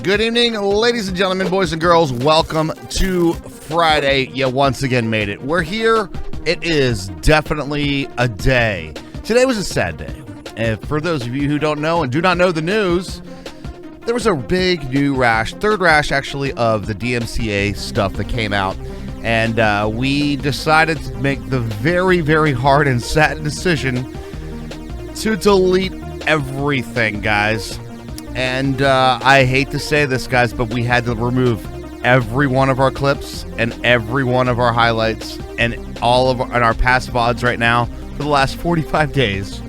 Good evening, ladies and gentlemen, boys and girls. Welcome to Friday. You once again made it. We're here. It is definitely a day. Today was a sad day. And for those of you who don't know and do not know the news, there was a big new rash, third rash actually, of the DMCA stuff that came out. And we decided to make the very, very hard and sad decision to delete everything, guys. And I hate to say this, guys, but we had to remove every one of our clips and every one of our highlights and all of our past VODs right now for the last 45 days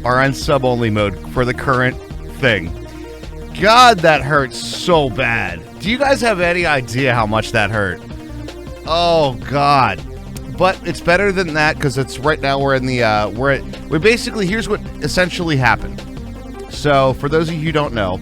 are on sub-only mode for the current thing. God, that hurts so bad. Do you guys have any idea how much that hurt? Oh, God. But it's better than that because it's right now we're in the, we basically, here's what essentially happened. So, for those of you who don't know,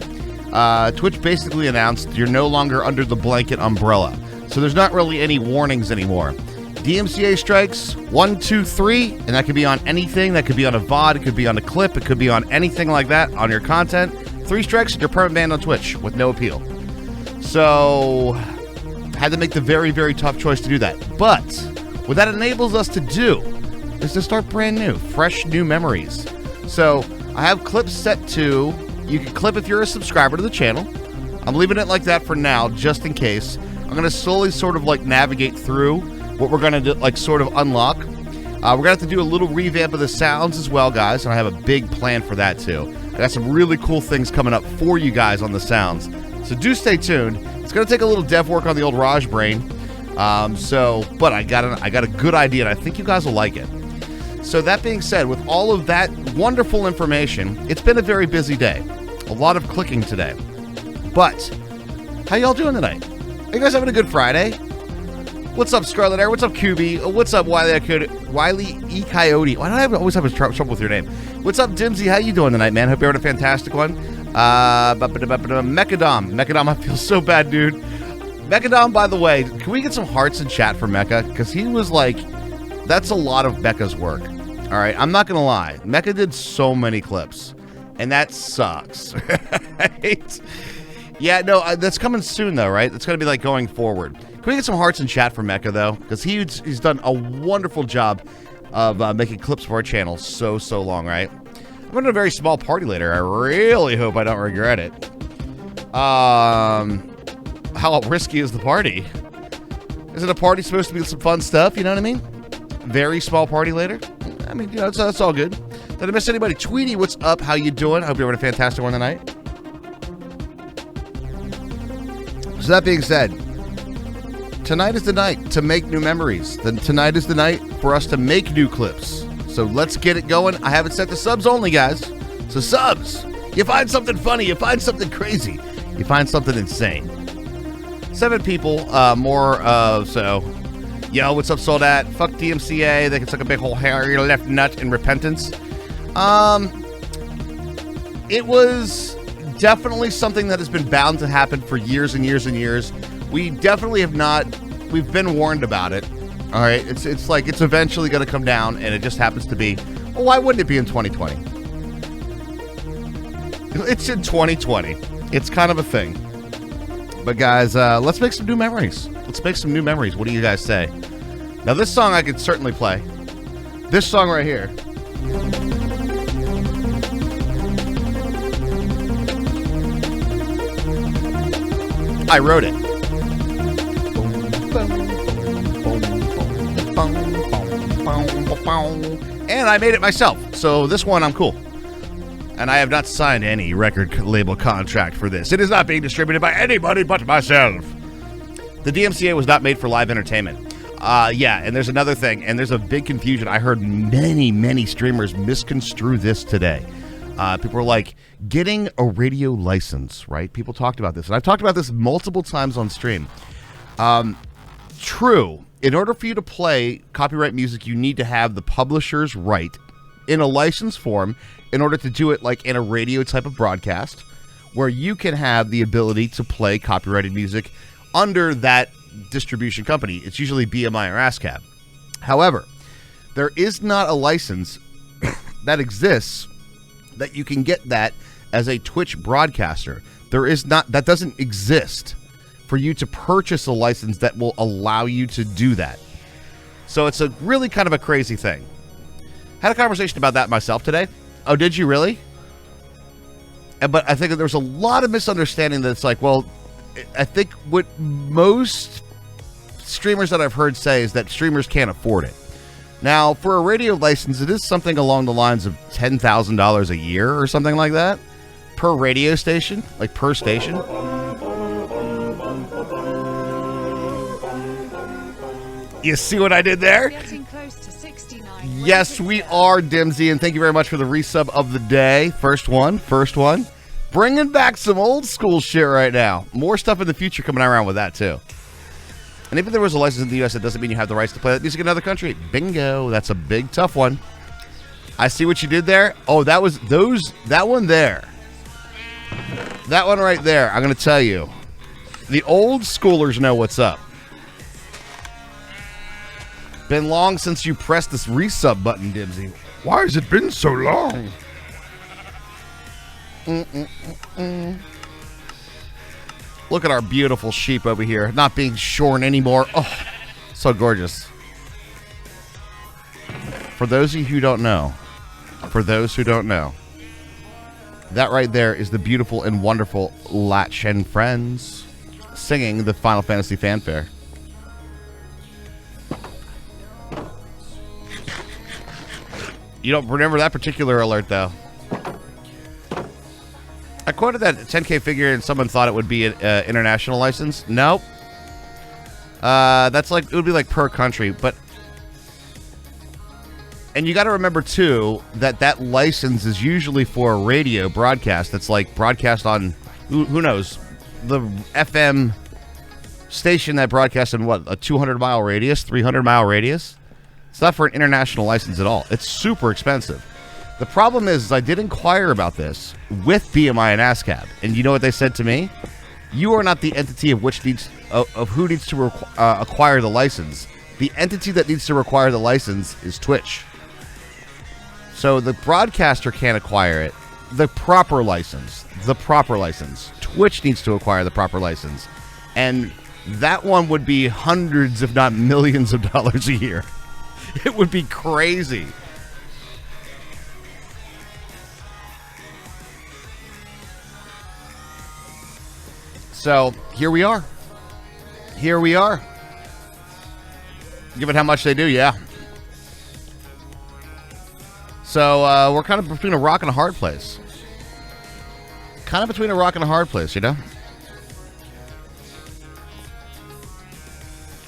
Twitch basically announced you're no longer under the blanket umbrella. So there's not really any warnings anymore. DMCA strikes 1, 2, 3, and that could be on anything. That could be on a VOD, it could be on a clip, it could be on anything like that on your content. 3 strikes, you're permanent banned on Twitch with no appeal. So, had to make the very, very tough choice to do that. But what that enables us to do is to start brand new, fresh new memories. So, I have clips set to, you can clip if you're a subscriber to the channel. I'm leaving it like that for now, just in case. I'm going to slowly sort of like navigate through what we're going to like sort of unlock. We're going to have to do a little revamp of the sounds as well, guys, and I have a big plan for that too. I got some really cool things coming up for you guys on the sounds. So do stay tuned. It's going to take a little dev work on the old Raj brain. But I got a good idea, and I think you guys will like it. So that being said, with all of that wonderful information, it's been a very busy day. A lot of clicking today. But, how y'all doing tonight? Are you guys having a good Friday? What's up, Scarlet Air? What's up, QB? What's up, Wiley E. Coyote? Why do I always have trouble with your name? What's up, Dimsy? How you doing tonight, man? Hope you're having a fantastic one. Mechadom. Mechadom, I feel so bad, dude. Mechadom, by the way, can we get some hearts in chat for Mecha? Because he was like... That's a lot of Mecha's work. All right, I'm not going to lie. Mecha did so many clips, and that sucks. Right? Yeah, no, that's coming soon, though, right? That's going to be, like, going forward. Can we get some hearts in chat for Mecha, though? Because he's done a wonderful job of making clips for our channel so long, right? I'm going to a very small party later. I really hope I don't regret it. How risky is the party? Is it a party supposed to be some fun stuff? You know what I mean? Very small party later. I mean, you know, that's all good. Did I miss anybody? Tweety, what's up? How you doing? I hope you're having a fantastic one tonight. So that being said, tonight is the night to make new memories. Tonight is the night for us to make new clips. So let's get it going. I have it set to subs only, guys. So subs. You find something funny. You find something crazy. You find something insane. 7 people, so... Yo, what's up, Soldat? Fuck DMCA. They can suck a big whole hairy left nut in repentance. It was definitely something that has been bound to happen for years and years and years. We definitely have not... We've been warned about it. All right? It's like it's eventually going to come down, and it just happens to be... Well, why wouldn't it be in 2020? It's in 2020. It's kind of a thing. But guys, let's make some new memories. Let's make some new memories. What do you guys say? Now, this song I could certainly play. This song right here. I wrote it. And I made it myself. So this one, I'm cool. And I have not signed any record label contract for this. It is not being distributed by anybody but myself. The DMCA was not made for live entertainment. Yeah, and there's another thing, and there's a big confusion. I heard many streamers misconstrue this today. People were like, getting a radio license, right? People talked about this, and I've talked about this multiple times on stream. True. In order for you to play copyright music, you need to have the publisher's right in a license form in order to do it like in a radio type of broadcast where you can have the ability to play copyrighted music under that distribution company. It's usually BMI or ASCAP. However, there is not a license that exists that you can get that as a Twitch broadcaster. That doesn't exist for you to purchase a license that will allow you to do that. So it's a really kind of a crazy thing. Had a conversation about that myself today. Oh, did you really? But I think that there's a lot of misunderstanding that it's like, well, I think what most streamers that I've heard say is that streamers can't afford it. Now, for a radio license, it is something along the lines of $10,000 a year or something like that per radio station, like per station. You see what I did there? Getting close to 69. Yes, we are, Dimsy, and thank you very much for the resub of the day. First one. Bringing back some old school shit right now. More stuff in the future coming around with that, too. And if there was a license in the U.S., it doesn't mean you have the rights to play that music in another country. Bingo. That's a big, tough one. I see what you did there. Oh, that one there. That one right there, I'm going to tell you. The old schoolers know what's up. Been long since you pressed this resub button, Dimsy. Why has it been so long? Look at our beautiful sheep over here, not being shorn anymore. Oh, so gorgeous. For those of you who don't know, that right there is the beautiful and wonderful Latch and Friends singing the Final Fantasy fanfare. You don't remember that particular alert, though. I quoted that 10K figure, and someone thought it would be an international license. Nope. That's like, it would be like per country, but... And you got to remember, too, that license is usually for a radio broadcast that's like broadcast on, who knows, the FM station that broadcasts in, what, a 200-mile radius, 300-mile radius? It's not for an international license at all. It's super expensive. The problem is I did inquire about this with BMI and ASCAP, and you know what they said to me? You are not the entity of who needs to acquire the license. The entity that needs to acquire the license is Twitch. So the broadcaster can't acquire it. The proper license. Twitch needs to acquire the proper license. And that one would be hundreds, if not millions of dollars a year. It would be crazy. So, here we are. Given how much they do, yeah. So, we're kind of between a rock and a hard place. You know?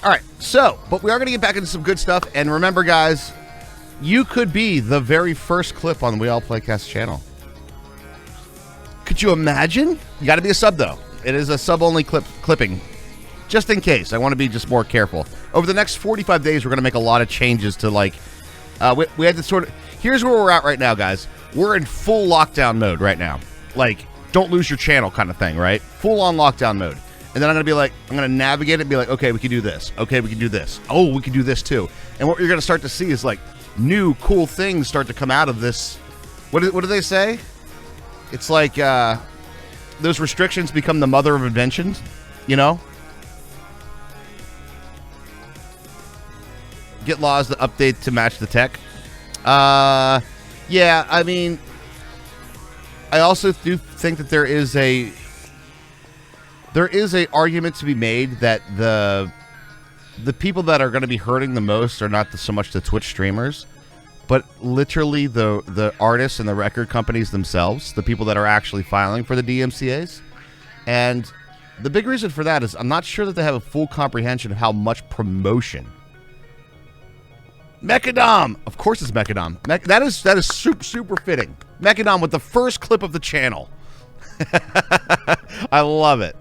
All right, so, but we are going to get back into some good stuff. And remember, guys, you could be the very first clip on the We All Playcast channel. Could you imagine? You got to be a sub, though. It is a sub-only clipping. Just in case. I want to be just more careful. Over the next 45 days, we're going to make a lot of changes to, like... we had to sort of... Here's where we're at right now, guys. We're in full lockdown mode right now. Like, don't lose your channel kind of thing, right? Full-on lockdown mode. And then I'm going to navigate it and be like, okay, we can do this. Okay, we can do this. Oh, we can do this too. And what you're going to start to see is like new cool things start to come out of this. What do they say? It's like those restrictions become the mother of inventions, you know? Get laws that update to match the tech. Yeah, I mean, I also do think that there is a argument to be made that the people that are going to be hurting the most are not so much the Twitch streamers, but literally the artists and the record companies themselves, the people that are actually filing for the DMCAs. And the big reason for that is I'm not sure that they have a full comprehension of how much promotion. Mechadom! Of course it's Mechadom. That is super fitting. Mechadom with the first clip of the channel. I love it.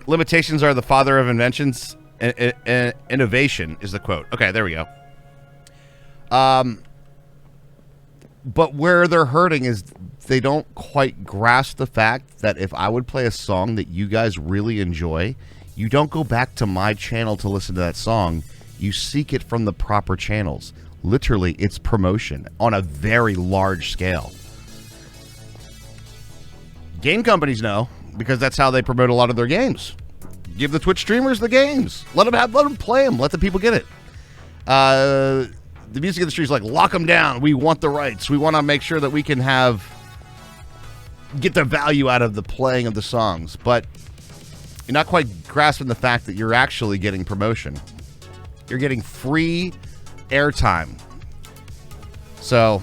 Limitations are the father of inventions. Innovation is the quote. Okay, there we go. But where they're hurting is they don't quite grasp the fact that if I would play a song that you guys really enjoy, you don't go back to my channel to listen to that song. You seek it from the proper channels. Literally, it's promotion on a very large scale. Game companies know, because that's how they promote a lot of their games. Give the Twitch streamers the games. Let them play them. Let the people get it. The music industry is like, lock them down. We want the rights. We want to make sure that we can get the value out of the playing of the songs. But you're not quite grasping the fact that you're actually getting promotion. You're getting free airtime. So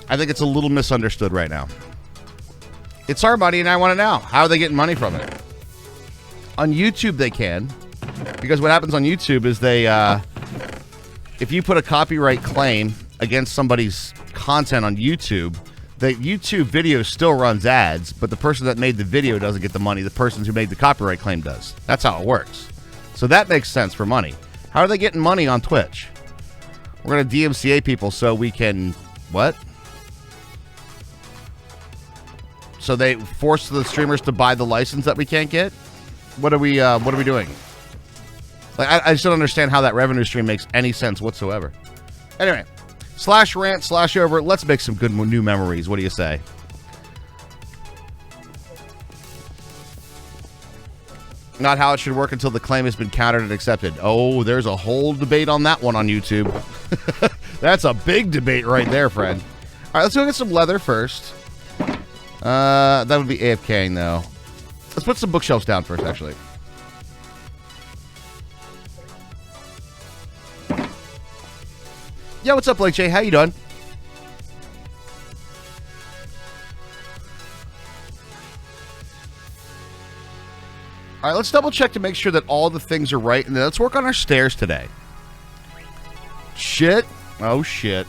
I think it's a little misunderstood right now. It's our money, and I want to know, how are they getting money from it? On YouTube, they can. Because what happens on YouTube is if you put a copyright claim against somebody's content on YouTube, the YouTube video still runs ads, but the person that made the video doesn't get the money. The person who made the copyright claim does. That's how it works. So that makes sense for money. How are they getting money on Twitch? We're going to DMCA people so we can... What? So they force the streamers to buy the license that we can't get? What are we doing? Like, I just don't understand how that revenue stream makes any sense whatsoever. Anyway, /rant/over. Let's make some good new memories. What do you say? Not how it should work until the claim has been countered and accepted. Oh, there's a whole debate on that one on YouTube. That's a big debate right there, friend. All right, let's go get some leather first. That would be AFKing, though. Let's put some bookshelves down first, actually. Yeah, what's up, Blake J? How you doing? All right, let's double check to make sure that all the things are right, and then let's work on our stairs today. Shit. Oh, shit.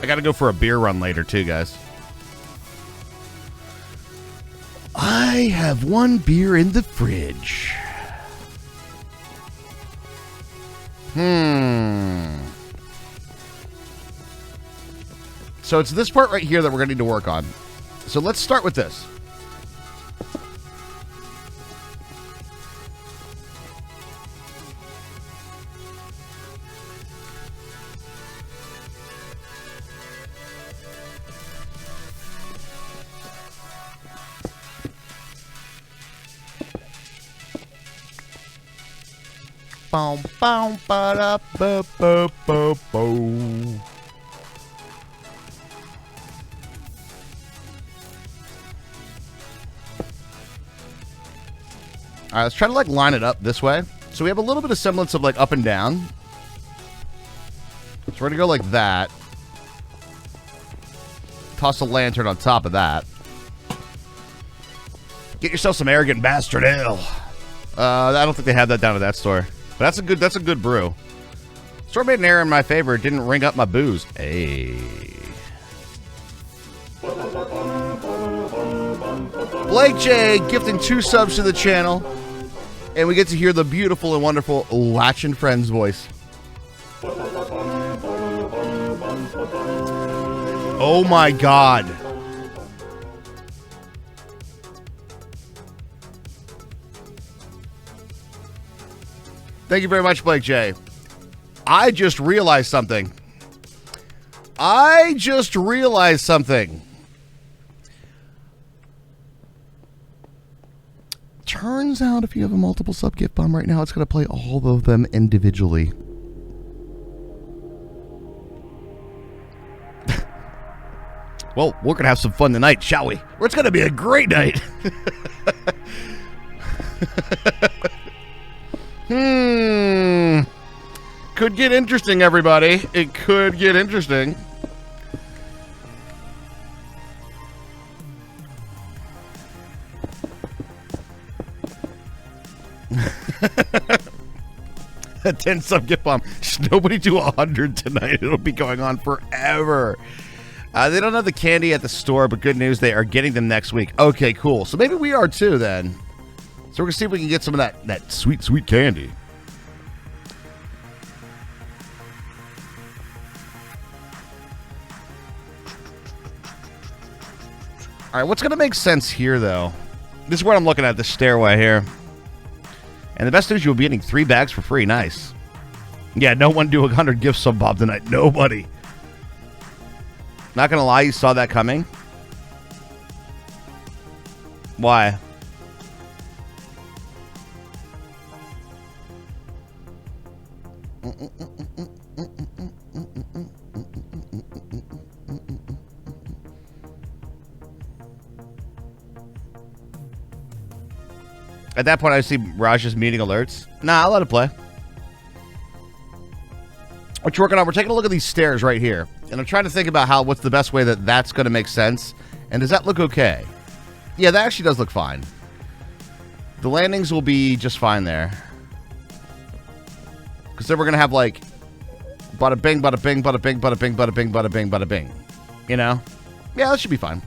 I gotta go for a beer run later, too, guys. I have one beer in the fridge. So it's this part right here that we're going to need to work on. So let's start with this. Boom, boom, ba da ba ba ba boom. All right, let's try to like line it up this way. So we have a little bit of semblance of like up and down. So we're gonna go like that. Toss a lantern on top of that. Get yourself some arrogant bastard ale. I don't think they have that down at that store. But that's a good brew. Store made an error in my favor. It didn't ring up my booze. Hey. Blake J gifting 2 subs to the channel. And we get to hear the beautiful and wonderful Latch and Friends voice. Oh my God. Thank you very much, Blake J. I just realized something. Turns out if you have a multiple sub gift bomb right now, it's going to play all of them individually. Well, we're going to have some fun tonight, shall we? It's going to be a great night. Could get interesting, everybody. It could get interesting. A 10 sub gift bomb. Just nobody do 100 tonight. It'll be going on forever. They don't have the candy at the store, but good news, they are getting them next week. Okay, cool. So maybe we are too then. So we're going to see if we can get some of that sweet, sweet candy. All right, what's going to make sense here, though? This is what I'm looking at, this stairway here. And the best news, you'll be getting 3 bags for free. Nice. Yeah, no one do 100 gift sub bob tonight. Nobody. Not gonna lie, you saw that coming. Why? At that point, I see Raj's meeting alerts. Nah, I'll let it play. What you're working on, we're taking a look at these stairs right here. And I'm trying to think about what's the best way that's going to make sense. And does that look okay? Yeah, that actually does look fine. The landings will be just fine there. Because then we're going to have like bada bing, bada bing, bada bing, bada bing, bada bing, bada bing, bada bing. You know? Yeah, that should be fine.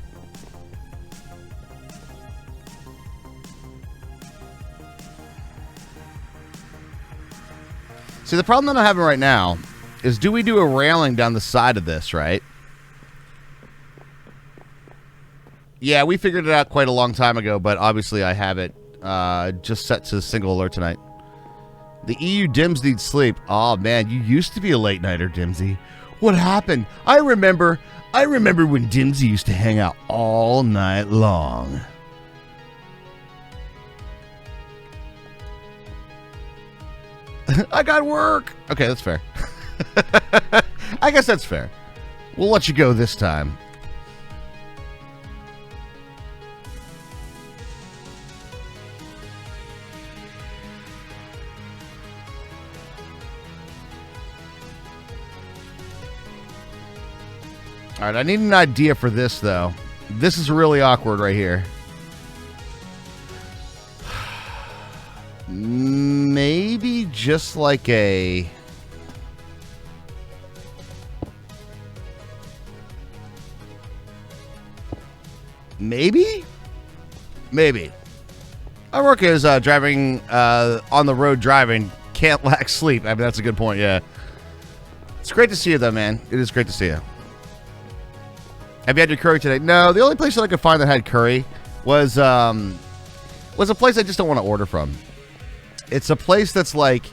See, the problem that I'm having right now is, do we do a railing down the side of this, right? Yeah, we figured it out quite a long time ago, but obviously I have it just set to single alert tonight. The EU Dims need sleep. Oh, man, you used to be a late nighter, Dimsy. What happened? I remember when Dimsy used to hang out all night long. I got work. Okay, that's fair. I guess that's fair. We'll let you go this time. All right, I need an idea for this, though. This is really awkward right here. Maybe just like a... Maybe? Maybe. My work is driving, on the road driving. Can't lack sleep. I mean, that's a good point, yeah. It's great to see you, though, man. It is great to see you. Have you had your curry today? No, the only place that I could find that had curry was a place I just don't want to order from. It's a place that's like,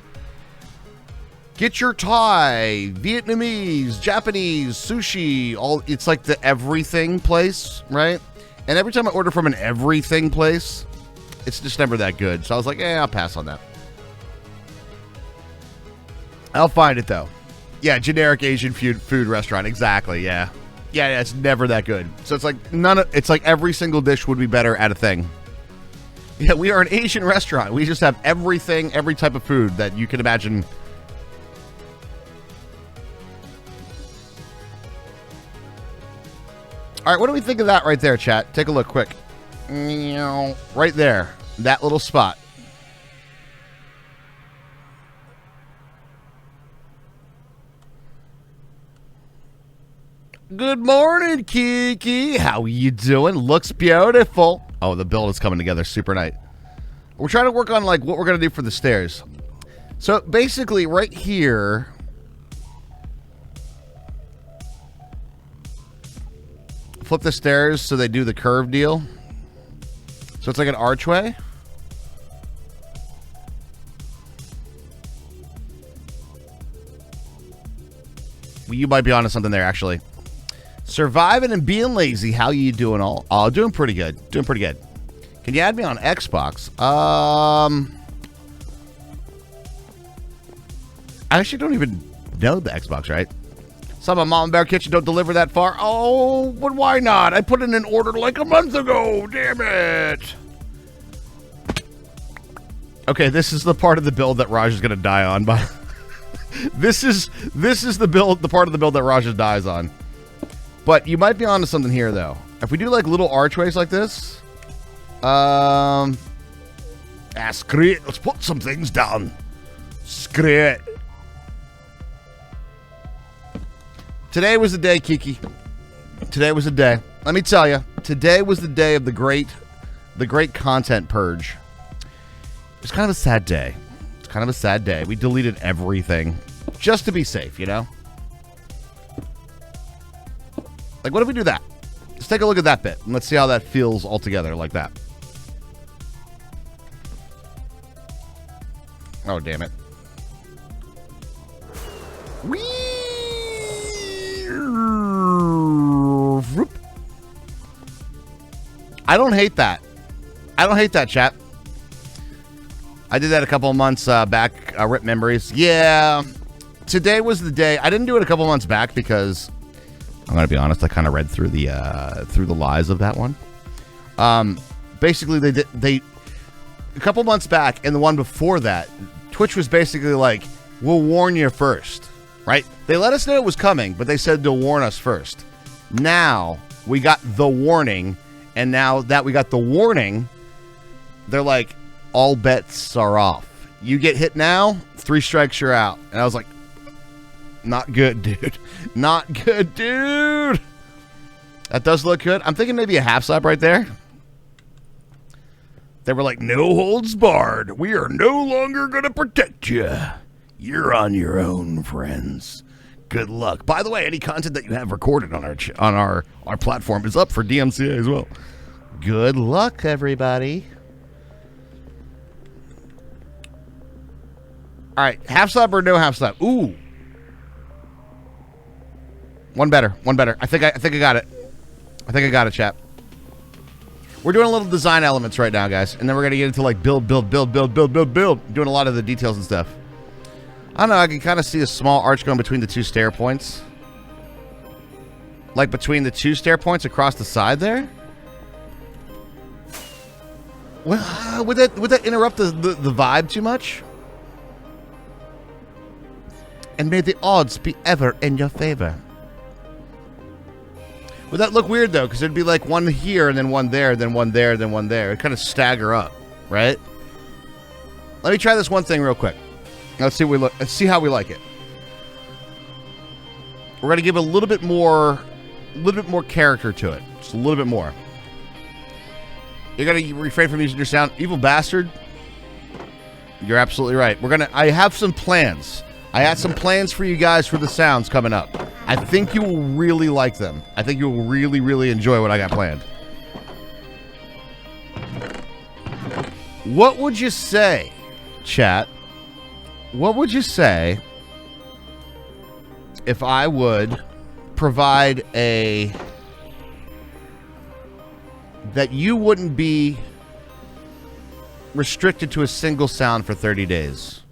get your Thai, Vietnamese, Japanese, sushi, all. It's like the everything place, right? And every time I order from an everything place, it's just never that good. So I was like, I'll pass on that. I'll find it, though. Yeah, generic Asian food restaurant. Exactly, yeah. Yeah, it's never that good. So it's like it's like every single dish would be better at a thing. Yeah, we are an Asian restaurant. We just have everything, every type of food that you can imagine. All right, what do we think of that right there, chat? Take a look quick. Right there. That little spot. Good morning, Kiki. How you doing? Looks beautiful. Oh, the build is coming together super nice. We're trying to work on like what we're going to do for the stairs. So basically right here, flip the stairs so they do the curve deal. So it's like an archway. Well, you might be onto something there, actually. Surviving and being lazy. How you doing all? Oh, doing pretty good. Doing pretty good. Can you add me on Xbox? I actually don't even know the Xbox, right? Some of Mom and Bear Kitchen don't deliver that far. Oh, but why not? I put in an order like a month ago. Damn it. Okay, this is the part of the build that Raj is going to die on. But this is the part of the build that Raj dies on. But you might be onto something here, though. If we do like little archways like this, screw it. Let's put some things down. Screw it. Today was the day, Kiki. Today was the day. Let me tell you, today was the day of the great content purge. It's kind of a sad day. It's kind of a sad day. We deleted everything just to be safe, you know? Like, what if we do that? Let's take a look at that bit, and let's see how that feels altogether like that. Oh, damn it. Whee! I don't hate that. I don't hate that, chat. I did that a couple of months back. Rip memories. Yeah. Today was the day. I didn't do it a couple months back because I'm gonna be honest. I kind of read through the lies of that one. Basically, they a couple months back and the one before that, Twitch was basically like, "We'll warn you first," right? They let us know it was coming, but they said they'll warn us first. Now we got the warning, and now that we got the warning, they're like, all bets are off. You get hit now, 3 strikes, you're out. And I was like, not good, dude. Not good, dude. That does look good. I'm thinking maybe a half slap right there. They were like, no holds barred. We are no longer going to protect you. You're on your own, friends. Good luck. By the way, any content that you have recorded on our platform is up for DMCA as well. Good luck, everybody. All right, half slap or no half slap? Ooh. One better. I think I got it. I think I got it, chap. We're doing a little design elements right now, guys, and then we're gonna get into like build. Doing a lot of the details and stuff. I don't know. I can kind of see a small arch going between the 2 stair points, like between the 2 stair points across the side there. Well, would that interrupt the vibe too much? And may the odds be ever in your favor. Would that look weird, though? Because it'd be like one here, and then one there, then one there, then one there. It'd kind of stagger up, right? Let me try this one thing real quick. Let's see let's see how we like it. We're gonna give a little bit more character to it. Just a little bit more. You're gonna refrain from using your sound, evil bastard. You're absolutely right. I have some plans. I had some plans for you guys for the sounds coming up. I think you will really like them. I think you will really, really enjoy what I got planned. What would you say, chat? What would you say if I would provide that you wouldn't be restricted to a single sound for 30 days?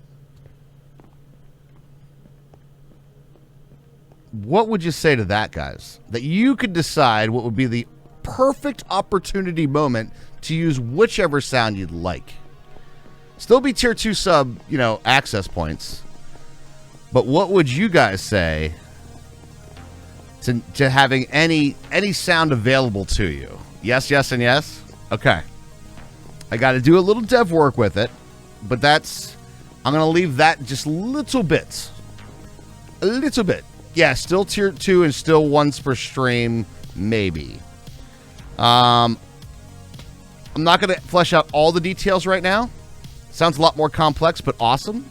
What would you say to that, guys? That you could decide what would be the perfect opportunity moment to use whichever sound you'd like. Still be tier 2 sub, access points. But what would you guys say to having any sound available to you? Yes, yes, and yes? Okay. I got to do a little dev work with it, but I'm going to leave that just a little bit. A little bit. Yeah, still tier 2 and still once per stream, maybe. I'm not going to flesh out all the details right now. Sounds a lot more complex, but awesome.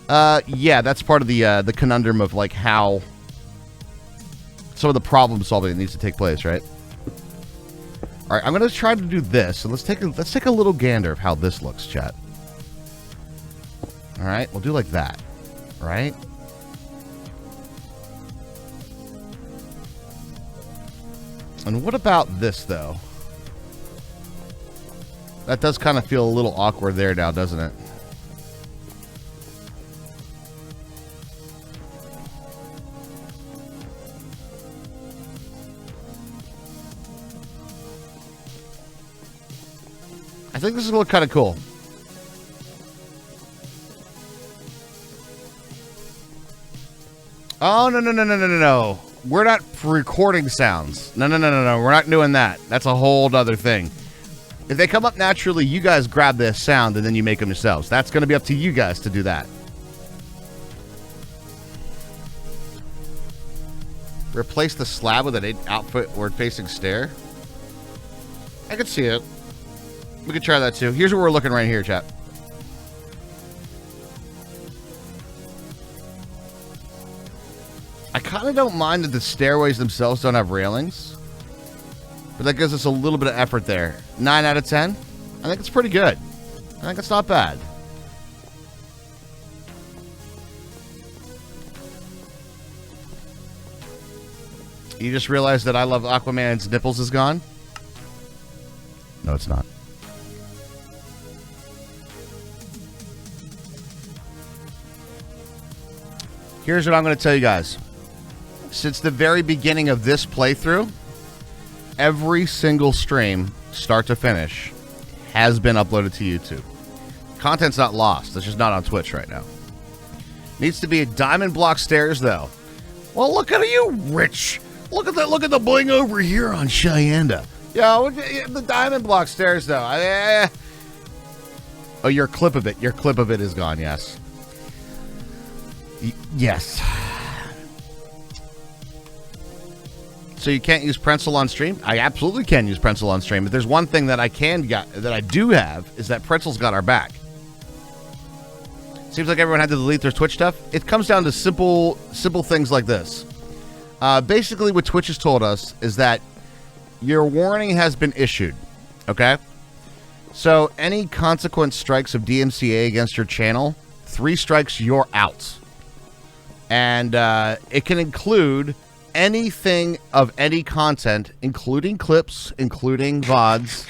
Yeah, that's part of the conundrum of like how some of the problem solving that needs to take place, right? All right, I'm going to try to do this. So let's take a little gander of how this looks, chat. All right, we'll do like that, right? And what about this, though? That does kind of feel a little awkward there now, doesn't it? I think this is going to look kind of cool. Oh, no. We're not recording sounds. No. We're not doing that. That's a whole other thing. If they come up naturally, you guys grab the sound and then you make them yourselves. That's going to be up to you guys to do that. Replace the slab with an outward-facing stair. I could see it. We could try that too. Here's what we're looking right here, chat. I kind of don't mind that the stairways themselves don't have railings. But that gives us a little bit of effort there. 9 out of 10. I think it's pretty good. I think it's not bad. You just realized that I Love Aquaman's nipples is gone? No, it's not. Here's what I'm going to tell you guys. Since the very beginning of this playthrough, every single stream, start to finish, has been uploaded to YouTube. Content's not lost. It's just not on Twitch right now. Needs to be a diamond block stairs, though. Well, look at you, Rich. Look at that. Look at the bling over here on Cheyenne. Yo, the diamond block stairs, though. Oh, your clip of it. Your clip of it is gone, yes. Yes. So you can't use Pretzel on stream? I absolutely can use Pretzel on stream. But there's one thing that I do have is that Pretzel's got our back. Seems like everyone had to delete their Twitch stuff. It comes down to simple things like this. Basically, what Twitch has told us is that your warning has been issued. Okay? So any consequent strikes of DMCA against your channel, 3 strikes, you're out. And it can include anything of any content, including clips, including VODs,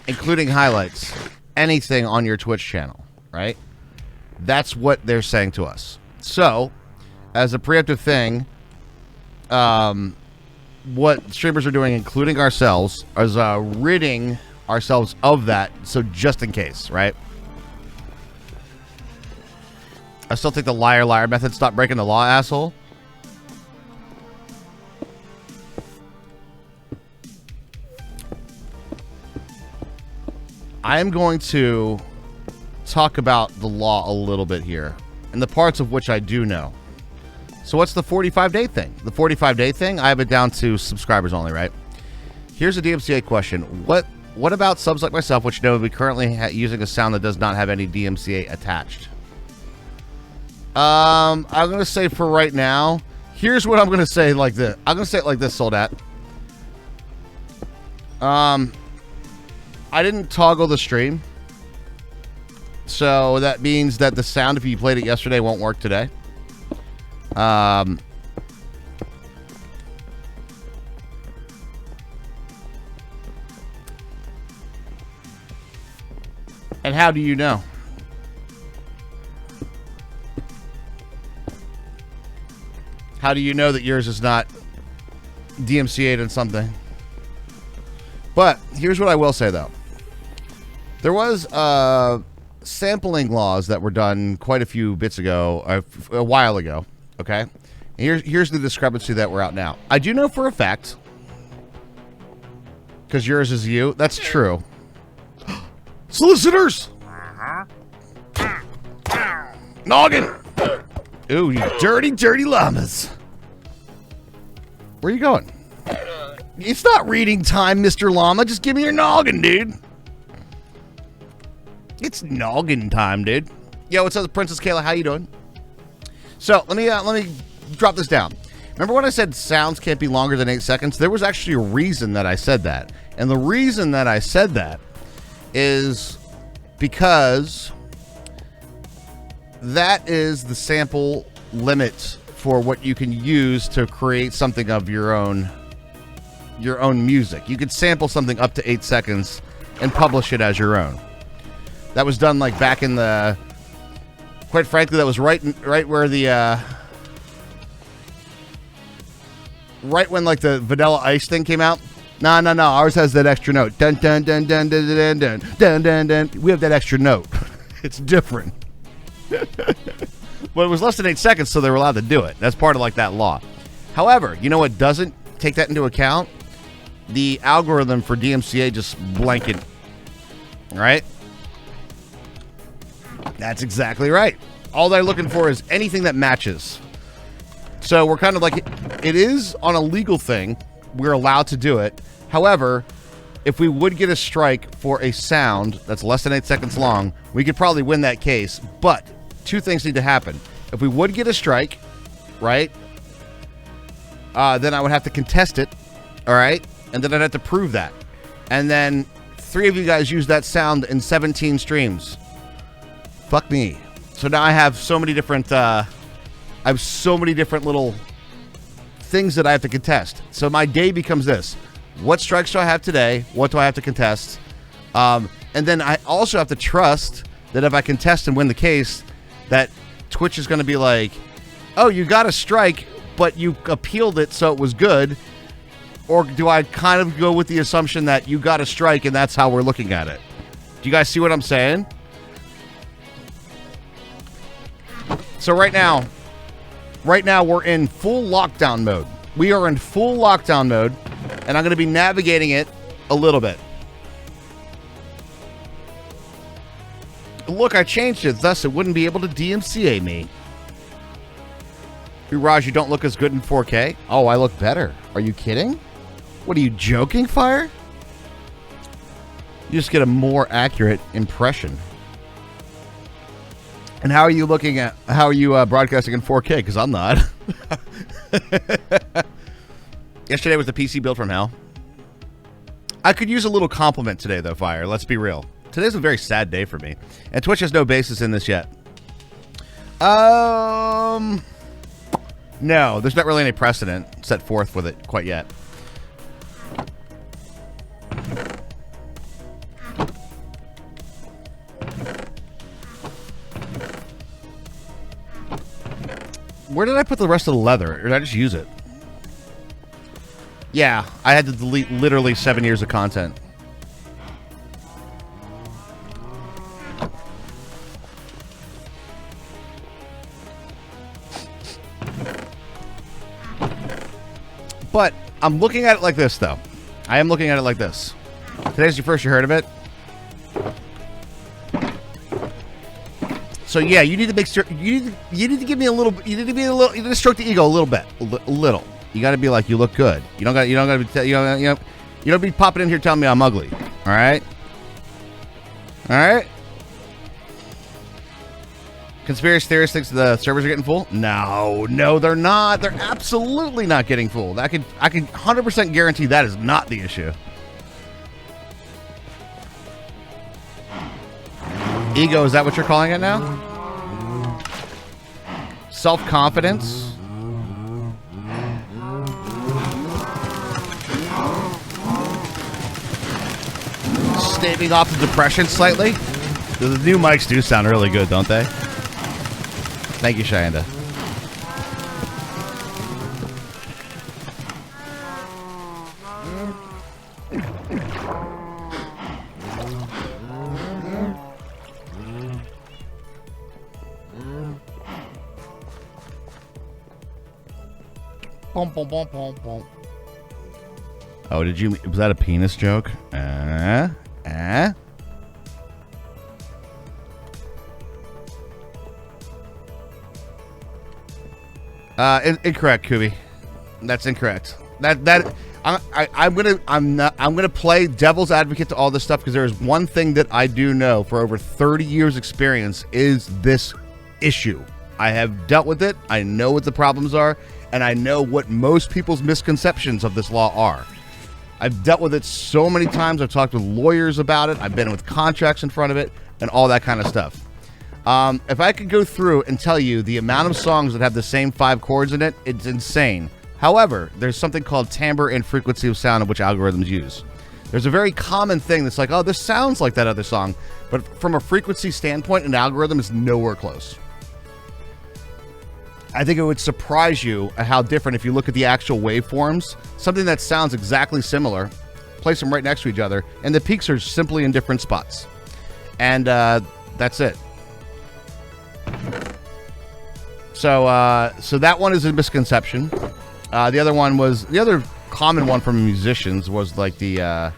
including highlights, anything on your Twitch channel, right? That's what they're saying to us. So, as a preemptive thing, what streamers are doing, including ourselves, is ridding ourselves of that, so just in case, right? I still think the liar method. Stop breaking the law, asshole. I am going to talk about the law a little bit here, and the parts of which I do know. So what's the 45-day thing? The 45-day thing, I have it down to subscribers only, right? Here's a DMCA question. What about subs like myself, which know we currently using a sound that does not have any DMCA attached? I'm going to say for right now, here's what I'm going to say like this. I'm going to say it like this, Soldat. I didn't toggle the stream. So that means that the sound, if you played it yesterday, won't work today. And how do you know? How do you know that yours is not DMCA'd in something? But here's what I will say, though. There was sampling laws that were done quite a few bits ago, a while ago, okay? Here's the discrepancy that we're out now. I do know for a fact, because yours is you, that's true. Solicitors! Noggin! Ooh, you dirty, dirty llamas. Where are you going? It's not reading time, Mr. Llama. Just give me your noggin, dude. It's noggin time, dude. Yo, what's up, Princess Kayla? How you doing? So, let me drop this down. Remember when I said sounds can't be longer than 8 seconds? There was actually a reason that I said that. And the reason that I said that is because that is the sample limit for what you can use to create something of your own music. You could sample something up to 8 seconds and publish it as your own. That was done like back in the, quite frankly, that was right where the right when like the Vanilla Ice thing came out. No. Ours has that extra note. Dun dun dun dun dun dun dun dun dun dun. We have that extra note. It's different. But it was less than 8 seconds, so they were allowed to do it. That's part of like that law. However, you know what doesn't take that into account? The algorithm for DMCA just blanket. Right? That's exactly right. All they're looking for is anything that matches. So we're kind of like, it is on a legal thing. We're allowed to do it. However, if we would get a strike for a sound that's less than 8 seconds long, we could probably win that case. But two things need to happen. If we would get a strike, right, then I would have to contest it, all right? And then I'd have to prove that. And then 3 of you guys use that sound in 17 streams. Fuck me. So now I have so many different, little things that I have to contest. So my day becomes this. What strikes do I have today? What do I have to contest? And then I also have to trust that if I contest and win the case, that Twitch is going to be like, oh, you got a strike, but you appealed it, so it was good. Or do I kind of go with the assumption that you got a strike and that's how we're looking at it? Do you guys see what I'm saying? So right now we're in full lockdown mode. We are in full lockdown mode, and I'm going to be navigating it a little bit. Look, I changed it, thus it wouldn't be able to DMCA me. Raj, you don't look as good in 4K. Oh, I look better. Are you kidding? What, are you joking, Fire? You just get a more accurate impression. And how are you looking at, how are you broadcasting in 4K? Because I'm not. Yesterday was the PC build from hell. I could use a little compliment today, though, Fire. Let's be real. Today's a very sad day for me. And Twitch has no basis in this yet. No, there's not really any precedent set forth with it quite yet. Where did I put the rest of the leather? Or did I just use it? Yeah, I had to delete literally 7 years of content. But I'm looking at it like this, though. I am looking at it like this. Today's your first you heard of it. So yeah, you need to make sure you need to give me a little. You need to stroke the ego a little bit, a little. You got to be like, you look good. You don't got to you don't be popping in here telling me I'm ugly. All right. All right. Conspiracy theorists think the servers are getting full? No, they're not. They're absolutely not getting full. I can 100% guarantee that is not the issue. Ego, is that what you're calling it now? Self-confidence? Staving off the depression slightly? The new mics do sound really good, don't they? Thank you, Shayanda. Oh, was that a penis joke? Incorrect, Kubi. That's incorrect. I'm gonna play devil's advocate to all this stuff because there is one thing that I do know for over 30 years experience is this issue. I have dealt with it. I know what the problems are, and I know what most people's misconceptions of this law are. I've dealt with it so many times. I've talked with lawyers about it. I've been with contracts in front of it and all that kind of stuff. If I could go through and tell you the amount of songs that have the same 5 chords in it, it's insane. However, there's something called timbre and frequency of sound, which algorithms use. There's a very common thing that's like, oh, this sounds like that other song. But from a frequency standpoint, an algorithm is nowhere close. I think it would surprise you at how different if you look at the actual waveforms. Something that sounds exactly similar, place them right next to each other, and the peaks are simply in different spots. And that's it. So so that one is a misconception. The other one was, the other common one from musicians was like the,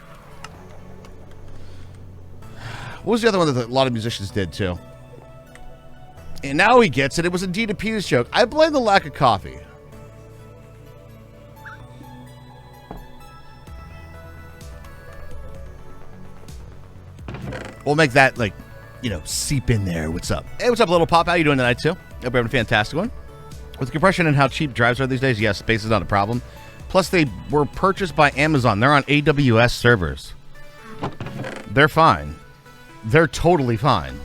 what was the other one that a lot of musicians did too? And now he gets it. It was indeed a penis joke. I blame the lack of coffee. We'll make that, like, you know, seep in there. What's up? Hey, what's up, Little Pop? How you doing tonight, too? Hope you're having a fantastic one. With compression and how cheap drives are these days, yes, space is not a problem. Plus, they were purchased by Amazon. They're on AWS servers. They're fine. They're totally fine.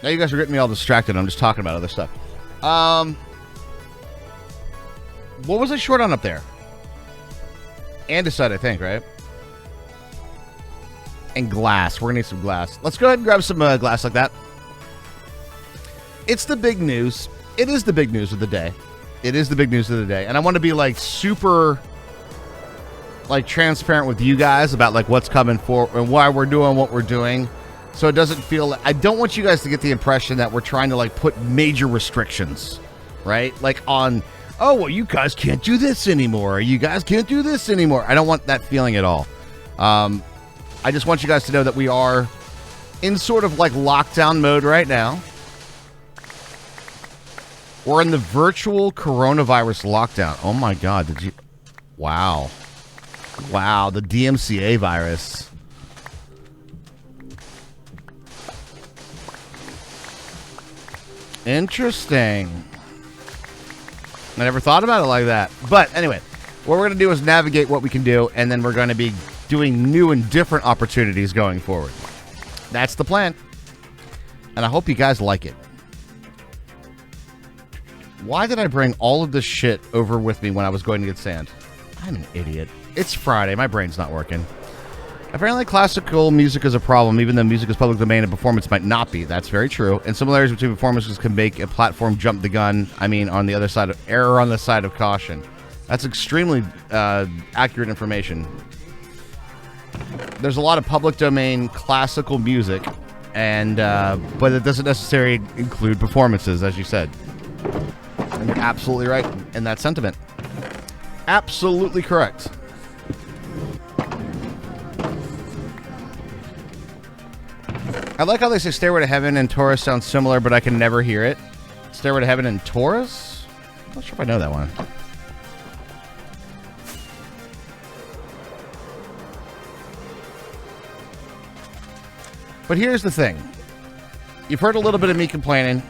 Now you guys are getting me all distracted. I'm just talking about other stuff. What was I short on up there? Andesite, I think, right? And glass. We're going to need some glass. Let's go ahead and grab some glass like that. It's the big news. It is the big news of the day. It is the big news of the day. And I want to be, like, super, like, transparent with you guys about, like, what's coming for and why we're doing what we're doing. So it doesn't feel like... I don't want you guys to get the impression that we're trying to, like, put major restrictions, right? Like, on... Oh, well, you guys can't do this anymore. You guys can't do this anymore. I don't want that feeling at all. I just want you guys to know that we are in sort of like lockdown mode right now. We're in the virtual coronavirus lockdown. Oh, my God. Did you... Wow. Wow, the DMCA virus. Interesting. I never thought about it like that. But anyway, what we're going to do is navigate what we can do, and then we're going to be doing new and different opportunities going forward. That's the plan. And I hope you guys like it. Why did I bring all of this shit over with me when I was going to get sand? I'm an idiot. It's Friday. My brain's not working. Apparently, classical music is a problem, even though music is public domain and performance might not be. That's very true. And similarities between performances can make a platform jump the gun. I mean, on the other side of error on the side of caution. That's extremely accurate information. There's a lot of public domain classical music, and but it doesn't necessarily include performances, as you said. And you're absolutely right in that sentiment. Absolutely correct. I like how they say Stairway to Heaven and Taurus sound similar, but I can never hear it. Stairway to Heaven and Taurus? I'm not sure if I know that one. But here's the thing. You've heard a little bit of me complaining.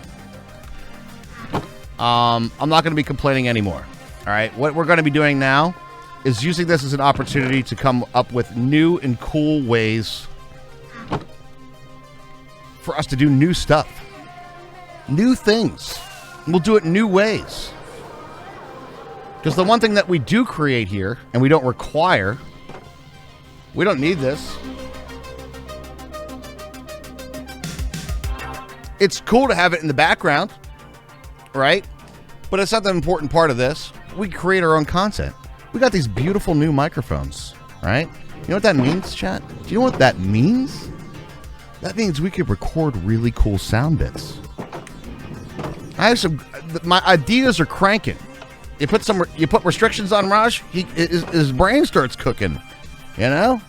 I'm not going to be complaining anymore. All right? What we're going to be doing now is using this as an opportunity to come up with new and cool ways for us to do new stuff. New things. We'll do it new ways. Because the one thing that we do create here, and we don't require, we don't need this. It's cool to have it in the background, right? But it's not the important part of this. We create our own content. We got these beautiful new microphones, right? You know what that means, chat? Do you know what that means? That means we could record really cool sound bits. I have some... My ideas are cranking. You put restrictions on Raj, his brain starts cooking. You know?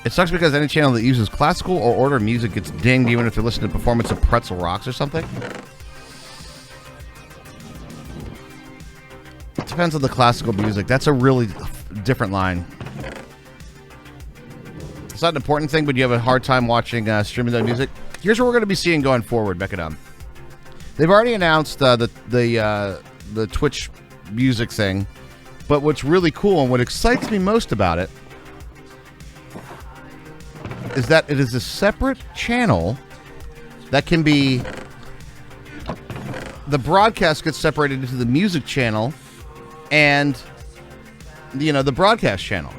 It sucks because any channel that uses classical or order music gets dinged even if they're listening to performance of Pretzel Rocks or something. It depends on the classical music. That's a really different line. It's not an important thing, but you have a hard time watching streaming that music. Here's what we're going to be seeing going forward, Becca. They've already announced the Twitch music thing, but what's really cool and what excites me most about it is that it is a separate channel that can be... The broadcast gets separated into the music channel and, you know, the broadcast channel.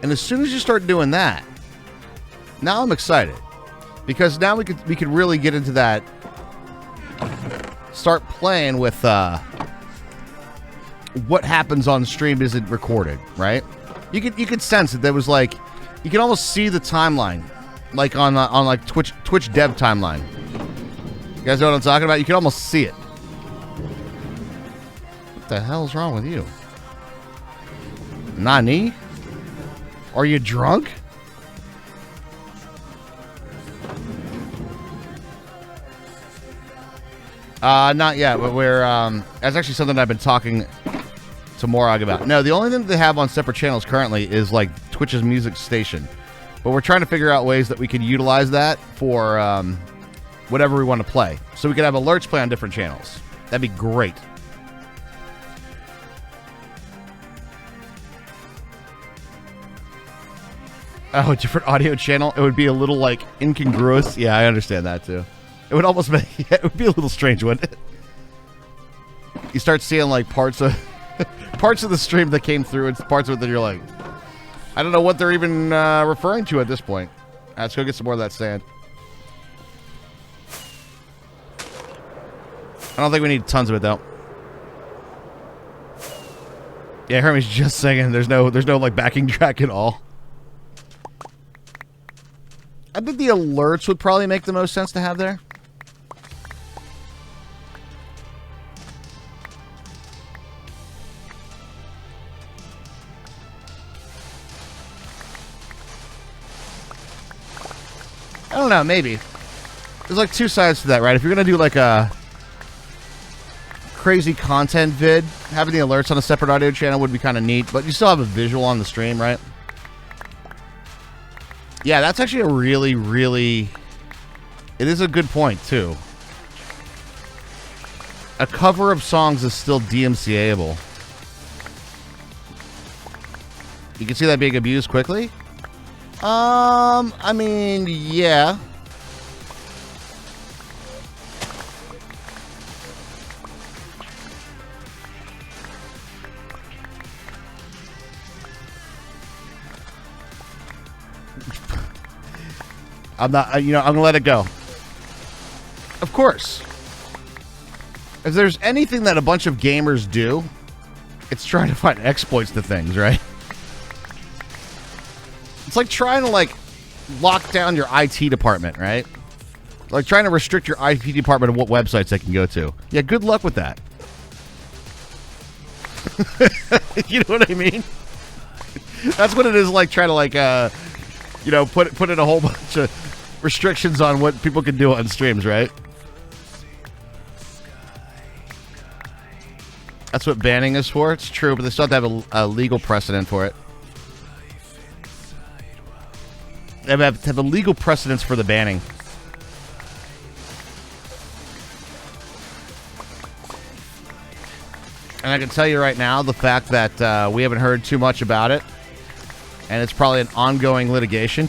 And as soon as you start doing that, now I'm excited. Because now we could really get into that. Start playing with what happens on stream isn't recorded, right? You could sense it. There was like... You can almost see the timeline. Like on like Twitch dev timeline. You guys know what I'm talking about? You can almost see it. What the hell's wrong with you? Nani? Are you drunk? Not yet, but we're, that's actually something I've been talking to Morag about. No, the only thing they have on separate channels currently is, like, Twitch's music station. But we're trying to figure out ways that we could utilize that for, whatever we want to play. So we could have alerts play on different channels. That'd be great. Oh, a different audio channel? It would be a little, like, incongruous. Yeah, I understand that, too. It It would almost make it would be a little strange, wouldn't it? You start seeing like parts of the stream that came through, and parts of it that you're like, I don't know what they're even referring to at this point. Let's go get some more of that sand. I don't think we need tons of it though. Yeah, Hermes just saying there's no like backing track at all. I think the alerts would probably make the most sense to have there. I don't know, maybe. There's like two sides to that, right? If you're going to do like a crazy content vid, having the alerts on a separate audio channel would be kind of neat, but you still have a visual on the stream, right? Yeah, that's actually a really, really... It is a good point, too. A cover of songs is still DMCA-able. You can see that being abused quickly? I mean, yeah. I'm not, I'm going to let it go. Of course. If there's anything that a bunch of gamers do, it's trying to find exploits to things, right? It's like trying to, like, lock down your IT department, right? Like trying to restrict your IT department of what websites they can go to. Yeah, good luck with that. You know what I mean? That's what it is like trying to, like, put in a whole bunch of restrictions on what people can do on streams, right? That's what banning is for. It's true, but they still have to have a legal precedent for it. They have to have a legal precedence for the banning. And I can tell you right now, the fact that we haven't heard too much about it, and it's probably an ongoing litigation,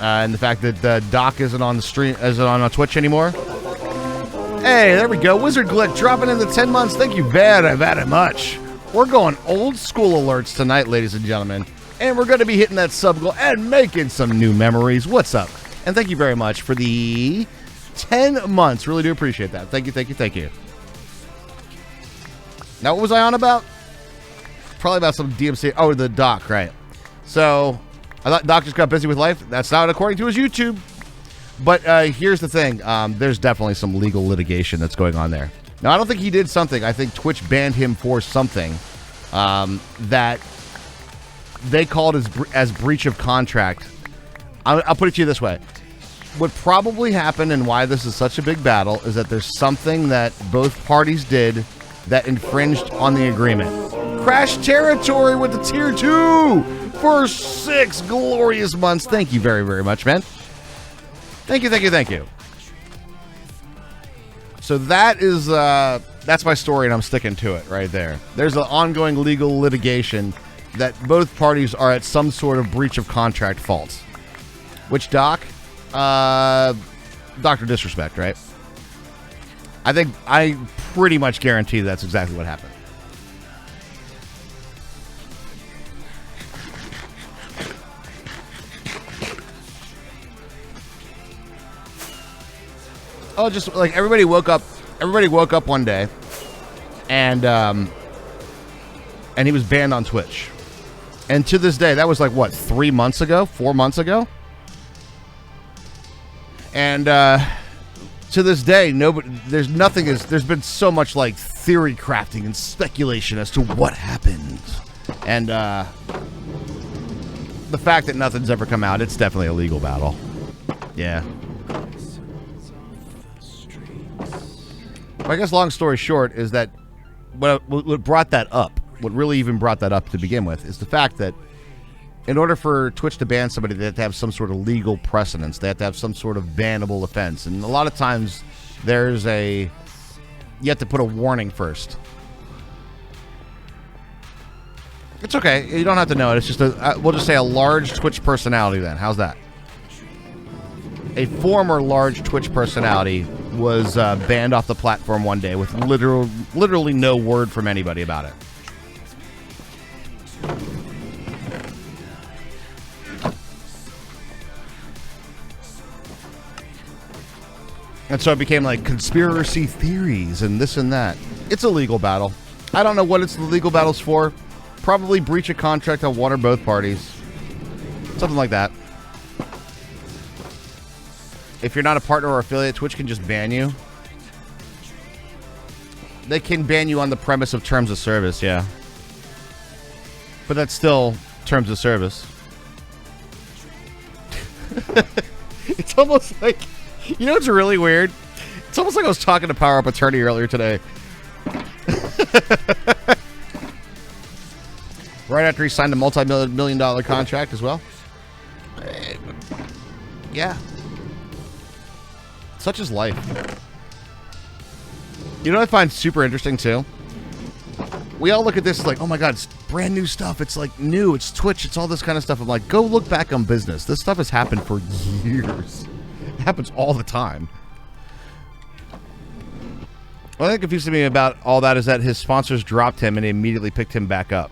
and the fact that Doc isn't on the stream, isn't on Twitch anymore. Hey, there we go. Wizard Glick dropping in the 10 months. Thank you very much. We're going old school alerts tonight, ladies and gentlemen. And we're going to be hitting that sub goal and making some new memories. What's up? And thank you very much for the 10 months. Really do appreciate that. Thank you, thank you, thank you. Now, what was I on about? Probably about some DMC. Oh, the Doc, right. So, I thought Doc just got busy with life. That's not according to his YouTube. But here's the thing. There's definitely some legal litigation that's going on there. Now, I don't think he did something. I think Twitch banned him for something that they called as breach of contract. I'll put it to you this way. What probably happened and why this is such a big battle is that there's something that both parties did that infringed on the agreement. Crash Territory with the tier 2 for 6 glorious months. Thank you very much, man. Thank you, thank you, thank you. So that is, that's my story, and I'm sticking to it right there. There's an ongoing legal litigation that both parties are at some sort of breach of contract fault. Which Doc? Dr. Disrespect, right? I pretty much guarantee that's exactly what happened. Oh, just like everybody woke up one day and he was banned on Twitch. And to this day, that was like, what, 3 months ago? 4 months ago? And to this day, there's been so much like theory crafting and speculation as to what happened. And the fact that nothing's ever come out, it's definitely a legal battle. Yeah. Well, I guess long story short is that what brought that up, what really even brought that up to begin with, is the fact that in order for Twitch to ban somebody, they have to have some sort of legal precedence. They have to have some sort of bannable offense. And a lot of times you have to put a warning first. It's okay. You don't have to know it. It's just we'll just say a large Twitch personality then. How's that? A former large Twitch personality was banned off the platform one day with literally no word from anybody about it. And so it became like conspiracy theories and this and that. It's a legal battle. I don't know what it's the legal battle's for. Probably breach of contract on one or both parties. Something like that. If you're not a partner or affiliate, Twitch can just ban you. They can ban you on the premise of terms of service, yeah. But that's still terms of service. It's almost like... You know what's really weird? It's almost like I was talking to Power Up Attorney earlier today. Right after he signed a multi-million dollar contract as well. Yeah. Such is life. You know what I find super interesting too? We all look at this like, oh my god, it's brand new stuff. It's like new. It's Twitch. It's all this kind of stuff. I'm like, go look back on business. This stuff has happened for years. It happens all the time. What I think confused me about all that is that his sponsors dropped him and they immediately picked him back up.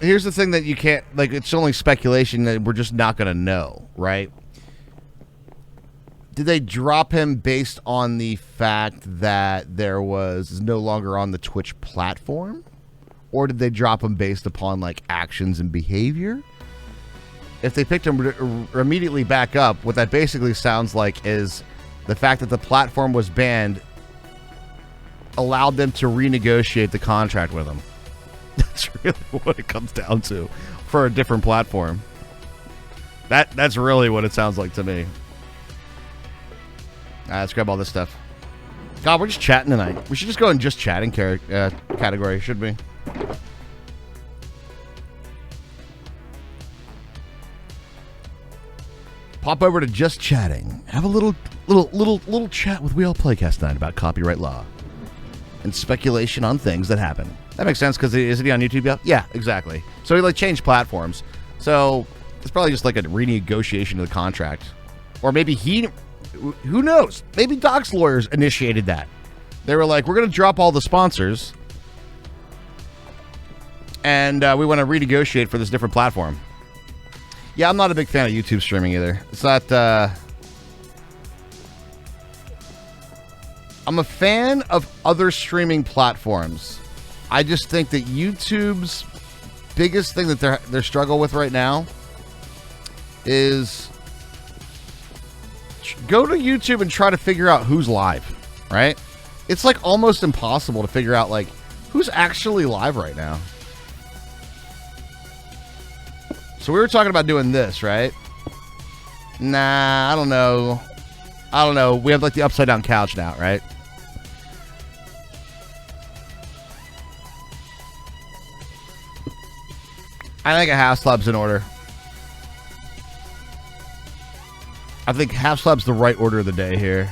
Here's the thing that you can't, like, it's only speculation that we're just not going to know, right? Did they drop him based on the fact that there was no longer on the Twitch platform? Or did they drop him based upon, like, actions and behavior? If they picked him immediately back up, what that basically sounds like is the fact that the platform was banned allowed them to renegotiate the contract with him. That's really what it comes down to for a different platform. That's really what it sounds like to me. Let's grab all this stuff. God, we're just chatting tonight. We should just go in just chatting category, should we? Pop over to just chatting. Have a little chat with We All Playcast tonight about copyright law and speculation on things that happen. That makes sense because isn't he on YouTube yet? Yeah, exactly. So he like changed platforms. So it's probably just like a renegotiation of the contract, or maybe who knows? Maybe Doc's lawyers initiated that. They were like, we're going to drop all the sponsors, and we want to renegotiate for this different platform. Yeah, I'm not a big fan of YouTube streaming either. It's not... I'm a fan of other streaming platforms. I just think that YouTube's biggest thing that they're struggle with right now is go to YouTube and try to figure out who's live, right? It's like almost impossible to figure out like who's actually live right now. So we were talking about doing this, right? Nah, I don't know. We have like the upside down couch now, right? I think a half slab's in order. I think half slab's the right order of the day here.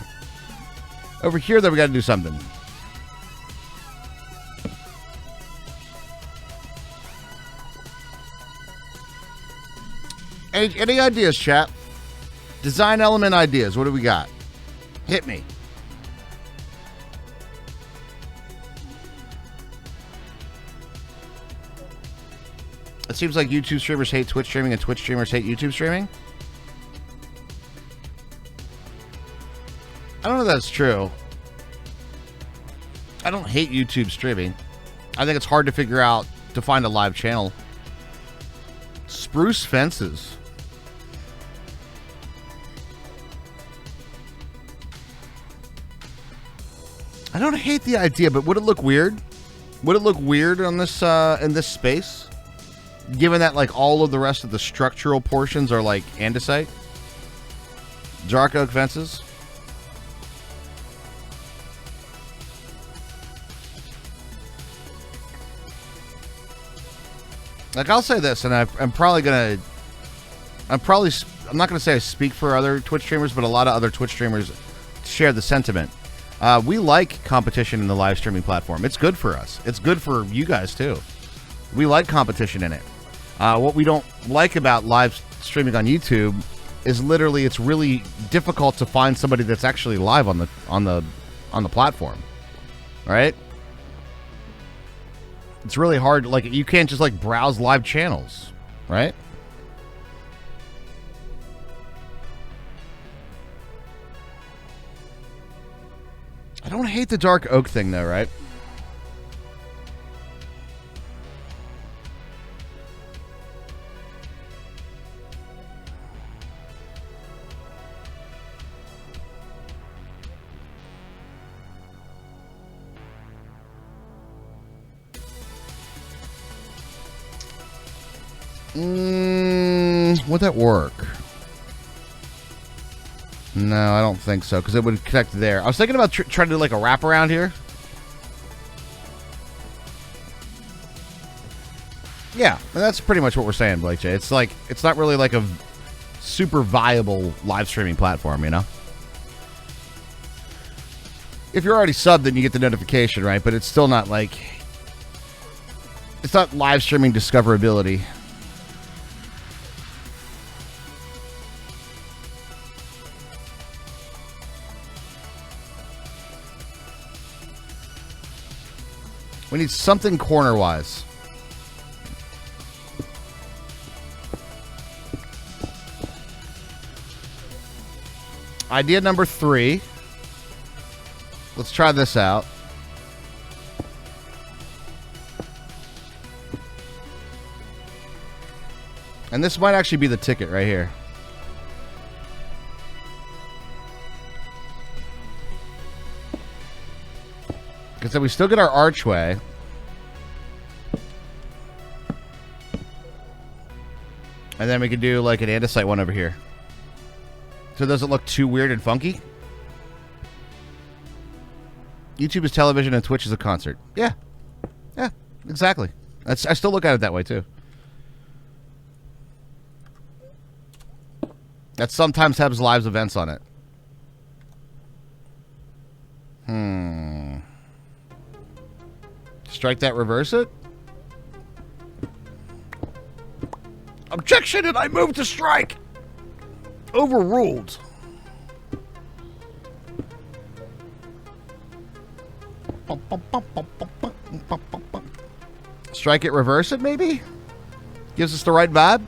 Over here, though, we got to do something. Any ideas, chat? Design element ideas. What do we got? Hit me. It seems like YouTube streamers hate Twitch streaming and Twitch streamers hate YouTube streaming. I don't know if that's true. I don't hate YouTube streaming. I think it's hard to figure out to find a live channel. Spruce fences. I don't hate the idea, but would it look weird? Would it look weird on this in this space? Given that like all of the rest of the structural portions are like andesite. Dark oak fences. Like I'll say this, and I'm not gonna say I speak for other Twitch streamers, but a lot of other Twitch streamers share the sentiment. We like competition in the live streaming platform. It's good for us. It's good for you guys too. We like competition in it. What we don't like about live streaming on YouTube is literally it's really difficult to find somebody that's actually live on the platform, right? It's really hard. Like, you can't just like browse live channels, right? I don't hate the dark oak thing though, right? Would that work? No, I don't think so, because it would connect there. I was thinking about trying to do like a wraparound here. Yeah, and that's pretty much what we're saying, Blake J. It's like, it's not really like a super viable live streaming platform, you know? If you're already subbed, then you get the notification, right? But it's still not like, it's not live streaming discoverability. We need something corner-wise. Idea number 3. Let's try this out. And this might actually be the ticket right here. Because then we still get our archway. And then we could do like an andesite one over here. So it doesn't look too weird and funky. YouTube is television and Twitch is a concert. Yeah. Yeah, exactly. I still look at it that way too. That sometimes has live events on it. Strike that, reverse it. Objection, and I move to strike. Overruled. Strike it, reverse it, maybe? Gives us the right vibe.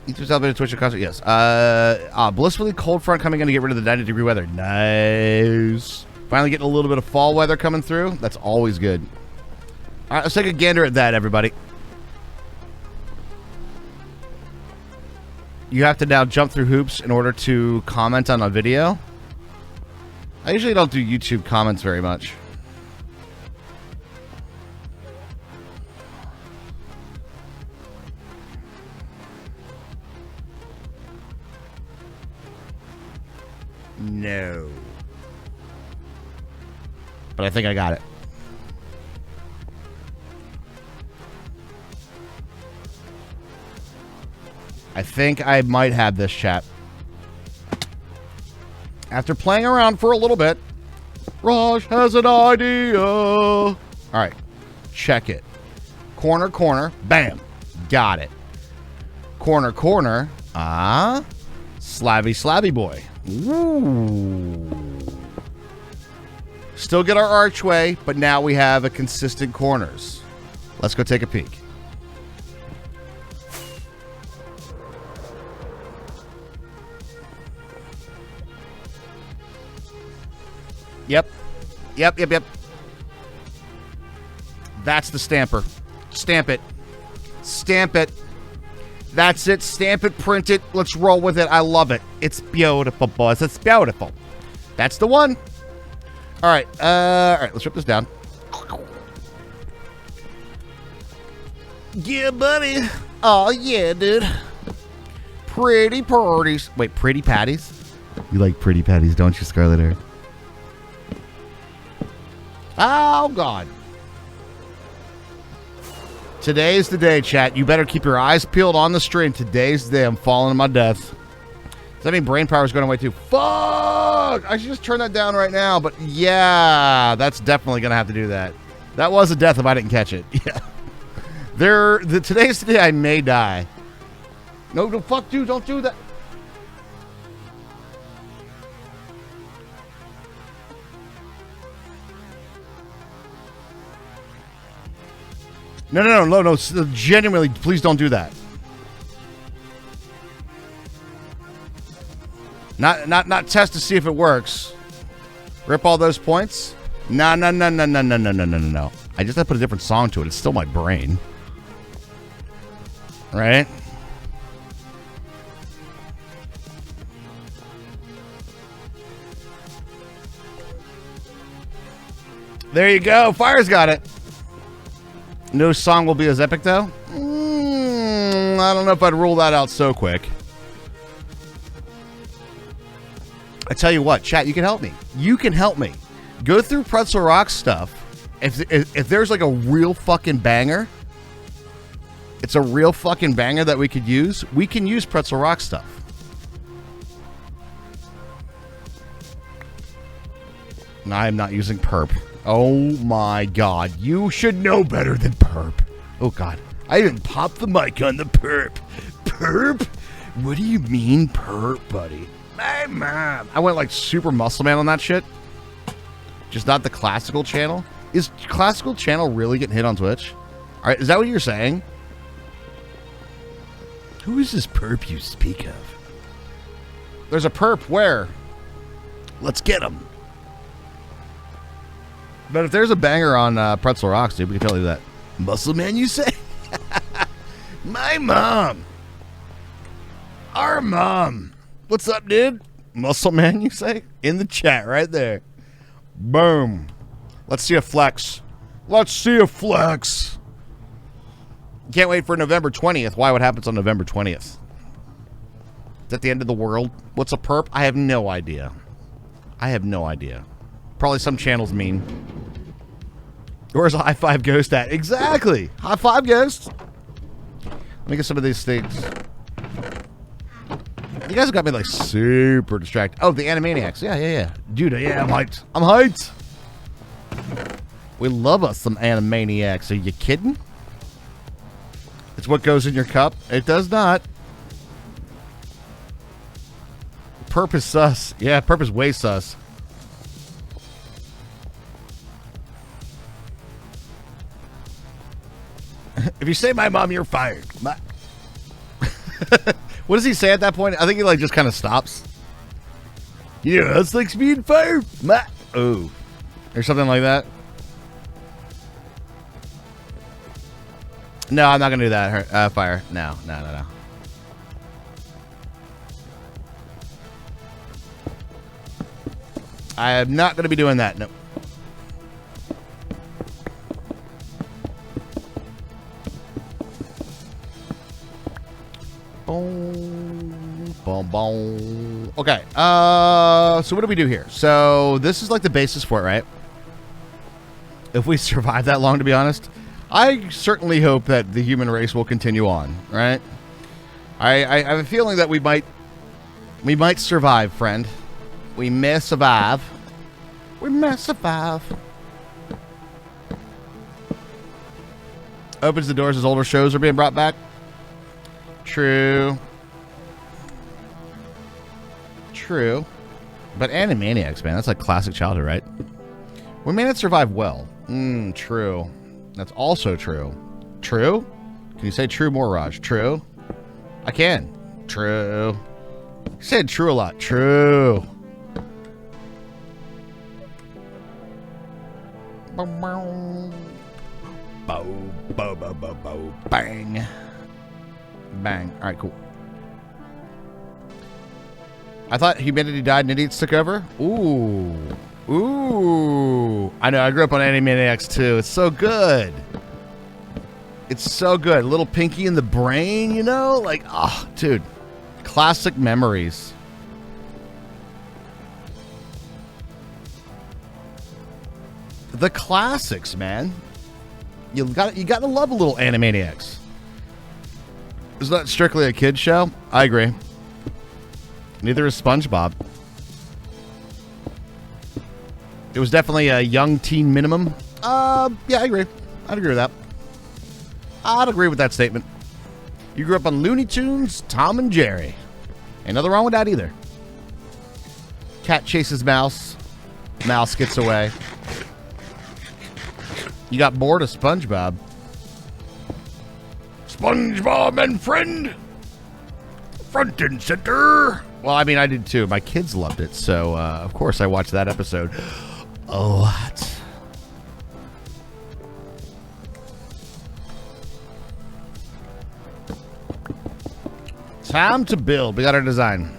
Ether's elevated Twitch concert, yes. Blissfully cold front coming in to get rid of the 90-degree weather. Nice. Finally getting a little bit of fall weather coming through. That's always good. All right, let's take a gander at that, everybody. You have to now jump through hoops in order to comment on a video. I usually don't do YouTube comments very much. No. But I think I got it. I think I might have this, chat. After playing around for a little bit, Raj has an idea. All right. Check it. Corner, corner. Bam. Got it. Corner, corner. Slavy, slavy boy. Ooh. Still get our archway, but now we have a consistent corners. Let's go take a peek. Yep. Yep, yep, yep. That's the stamper. Stamp it. Stamp it. That's it. Stamp it, print it. Let's roll with it. I love it. It's beautiful, boys. It's beautiful. That's the one. All right. Let's rip this down. Yeah, buddy. Oh, yeah, dude. Pretty parties. Wait, pretty patties? You like pretty patties, don't you, Scarlet Air? Oh, God. Today's the day, chat. You better keep your eyes peeled on the stream. Today's the day I'm falling to my death. Does that mean brain power is going away too? Fuck! I should just turn that down right now. But yeah, that's definitely going to have to do that. That was a death if I didn't catch it. Yeah. Today's the day I may die. No, fuck you. Don't do that. No. Genuinely, please don't do that. Not test to see if it works. Rip all those points? No. I just have to put a different song to it. It's still my brain. Right? There you go. Fire's got it. No song will be as epic, though? I don't know if I'd rule that out so quick. I tell you what, chat, you can help me. You can help me. Go through Pretzel Rock stuff. If there's like a real fucking banger, it's a real fucking banger that we could use, we can use Pretzel Rock stuff. No, I am not using perp. Oh my god. You should know better than perp. Oh god. I even popped the mic on the perp. Perp? What do you mean perp, buddy? My mom. I went like super muscle man on that shit. Just not the classical channel. Is classical channel really getting hit on Twitch? Alright, is that what you're saying? Who is this perp you speak of? There's a perp where? Let's get him. But if there's a banger on Pretzel Rocks, dude, we can totally do that. Muscle man, you say? My mom. Our mom. What's up, dude? Muscle man, you say? In the chat right there. Boom. Let's see a flex. Let's see a flex. Can't wait for November 20th. Why? What happens on November 20th? Is that the end of the world? What's a perp? I have no idea. I have no idea. Probably some channels mean. Where's High Five Ghost at? Exactly. High Five Ghost. Let me get some of these things. You guys have got me like super distracted. Oh, the Animaniacs. Yeah. Dude, yeah, I'm hyped. I'm hyped. We love us some Animaniacs. Are you kidding? It's what goes in your cup. It does not. Perp is sus. Yeah, perp is way sus. If you say my mom, you're fired. What does he say at that point? I think he like just kind of stops. Yeah, that's like being fired. Oh, or something like that. No, I'm not gonna do that. Fire. No. I am not gonna be doing that. No. Boom. Okay, so what do we do here? So this is like the basis for it, right? If we survive that long, to be honest, I certainly hope that the human race will continue on, right? I have a feeling that we might survive, friend. We may survive. We may survive. Opens the doors as older shows are being brought back. True. But Animaniacs, man, that's like classic childhood, right? We may not survive well. True. That's also true. True? Can you say true more, Raj? True? I can. True. You said true a lot. True. Bang. Bang. All right, cool. I thought humanity died and idiots took over. Ooh. I know. I grew up on Animaniacs too. It's so good. It's so good. Little Pinky in the Brain, you know? Like, oh, dude. Classic memories. The classics, man. You gotta love a little Animaniacs. Is that strictly a kid's show? I agree. Neither is SpongeBob. It was definitely a young teen minimum. Yeah, I agree. I'd agree with that. I'd agree with that statement. You grew up on Looney Tunes, Tom and Jerry. Ain't nothing wrong with that either. Cat chases mouse. Mouse gets away. You got bored of SpongeBob. SpongeBob and friend. Front and center. Well, I mean, I did too. My kids loved it. So, of course, I watched that episode a lot. Time to build. We got our design.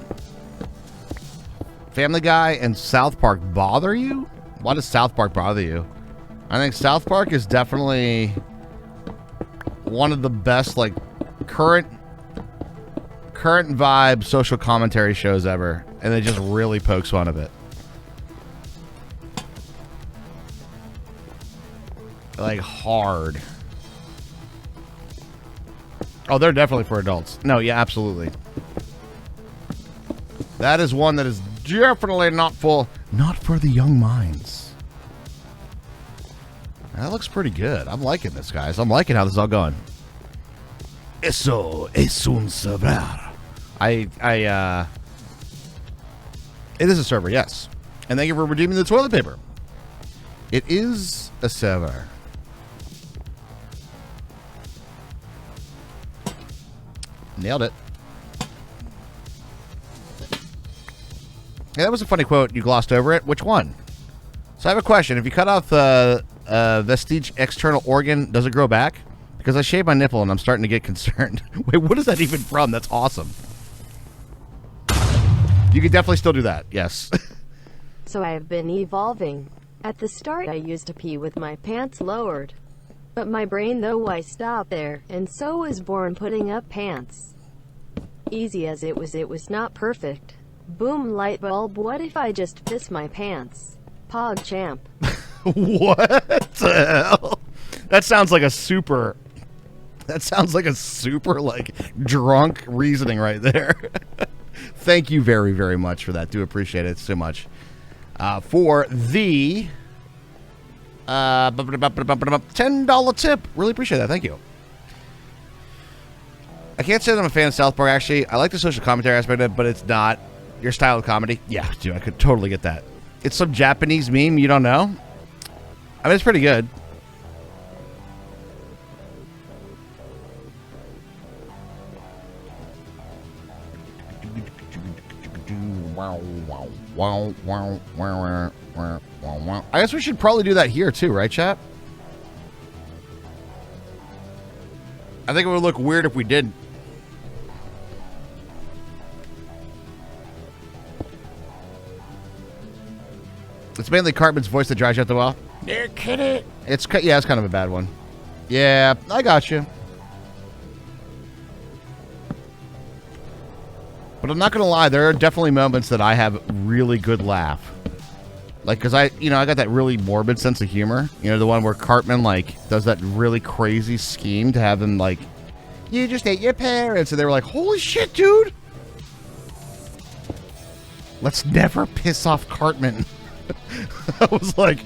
Family Guy and South Park bother you? Why does South Park bother you? I think South Park is definitely one of the best, like, current vibe social commentary shows ever. And it just really pokes fun of it. Like, hard. Oh, they're definitely for adults. No, yeah, absolutely. That is one that is definitely not for the young minds. That looks pretty good. I'm liking this, guys. I'm liking how this is all going. Eso es un server. It is a server, yes. And thank you for redeeming the toilet paper. It is a server. Nailed it. Yeah, that was a funny quote. You glossed over it. Which one? So I have a question. If you cut off the vestige external organ, does it grow back? Because I shaved my nipple and I'm starting to get concerned. Wait, what is that even from? That's awesome. You could definitely still do that. Yes. So I have been evolving. At the start I used to pee with my pants lowered. But my brain though I stopped there, and so was born putting up pants. Easy as it was not perfect. Boom light bulb, what if I just piss my pants? Pog champ. What the hell? That sounds like a super like drunk reasoning right there. Thank you very, very much for that. Do appreciate it so much. For the $10 tip. Really appreciate that. Thank you. I can't say that I'm a fan of South Park, actually. I like the social commentary aspect of it, but it's not your style of comedy. Yeah, dude, I could totally get that. It's some Japanese meme you don't know. I mean, it's pretty good. I guess we should probably do that here too, right, chat? I think it would look weird if we didn't. It's mainly Cartman's voice that drives you out the wall. Yeah, kidding. It's kind of a bad one. Yeah, I got you. But I'm not gonna lie, there are definitely moments that I have really good laugh. Like, cause I got that really morbid sense of humor. You know, the one where Cartman like does that really crazy scheme to have them like, you just ate your parents, and they were like, holy shit, dude. Let's never piss off Cartman. I was like,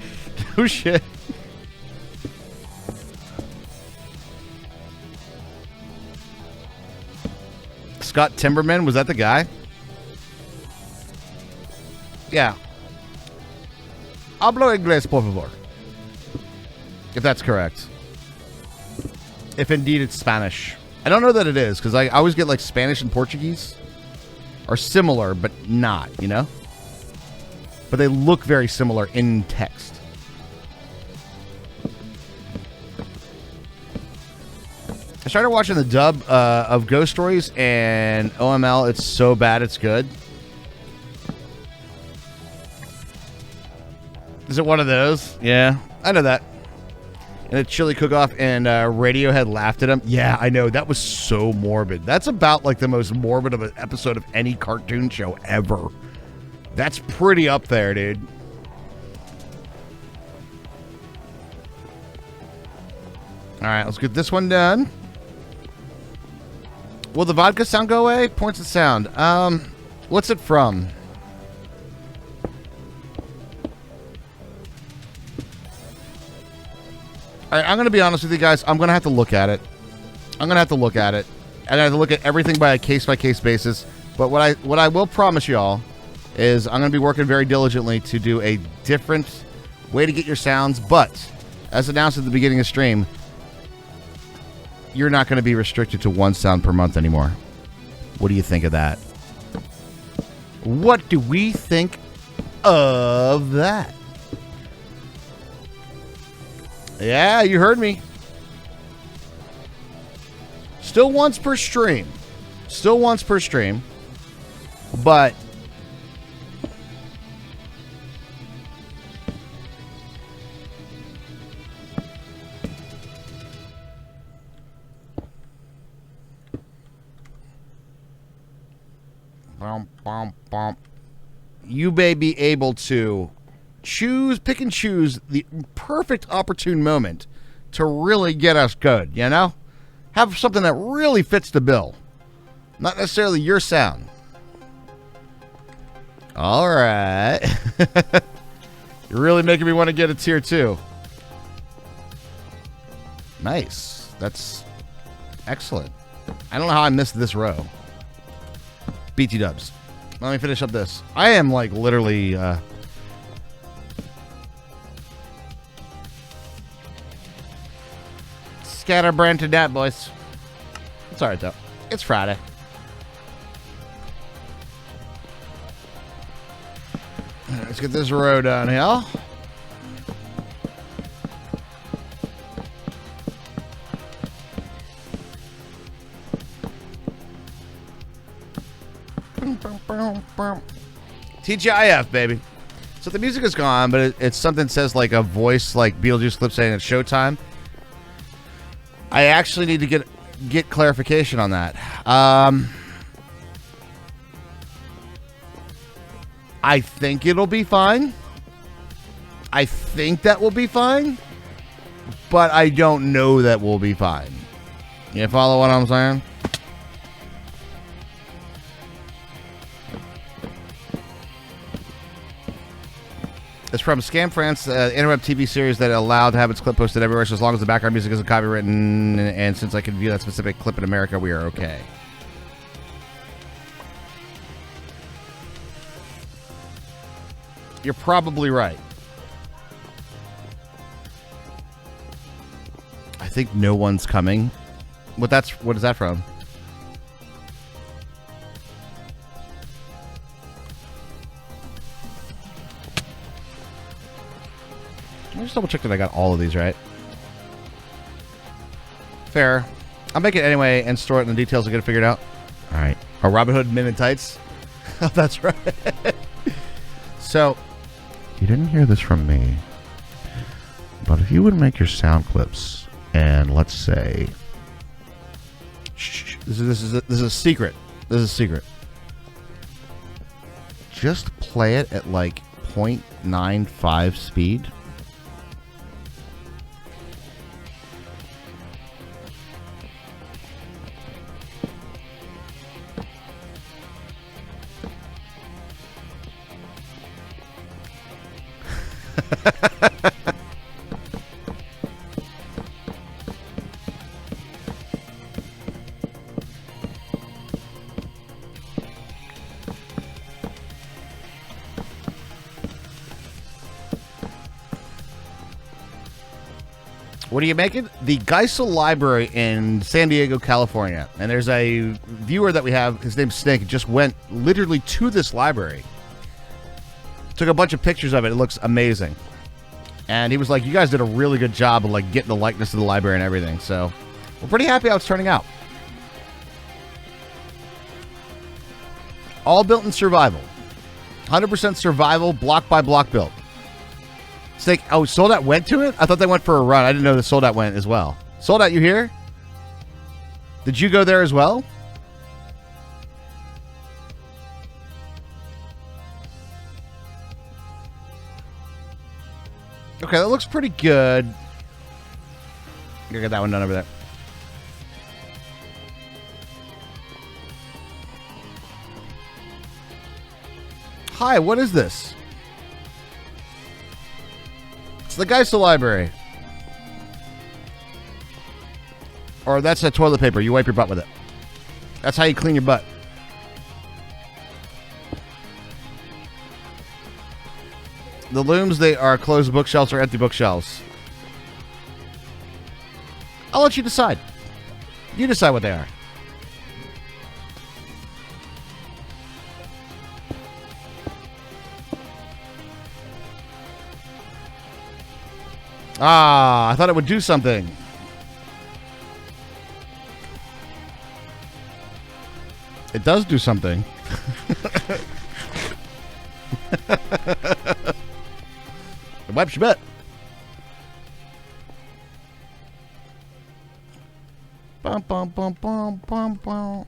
no shit. Scott Timberman, was that the guy? Yeah. Hablo inglés, por favor. If that's correct. If indeed it's Spanish. I don't know that it is, because I always get like Spanish and Portuguese are similar, but not, you know? But they look very similar in text. I started watching the dub of Ghost Stories, and OML, it's so bad it's good. Is it one of those? Yeah, I know that. And a chili cook-off, and Radiohead laughed at him. Yeah, I know. That was so morbid. That's about like the most morbid of an episode of any cartoon show ever. That's pretty up there, dude. All right, let's get this one done. Will the vodka sound go away? Points at sound. What's it from? All right, I'm going to be honest with you guys. I'm going to have to look at it. I'm going to have to look at it. I'm going to have to look at everything by a case-by-case basis. But what I will promise y'all is I'm going to be working very diligently to do a different way to get your sounds. But as announced at the beginning of stream, you're not going to be restricted to one sound per month anymore. What do you think of that? What do we think of that? Yeah, you heard me. Still once per stream. Still once per stream. But you may be able to pick and choose the perfect opportune moment to really get us good, you know? Have something that really fits the bill. Not necessarily your sound. All right. You're really making me want to get a tier 2. Nice. That's excellent. I don't know how I missed this row. BT dubs. Let me finish up this. I am like literally scatterbrained to that, boys. It's alright though. It's Friday. Let's get this row done here. TGIF, baby. So the music is gone, but it's something that says like a voice like Beetlejuice clip saying it's showtime. I actually need to get clarification on that. I think it'll be fine. I think that will be fine. But I don't know that we'll be fine. You follow what I'm saying? It's from Scam France, interrupt TV series that allowed to have its clip posted everywhere, so as long as the background music isn't copywritten, and since I can view that specific clip in America, we are okay. You're probably right. I think no one's coming. What is that from? Let me just double check that I got all of these right. Fair. I'll make it anyway and store it in the details and get it figured out. All right. Are Robin Hood men in tights? Oh, that's right. So, you didn't hear this from me, but if you would make your sound clips and let's say, this is a secret. This is a secret. Just play it at like 0.95 speed. What are you making? The Geisel Library in San Diego, California. And there's a viewer that we have, his name's Snake, just went literally to this library. Took a bunch of pictures of it. It looks amazing. And he was like, you guys did a really good job of like getting the likeness of the library and everything. So we're pretty happy how it's turning out. All built in survival. 100% survival, block by block built. Snake, oh, Sold Out went to it? I thought they went for a run. I didn't know that Sold Out went as well. Sold Out, you here? Did you go there as well? Okay, that looks pretty good. Gotta get that one done over there. Hi, what is this? It's the Geisel Library. Or that's a toilet paper. You wipe your butt with it. That's how you clean your butt. The looms, they are closed bookshelves or empty bookshelves. I'll let you decide. You decide what they are. Ah, I thought it would do something. It does do something. It wipes your butt. Bum, bum, bum, bum, bum, bum.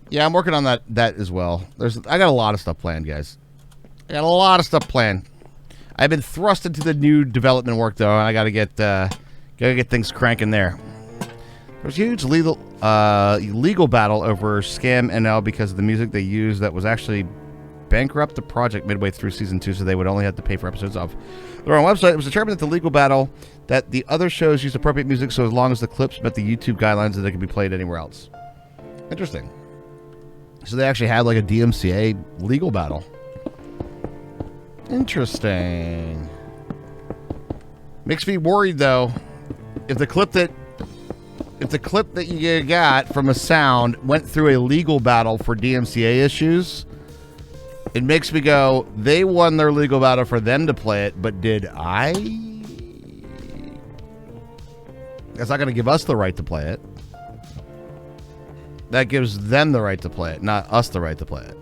Yeah, I'm working on that as well. I got a lot of stuff planned, guys. I got a lot of stuff planned. I've been thrust into the new development work though, and I gotta get things cranking there. There's a huge legal battle over Scam NL because of the music they used that was actually bankrupt the project midway through season 2, so they would only have to pay for episodes of their own website. It was determined that the legal battle that the other shows used appropriate music, so as long as the clips met the YouTube guidelines, that they could be played anywhere else. Interesting. So they actually had like a DMCA legal battle. Interesting. Makes me worried though. If the clip that you got from a sound went through a legal battle for DMCA issues, it makes me go, they won their legal battle for them to play it, but did I? That's not going to give us the right to play it. That gives them the right to play it, not us the right to play it.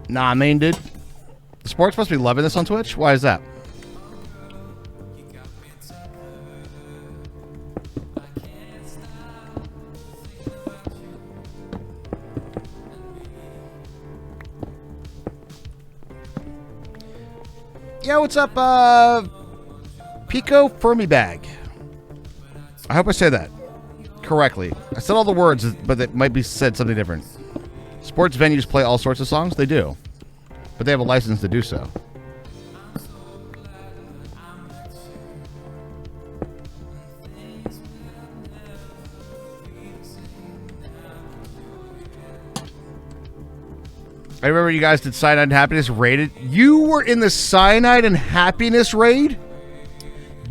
Nah, I mean, dude. The sports must be loving this on Twitch? Why is that? Yeah, what's up, Pico Fermi Bag? I hope I said that correctly. I said all the words, but it might be said something different. Sports venues play all sorts of songs? They do. But they have a license to do so. I remember you guys did Cyanide and Happiness raided. You were in the Cyanide and Happiness raid?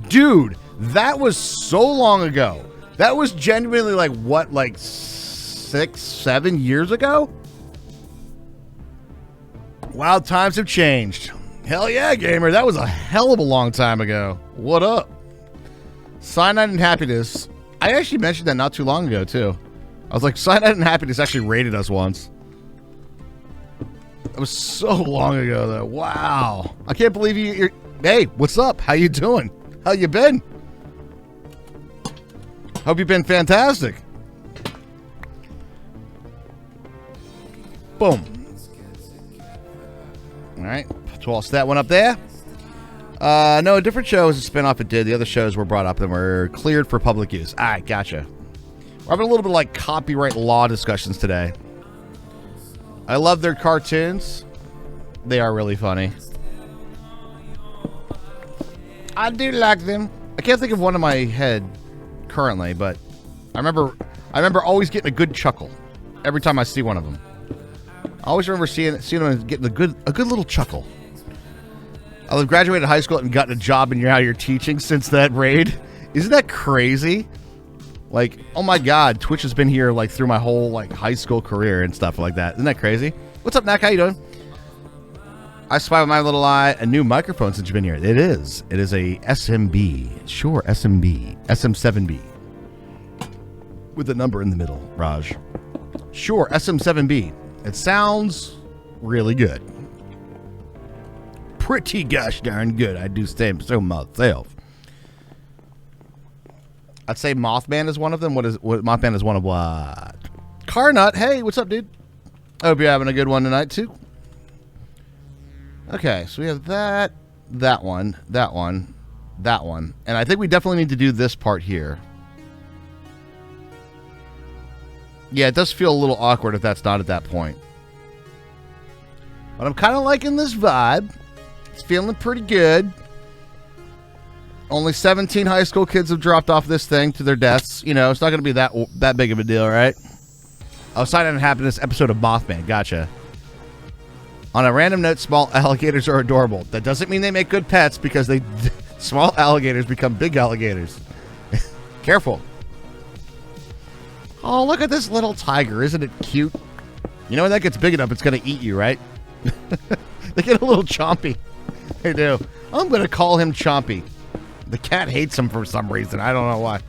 Dude, that was so long ago. That was genuinely like, what, like 6, 7 years ago? Wow, times have changed. Hell yeah, gamer. That was a hell of a long time ago. What up? Cyanide and Happiness. I actually mentioned that not too long ago, too. I was like, Cyanide and Happiness actually raided us once. That was so long ago, though. Wow. I can't believe you're... Hey, what's up? How you doing? How you been? Hope you've been fantastic. Boom. All right. Toss that one up there. No, a different show is a spinoff it did. The other shows were brought up and were cleared for public use. All right, gotcha. We're having a little bit of like copyright law discussions today. I love their cartoons. They are really funny. I do like them. I can't think of one in my head currently, but I remember always getting a good chuckle every time I see one of them. I always remember seeing them and getting a good little chuckle. I've graduated high school and gotten a job, and now you're teaching since that raid. Isn't that crazy? Like, oh my God, Twitch has been here like through my whole like high school career and stuff like that. Isn't that crazy? What's up, Nak? How you doing? I spy with my little eye a new microphone since you've been here. It is a SMB. Sure, SMB. SM7B. With a number in the middle, Raj. Sure, SM7B. It sounds really good. Pretty gosh darn good. I do say so myself. I'd say Mothman is one of them. What Mothman is one of what? Carnut, hey, what's up, dude? I hope you're having a good one tonight, too. Okay, so we have that one. And I think we definitely need to do this part here. Yeah, it does feel a little awkward if that's not at that point. But I'm kind of liking this vibe. It's feeling pretty good. Only 17 high school kids have dropped off this thing to their deaths. You know, it's not going to be that big of a deal, right? Oh, sign on happened in this episode of Mothman. Gotcha. On a random note, small alligators are adorable. That doesn't mean they make good pets because small alligators become big alligators. Careful. Oh, look at this little tiger. Isn't it cute? You know, when that gets big enough, it's going to eat you, right? They get a little chompy. They do. I'm going to call him Chompy. The cat hates him for some reason. I don't know why.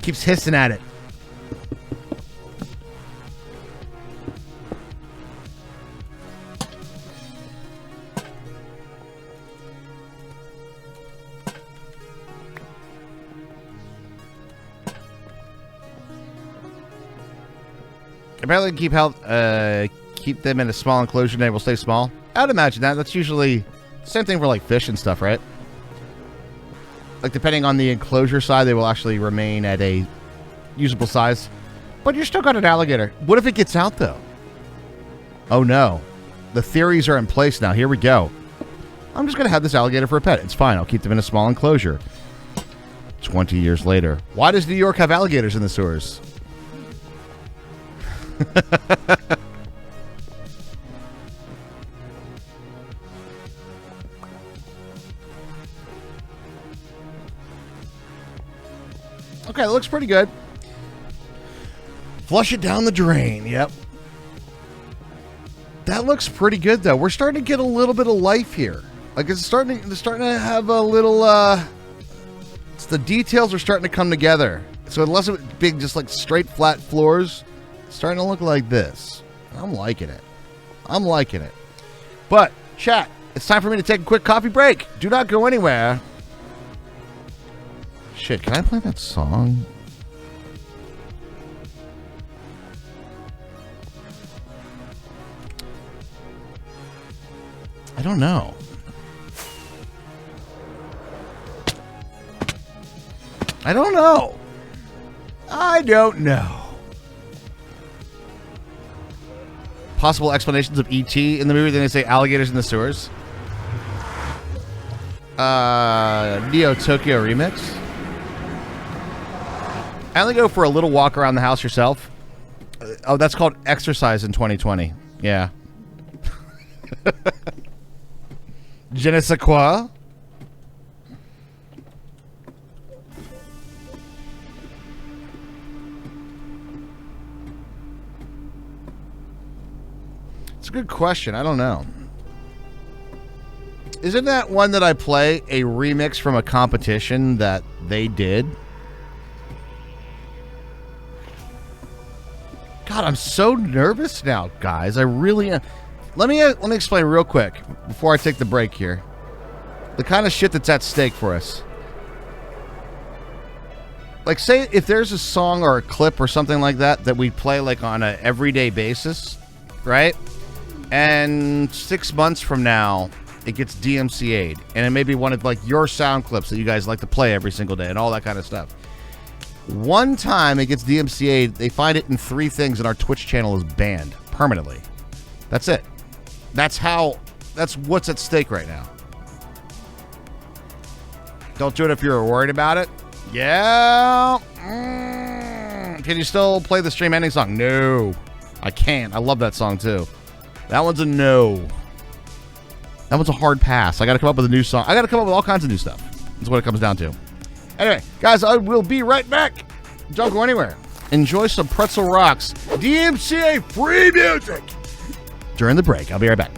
Keeps hissing at it. Apparently, keep them in a small enclosure and they will stay small. I'd imagine that. That's usually the same thing for like fish and stuff, right? Like depending on the enclosure side, they will actually remain at a usable size. But you're still got an alligator. What if it gets out though? Oh no. The theories are in place now. Here we go. I'm just going to have this alligator for a pet. It's fine. I'll keep them in a small enclosure. 20 years later. Why does New York have alligators in the sewers? Okay, that looks pretty good. Flush it down the drain. Yep. That looks pretty good, though. We're starting to get a little bit of life here. Like it's starting to have a little. The details are starting to come together. So unless it being just like straight flat floors, it's starting to look like this. I'm liking it. I'm liking it. But chat, it's time for me to take a quick coffee break. Do not go anywhere. Shit, can I play that song? I don't know. I don't know. I don't know. Possible explanations of E.T. in the movie, then they say alligators in the sewers. Neo Tokyo remix. I only go for a little walk around the house yourself. Oh, that's called exercise in 2020. Yeah. Je ne sais quoi. It's a good question. I don't know. Isn't that one that I play a remix from a competition that they did? God, I'm so nervous now, guys. I really am. Let me explain real quick before I take the break here. The kind of shit that's at stake for us. Like, say if there's a song or a clip or something like that we play like on an everyday basis, right? And 6 months from now, it gets DMCA'd. And it may be one of like your sound clips that you guys like to play every single day and all that kind of stuff. One time it gets DMCA'd, they find it in 3 things and our Twitch channel is banned permanently. That's it. That's what's at stake right now. Don't do it if you're worried about it. Yeah. Can you still play the stream ending song? No. I can't. I love that song too. That one's a no. That one's a hard pass. I got to come up with a new song. I got to come up with all kinds of new stuff. That's what it comes down to. Anyway, guys, I will be right back. Don't go anywhere. Enjoy some Pretzel Rocks DMCA free music during the break. I'll be right back.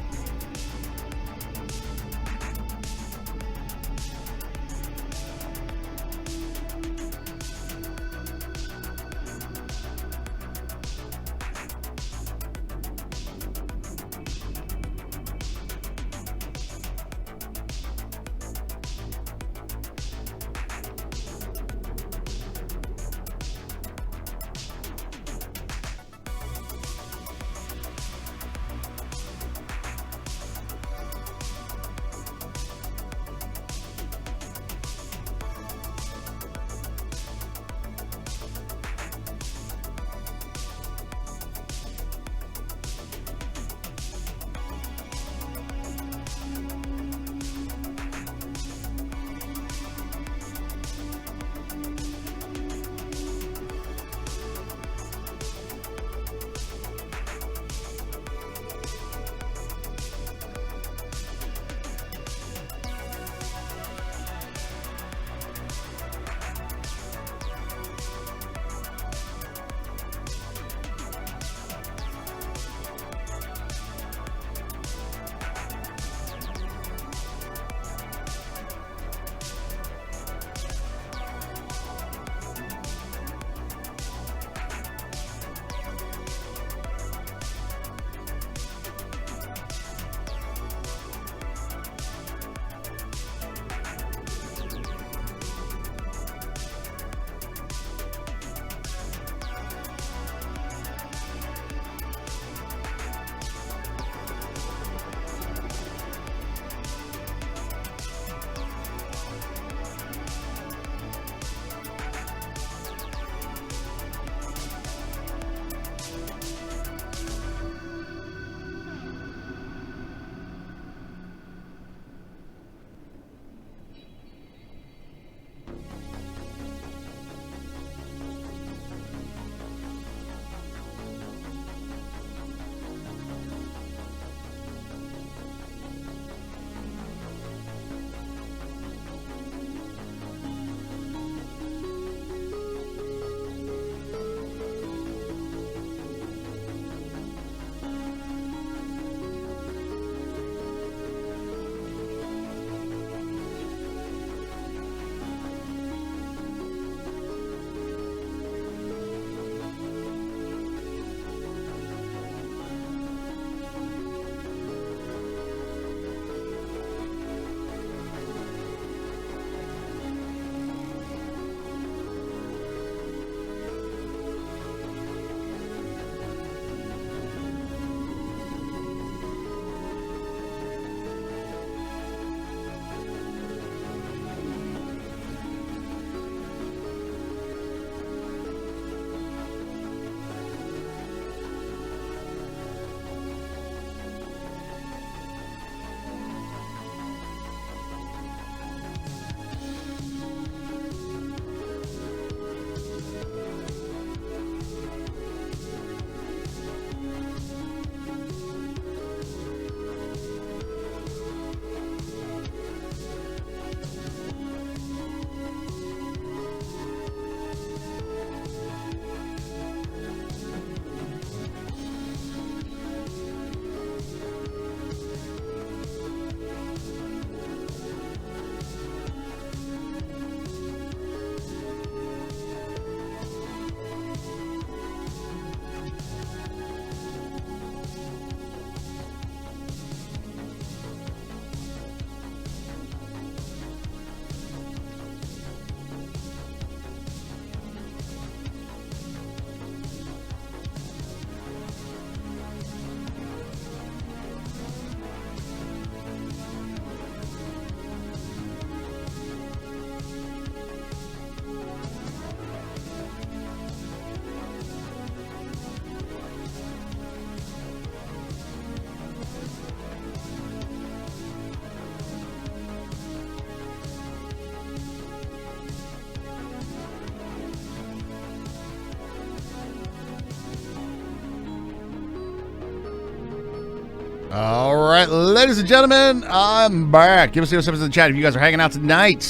All right, ladies and gentlemen, I'm back. Give us the in the chat if you guys are hanging out tonight.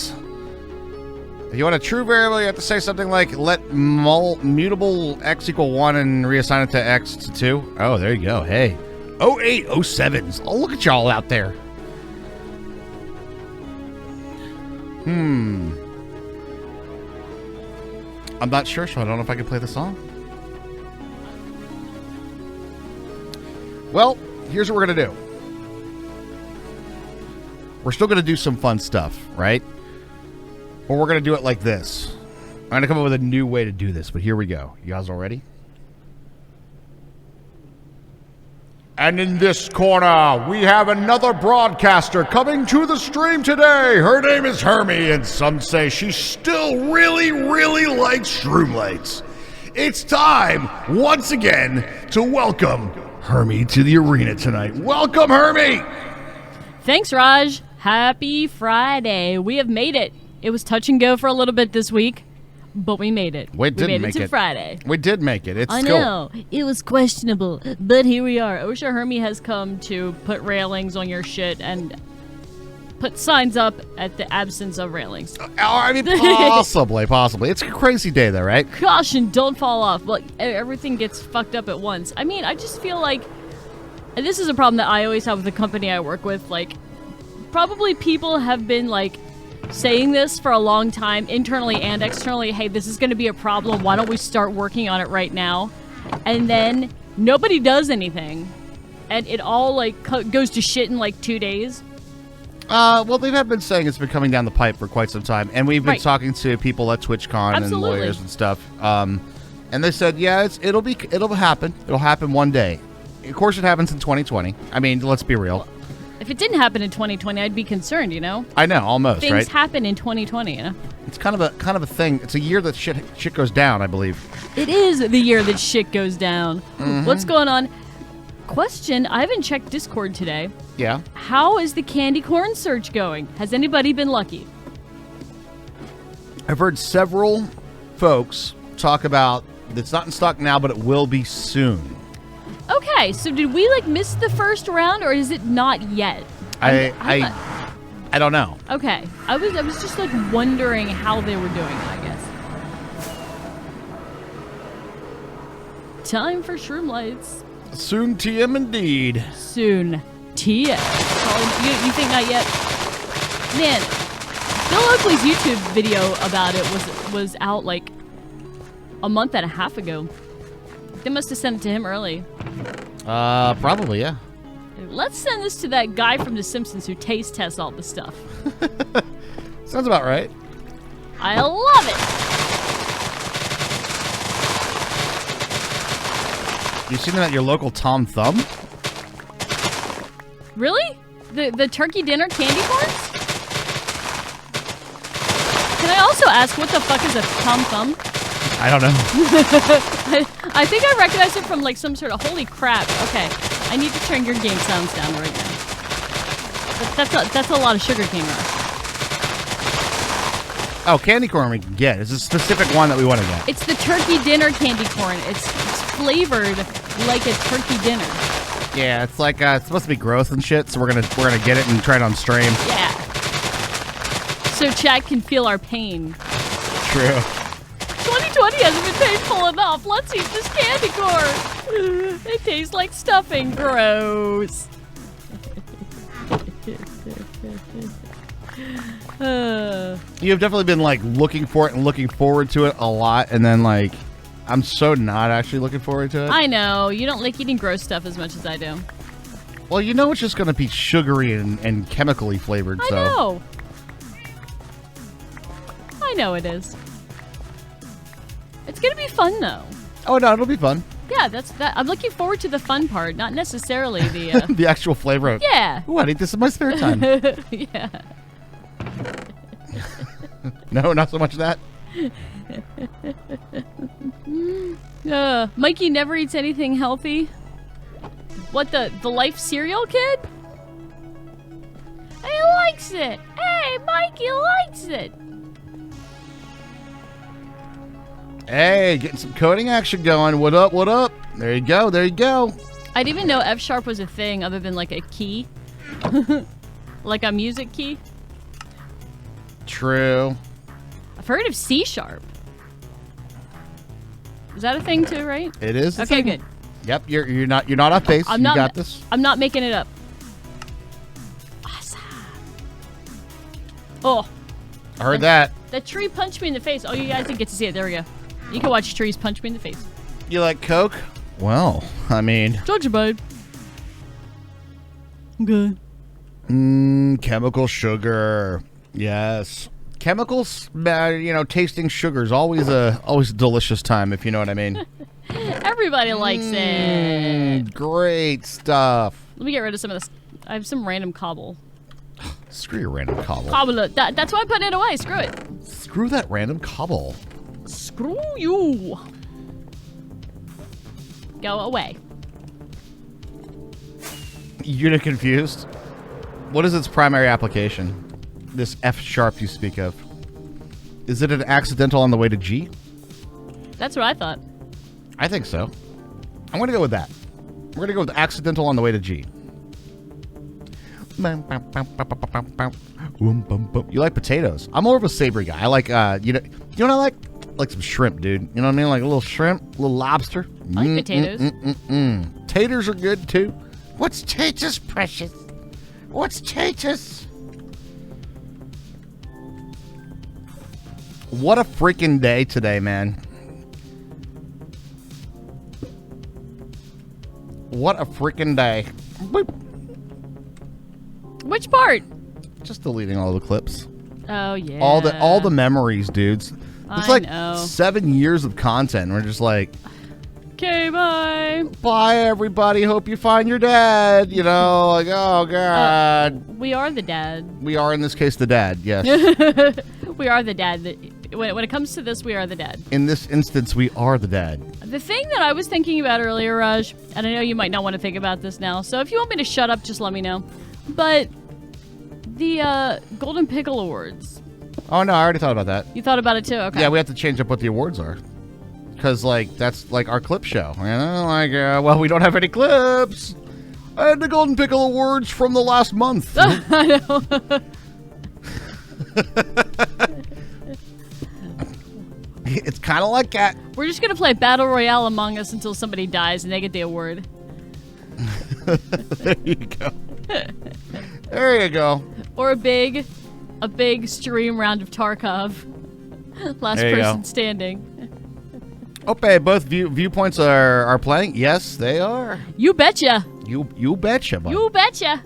If you want a true variable, you have to say something like let mutable x equal 1 and reassign it to x to 2. Oh, there you go. Hey. 0807s. Oh, look at y'all out there. I'm not sure, so I don't know if I can play the song. Well, here's what we're going to do. We're still going to do some fun stuff, right? Or we're going to do it like this. I'm going to come up with a new way to do this, but here we go. You guys all ready? And in this corner, we have another broadcaster coming to the stream today. Her name is Hermie, and some say she still really, really likes Shroomlights. It's time, once again, to welcome Hermie to the arena tonight. Welcome, Hermie! Thanks, Raj. Happy Friday. We have made it. It was touch and go for a little bit this week, but we made it. We did made make it to it. Friday. We did make it. It's I cool. know. It was questionable, but here we are. OSHA Hermie has come to put railings on your shit and put signs up at the absence of railings. I mean, possibly. It's a crazy day, though, right? Caution, don't fall off. Well, everything gets fucked up at once. I mean, I just feel like, and this is a problem that I always have with the company I work with, like, probably people have been, like, saying this for a long time, internally and externally, hey, this is going to be a problem, why don't we start working on it right now? And then nobody does anything. And it all, like, goes to shit in, like, 2 days. Well, they have been saying it's been coming down the pipe for quite some time, and we've been Right. talking to people at TwitchCon Absolutely. and lawyers and stuff. And they said, yeah, it'll happen. It'll happen one day. Of course, it happens in 2020. I mean, let's be real. If it didn't happen in 2020, I'd be concerned, you know? I know, almost, Things right? happen in 2020, you know? It's kind of a thing. It's a year that shit goes down, I believe. It is the year that shit goes down. What's going on? Question, I haven't checked Discord today. Yeah. How is the candy corn search going? Has anybody been lucky? I've heard several folks talk about it's not in stock now, but it will be soon. Okay, so did we, like, miss the first round, or is it not yet? I don't know. Okay, I was just, like, wondering how they were doing it, I guess. Time for Shroomlights. Soon TM indeed. Soon. TM. You think not yet? Man, Bill Oakley's YouTube video about it was out, like, a month and a half ago. They must have sent it to him early. Probably, yeah. Let's send this to that guy from The Simpsons who taste tests all the stuff. Sounds about right. I love it. You seen that at your local Tom Thumb? Really? The turkey dinner candy corns? Can I also ask what the fuck is a Tom Thumb? I don't know. I think I recognize it from, like, some sort of holy crap. Okay, I need to turn your game sounds down right now. That's a lot of sugar cane rush. Oh, candy corn we can get. It's a specific one that we want to get. It's the turkey dinner candy corn. It's flavored like a turkey dinner. Yeah, it's like it's supposed to be gross and shit, so we're gonna get it and try it on stream. Yeah. So chat can feel our pain. True. 2020 hasn't been painful enough. Let's eat this candy corn. It tastes like stuffing. Gross. You've definitely been, like, looking for it and looking forward to it a lot, and then, like, I'm so not actually looking forward to it. I know. You don't like eating gross stuff as much as I do. Well, you know it's just going to be sugary and chemically flavored, I so. know. I know it is. It's going to be fun, though. Oh, no, it'll be fun. Yeah, that's that. I'm looking forward to the fun part, not necessarily the... The actual flavor of Yeah. Ooh, I'd eat this in my spare time. Yeah. No, not so much that. Mikey never eats anything healthy. What, the Life cereal kid? He likes it. Hey, Mikey likes it. Hey, getting some coding action going. What up, what up? There you go, there you go. I didn't even know F sharp was a thing other than like a key. Like a music key. True. I've heard of C sharp. Is that a thing too, right? It is. Okay, good. Yep, you're not off base. You got this. I'm not making it up. Awesome. Oh. I heard that. That tree punched me in the face. Oh, you guys didn't get to see it. There we go. You can watch trees punch me in the face. You like Coke? Well, I mean. Judge you, bud. I'm good. Chemical sugar. Yes. Chemicals, tasting sugar is always a delicious time, if you know what I mean. Everybody likes it. Great stuff. Let me get rid of some of this. I have some random cobble. Screw your random cobble. Cobble. That's why I'm putting it away. Screw it. Screw that random cobble. Screw you. Go away. You're confused? What is its primary application? This F sharp you speak of. Is it an accidental on the way to G? That's what I thought. I think so. I'm going to go with that. We're going to go with accidental on the way to G. You like potatoes. I'm more of a savory guy. I like, you know what I like? I like some shrimp, dude. You know what I mean? Like a little shrimp, a little lobster. I like potatoes. Taters are good, too. What's taters, precious? What's taters? What a freaking day today, man. What a freaking day. Boop. Which part? Just deleting all the clips. Oh, yeah. All the memories, dudes. It's like know. 7 years of content. And we're just like, okay, bye. Bye, everybody. Hope you find your dad. You know, like, oh, God. We are the dad. We are, in this case, the dad, yes. We are the dad. When it comes to this, we are the dad. In this instance, we are the dad. The thing that I was thinking about earlier, Raj, and I know you might not want to think about this now, so if you want me to shut up, just let me know. But the Golden Pickle Awards. Oh, no, I already thought about that. You thought about it, too? Okay. Yeah, we have to change up what the awards are. Because, like, that's, like, our clip show. You know, like, well, we don't have any clips. And the Golden Pickle Awards from the last month. I know. It's kind of like that. We're just going to play Battle Royale Among Us until somebody dies and they get the award. There you go. There you go. Or a big stream round of Tarkov. Last person standing. Okay, both viewpoints are playing. Yes, they are. You betcha. You betcha, bud. You betcha.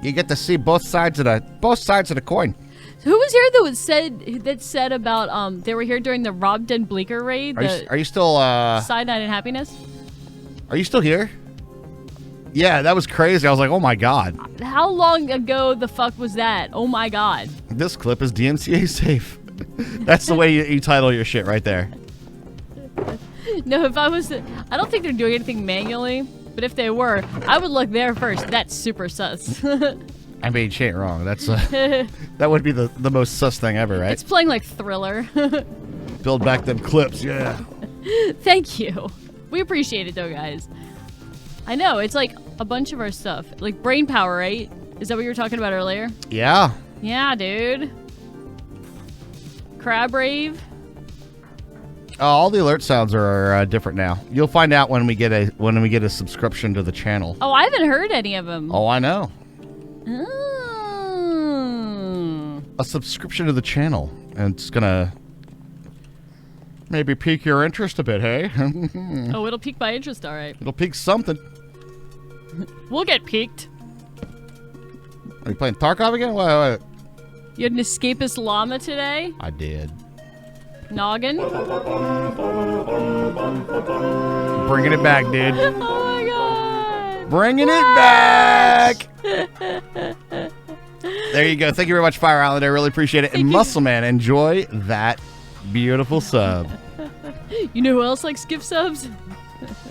You get to see both sides of the coin. Who was here that said about they were here during the Rob Den Bleecker raid? Are you still Cyanide and Happiness? Are you still here? Yeah, that was crazy. I was like, oh my God. How long ago the fuck was that? Oh my God. This clip is DMCA safe. That's the way you title your shit right there. No, if I was I don't think they're doing anything manually, but if they were, I would look there first. That's super sus. I mean, she ain't wrong. That's that would be the most sus thing ever, right? It's playing like Thriller. Build back them clips, yeah. Thank you. We appreciate it though, guys. I know, it's like a bunch of our stuff. Like brain power, right? Is that what you were talking about earlier? Yeah. Yeah, dude. Crab Rave. All the alert sounds are different now. You'll find out when we get a subscription to the channel. Oh, I haven't heard any of them. Oh, I know. Mm. A subscription to the channel, and it's gonna maybe pique your interest a bit, hey? Oh, it'll pique my interest, all right. It'll pique something. We'll get piqued. Are you playing Tarkov again? What? You had an escapist llama today? I did. Noggin? Bringing it back, dude. Oh my God. Bringing it back. There you go. Thank you very much, Fire Island. I really appreciate it. And Muscle Man, enjoy that beautiful sub. You know who else likes gift subs?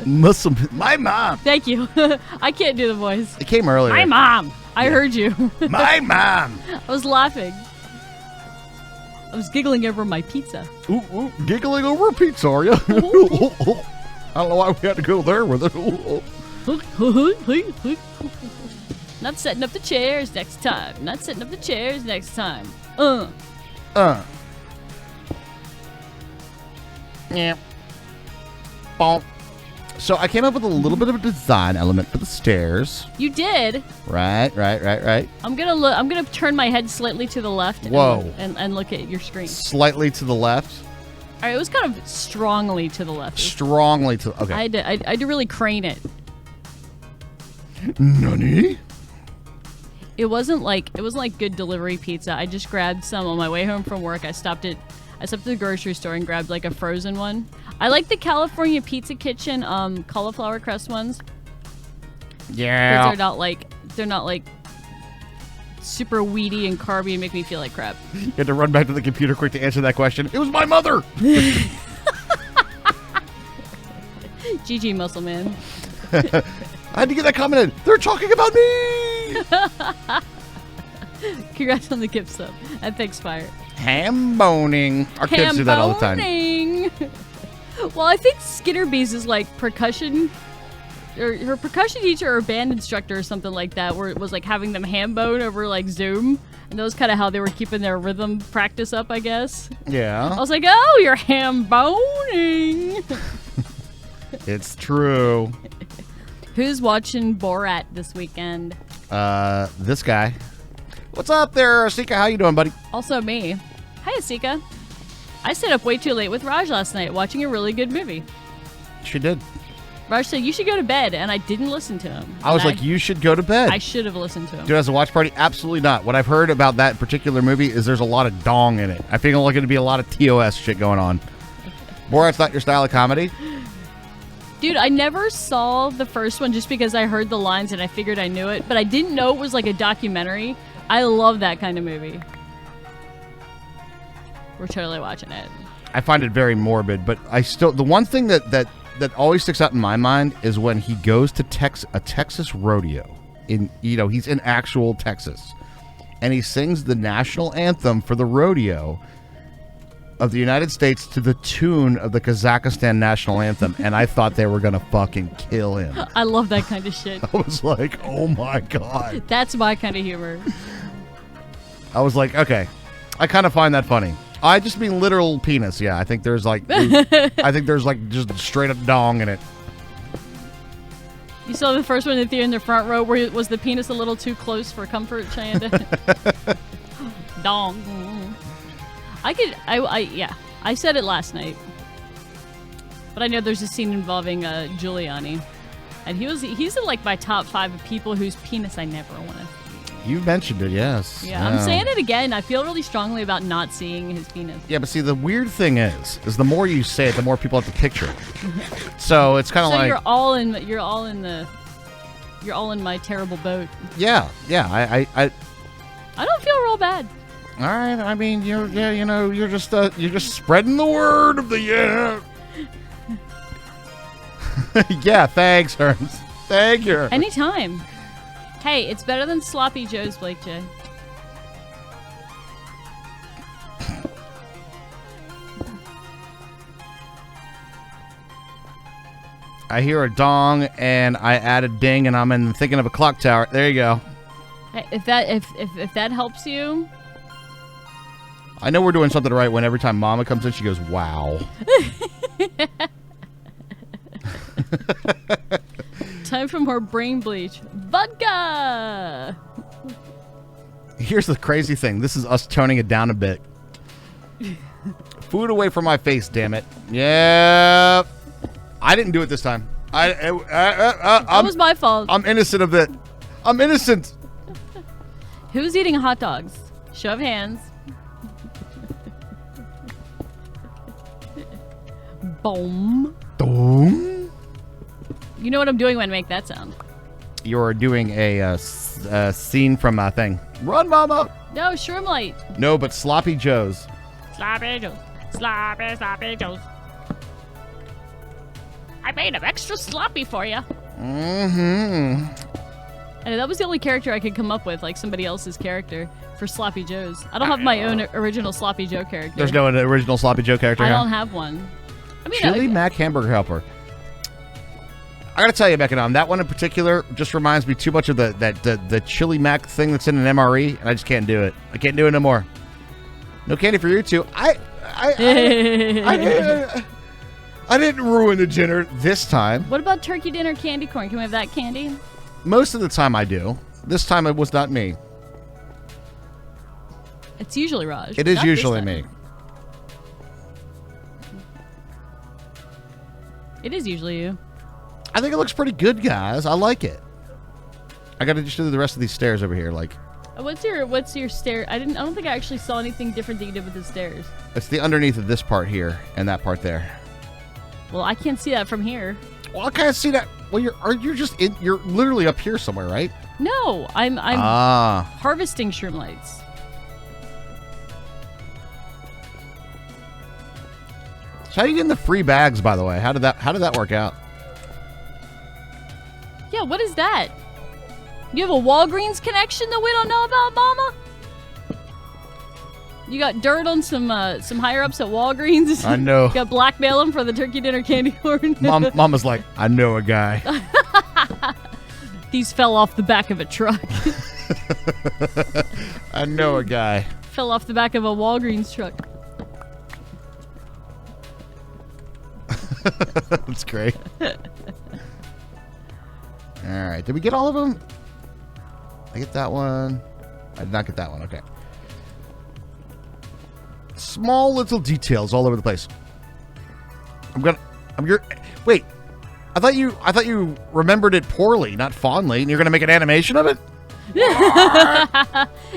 Muscle, my mom. Thank you. I can't do the voice. It came earlier. My mom. I heard you. My mom. I was laughing. I was giggling over my pizza. Ooh, giggling over a pizza, are you? I don't know why we had to go there with it. Not setting up the chairs next time. Not setting up the chairs next time. Yeah. Bonk. So I came up with a little bit of a design element for the stairs. You did. Right. I'm gonna look. I'm gonna turn my head slightly to the left. Whoa. And look at your screen. Slightly to the left. All right, it was kind of strongly to the left. Strongly to. Okay. I had to really crane it. Nani? It wasn't like good delivery pizza. I just grabbed some on my way home from work. I stopped at the grocery store and grabbed like a frozen one. I like the California Pizza Kitchen cauliflower crust ones. Yeah. Because they're not like super weedy and carby and make me feel like crap. You had to run back to the computer quick to answer that question. It was my mother. GG, muscle man. I had to get that comment in. They're talking about me. Congrats on the gift sub. And thanks, Fire. Ham boning. Our kids do that all the time. Well, I think Skitterbees is like percussion, or her percussion teacher or band instructor or something like that, where it was like having them ham bone over like Zoom. And that was kind of how they were keeping their rhythm practice up, I guess. Yeah. I was like, oh, you're ham boning. It's true. Who's watching Borat this weekend? This guy. What's up there, Asika? How you doing, buddy? Also me. Hi, Asika. I stayed up way too late with Raj last night watching a really good movie. She did. Raj said, you should go to bed, and I didn't listen to him. I was like, you should go to bed. I should have listened to him. Dude, as a watch party, absolutely not. What I've heard about that particular movie is there's a lot of dong in it. I feel like it'd be a lot of TOS shit going on. Borat's not your style of comedy? Dude, I never saw the first one just because I heard the lines and I figured I knew it, but I didn't know it was like a documentary. I love that kind of movie. We're totally watching it. I find it very morbid, but the one thing that always sticks out in my mind is when he goes to a Texas rodeo. He's in actual Texas, and he sings the national anthem for the rodeo of the United States to the tune of the Kazakhstan national anthem, and I thought they were gonna fucking kill him. I love that kind of shit. I was like, oh my god. That's my kind of humor. I was like, okay, I kind of find that funny. I just mean literal penis. Yeah, I think there's like just straight up dong in it. You saw the first one in the front row where was the penis a little too close for comfort, Cheyenne? Dong. I said it last night. But I know there's a scene involving Giuliani. And he's in like my top 5 of people whose penis I never want to see. You mentioned it, yes. Yeah, I'm saying it again. I feel really strongly about not seeing his penis. Yeah, but see, the weird thing is the more you say it, the more people have to picture it. So it's kind of like you're all in my terrible boat. Yeah. I don't feel real bad. All right. I mean, you're just spreading the word of the yeah. Yeah. Thanks, Herms. Thank you. Anytime. Hey, it's better than Sloppy Joe's, Blake J. I hear a dong, and I add a ding, and I'm thinking of a clock tower. There you go. Hey, if that helps you. I know we're doing something right when every time Mama comes in, she goes, wow. Time for more brain bleach. Vodka! Here's the crazy thing. This is us toning it down a bit. Food away from my face, damn it. Yeah. I didn't do it this time. That was my fault. I'm innocent of it. I'm innocent. Who's eating hot dogs? Show of hands. Boom. Boom. You know what I'm doing when I make that sound? You're doing a scene from a thing. Run, Mama! No, Shroomlight. No, but Sloppy Joe's. Sloppy Joe's. Sloppy Joe's. I made them extra sloppy for you. Mm-hmm. And that was the only character I could come up with, like somebody else's character for Sloppy Joe's. I don't have my own original Sloppy Joe character. There's no original Sloppy Joe character. I don't have one. I mean, Chili Mac Hamburger Helper. I gotta tell you, Mechanom, that one in particular just reminds me too much of the chili mac thing that's in an MRE, and I just can't do it. I can't do it no more. No candy for you two. I didn't ruin the dinner this time. What about turkey dinner candy corn? Can we have that candy? Most of the time I do. This time it was not me. It's usually Raj. It is usually me. It is usually you. I think it looks pretty good, guys. I like it. I gotta just do the rest of these stairs over here. Like, what's your stair? I don't think I actually saw anything different that you did with the stairs. it's the underneath of this part here and that part there. Well, I can't see that from here. Well, I can't see that. Well, you're literally up here somewhere, right? No, I'm harvesting shroom lights. So how you getting the free bags, by the way? How did that work out? Yeah, what is that? You have a Walgreens connection that we don't know about, Mama? You got dirt on some higher ups at Walgreens. I know. You got blackmail them for the turkey dinner candy corn. Mama's like, I know a guy. These fell off the back of a truck. I know a guy. Fell off the back of a Walgreens truck. That's great. All right. Did we get all of them? I get that one. I did not get that one. Okay. Small little details all over the place. Wait. I thought you remembered it poorly, not fondly, and you're gonna make an animation of it?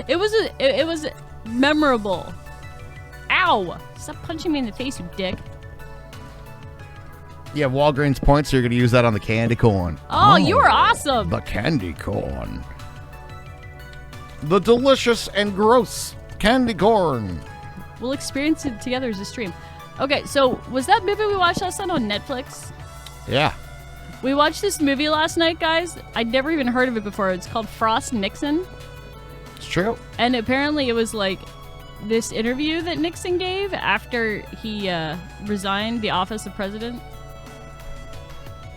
It was memorable. Ow! Stop punching me in the face, you dick. Yeah, Walgreens points, so you're gonna use that on the candy corn. Oh, you are awesome. The candy corn. The delicious and gross candy corn. We'll experience it together as a stream. Okay, so was that movie we watched last night on Netflix? Yeah. We watched this movie last night, guys. I'd never even heard of it before. It's called Frost Nixon. It's true. And apparently it was like this interview that Nixon gave after he resigned the office of president.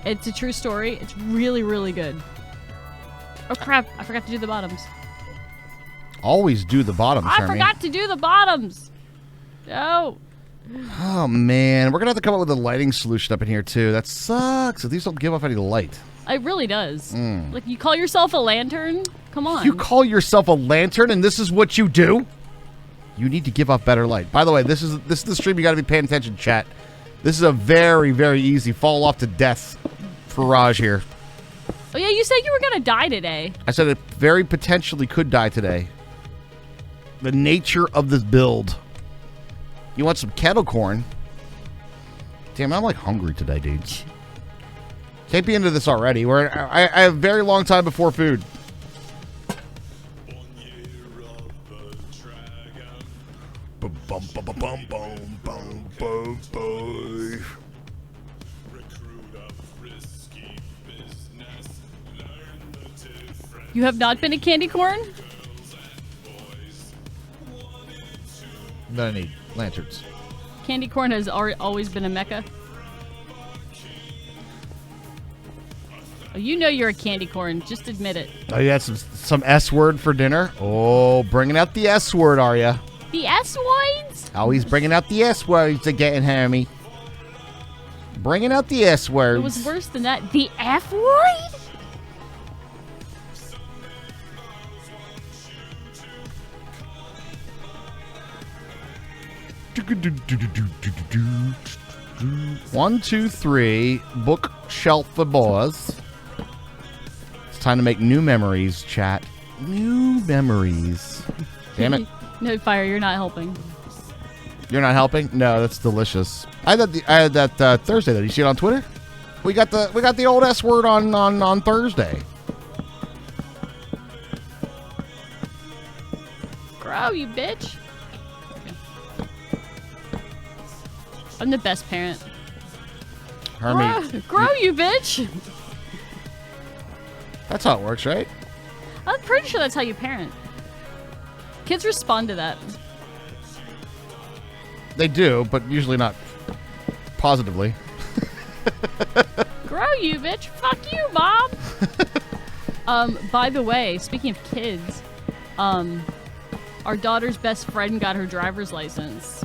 It's a true story. It's really, really good. Oh, crap. I forgot to do the bottoms. Always do the bottoms, I Hermie. forgot to do the bottoms. No. Oh, man. We're going to have to come up with a lighting solution up in here, too. That sucks. These don't give off any light. It really does. Like, you call yourself a lantern? Come on. You call yourself a lantern, and this is what you do? You need to give off better light. By the way, this is the stream. You got to be paying attention, chat. This is a very, very easy fall off to death for Raj here. Oh, yeah, you said you were going to die today. I said it very potentially could die today. The nature of this build. You want some kettle corn? Damn, I'm like hungry today, dudes. Can't be into this already. I have a very long time before food. You have not been a candy corn? Then I need lanterns. Candy corn has always been a mecca. Oh, you know you're a candy corn. Just admit it. Oh, you had some S word for dinner? Oh, bringing out the S word, are ya? The S words? Always bringing out the S words again, Hermie. Bringing out the S words. It was worse than that. The F word? One, two, three. Bookshelf for boys. It's time to make new memories, chat. New memories. Damn it. No, Fire, you're not helping. You're not helping? No, that's delicious. I had that Thursday though. You see it on Twitter? We got the old S word on Thursday. Grow, you bitch. I'm the best parent. Hermie. Grow, you bitch. That's how it works, right? I'm pretty sure that's how you parent. Kids respond to that. They do, but usually not positively. Grow you, bitch. Fuck you, Mom. By the way, speaking of kids, our daughter's best friend got her driver's license.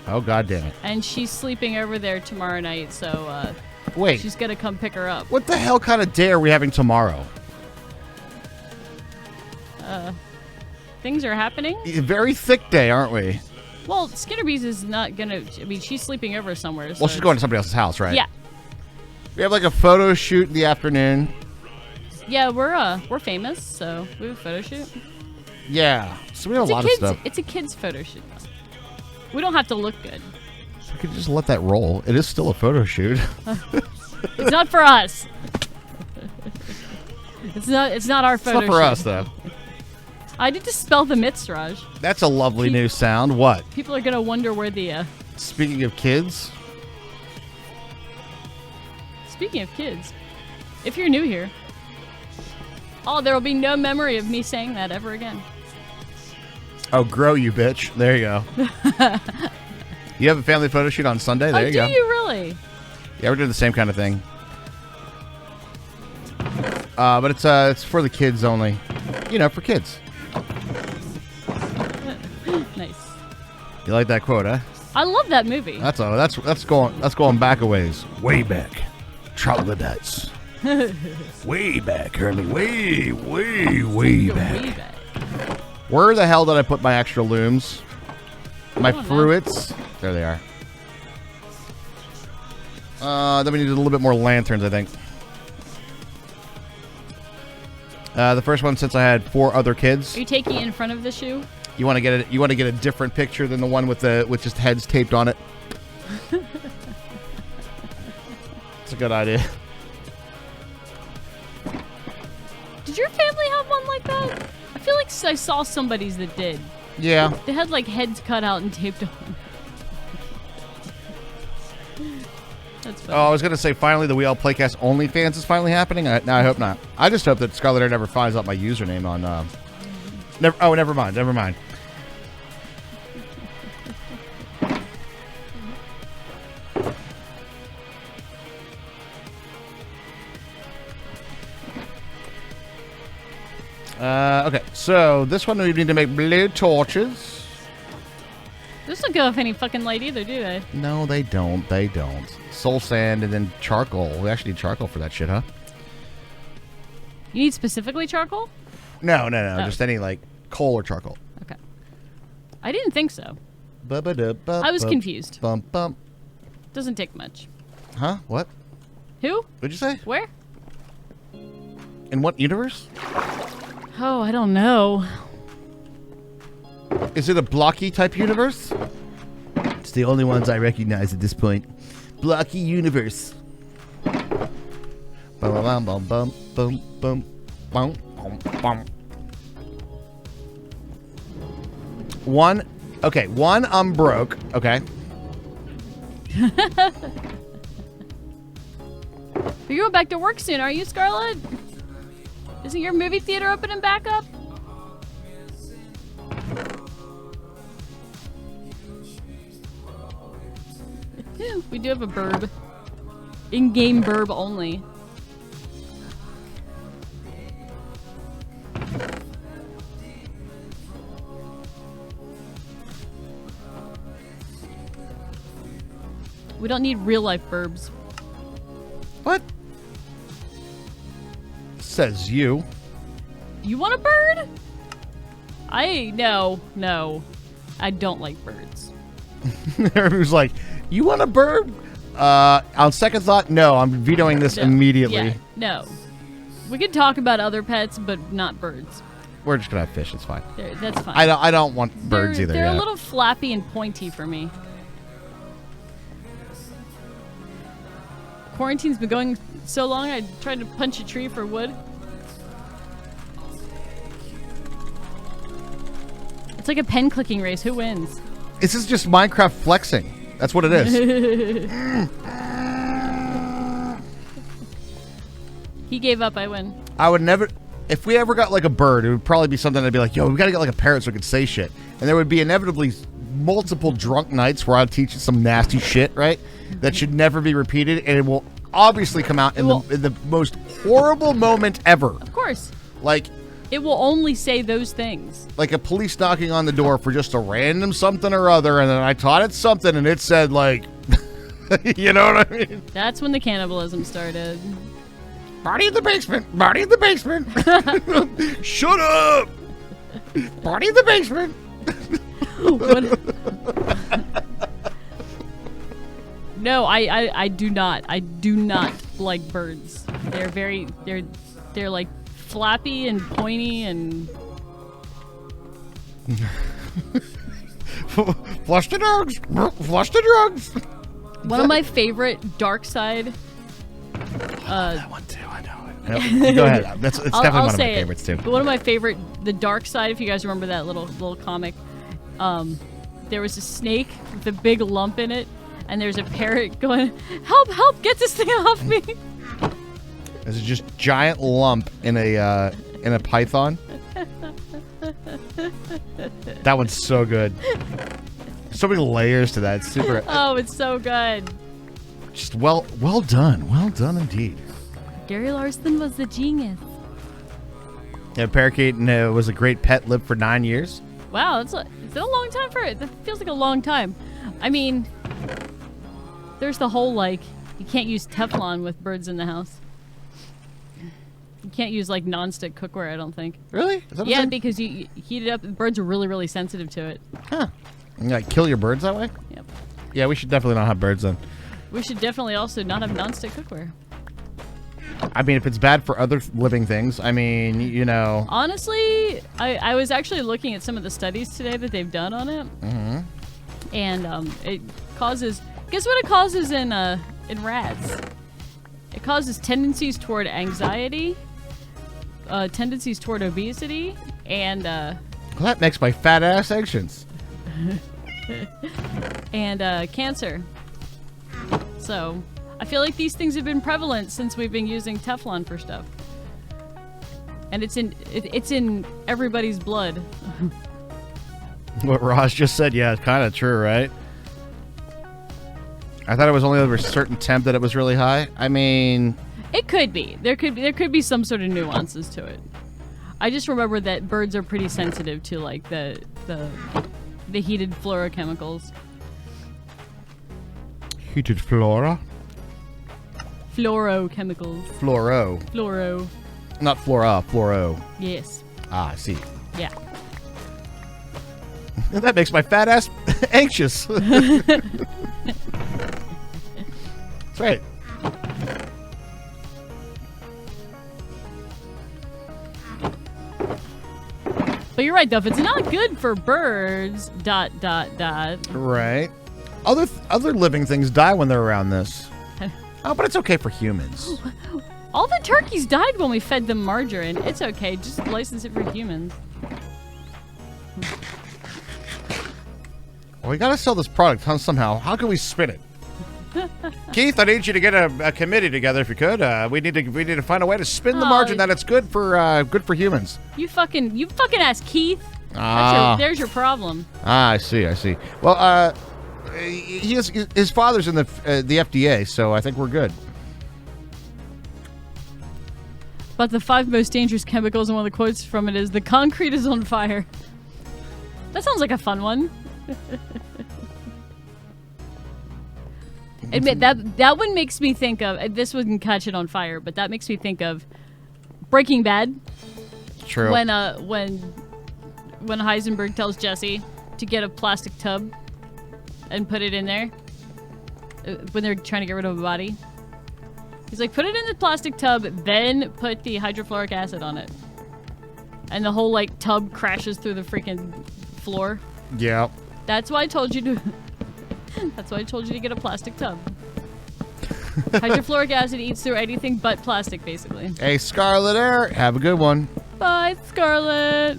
Oh, God damn it. And she's sleeping over there tomorrow night, so Wait. she's gonna come pick her up. What the hell kind of day are we having tomorrow? Things are happening. A very thick day, aren't we? Well, Skinnerbees is not gonna. I mean, she's sleeping over somewhere. So Well, she's going to somebody else's house, right? Yeah, We have like a photo shoot in the afternoon. yeah. We're famous, so we have a photo shoot. Yeah. So we have It's a lot kids, of stuff. It's a kids photo shoot. We don't have to look good. We could just let that roll. It is still a photo shoot. It's not for us. It's not our It's photo not for shoot. us, though. I did to spell the myths, Raj. That's a lovely new sound. What? People are gonna wonder where the. Speaking of kids, Speaking of kids, if you're new here, there will be no memory of me saying that ever again. oh, grow you, bitch. There you go. You have a family photo shoot on Sunday? There you go. Do you really? Yeah, we're doing the same kind of thing. But it's for the kids only. You know, for kids. Nice. You like that quote, huh? I love that movie. That's going back a ways. Way back. Troglodytes. Way back, Hermie. Way back. Way back. Where the hell did I put my extra looms? My don't know. fruits? There they are. Then we need a little bit more lanterns, I think. The first one, since I had 4 other kids. Are you taking it in front of the shoe? You want to get it? You want to get a different picture than the one with just heads taped on it. It's a good idea. Did your family have one like that? I feel like I saw somebody's that did. Yeah. They had like heads cut out and taped on. That's funny. Oh, I was gonna say finally the We All Playcast OnlyFans is finally happening. No, I hope not. I just hope that Scarlet Air never finds out my username on. Never mind. Never mind. Okay, so this one we need to make blue torches. Those don't go off any fucking light either, do they? No, they don't. They don't. Soul sand and then charcoal. We actually need charcoal for that shit, huh? You need specifically charcoal? No. Oh. Just any like coal or charcoal. Okay. I didn't think so. I I was confused. Bump. Doesn't take much. Huh? What? Who? What'd you say? Where? In what universe? Oh, I don't know. Is it a blocky type universe? It's the only ones I recognize at this point. Blocky universe. Bum bum bum bum bum bum bum bum bum. One, I'm broke. Okay. You're going back to work soon, are you, Scarlett? Isn't your movie theater opening back up? We do have a burb. In-game burb only. We don't need real-life burbs. What? Says you. You want a bird? No. I don't like birds. Everyone's like, you want a bird? On second thought, no. I'm vetoing this No. immediately. Yeah, no. We could talk about other pets, but not birds. We're just gonna have fish. It's fine. That's fine. I don't want birds either. They're yeah. a little flappy and pointy for me. Quarantine's been going so long, I tried to punch a tree for wood. It's like a pen clicking race. Who wins? This is just Minecraft flexing. That's what it is. He gave up, I win. I would never. If we ever got like a bird, it would probably be something I'd be like, yo, we gotta get like a parrot so it could say shit. And there would be inevitably multiple drunk nights where I'd teach it some nasty shit, right? That should never be repeated, and it will obviously come out in the most horrible moment ever. Of course. Like, it will only say those things. Like a police knocking on the door for just a random something or other, and then I taught it something, and it said, like, you know what I mean? That's when the cannibalism started. Party in the basement! Party in the basement! Shut up! Party in the basement! No, I do not. I do not like birds. They're like flappy and pointy and Flush the drugs! Flush the drugs! One of my favorite dark side. That one too. I know it. Go ahead. It's definitely one of my favorites too. But one of my favorite, the dark side. If you guys remember that little comic, there was a snake with a big lump in it, and there's a parrot going, "Help! Help! Get this thing off me!" There's a just giant lump in a python. That one's so good. So many layers to that. It's super. Oh, it's so good. Just well done. Well done indeed. Gary Larson was the genius. Yeah, parakeet was a great pet. Lived for 9 years. Wow, is that a long time for it? That feels like a long time. I mean, there's the whole, like, you can't use Teflon with birds in the house. You can't use, like, non-stick cookware, I don't think. Really? Is that Yeah, because you heat it up, birds are really, really sensitive to it. Huh. You like kill your birds that way? Yep. Yeah, we should definitely not have birds then. We should definitely also not have non-stick cookware. I mean, if it's bad for other living things, I mean, you know. Honestly, I was actually looking at some of the studies today that they've done on it. Mm-hmm. And it causes... Guess what it causes in rats? It causes tendencies toward anxiety, tendencies toward obesity, and... Well, that makes my fat ass anxious. and cancer. So, I feel like these things have been prevalent since we've been using Teflon for stuff. And it's in everybody's blood. What Ross just said, yeah, it's kind of true, right? I thought it was only over a certain temp that it was really high. I mean, it could be. There could be some sort of nuances to it. I just remember that birds are pretty sensitive to like the heated fluorochemicals. Heated flora? Fluorochemicals. Fluoro. Not flora, fluoro. Yes. Ah, I see. Yeah. That makes my fat ass anxious. That's right. But you're right, though. If it's not good for birds, ... Right. Other living things die when they're around this. Oh, but it's okay for humans. All the turkeys died when we fed them margarine. It's okay. Just license it for humans. Well, we gotta sell this product somehow. How can we spin it? Keith, I need you to get a committee together if you could. We need to find a way to spin the margin that it's good for humans. You fucking ask Keith. There's your problem. Ah, I see. Well, his father's in the FDA, so I think we're good. But the 5 most dangerous chemicals, and one of the quotes from it is, "The concrete is on fire." That sounds like a fun one. Admit that one makes me think of, this wouldn't catch it on fire, but that makes me think of Breaking Bad. True. When Heisenberg tells Jesse to get a plastic tub and put it in there when they're trying to get rid of a body. He's like, put it in the plastic tub, then put the hydrofluoric acid on it. And the whole like tub crashes through the freaking floor. Yeah. That's why I told you to That's why I told you to get a plastic tub. Hydrofluoric acid eats through anything but plastic, basically. Hey, Scarlet Air, have a good one. Bye, Scarlet.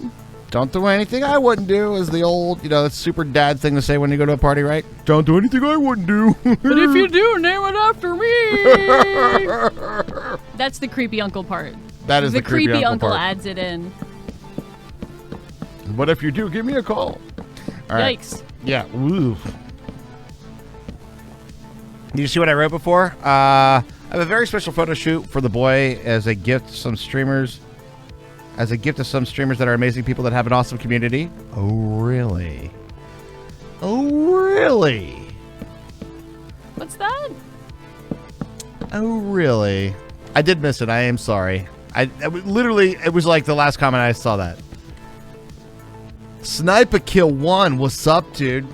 Don't do anything I wouldn't do is the old, that super dad thing to say when you go to a party, right? Don't do anything I wouldn't do. But if you do, name it after me. That's the creepy uncle part. That is the creepy uncle part. Adds it in. But if you do, give me a call. All right. Yikes. Yeah. Woo. Did you see what I wrote before? I have a very special photo shoot for the boy as a gift to some streamers. As a gift to some streamers that are amazing people that have an awesome community. Oh, really? Oh, really? What's that? Oh, really? I did miss it. I am sorry. Literally, it was like the last comment I saw that. Sniper kill 1. What's up, dude?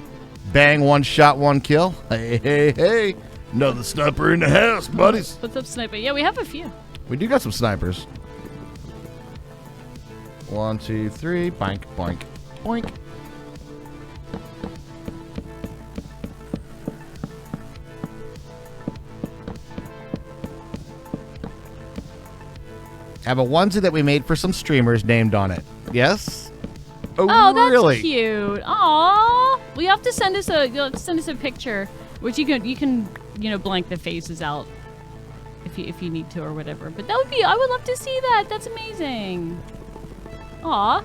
Bang, 1 shot, 1 kill. Hey, hey, hey. Another sniper in the house, buddies. What's up, sniper? Yeah, we have a few. We do got some snipers. 1, 2, 3. Boink, boink, boink. I have a onesie that we made for some streamers named on it. Yes? Oh, that's really? cute. Aww. Well, you have to send us a picture, which you can blank the faces out if you need to or whatever. But that would be, I would love to see that. That's amazing. Aw.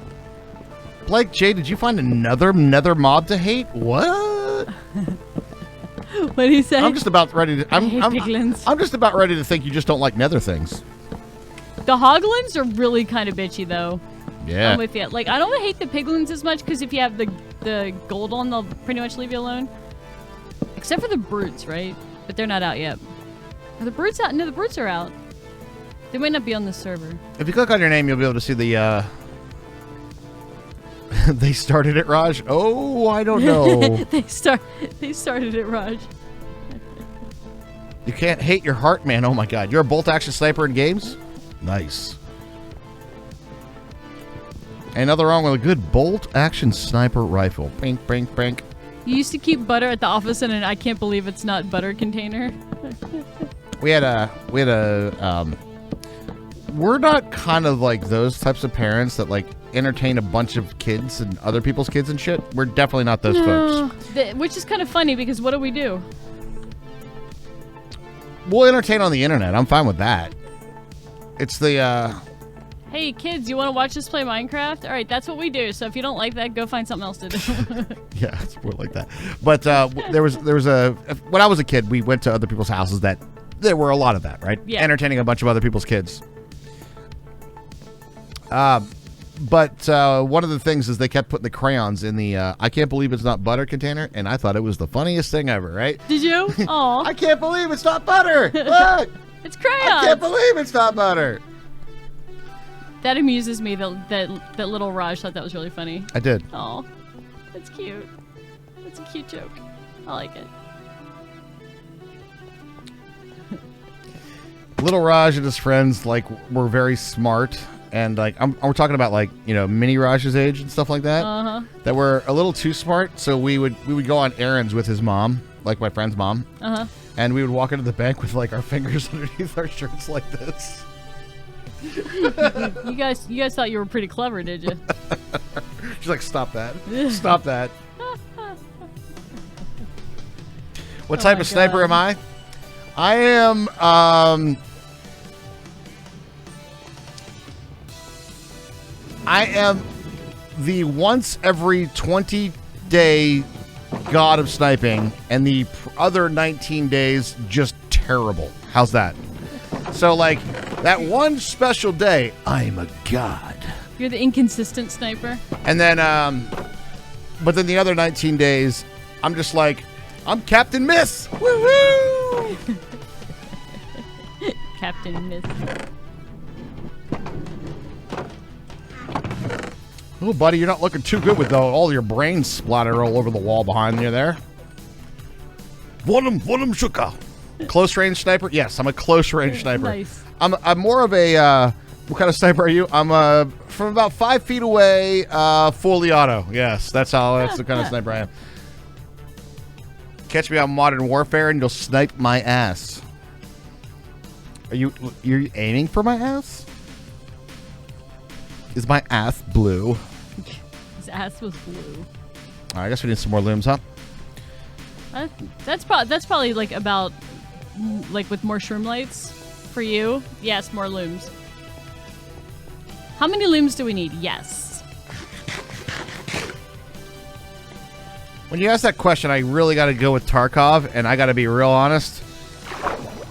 Blake J, did you find another nether mob to hate? What? What do you say? I'm just about ready to. I'm piglins. I'm just about ready to think you just don't like nether things. The hoglins are really kind of bitchy, though. Yeah. I'm with you. Like, I don't hate the piglins as much because if you have the gold on, they'll pretty much leave you alone. Except for the brutes, right? But they're not out yet. Are the brutes out? No, the brutes are out. They might not be on the server. If you click on your name, you'll be able to see the. They started it, Raj. Oh, I don't know. They started it, Raj. You can't hate your heart, man. Oh my God, you're a bolt action sniper in games. Nice. Ain't nothing wrong with a good bolt action sniper rifle. Bink, bink, bink. You used to keep butter at the office in an I can't believe it's not butter container. We're not kind of like those types of parents that like entertain a bunch of kids and other people's kids and shit. We're definitely not those folks. Which is kind of funny because what do? We'll entertain on the internet. I'm fine with that. It's the, Hey kids, you want to watch us play Minecraft? All right, that's what we do. So if you don't like that, go find something else to do. Yeah, it's more like that. But there was when I was a kid, we went to other people's houses that there were a lot of that, right? Yeah. Entertaining a bunch of other people's kids. But one of the things is they kept putting the crayons in the I can't believe it's not butter container, and I thought it was the funniest thing ever, right? Did you? Oh. I can't believe it's not butter. Look. It's crayons. I can't believe it's not butter. That amuses me that little Raj thought that was really funny. I did. Oh, that's cute. That's a cute joke. I like it. Little Raj and his friends like were very smart, and like we're talking about like mini Raj's age and stuff like that. That were a little too smart. So we would go on errands with his mom, like my friend's mom. And we would walk into the bank with like our fingers underneath our shirts like this. You guys thought you were pretty clever, did you? She's like, stop that. Stop that. What type of sniper am I? I am the once every 20-day god of sniping, and the other 19 days just terrible. How's that? So like that one special day, I'm a god. You're the inconsistent sniper. And then but then the other 19 days, I'm just like, I'm Captain Miss. Woo-hoo! Captain Miss. Oh, buddy, you're not looking too good with all your brains splattered all over the wall behind you there. One shuka. Close range sniper? Yes, I'm a close range sniper. Nice. I'm more of a what kind of sniper are you? I'm from about 5 feet away, fully auto. Yes, that's the kind of sniper I am. Catch me on Modern Warfare and you'll snipe my ass. You're aiming for my ass? Is my ass blue? His ass was blue. All right, I guess we need some more looms, huh? That's probably like about like with more shroom lights for you. Yes, more looms. How many looms do we need? Yes. When you ask that question, I really got to go with Tarkov, and I got to be real honest.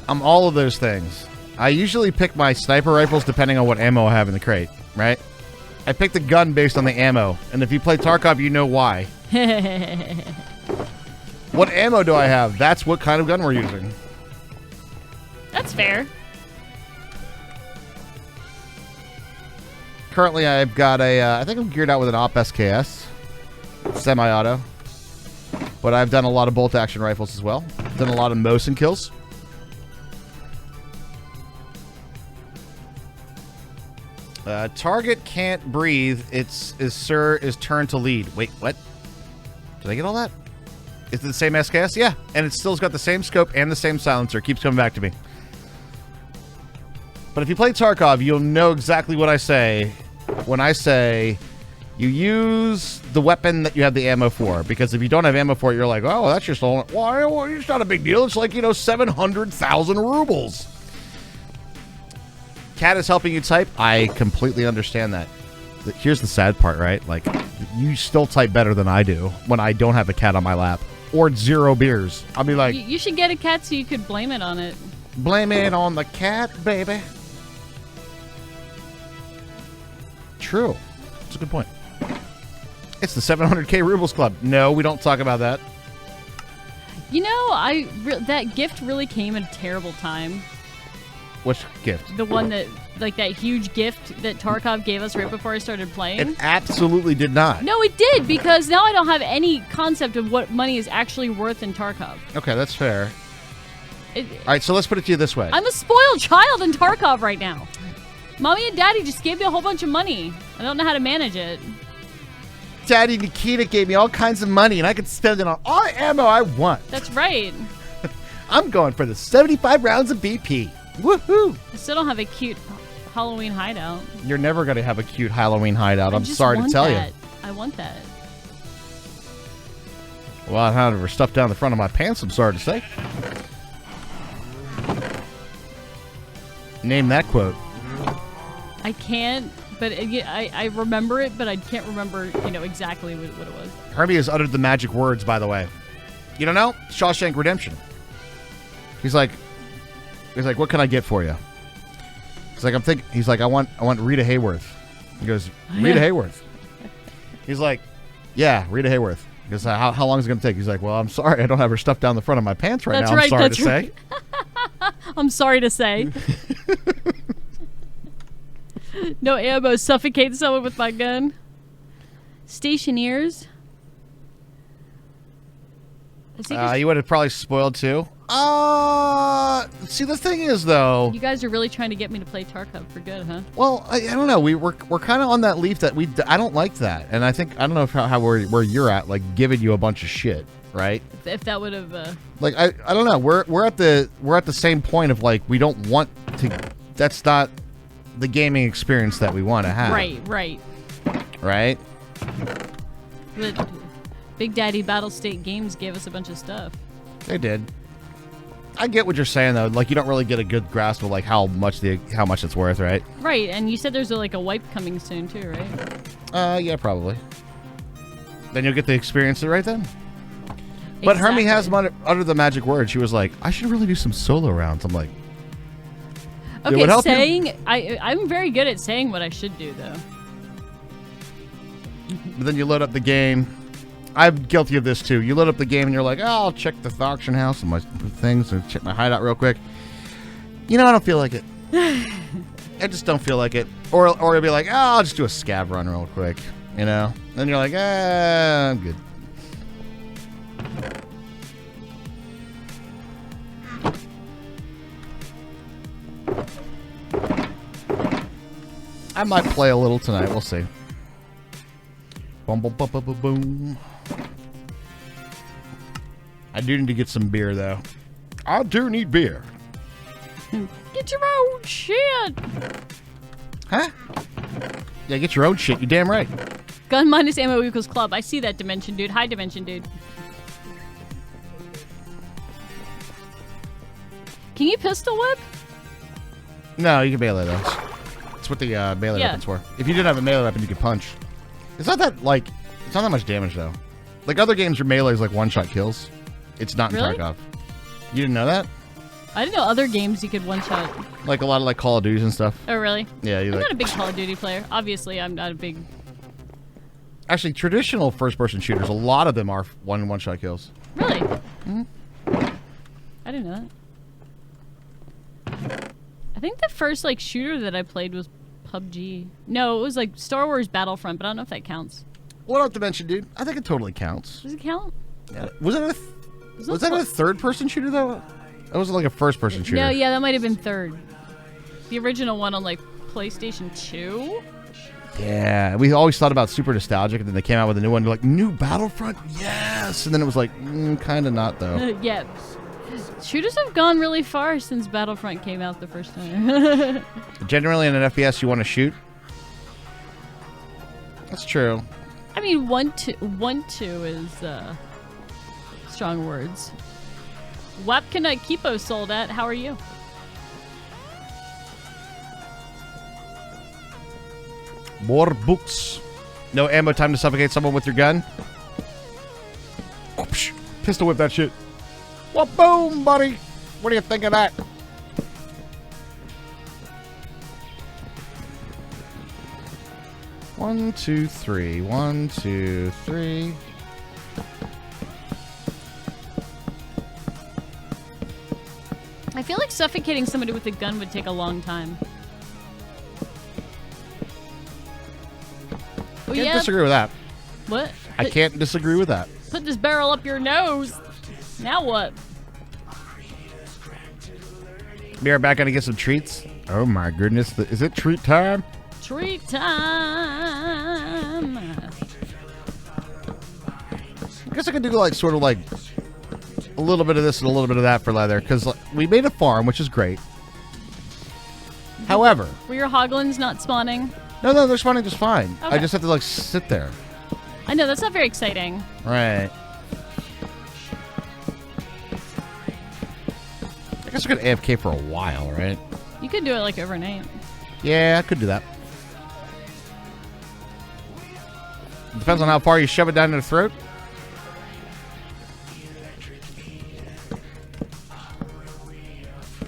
I'm all of those things. I usually pick my sniper rifles depending on what ammo I have in the crate, right? I pick the gun based on the ammo, and if you play Tarkov, you know why. What ammo do I have? That's what kind of gun we're using. That's fair. Currently, I've got I think I'm geared out with an Op SKS, semi-auto. But I've done a lot of bolt-action rifles as well. Done a lot of Mosin kills. Target can't breathe. Is turn to lead. Wait, what? Did I get all that? Is it the same SKS? Yeah, and it still's got the same scope and the same silencer. It keeps coming back to me. But if you play Tarkov, you'll know exactly what I say when I say you use the weapon that you have the ammo for. Because if you don't have ammo for it, you're like, oh, that's just all. Why? Well, it's not a big deal. It's like, 700,000 rubles. Cat is helping you type. I completely understand that. Here's the sad part, right? Like, you still type better than I do when I don't have a cat on my lap. Or 0 beers. I'll be like... You should get a cat so you could blame it on it. Blame it on the cat, baby. True. That's a good point. It's the 700k rubles club. No, we don't talk about that. That gift really came at a terrible time. Which gift? The one that, like, that huge gift that Tarkov gave us right before I started playing? It absolutely did not. No, it did, because now I don't have any concept of what money is actually worth in Tarkov. Okay, that's fair. All right, so let's put it to you this way. I'm a spoiled child in Tarkov right now. Mommy and Daddy just gave me a whole bunch of money. I don't know how to manage it. Daddy Nikita gave me all kinds of money, and I could spend it on all the ammo I want. That's right. I'm going for the 75 rounds of BP. Woohoo! I still don't have a cute Halloween hideout. You're never going to have a cute Halloween hideout. I'm sorry to tell you. I want that. Well, I had her stuff down the front of my pants, I'm sorry to say. Name that quote. I can't, but I remember it, but I can't remember, exactly what it was. Herbie has uttered the magic words, by the way. You don't know? Shawshank Redemption. He's like, what can I get for you? He's like, I want Rita Hayworth. He goes, Rita Hayworth. He's like, yeah, Rita Hayworth. He goes, how long is it going to take? He's like, well, I'm sorry, I don't have her stuff down the front of my pants right now. I'm sorry to say. I'm sorry to say. No ammo. Suffocate someone with my gun. Stationeers. You would have probably spoiled too. See, the thing is, though, you guys are really trying to get me to play Tarkov for good, huh? Well, I don't know. We're kind of on that leaf that I don't like that, and I don't know how where you're at, like giving you a bunch of shit, right? If that would have like I don't know. We're at the same point of like we don't want to. That's not the gaming experience that we want to have. Right. But Big Daddy Battlestate Games gave us a bunch of stuff. They did. I get what you're saying though. Like you don't really get a good grasp of like how much it's worth, right? Right, and you said there's a wipe coming soon too, right? Yeah, probably. Then you'll get to experience it right then. But Hermie has uttered the magic word. She was like, I should really do some solo rounds. I'm like, okay, I'm very good at saying what I should do though. But then you load up the game. I'm guilty of this too. You load up the game and you're like, oh, I'll check the auction house and my things and check my hideout real quick. I don't feel like it. I just don't feel like it. Or you'll be like, oh, I'll just do a scav run real quick. Then you're like, I'm good. I might play a little tonight. We'll see. Boom, boom, boom, boom, boom, boom. I do need to get some beer, though. I do need beer. Get your own shit. Huh? Yeah, get your own shit. You're damn right. Gun minus ammo equals club. I see that, Dimension Dude. Hi, Dimension Dude. Can you pistol whip? No, you can melee those. That's what the melee weapon's for. If you didn't have a melee weapon, you could punch. It's not that much damage, though. Like other games where melee is like one-shot kills. It's not in Really? Tarkov. You didn't know that? I didn't know other games you could one-shot. Like a lot of like Call of Duties and stuff. Oh, really? Yeah, I'm not a big Call of Duty player. Obviously, I'm not a big... Actually, traditional first-person shooters, a lot of them are one-shot kills. Really? I didn't know that. I think the first like shooter that I played was PUBG. No, it was like Star Wars Battlefront, but I don't know if that counts. Well, not to mention, dude, I think it totally counts. Does it count? Yeah. Was that a third-person shooter though? That was like a first-person shooter. No, yeah, that might have been third. The original one on like PlayStation 2. Yeah, we always thought about super nostalgic, and then they came out with a new one. They're like, new Battlefront, yes, and then it was like, kind of not though. Yeah. Shooters have gone really far since Battlefront came out the first time. Generally, in an FPS, you want to shoot. That's true. I mean, 1-2 is strong words. Wapkanite Kipo sold at. How are you? More books. No ammo time to suffocate someone with your gun. Whoosh. Pistol whip that shit. Well, boom, buddy. What do you think of that? One, two, three. 1, 2, 3. I feel like suffocating somebody with a gun would take a long time. Oh, Can't disagree with that. What? I can't disagree with that. Put this barrel up your nose. Now what? Be right back. Gonna get some treats. Oh my goodness! Is it treat time? Treat time. I guess I could do like sort of like a little bit of this and a little bit of that for leather because like, we made a farm, which is great. However, Were your hoglins not spawning? no, they're spawning just fine. I Okay. just have to like sit there. I know, that's not very exciting. Right. I guess I could AFK for a while, right? You could do it like overnight. Yeah, I could do that. Depends on how far you shove it down their throat.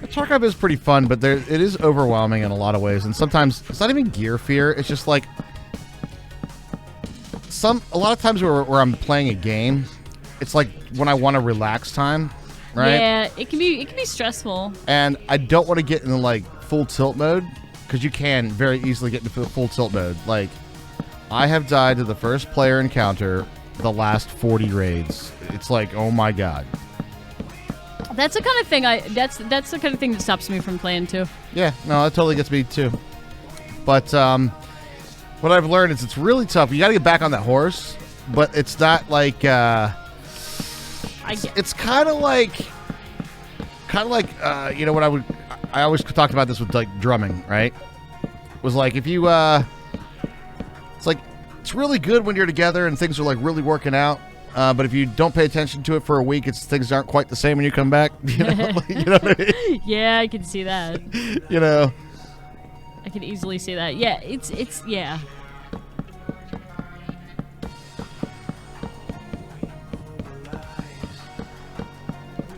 Tarkov is pretty fun, but it is overwhelming in a lot of ways, and sometimes it's not even gear fear. It's just like a lot of times where I'm playing a game, it's like when I want to relax time, right? Yeah, it can be stressful. And I don't want to get into like full tilt mode because you can very easily get into full tilt mode. Like I have died to the first player encounter the last 40 raids. It's like, oh my god. That's the kind of thing that's the kind of thing that stops me from playing too. Yeah, no, that totally gets me too. But what I've learned is it's really tough. You got to get back on that horse, but it's not like it's kind of like you know what I always talked about this with like drumming, right? Was like if you it's like it's really good when you're together and things are like really working out. But if you don't pay attention to it for a week, things aren't quite the same when you come back. You know, you know what I mean? Yeah, I can see that. You know, I can easily see that. Yeah, it's yeah.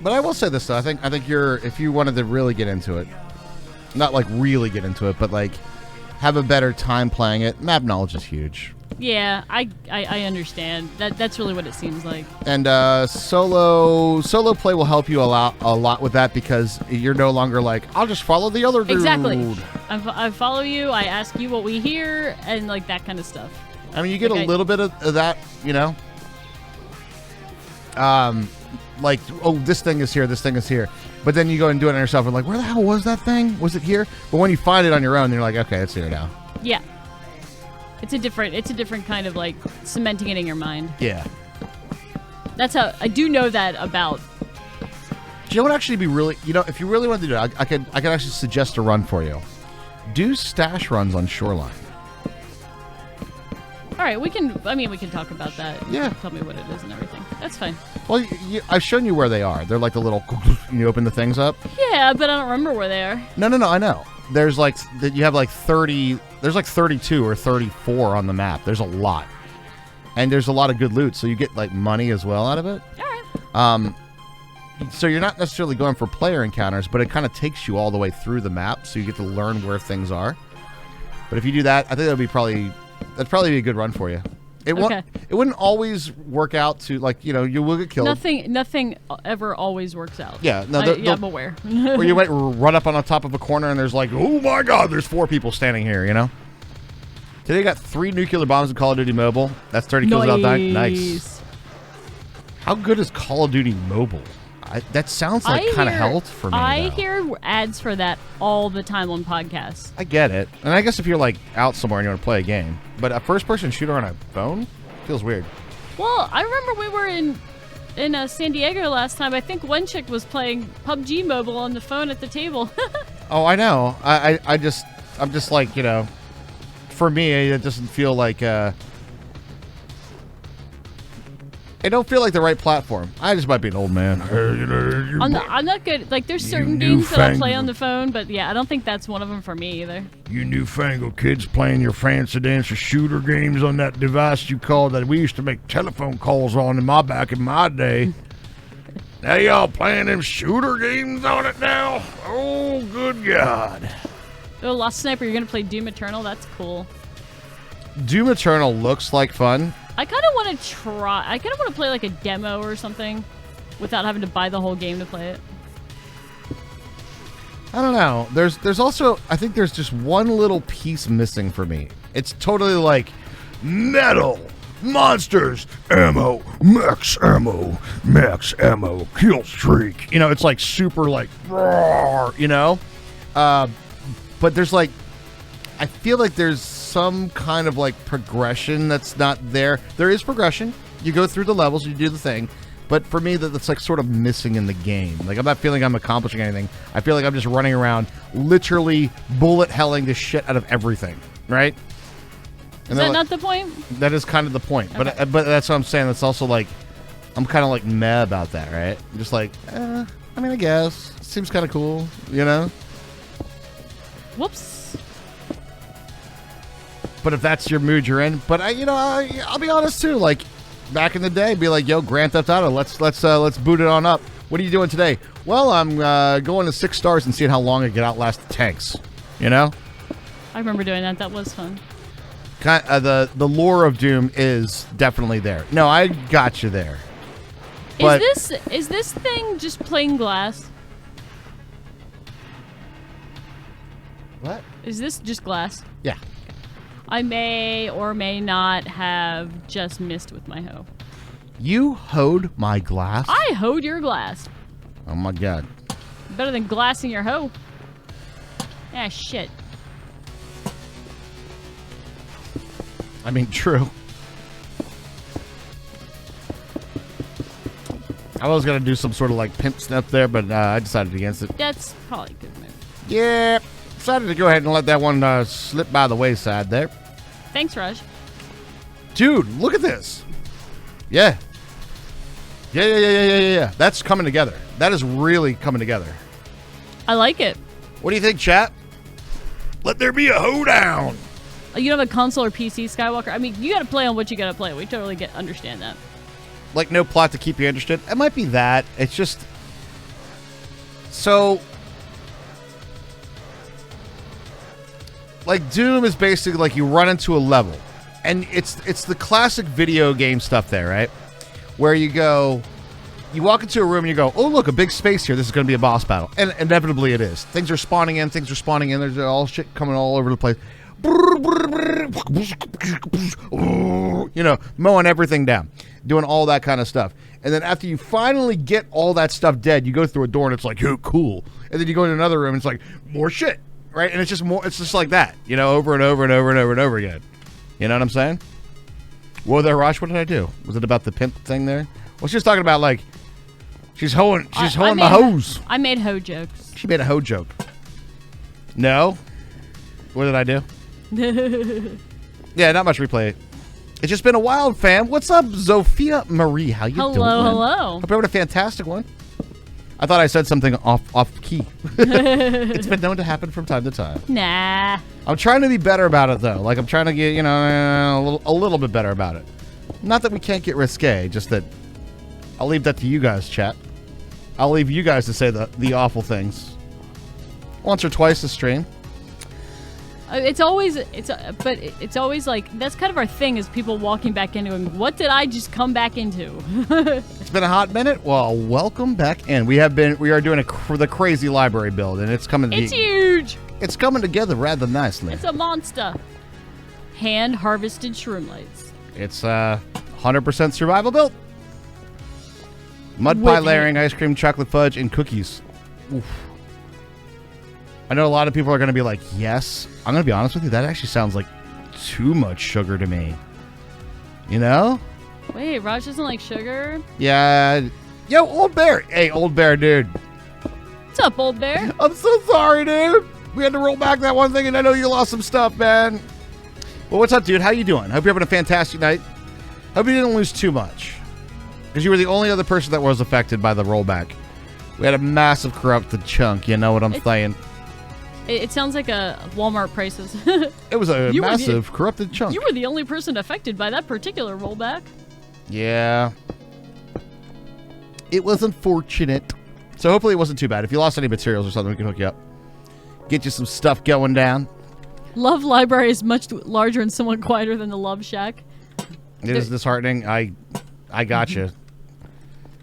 but I will say this though. I think if you wanted to really get into it, not like really get into it, but like have a better time playing it, map knowledge is huge. Yeah, I understand. That's really what it seems like. And solo play will help you a lot with that because you're no longer like, I'll just follow the other dude. Exactly. I follow you. I ask you what we hear, and like that kind of stuff. I mean, you get a little bit of that, you know. Like, oh, this thing is here, this thing is here. But then you go and do it on yourself, and like, where the hell was that thing? Was it here? But when you find it on your own, you're like, okay, it's here now. Yeah. It's a different kind of like cementing it in your mind. Yeah. That's how I do know that about. Do you know what actually be really? You know, if you really want to do it, I could actually suggest a run for you. Do stash runs on Shoreline. All right, we can talk about that. You Yeah. can tell me what it is and everything. That's fine. Well, I've shown you where they are. They're like the little. You open the things up. Yeah, but I don't remember where they are. No, I know. There's like you have like 30. There's like 32 or 34 on the map. There's a lot. and there's a lot of good loot, so you get like money as well out of it. All right. So you're not necessarily going for player encounters, but it kind of takes you all the way through the map, so you get to learn where things are. But if you do that, I think that'd probably be a good run for you. It wouldn't always work out to, like, you know, you will get killed. Nothing ever always works out. Yeah, no, I'm aware. Or you might run up on the top of a corner and there's like, oh my God, there's 4 people standing here, you know? Today got 3 nuclear bombs in Call of Duty Mobile. That's 30 kills without dying. Nice. How good is Call of Duty Mobile? That sounds like kind of health for me. I hear ads for that all the time on podcasts. I get it. And I guess if you're like out somewhere and you want to play a game, but a first-person shooter on a phone feels weird. Well, I remember we were in San Diego last time. I think one chick was playing PUBG Mobile on the phone at the table. Oh, I know. I'm just like, you know, for me, it doesn't feel like it don't feel like the right platform. I just might be an old man. I'm not good. Like, there's certain games that I play on the phone, but yeah, I don't think that's one of them for me either. You newfangled kids playing your fancy dancer shooter games on that device you call that we used to make telephone calls on back in my day. Now y'all playing them shooter games on it now? Oh, good God. Oh, Lost Sniper, you're going to play Doom Eternal? That's cool. Doom Eternal looks like fun. I kind of want to try. I kind of want to play like a demo or something without having to buy the whole game to play it. I don't know. There's also, I think there's just one little piece missing for me. It's totally like metal, monsters, ammo, max ammo, kill streak. You know, it's like super like roar, you know? But there's like, I feel like there's some kind of like progression that's not there. There is progression. You go through the levels, you do the thing. But for me, that's like sort of missing in the game. Like, I'm not feeling I'm accomplishing anything. I feel like I'm just running around, literally bullet helling the shit out of everything, right? Is that not the point? That is kind of the point. Okay. But that's what I'm saying. That's also like, I'm kind of like meh about that, right? I'm just like, I mean, I guess. Seems kind of cool, you know? Whoops. But if that's your mood you're in, but I'll be honest too. Like back in the day, be like, "Yo, Grand Theft Auto, let's boot it on up." What are you doing today? Well, I'm going to 6 stars and seeing how long I can outlast the tanks. You know? I remember doing that. That was fun. The lore of Doom is definitely there. No, I got you there. But Is this thing just plain glass? What? Is this just glass? Yeah. I may or may not have just missed with my hoe. You hoed my glass? I hoed your glass. Oh my God. Better than glassing your hoe. Ah, shit. I mean, true. I was going to do some sort of like pimp step there, but I decided against it. That's probably a good move. Yeah. Decided to go ahead and let that one slip by the wayside there. Thanks, Raj. Dude, look at this. Yeah. Yeah. That's coming together. That is really coming together. I like it. What do you think, chat? Let there be a hoedown. You don't have a console or PC, Skywalker? I mean, you got to play on what you got to play. We totally understand that. Like, no plot to keep you interested? It might be that. It's just... So... Like, Doom is basically like you run into a level. And it's the classic video game stuff there, right? Where you go... You walk into a room and you go, oh, look, a big space here. This is going to be a boss battle. And inevitably it is. Things are spawning in. There's all shit coming all over the place. You know, mowing everything down. Doing all that kind of stuff. And then after you finally get all that stuff dead, you go through a door and it's like, oh, cool. And then you go into another room and it's like, more shit. Right? And it's just like that. You know, over and over and over and over and over again. You know what I'm saying? Whoa there, Rosh, what did I do? Was it about the pimp thing there? Well, she was talking about, like, she's hoeing my hose. I made hoe jokes. She made a hoe joke. No? What did I do? Yeah, not much replay. It's just been a while, fam. What's up, Zofia Marie? How you doing? Hello. Hope you're having a fantastic one. I thought I said something off key. It's been known to happen from time to time. Nah. I'm trying to be better about it, though. Like, I'm trying to get, you know, a little bit better about it. Not that we can't get risque, just that I'll leave that to you guys, chat. I'll leave you guys to say the awful things. Once or twice a stream. It's always like that's kind of our thing is people walking back into it. What did I just come back into? It's been a hot minute. Well, welcome back in. We are doing the crazy library build, and it's coming. It's huge. It's coming together rather nicely. It's a monster. Hand harvested shroom lights. It's 100% survival build. Mud pie layering, ice cream, chocolate fudge, and cookies. Oof. I know a lot of people are going to be like, yes. I'm going to be honest with you. That actually sounds like too much sugar to me. You know? Wait, Raj doesn't like sugar? Yeah. Yo, Old Bear. Hey, Old Bear, dude. What's up, Old Bear? I'm so sorry, dude. We had to roll back that one thing, and I know you lost some stuff, man. Well, what's up, dude? How you doing? Hope you're having a fantastic night. Hope you didn't lose too much. Because you were the only other person that was affected by the rollback. We had a massive corrupted chunk, you know what I'm saying? It sounds like a Walmart prices. It was a massive corrupted chunk. You were the only person affected by that particular rollback. Yeah. It was unfortunate. So hopefully it wasn't too bad. If you lost any materials or something, we can hook you up. Get you some stuff going down. Love Library is much larger and somewhat quieter than the Love Shack. It is disheartening. I got you.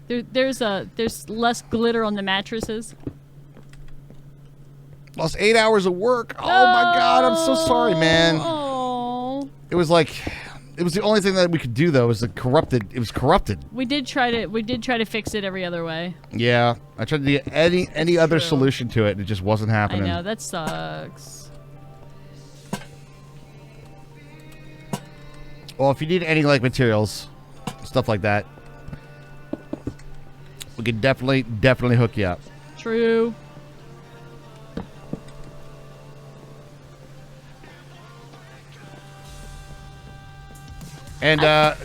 There's less glitter on the mattresses. Lost 8 hours of work. Oh my God, I'm so sorry, man. Oh. It was the only thing that we could do though. It was corrupted. We did try to fix it every other way. Yeah, I tried to get any other solution to it, and it just wasn't happening. I know, that sucks. Well, if you need any like materials, stuff like that, we could definitely hook you up. True. And I'm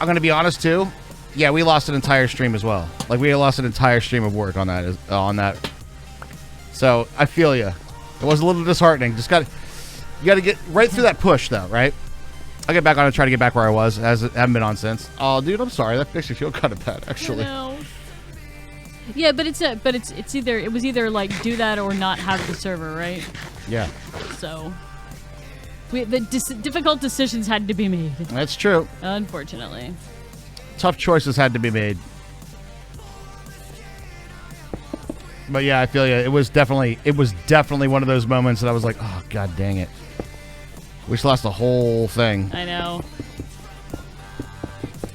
going to be honest, too. Yeah, we lost an entire stream as well. Like, we lost an entire stream of work on that. So, I feel you. It was a little disheartening. You got to get right through that push, though, right? I'll get back on and try to get back where I was, as I haven't been on since. Oh, dude, I'm sorry. That makes me feel kind of bad, actually. I know. Yeah, but it's either like do that or not have the server, right? Yeah. So the difficult decisions had to be made. That's true. Unfortunately. Tough choices had to be made. But yeah, I feel you. It was definitely one of those moments that I was like, oh God dang it. We just lost the whole thing. I know.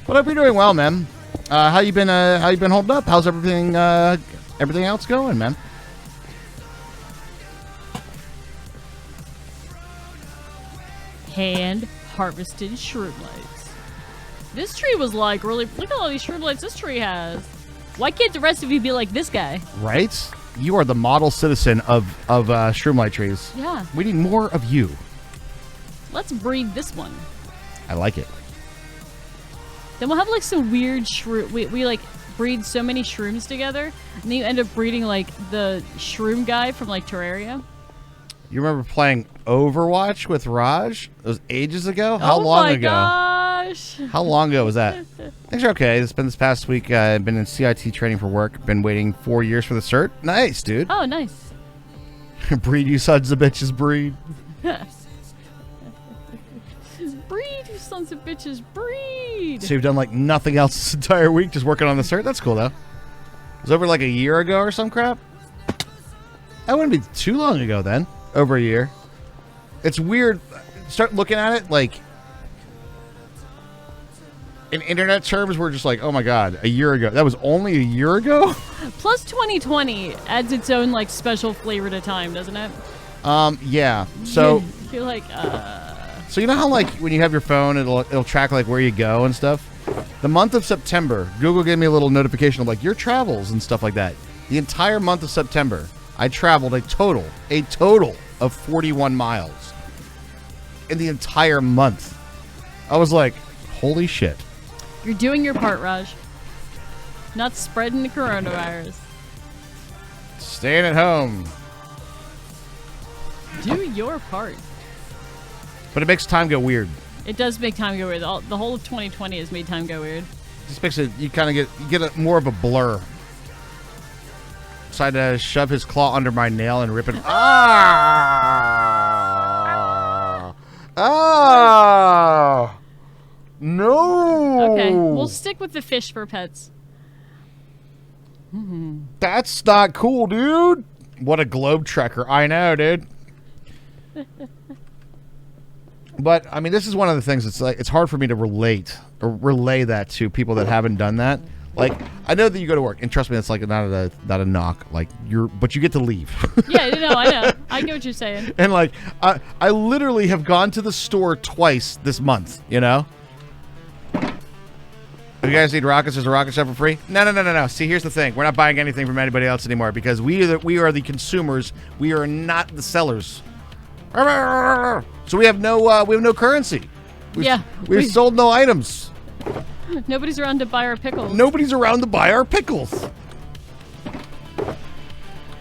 But I hope you're doing well, man. How you been holding up? How's everything else going, man? Hand harvested shroom lights. This tree was like really. Look at all these shroom lights this tree has. Why can't the rest of you be like this guy? Right? You are the model citizen of shroom light trees. Yeah. We need more of you. Let's breed this one. I like it. Then we'll have like some weird shroom. We like breed so many shrooms together, and then you end up breeding like the shroom guy from like Terraria. You remember playing Overwatch with Raj? It was ages ago? How long ago? Gosh. How long ago was that? Things are okay. It's been this past week. I've been in CIT training for work. Been waiting 4 years for the cert. Nice, dude. Oh, nice. Breed, you sons of bitches, breed. Breed, you sons of bitches, breed. So you've done like nothing else this entire week, just working on the cert? That's cool, though. It was over like a year ago or some crap? That wouldn't be too long ago then. Over a year. It's weird. Start looking at it like in internet terms, we're just like, oh my God, a year ago. That was only a year ago? Plus 2020 adds its own like special flavor to time, doesn't it? Yeah. So you're like, So you know how like when you have your phone, it'll track like where you go and stuff? The month of September, Google gave me a little notification of like your travels and stuff like that. The entire month of September, I traveled a total of 41 miles in the entire month. I was like, holy shit. You're doing your part, Raj. Not spreading the coronavirus. Staying at home. Do your part. But it makes time go weird. It does make time go weird. The whole of 2020 has made time go weird. Just makes it, you kind of get a, more of a blur. Decided to shove his claw under my nail and rip it. Ah! Ah! No! Okay, we'll stick with the fish for pets. That's not cool, dude. What a globe trekker. I know, dude. But, I mean, this is one of the things that's like, it's hard for me to relay that to people that haven't done that. Like, I know that you go to work, and trust me, that's like not a knock. Like, but you get to leave. Yeah, no, I know. I get what you're saying. And like, I literally have gone to the store twice this month. You know. You guys need rockets? There's a rocket shop for free? No. See, here's the thing: we're not buying anything from anybody else anymore because we are the consumers. We are not the sellers. So we have no currency. We've sold no items. Nobody's around to buy our pickles. Nobody's around to buy our pickles.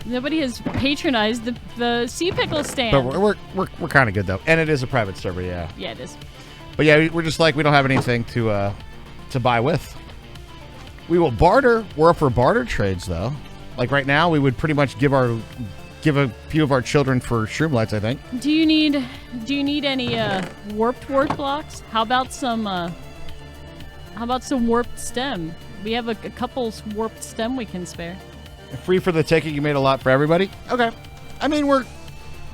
Nobody has patronized the sea pickle stand. But we're kind of good though, and it is a private server, yeah. Yeah, it is. But yeah, we're just like we don't have anything to buy with. We will barter. We're up for barter trades though. Like right now, we would pretty much give a few of our children for shroomlights, I think. Do you need any warped wart blocks? How about some warped stem? We have a couple warped stem we can spare. Free for the taking. You made a lot for everybody. Okay. I mean,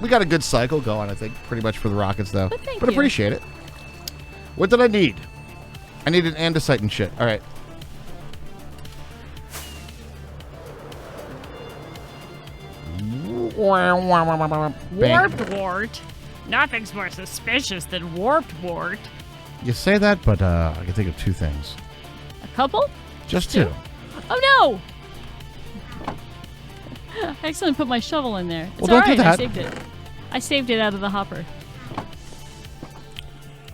we got a good cycle going, I think, pretty much for the rockets though. But thank you. Appreciate it. What did I need? I needed andesite and shit. All right. Warped wart? Nothing's more suspicious than warped wart. You say that, but I can think of two things. A couple? Just two. Oh no! I accidentally put my shovel in there. It's Well, don't do alright, that. I saved it. I saved it out of the hopper.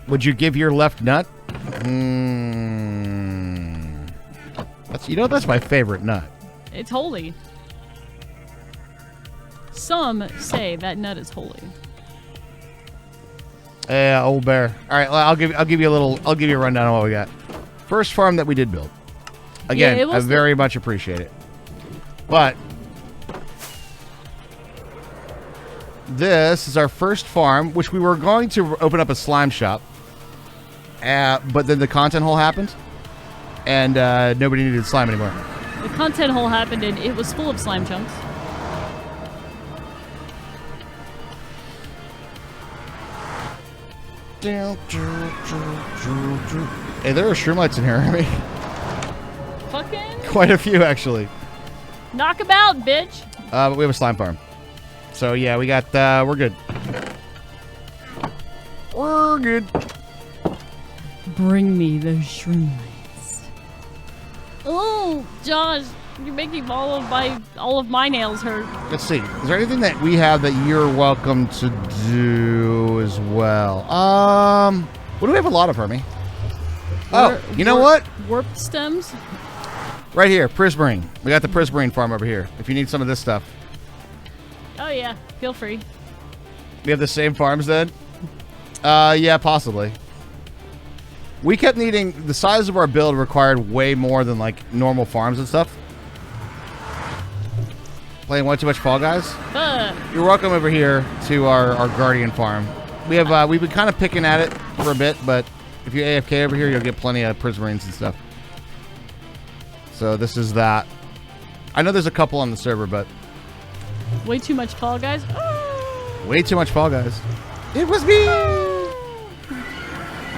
Would you give your left nut? That's my favorite nut. It's holy. Some say that nut is holy. Yeah, old bear. All right, well, I'll give you a rundown on what we got. First farm that we did build. Again, Yeah, I very much appreciate it. But this is our first farm, which we were going to open up a slime shop. But then the content hole happened, and nobody needed slime anymore. The content hole happened and it was full of slime chunks. Hey, there are shroomlights in here. I mean, Fucking quite a few actually. knock 'em out, bitch. But we have a slime farm, so yeah, we got. We're good. We're good. Bring me those shroomlights. Oh, Josh, you're making all of my nails hurt. Let's see. Is there anything that we have that you're welcome to do as well? What do we have a lot of, Hermie? Oh, you know what? Warped stems? Right here, Prismarine. We got the Prismarine farm over here. If you need some of this stuff. Oh yeah, feel free. We have the same farms then? Yeah, possibly. We kept needing, the size of our build required way more than like normal farms and stuff. Playing way too much Fall Guys? You're welcome over here to our Guardian farm. We've been kind of picking at it for a bit, but if you AFK over here, you'll get plenty of Prismarines and stuff. So this is that. I know there's a couple on the server, but Way too much Fall Guys? way too much Fall Guys. It was me!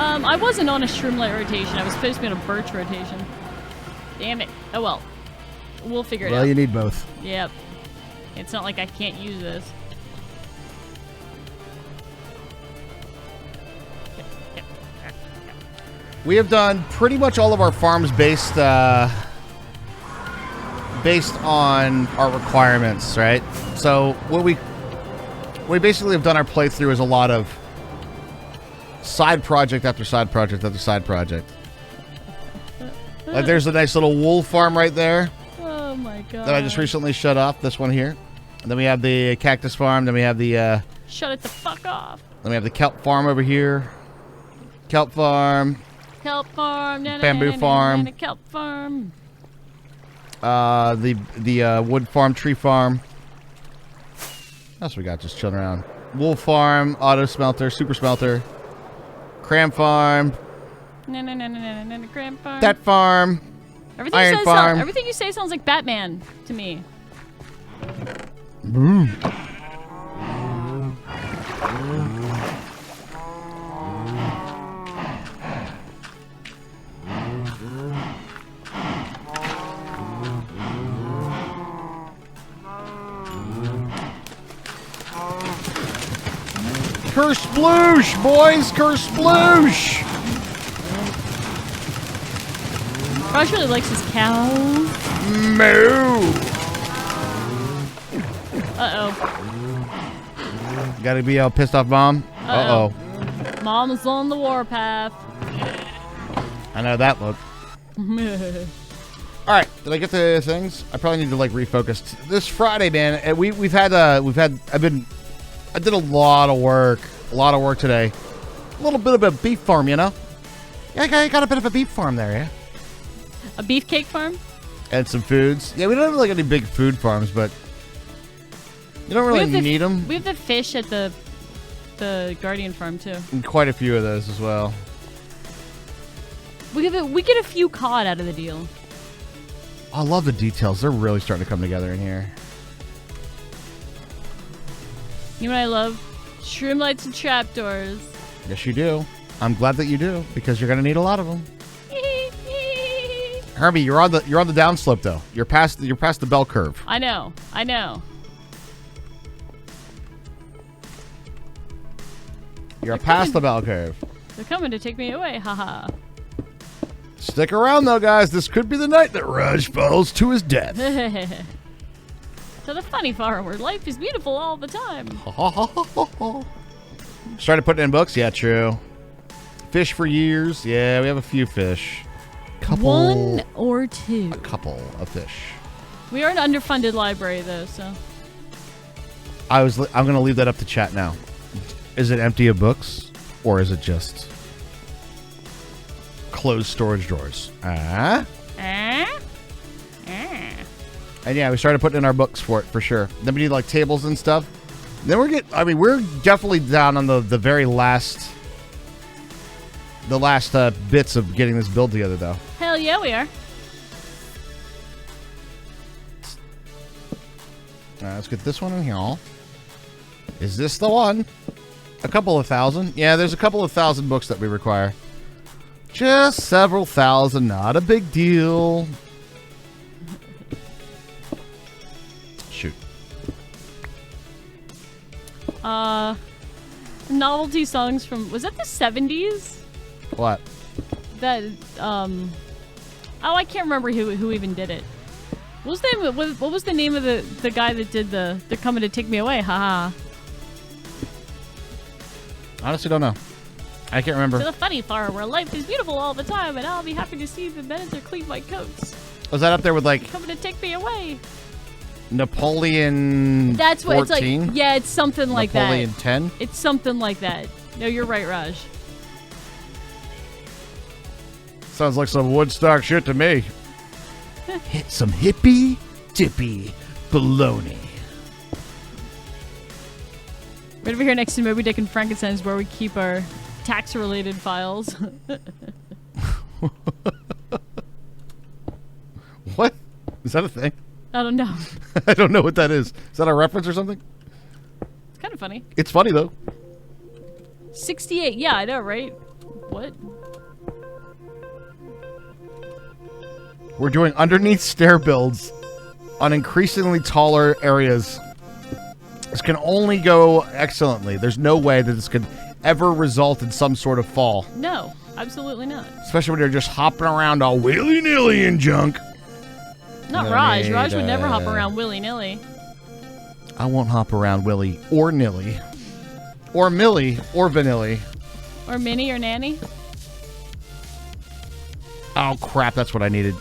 I wasn't on a shroomlight rotation. I was supposed to be on a birch rotation. Damn it. Oh well. We'll figure it out. Well, you need both. Yep. It's not like I can't use this. We have done pretty much all of our farms based on our requirements, right? So what we basically have done our playthrough is a lot of side project after side project after side project. Like there's a nice little wool farm right there Oh my god. that I just recently shut off. This one here. And then we have the cactus farm. Then we have the Shut it the fuck off. then we have the kelp farm over here. Kelp farm. Kelp farm. Bamboo farm. Kelp farm. The wood farm, tree farm. What else we got just chilling around? Wool farm, auto smelter, super smelter. Cram farm. Cram farm. That farm. Everything Iron farm. everything you say sounds like Batman to me. Kersploosh, boys! Kersploosh! Raj really likes his cow. Moo! Uh-oh. Gotta be pissed off, Mom. Uh-oh. Mom is on the warpath. I know that look. All right, did I get the things? I probably need to like refocus. This Friday, man, I did a lot of work today. A little bit of a beef farm, you know? Yeah, I got a bit of a beef farm there, yeah. A beefcake farm? And some foods. Yeah, we don't have like any big food farms, but you don't really need them. We have the fish at the Guardian farm too. And quite a few of those as well. We get a few cod out of the deal. I love the details. They're really starting to come together in here. You know what I love? Shroom lights and trapdoors. Yes, you do. I'm glad that you do because you're gonna need a lot of them. Herbie, you're on the downslope though. You're past the bell curve. I know. You're past the bell curve. They're coming to take me away, haha. Stick around though, guys. This could be the night that Raj falls to his death. To the funny farm where life is beautiful all the time. Started putting in books? Yeah, true. Fish for years? Yeah, we have a few fish. One or two. A couple of fish. We are an underfunded library though, so. I'm going to leave that up to chat now. Is it empty of books? Or is it just closed storage drawers? And yeah, we started putting in our books for it, for sure. Then we need like tables and stuff. Then we're definitely down on the very last bits of getting this build together though. Hell yeah, we are. Let's get this one in here. Is this the one? A couple of thousand. Yeah, there's a couple of thousand books that we require. Just several thousand, not a big deal. Shoot. Novelty songs from, was that the 70s? What? That, oh, I can't remember who even did it. What was the name of the guy that did They're Coming to Take Me Away, haha. Honestly, don't know. I can't remember. To the funny farm where life is beautiful all the time, and I'll be happy to see the manager clean my coats. Was that up there with like Coming to take me away? Napoleon? That's what 14? it's like. Yeah, it's something like Napoleon that. 10? It's something like that. No, you're right, Raj. Sounds like some Woodstock shit to me. Hit some hippy dippy baloney. Right over here next to Moby Dick and Frankenstein is where we keep our tax-related files. What? Is that a thing? I don't know. I don't know what that is. Is that a reference or something? It's kind of funny. It's funny, though. 68. Yeah, I know, right? What? We're doing underneath stair builds on increasingly taller areas. This can only go excellently. There's no way that this could ever result in some sort of fall. No, absolutely not. Especially when you're just hopping around all willy-nilly and junk. Not Raj. Raj would never hop around willy-nilly. I won't hop around willy or nilly. Or Millie or Vanilli. Or Minnie or Nanny. Oh, crap. That's what I needed.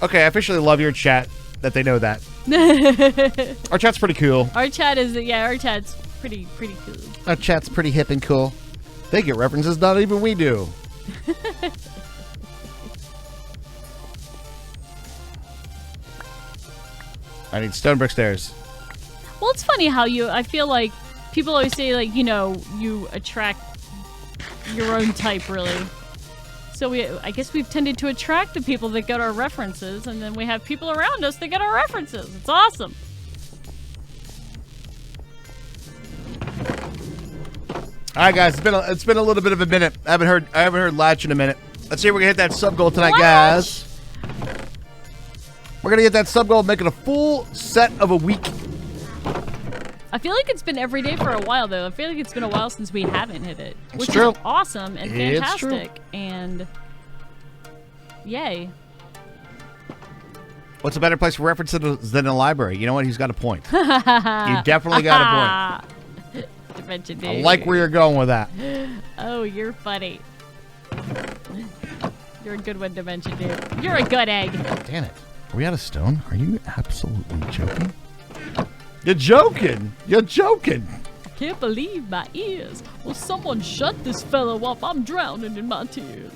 Okay, I officially love your chat that they know that. Our chat's pretty cool. Our chat is, yeah, our chat's pretty cool. Our chat's pretty hip and cool. They get references not even we do. I need stone brick stairs. Well, it's funny how I feel like people always say, like, you know, you attract your own type, really. So I guess we've tended to attract the people that get our references, and then we have people around us that get our references. It's awesome. All right, guys, it's been a little bit of a minute. I haven't heard Latch in a minute. Let's see if we can hit that sub goal tonight, guys. We're gonna get that sub goal, making a full set of a week. I feel like it's been every day for a while, though. I feel like it's been a while since we haven't hit it, which true. is awesome and It's fantastic. true. And yay. What's a better place for references than a library? You know what? He's got a point. You definitely got a point. Dimension I Dude. like where you're going with that. Oh, you're funny. You're a good one, Dimension Dude. You're a good egg. Damn it. Are we out of stone? Are you absolutely joking? You're joking. You're joking. I can't believe my ears. Will someone shut this fellow up? I'm drowning in my tears.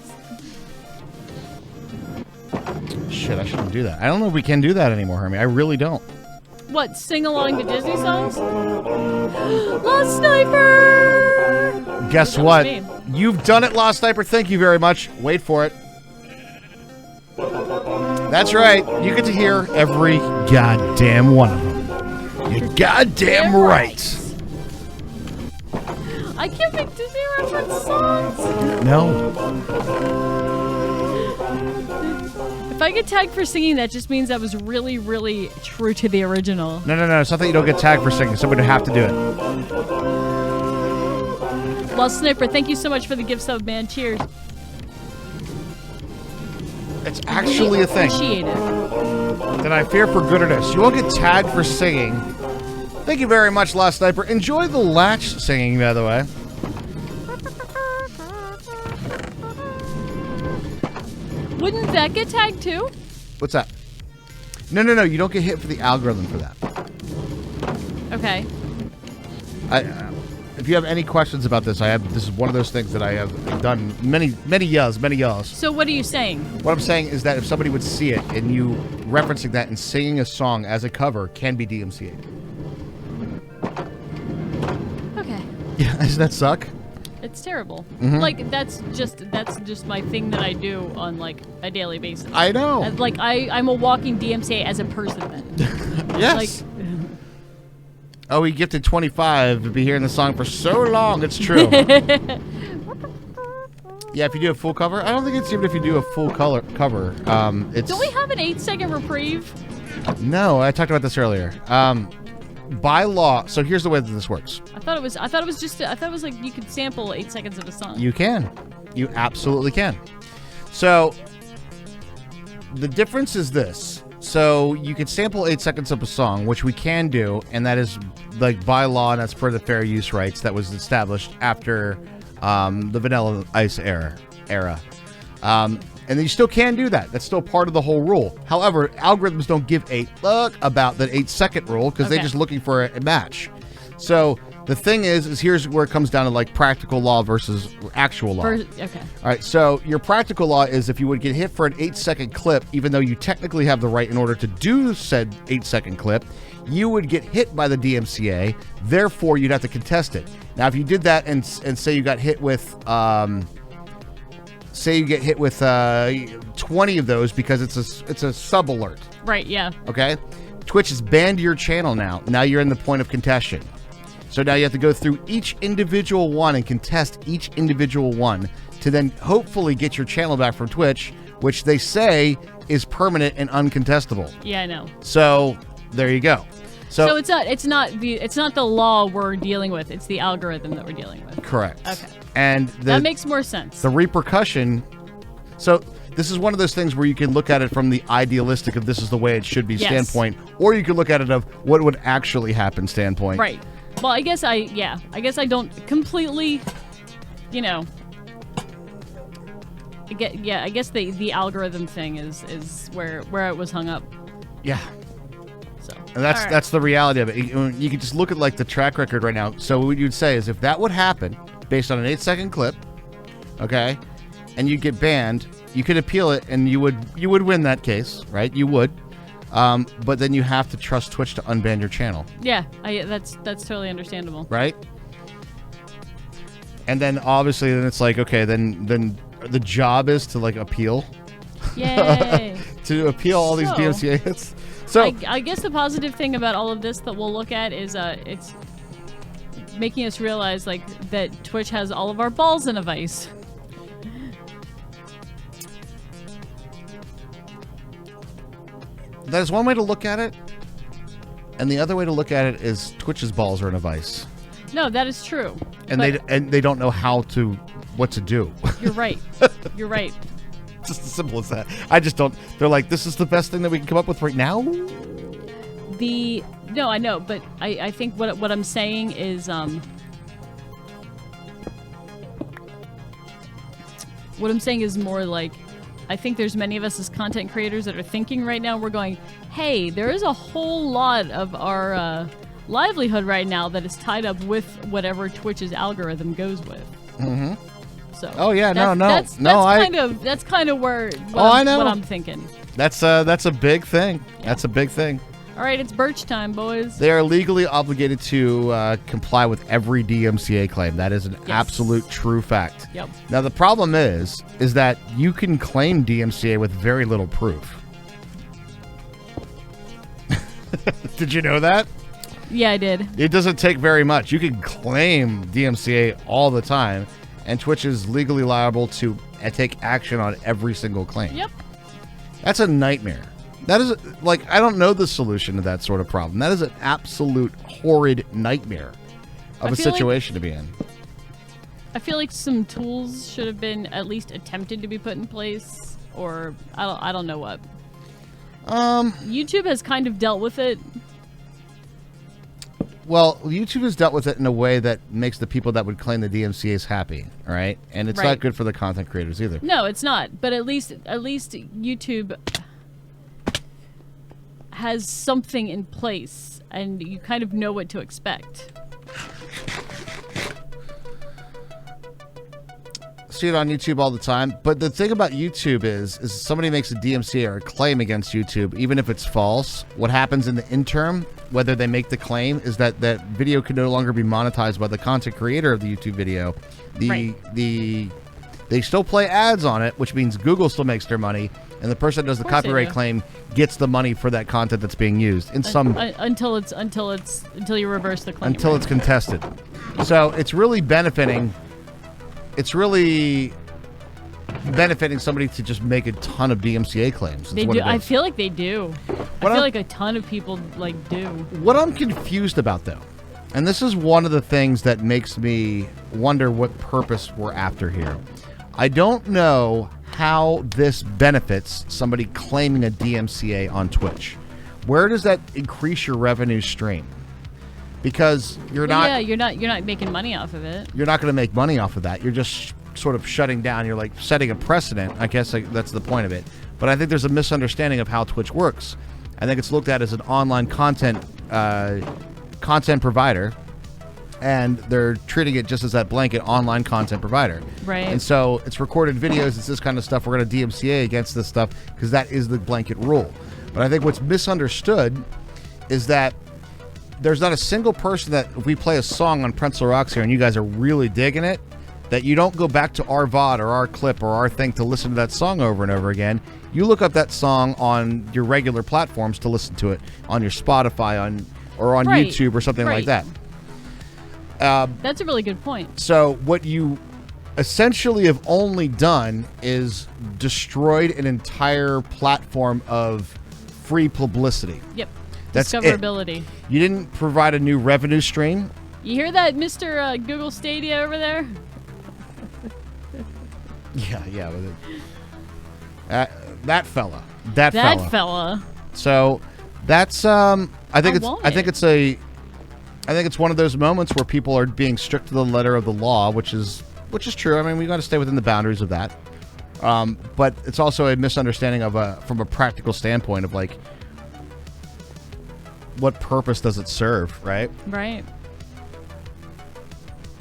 Shit, I shouldn't do that. I don't know if we can do that anymore, Hermie. I really don't. What, sing along to Disney songs? Lost Sniper! Guess That was what? me. You've done it, Lost Sniper. Thank you very much. Wait for it. That's right. You get to hear every goddamn one of them. You're goddamn right. I can't make Disney reference songs. No. If I get tagged for singing, that just means I was really, really true to the original. No. It's not that you don't get tagged for singing. Somebody would have to do it. Lost Sniper, thank you so much for the gift sub, man. Cheers. It's actually a thing. Appreciate it. Then I fear for goodness. You won't get tagged for singing. Thank you very much, Lost Sniper. Enjoy the Latch singing, by the way. Wouldn't that get tagged too? What's that? No. You don't get hit for the algorithm for that. Okay. If you have any questions about this, this is one of those things that I have done many years. So what are you saying? What I'm saying is that if somebody would see it and you referencing that and singing a song as a cover can be DMCA. Okay. Yeah, doesn't that suck? It's terrible. Mm-hmm. Like that's just my thing that I do on like a daily basis. I know. Like I'm a walking DMCA as a person then. Yes. Like Oh, he gifted 25 to be hearing the song for so long. It's true. Yeah, if you do a full cover, I don't think it's even if you do a full cover. It's don't we have an 8-second reprieve? No, I talked about this earlier. By law, so here's the way that this works. I thought it was like you could sample 8 seconds of a song. You can. You absolutely can. So the difference is this. So you can sample 8 seconds of a song, which we can do, and that is like by law, and that's for the fair use rights that was established after the Vanilla Ice era. And then you still can do that. That's still part of the whole rule. However, algorithms don't give a fuck about that 8-second rule because they're just looking for a match. So the thing is here's where it comes down to like practical law versus actual law. Okay. All right, so your practical law is if you would get hit for an 8-second clip, even though you technically have the right in order to do said 8-second clip, you would get hit by the DMCA. Therefore, you'd have to contest it. Now, if you did that and say you got hit with, 20 of those because it's a sub alert. Right. Yeah. Okay, Twitch has banned your channel now. Now you're in the point of contention. So now you have to go through each individual one and contest each individual one to then hopefully get your channel back from Twitch, which they say is permanent and uncontestable. Yeah, I know. So there you go. So it's not the law we're dealing with. It's the algorithm that we're dealing with. Correct. Okay. And That makes more sense. The repercussion. So this is one of those things where you can look at it from the idealistic of this is the way it should be standpoint, or you can look at it of what would actually happen standpoint. Right. Well, I guess I don't completely, I guess the algorithm thing is where it was hung up. Yeah. So And that's All right. that's the reality of it. You can just look at like the track record right now. So what you'd say is if that would happen based on an 8-second clip, okay, and you get banned, you could appeal it and you would win that case, right? You would. But then you have to trust Twitch to unban your channel. Yeah, that's totally understandable. Right? And then obviously then it's like, okay, then the job is to like appeal. Yay. To appeal all these So, DMCA hits. So I guess the positive thing about all of this that we'll look at is it's making us realize like that Twitch has all of our balls in a vice. that is one way to look at it. And the other way to look at it is Twitch's balls are in a vice. No, that is true. And But they don't know what to do. You're right. You're right. Just as simple as that. I just don't. They're like, this is the best thing that we can come up with right now. No, I know, but I think what I'm saying is what I'm saying is more like I think there's many of us as content creators that are thinking right now. We're going, hey, there is a whole lot of our livelihood right now that is tied up with whatever Twitch's algorithm goes with. Mm-hmm. So. Oh yeah, That's kind of where I know what I'm thinking. That's a big thing. Yeah. That's a big thing. All right, it's Birch time, boys. They are legally obligated to comply with every DMCA claim. That is an absolute true fact. Yep. Now the problem is that you can claim DMCA with very little proof. Did you know that? Yeah, I did. It doesn't take very much. You can claim DMCA all the time, and Twitch is legally liable to take action on every single claim. Yep. That's a nightmare. That is, like, I don't know the solution to that sort of problem. That is an absolute horrid nightmare of a situation to be in. I feel like some tools should have been at least attempted to be put in place, or I don't know what. YouTube has kind of dealt with it. Well, YouTube has dealt with it in a way that makes the people that would claim the DMCA's happy, all right? And it's not good for the content creators either. No, it's not. But at least YouTube has something in place, and you kind of know what to expect. See it on YouTube all the time. But the thing about YouTube is somebody makes a DMCA or a claim against YouTube, even if it's false, what happens in the interim, whether they make the claim, is that that video can no longer be monetized by the content creator of the YouTube video. They still play ads on it, which means Google still makes their money, and the person that does the copyright claim gets the money for that content that's being used in some until you reverse the claim. Until it's contested. So it's really benefiting. It's really benefiting somebody to just make a ton of DMCA claims. They do. I feel like they do. I feel like a ton of people do. What I'm confused about, though, and this is one of the things that makes me wonder what purpose we're after here. I don't know how this benefits somebody claiming a DMCA on Twitch. Where does that increase your revenue stream? Because you're not making money off of it. You're not going to make money off of that. You're just sort of shutting down. You're like setting a precedent. I guess that's the point of it. But I think there's a misunderstanding of how Twitch works. I think it's looked at as an online content provider, and they're treating it just as that blanket online content provider. Right. And so it's recorded videos. It's this kind of stuff. We're going to DMCA against this stuff because that is the blanket rule. But I think what's misunderstood is that there's not a single person that, if we play a song on Pretzel Rocks here and you guys are really digging it, that you don't go back to our VOD or our clip or our thing to listen to that song over and over again. You look up that song on your regular platforms to listen to it, on your Spotify or on YouTube or something like that. That's a really good point. So what you essentially have only done is destroyed an entire platform of free publicity. Yep. That's discoverability. It. You didn't provide a new revenue stream. You hear that, Mr. Google Stadia over there? Yeah. That fella. So that's I think it's one of those moments where people are being strict to the letter of the law, which is true. I mean, we got to stay within the boundaries of that. But it's also a misunderstanding of from a practical standpoint of like, what purpose does it serve, right? Right.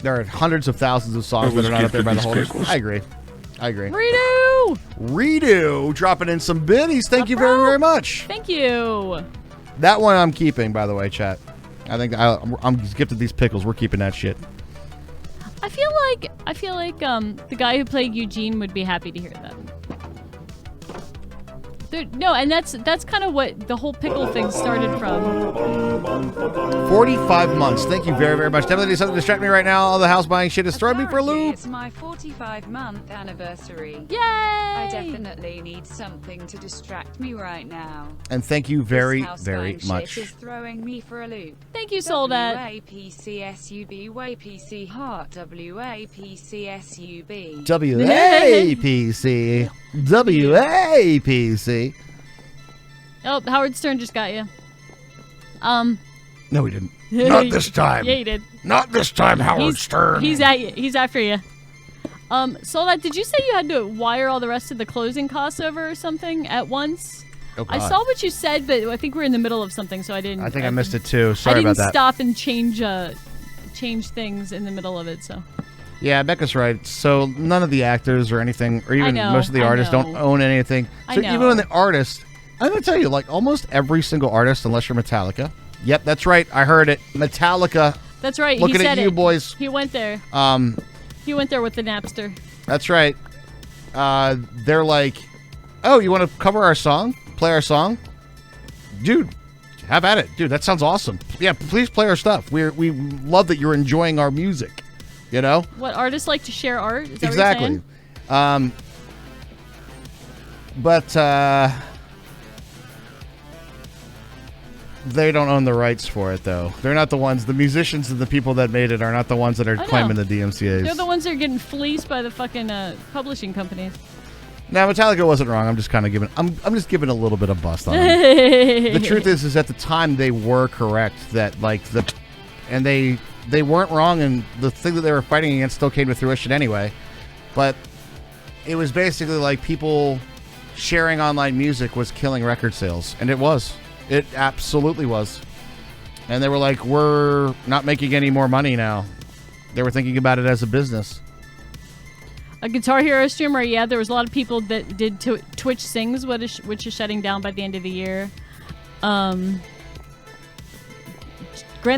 There are hundreds of thousands of songs that are not up there by the holders. I agree. Redo dropping in some biddies. Thank you very, very much. Thank you. That one I'm keeping, by the way, chat. I think I'm gifted these pickles. We're keeping that shit. I feel like the guy who played Eugene would be happy to hear that. No, and that's kind of what the whole pickle thing started from. 45 months. Thank you very, very much. Definitely need something to distract me right now. All the house buying shit is throwing me for a loop. It's my 45-month anniversary. Yay! I definitely need something to distract me right now. And thank you very, This house very buying much. shit is throwing me for a loop. Thank you, Soldat. WAPCSUB, WAPC Heart, WAPCSUB. WAPC. WAPC. Oh, Howard Stern just got you. No, we didn't. Not this time. Yeah, he did. Not this time, Howard Stern. He's at you. He's after you. Soldat, did you say you had to wire all the rest of the closing costs over or something at once? Oh, I God. saw what you said, but I think we're in the middle of something, so I didn't. I think I missed it too. Sorry I about didn't that. stop and change things in the middle of it. So. Yeah, Becca's right. So none of the actors or anything, or even know, most of the I artists know. don't own anything. I So know. even when the artist, I'm going to tell you, like almost every single artist, unless you're Metallica. Yep, that's right. I heard it. Metallica. That's right. Looking he said at you, it. boys. He went there. He went there with the Napster. That's right. They're like, oh, you want to cover our song? Play our song? Dude, have at it. Dude, that sounds awesome. Yeah, please play our stuff. We love that you're enjoying our music. You know? What, artists like to share art? Is that Exactly. what you're saying? But they don't own the rights for it, though. They're not the ones. The musicians and the people that made it are not the ones that are I know. claiming the DMCA's. They're the ones that are getting fleeced by the fucking publishing companies. Now, Metallica wasn't wrong. I'm just kind of giving. I'm just giving a little bit of bust on them. The truth is at the time they were correct that and they weren't wrong, and the thing that they were fighting against still came to fruition anyway. But it was basically like people sharing online music was killing record sales, and it was. It absolutely was. And they were like, we're not making any more money now. They were thinking about it as a business. A Guitar Hero streamer, yeah, there was a lot of people that did Twitch Sings, which is shutting down by the end of the year. Grand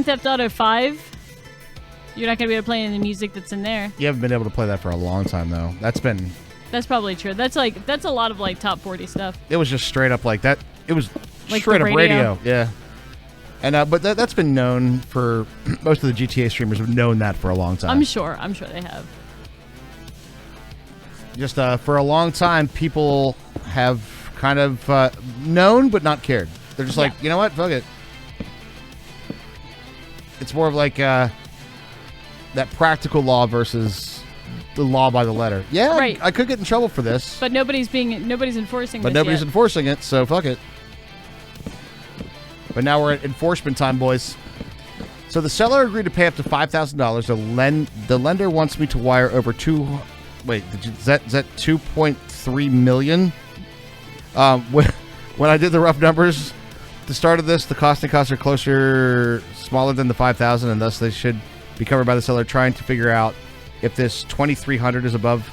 Theft Auto 5, you're not going to be able to play any of the music that's in there. You haven't been able to play that for a long time, though. That's probably true. That's a lot of like top 40 stuff. It was just straight up like that. It was Like straight the up radio. Yeah. And but that's been known for most of the GTA streamers have known that for a long time. I'm sure they have. Just for a long time, people have kind of known but not cared. They're just like, you know what? Fuck it. It's more of like that practical law versus the law by the letter. Yeah, Right. I could get in trouble for this, But nobody's enforcing but this nobody's yet. enforcing it, so fuck it. But now we're at enforcement time, boys. So the seller agreed to pay up to $5,000. The lender wants me to wire over is that 2.3 million? When I did the rough numbers, the start of this, the costs are smaller than the 5,000, and thus they should be covered by the seller. Trying to figure out if this 2,300 is above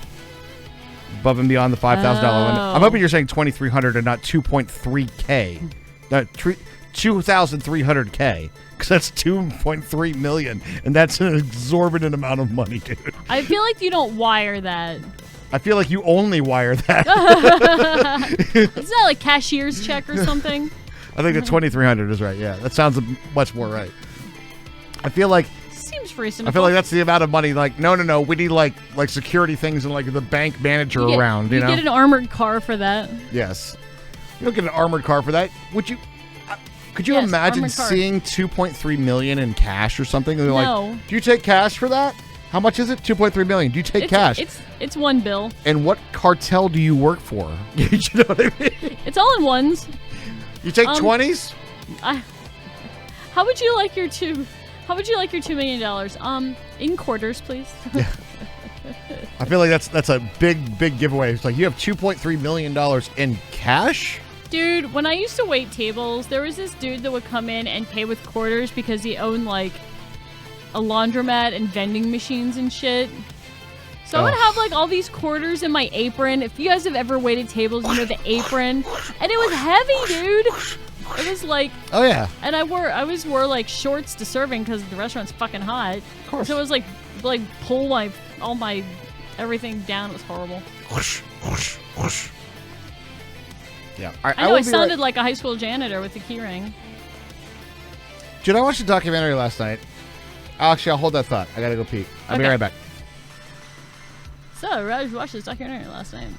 and beyond the $5,000 limit. I'm hoping you're saying 2,300 and not 2.3K. No, 2,300K. Because that's 2.3 million, and that's an exorbitant amount of money, dude. I feel like you don't wire that. I feel like you only wire that. Isn't that like cashier's check or something? I think the 2,300 is right. Yeah, that sounds much more right. I feel like Seems reasonable. I feel like that's the amount of money. Like, no. We need like security things and like the bank manager around. You know, get an armored car for that. yes. You don't get an armored car for that. Would you? Could you Yes, imagine armored car. seeing 2.3 million in cash or something? And they're No. like, do you take cash for that? How much is it? 2.3 million. Do you take cash? It's one bill. And what cartel do you work for? You know what I mean? It's all in ones. You take 20s? How would you like your $2 million? In quarters, please. I feel like that's a big giveaway. It's like you have $2.3 million in cash? Dude, when I used to wait tables, there was this dude that would come in and pay with quarters because he owned, like, a laundromat and vending machines and shit. So I would have, like, all these quarters in my apron. If you guys have ever waited tables, you know the apron. And it was heavy, dude. It was, like... Oh, yeah. And I always wore, like, shorts to serving because the restaurant's fucking hot. Of course. So it was, like pull all my everything down. It was horrible. Whoosh, whoosh, whoosh. Yeah. I know I sounded like a high school janitor with a keyring. Dude, I watched a documentary last night. Actually, I'll hold that thought. I gotta go pee. I'll be Okay. right back. So, Raj watched this documentary last night.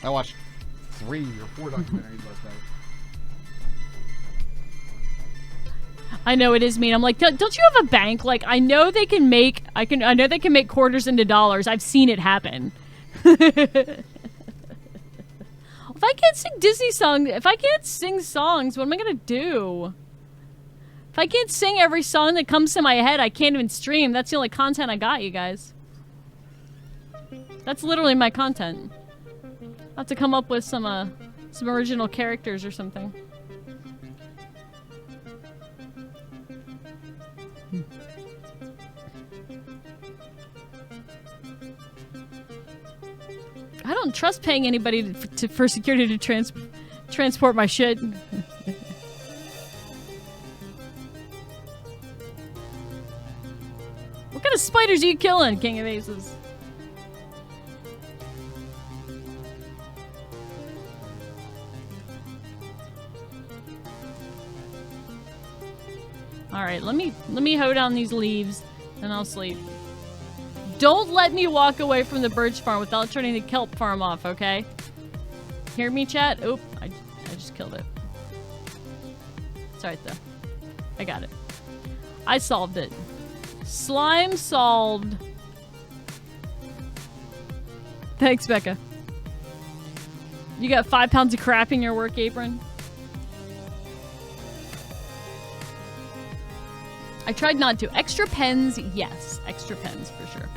I watched 3 or 4 documentaries last night. I know it is mean. I'm like, don't you have a bank? Like, I know they can make quarters into dollars. I've seen it happen. If I can't sing Disney songs, if I can't sing songs, what am I gonna do? If I can't sing every song that comes to my head, I can't even stream. That's the only content I got, you guys. That's literally my content. I'll have to come up with some original characters or something. I don't trust paying anybody for security to transport my shit. What kind of spiders are you killing, King of Aces? All right, let me hoe down these leaves, and I'll sleep. Don't let me walk away from the birch farm without turning the kelp farm off, okay? Hear me, chat? Oop, I just killed it. It's alright, though. I got it. I solved it. Slime solved. Thanks, Becca. You got 5 pounds of crap in your work apron? I tried not to. Extra pens, yes. Extra pens, for sure.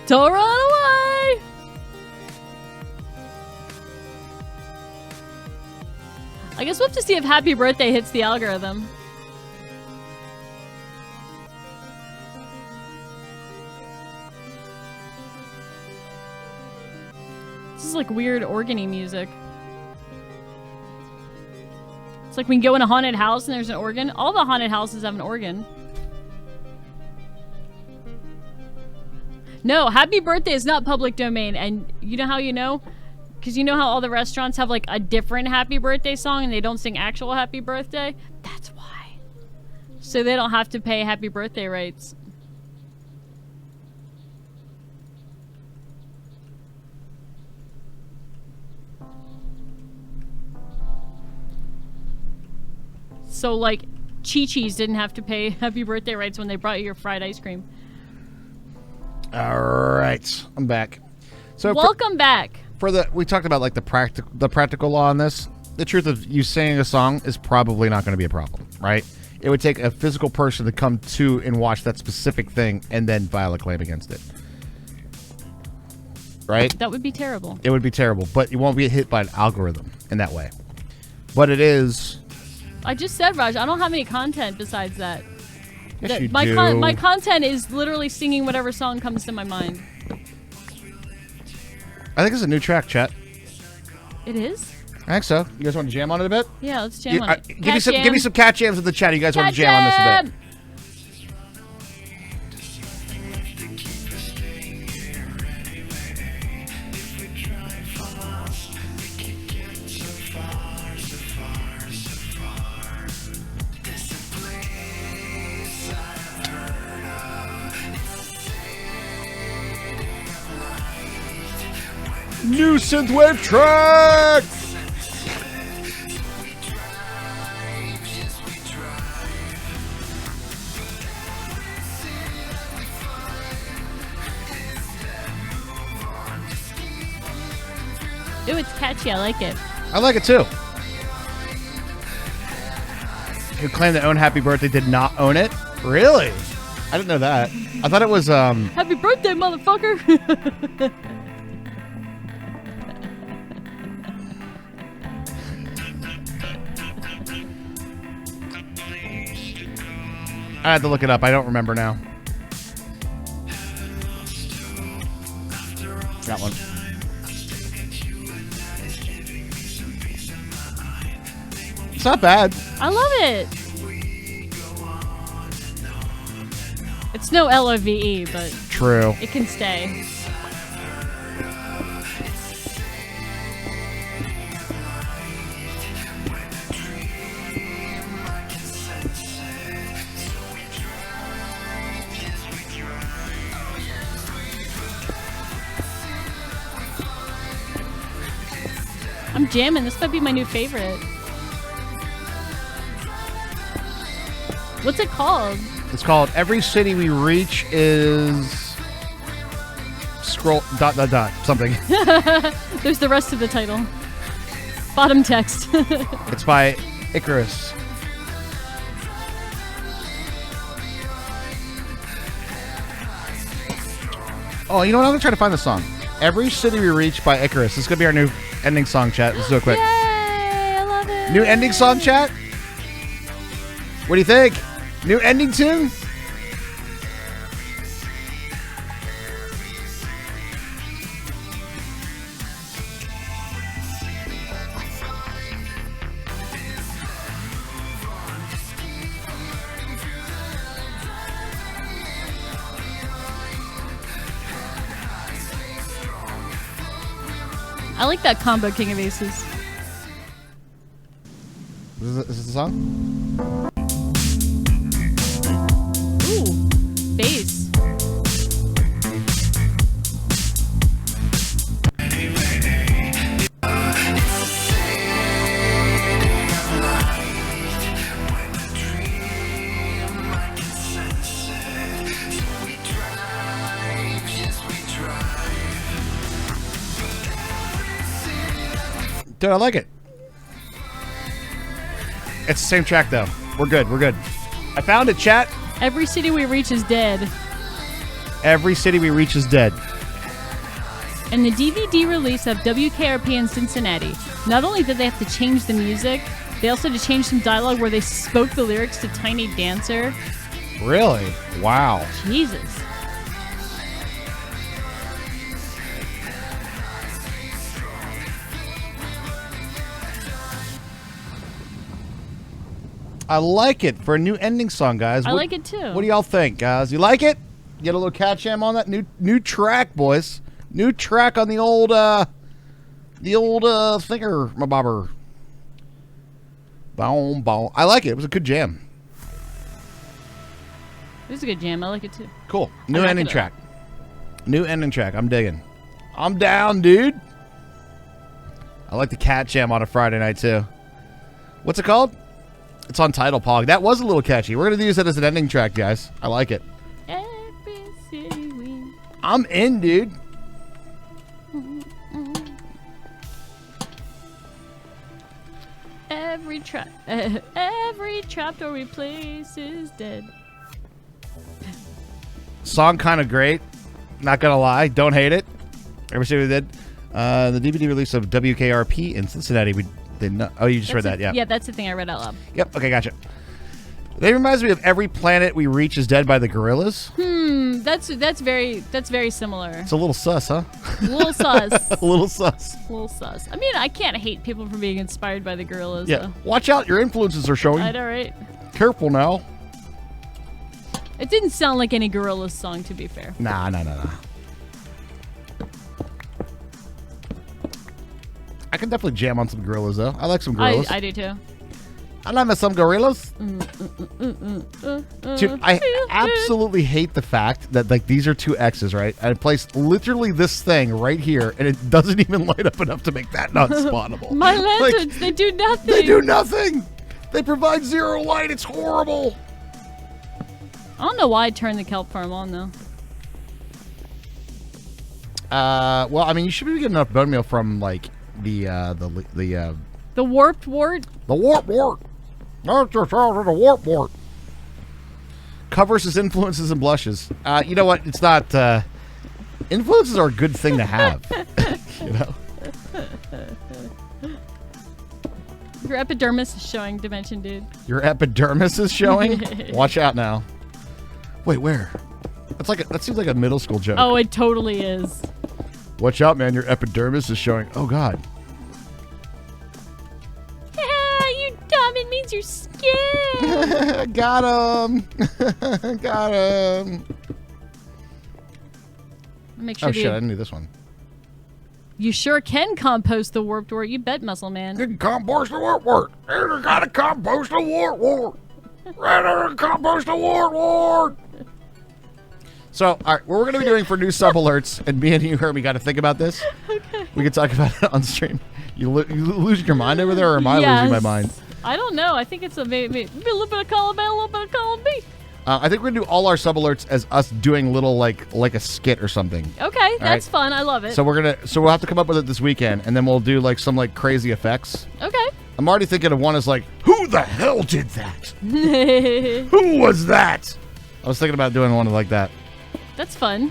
Don't run away! I guess we'll have to see if Happy Birthday hits the algorithm. This is like weird organy music. It's like when you go in a haunted house and there's an organ. All the haunted houses have an organ. No, Happy Birthday is not public domain. And you know how you know? Because you know how all the restaurants have like a different Happy Birthday song and they don't sing actual Happy Birthday? That's why. So they don't have to pay Happy Birthday rates. So like Chi-Chi's didn't have to pay Happy Birthday rates when they brought you your fried ice cream. All right, I'm back. So welcome back. We talked about like the practical law on this. The truth of you singing a song is probably not going to be a problem, right? It would take a physical person to come to and watch that specific thing and then file a claim against it, right? That would be terrible. It would be terrible, but you won't be hit by an algorithm in that way. But it is. I just said, Raj, I don't have any content besides that. Yes, you my do. My content is literally singing whatever song comes to my mind. I think it's a new track, chat. It is? I think so. You guys want to jam on it a bit? Yeah, let's jam on it. Give me some cat jams in the chat. You guys want to jam on this a bit? New synthwave track! Ooh, it's catchy. I like it. I like it too. Who claimed to own Happy Birthday did not own it? Really? I didn't know that. I thought it was Happy birthday, motherfucker! I had to look it up. I don't remember now. That one. It's not bad. I love it. It's no LOVE, but True. it can stay. I'm jamming. This might be my new favorite. What's it called? It's called Every City We Reach is scroll ... something. There's the rest of the title. Bottom text. It's by Icarus. Oh, you know what? I'm gonna try to find the song. Every City We Reach by Icarus. This is gonna be our new ending song, chat. Let's do it quick. Yay! I love it. New ending song, chat? What do you think? New ending tune? I like that combo, King of Aces. Is this the song? Ooh, bass. Dude, I like it. It's the same track, though. We're good. We're good. I found it, chat. Every city we reach is dead. Every City We Reach is dead. In the DVD release of WKRP in Cincinnati, not only did they have to change the music, they also had to change some dialogue where they spoke the lyrics to Tiny Dancer. Really? Wow. Jesus. I like it for a new ending song, guys. I like it too. What do y'all think, guys? You like it? Get a little cat jam on that new track, boys. New track on the old thinger, my bobber. Boom, boom. I like it. It was a good jam. It was a good jam. I like it too. Cool. New like ending it. track. New ending track. I'm digging. I'm down, dude. I like the cat jam on a Friday night too. What's it called? It's on Title Pog. That was a little catchy. We're gonna use that as an ending track, guys. I like it. Every city we... I'm in, dude. Every trapdoor we place is dead. Song kind of great. Not gonna lie. Don't hate it. Ever see what we did? The DVD release of WKRP in Cincinnati. We did not. Oh, you just read that. Yeah. Yeah, that's the thing I read out loud. Yep. Okay, gotcha. They reminds me of Every Planet We Reach is Dead by the Gorillaz. That's very similar. It's a little sus, huh? A little sus. A little sus. A little sus. I mean, I can't hate people for being inspired by the Gorillas. Yeah. Watch out. Your influences are showing. I know, right? Careful now. It didn't sound like any Gorillaz song, to be fair. Nah. I can definitely jam on some Gorillaz, though. I like some Gorillaz. I do too. I love some Gorillaz. Dude, I absolutely hate the fact that like these are two X's, right? I placed literally this thing right here, and it doesn't even light up enough to make that not spawnable. My lanterns, they do nothing. They do nothing. They provide zero light. It's horrible. I don't know why I turned the kelp farm on though. Well, I mean, you should be getting enough bone meal from like the warped wart. The warp. That's just out of the warp. covers his influences and blushes. You know what? It's not. Influences are a good thing to have. You know. Your epidermis is showing, Dimension Dude. Your epidermis is showing. Watch out now. Wait, where? That seems like a middle school joke. Oh, it totally is. Watch out, man. Your epidermis is showing. Oh God. You dumb. It means your skin. Got him. Got him. Make sure Oh shit! I didn't do this one. You sure can compost the warped wort. You bet, Muscle Man. You can compost the wart. You gotta compost the wart. Rather compost the wart. So, all right, what we're going to be doing for new sub alerts, and me and you, Hermie, got to think about this. Okay. We can talk about it on stream. You losing your mind over there, or am I losing my mind? I don't know. I think it's maybe a little bit of column A, a little bit of column B. I think we're going to do all our sub alerts as us doing little, like a skit or something. Okay, that's fun. I love it. So we'll have to come up with it this weekend, and then we'll do like some like crazy effects. Okay. I'm already thinking of one as like, Who the hell did that? Who was that? I was thinking about doing one like that. That's fun.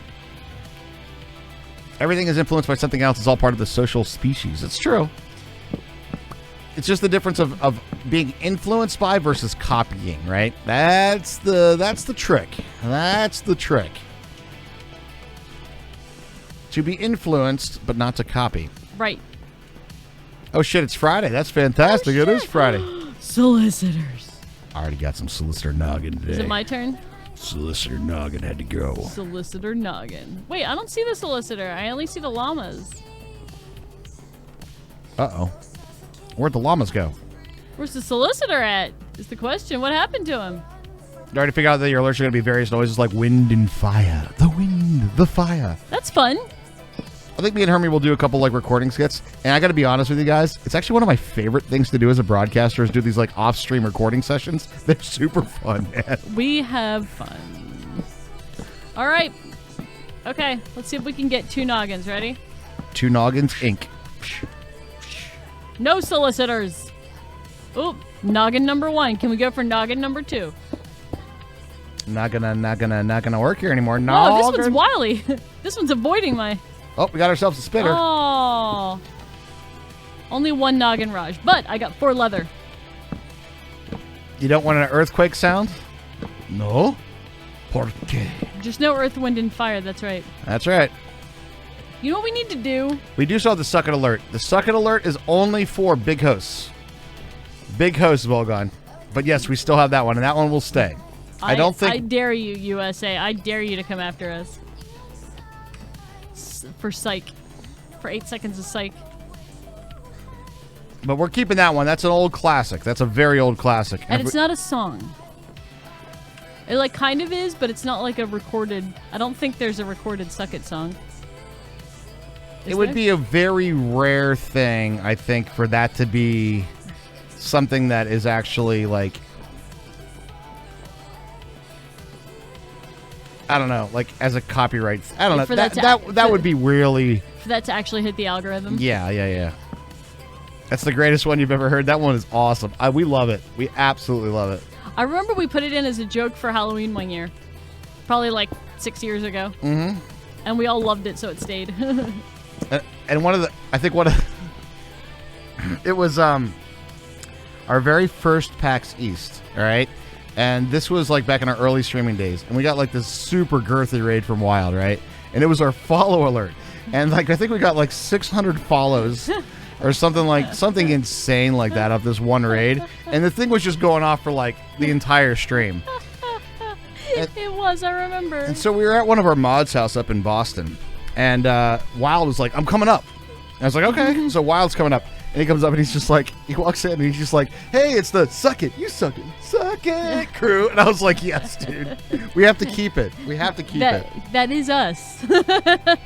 Everything is influenced by something else. It's all part of the social species. It's true. It's just the difference of being influenced by versus copying, right? That's the trick. That's the trick. To be influenced, but not to copy. Right. Oh shit, it's Friday. That's fantastic. It is Friday. Solicitors. I already got some solicitor noggin today. Is it my turn? Solicitor Noggin had to go. Solicitor Noggin. Wait, I don't see the solicitor. I only see the llamas. Uh-oh. Where'd the llamas go? Where's the solicitor at? Is the question. What happened to him? You already figured out that your alerts are going to be various noises like wind and fire. The wind, the fire. That's fun. I think me and Hermie will do a couple like recording skits. And I got to be honest with you guys, it's actually one of my favorite things to do as a broadcaster is do these like off-stream recording sessions. They're super fun, man. We have fun. All right. Okay, let's see if we can get 2 noggins. Ready? 2 noggins, Inc. No solicitors. Oop, noggin number 1. Can we go for noggin number 2? Not gonna work here anymore. No. Oh, this one's wily. This one's avoiding my... Oh, we got ourselves a spitter. Oh. Only 1 noggin, Raj. But I got 4 leather. You don't want an earthquake sound? No? Porque? Just no earth, wind, and fire. That's right. That's right. You know what we need to do? We do still have the Suck It Alert. The Suck It Alert is only for big hosts. Big hosts is all gone. But yes, we still have that one, and that one will stay. I don't think... I dare you, USA. I dare you to come after us. For psych. For 8 seconds of psych. But we're keeping that one. That's an old classic. That's a very old classic. And it's not a song. It like kind of is, but it's not like a recorded... I don't think there's a recorded Suck It song. It would be a very rare thing, I think, for that to be something that is actually like... I don't know, like as a copyright. I don't know. That would be really... For that to actually hit the algorithm? Yeah. That's the greatest one you've ever heard. That one is awesome. We love it. We absolutely love it. I remember we put it in as a joke for Halloween one year. Probably like 6 years ago. Mm-hmm. And we all loved it, so it stayed. And one of the... I think one of... It was our very first PAX East, all right? And this was like back in our early streaming days. And we got like this super girthy raid from Wild, right? And it was our follow alert. And like I think we got like 600 follows or something insane like that off this one raid. And the thing was just going off for like the entire stream. It was, I remember. And so we were at one of our mods' house up in Boston. And Wild was like, I'm coming up. And I was like, okay. So Wild's coming up. And he comes up and he's just like, he walks in and he's just like, hey, it's the Suck It, you suck it crew. And I was like, yes, dude. We have to keep it. We have to keep it. That is us. I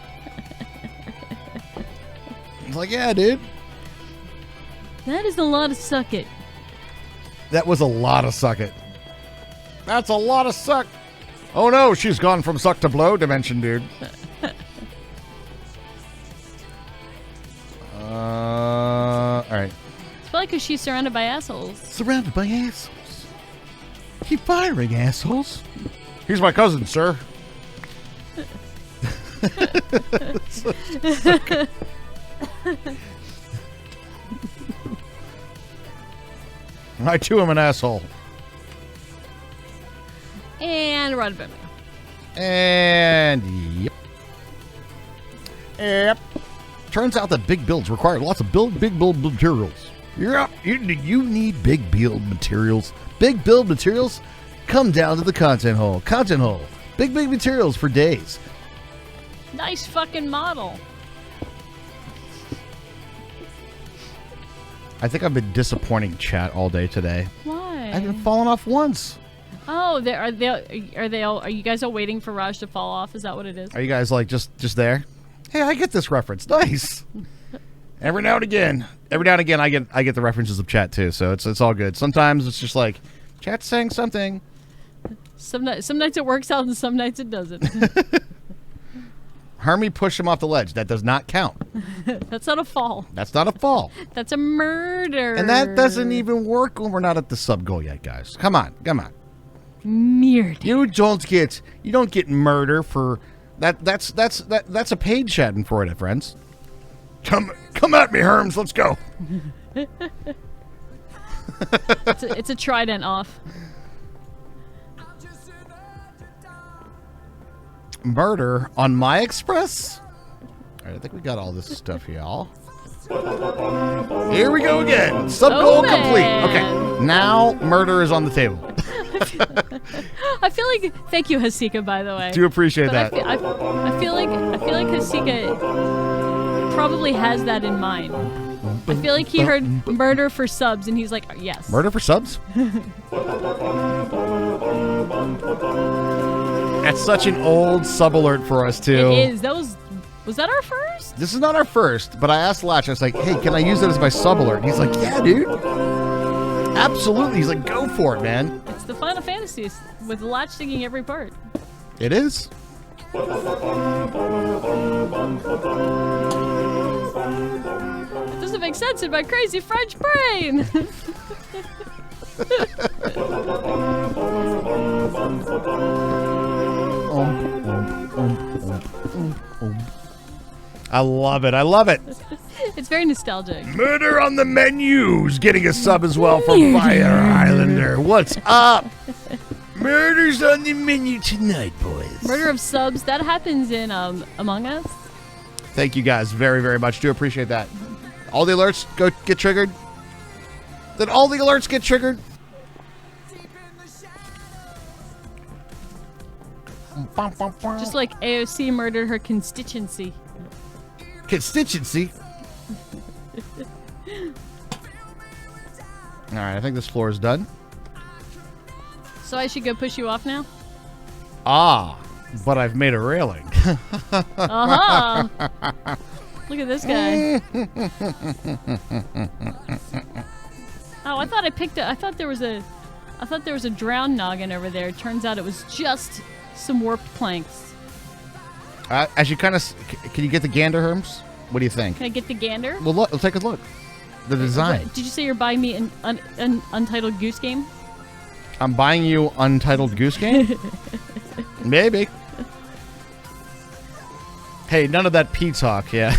was like, yeah, dude. That is a lot of Suck It. That was a lot of Suck It. That's a lot of suck. Oh no, she's gone from suck to blow dimension, dude. All right. It's probably because she's surrounded by assholes. Surrounded by assholes. Keep firing, assholes. He's my cousin, sir. I too am an asshole. And right about me. And yep. Yep. Turns out that big builds require lots of big build materials. Yeah, you need big build materials. Big build materials? Come down to the content hole. Content hole. Big materials for days. Nice fucking model. I think I've been disappointing chat all day today. Why? I haven't fallen off once. Oh, are you guys all waiting for Raj to fall off? Is that what it is? Are you guys like just there? Hey, I get this reference. Nice. Every now and again, I get the references of chat too. So it's all good. Sometimes it's just like chat's saying something. Some nights it works out and some nights it doesn't. Hermie pushed him off the ledge. That does not count. That's not a fall. That's not a fall. That's a murder. And that doesn't even work when we're not at the sub goal yet, guys. Come on. Murder. You don't get murder for that. That's a paid chatting for it, friends. Come at me, Herms. Let's go. It's a trident off. Murder on my express. All right, I think we got all this stuff, y'all. Here we go again. Sub goal complete. Okay, now murder is on the table. I feel like thank you, Hasika. By the way, Do appreciate that. I feel like Hasika probably has that in mind. I feel like he heard murder for subs and he's like, yes. Murder for subs? That's such an old sub alert for us too. It is. Was that our first? This is not our first, but I asked Latch, I was like, hey, can I use it as my sub alert? And he's like, yeah, dude. Absolutely. He's like, go for it, man. It's the Final Fantasies with Latch singing every part. It is. It doesn't make sense in my crazy French brain. I love it. It's very nostalgic. Murder on the menus. Getting a sub as well from Fire Islander. What's up? Murder's on the menu tonight, boys. Murder of subs, that happens in Among Us. Thank you guys very, very much. Do appreciate that. All the alerts get triggered? Did all the alerts get triggered? Just like AOC murdered her constituency. Constituency? Alright, I think this floor is done. So I should go push you off now? Ah, but I've made a railing. Uh-huh. Look at this guy. Oh, I thought there was a drowned noggin over there. Turns out it was just some warped planks. As you kind of, can you get the gander, Herms? What do you think? Can I get the gander? Well, look. Let's take a look. The design. What, did you say you're buying me an Untitled Goose Game? I'm buying you Untitled Goose Game? Maybe. Hey, none of that pee talk, yeah.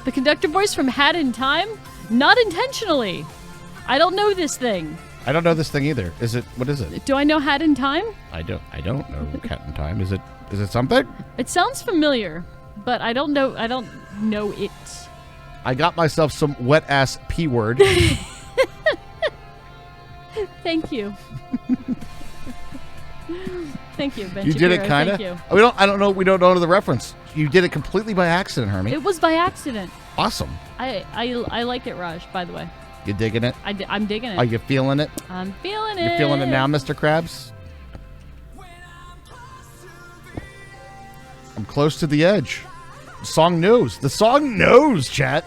The conductor voice from Hat in Time? Not intentionally. I don't know this thing. I don't know this thing either. What is it? Do I know Hat in Time? I don't know Cat in Time. Is it something? It sounds familiar, but I don't know it. I got myself some wet ass P word. Thank you. Thank you, Ben You did it Shapiro. kind of. Thank you. We don't know the reference. You did it completely by accident, Hermie. It was by accident. Awesome. I like it, Raj, by the way. You digging it? I'm digging it. Are you feeling it? I'm feeling it. You're feeling it now, Mr. Krabs? I'm close to the edge. The song knows. The song knows, chat.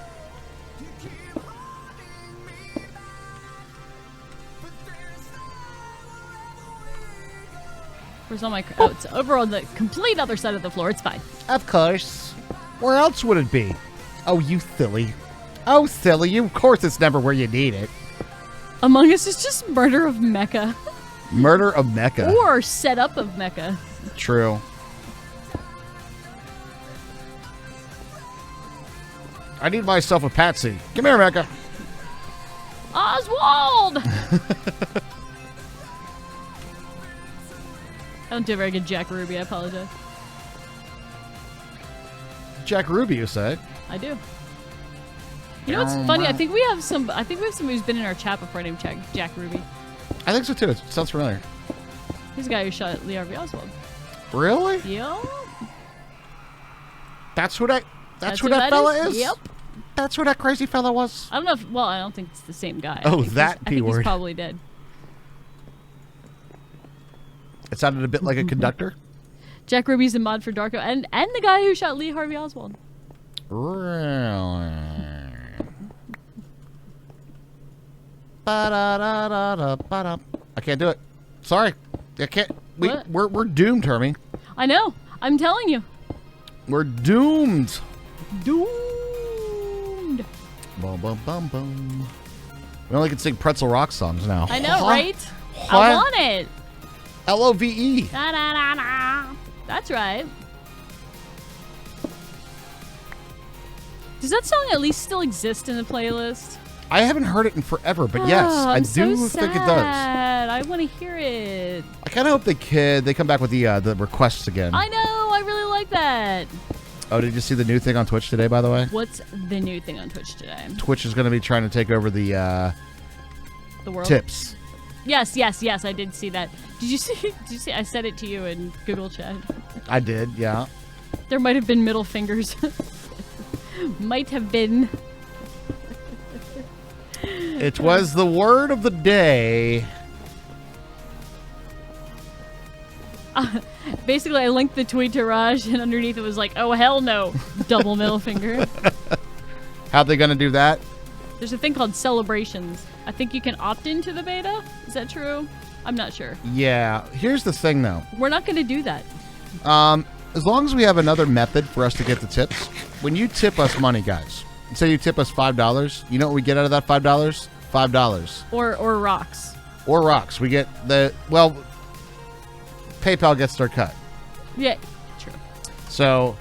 Where's all my... Oh, it's over on the complete other side of the floor. It's fine. Of course. Where else would it be? Oh, you silly. Oh, silly. Of course it's never where you need it. Among Us is just murder of Mecca. Murder of Mecca. Or setup of Mecca. True. I need myself a patsy. Come here, Mecca. Oswald! I don't do a very good Jack Ruby, I apologize. Jack Ruby, you say? I do. You know what's funny? I think we have somebody who's been in our chat before named Jack Ruby. I think so too. It sounds familiar. He's the guy who shot Lee Harvey Oswald. Really? Yep. That's who that fella is? Yep. That's who that crazy fella was? I don't know if, well, I don't think it's the same guy. Oh, I think P word. he's probably dead. It sounded a bit like a conductor. Jack Ruby's the mod for Darko, and the guy who shot Lee Harvey Oswald. Really? Ba-da-da-da-da-ba-da. I can't do it. Sorry. I can't. We're doomed, Hermie. I know. I'm telling you. We're doomed. Doomed. Bum, bum, bum, bum. We only can sing Pretzel Rock songs now. I know, right? What? I want it. Love. Da, da, da, da. That's right. Does that song at least still exist in the playlist? I haven't heard it in forever, but yes, I do so think it does. sad. I want to hear it. I kind of hope they come back with the requests again. I know. I really like that. Oh, did you see the new thing on Twitch today, by the way? What's the new thing on Twitch today? Twitch is going to be trying to take over The world? tips. Yes, I did see that. Did you see? I said it to you in Google Chat. I did, yeah. There might have been middle fingers. Might have been. It was the word of the day. Basically, I linked the tweet to Raj, and underneath it was like, "Oh hell no!" Double middle finger. How they going to do that? There's a thing called celebrations. I think you can opt into the beta. Is that true? I'm not sure. Yeah. Here's the thing, though. We're not going to do that. As long as we have another method for us to get the tips, when you tip us money, guys, say you tip us $5, you know what we get out of that $5? $5. Or rocks. Or rocks. We get PayPal gets their cut. Yeah, true. So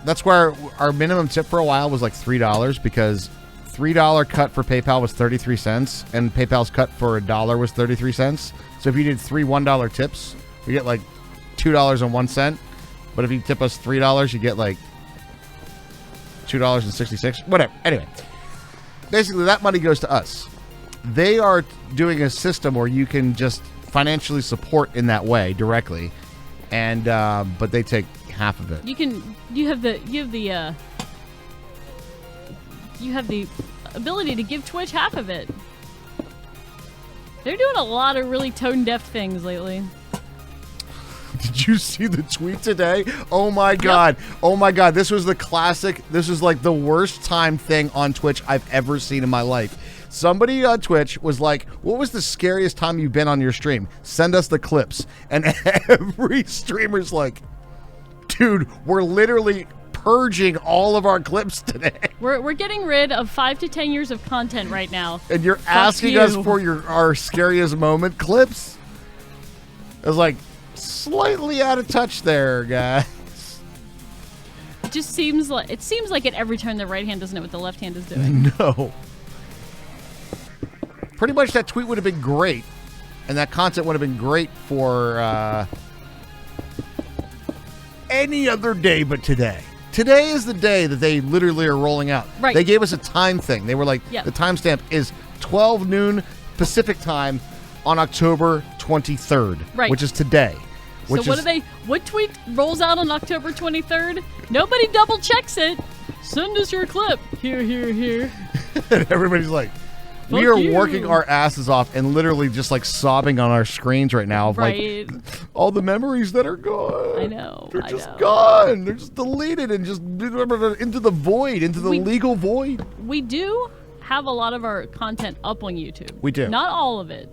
that's where our minimum tip for a while was like $3 because $3 cut for PayPal was 33 cents and PayPal's cut for $1 was 33 cents. So if you did three $1 tips, you get like $2.01. But if you tip us $3, you get like $2.66. Whatever. Anyway, basically that money goes to us. They are doing a system where you can just financially support in that way directly, and but they take half of it. You have the ability to give Twitch half of it. They're doing a lot of really tone deaf things lately. Did you see the tweet today? Oh my god. Yep. Oh my god. This was the classic. This is like the worst time thing on Twitch I've ever seen in my life. Somebody on Twitch was like, what was the scariest time you've been on your stream? Send us the clips. And every streamer's like, dude, we're literally purging all of our clips today. We're getting rid of 5 to 10 years of content right now. And you're asking us for our scariest moment clips? It was like, slightly out of touch there, guys. It seems like at every turn the right hand doesn't know what the left hand is doing. No. Pretty much that tweet would have been great, and that content would have been great for any other day but today. Today is the day that they literally are rolling out. Right. They gave us a time thing. They were like, yep. The timestamp is 12 noon Pacific time on October 23rd, right. Which is today. So what tweet rolls out on October 23rd? Nobody double checks it. Send us your clip. Here. And everybody's like, we are working our asses off and literally just like sobbing on our screens right now of like all the memories that are gone. I know. They're just gone. They're just deleted and just into the void, into the legal void. We do have a lot of our content up on YouTube. We do. Not all of it.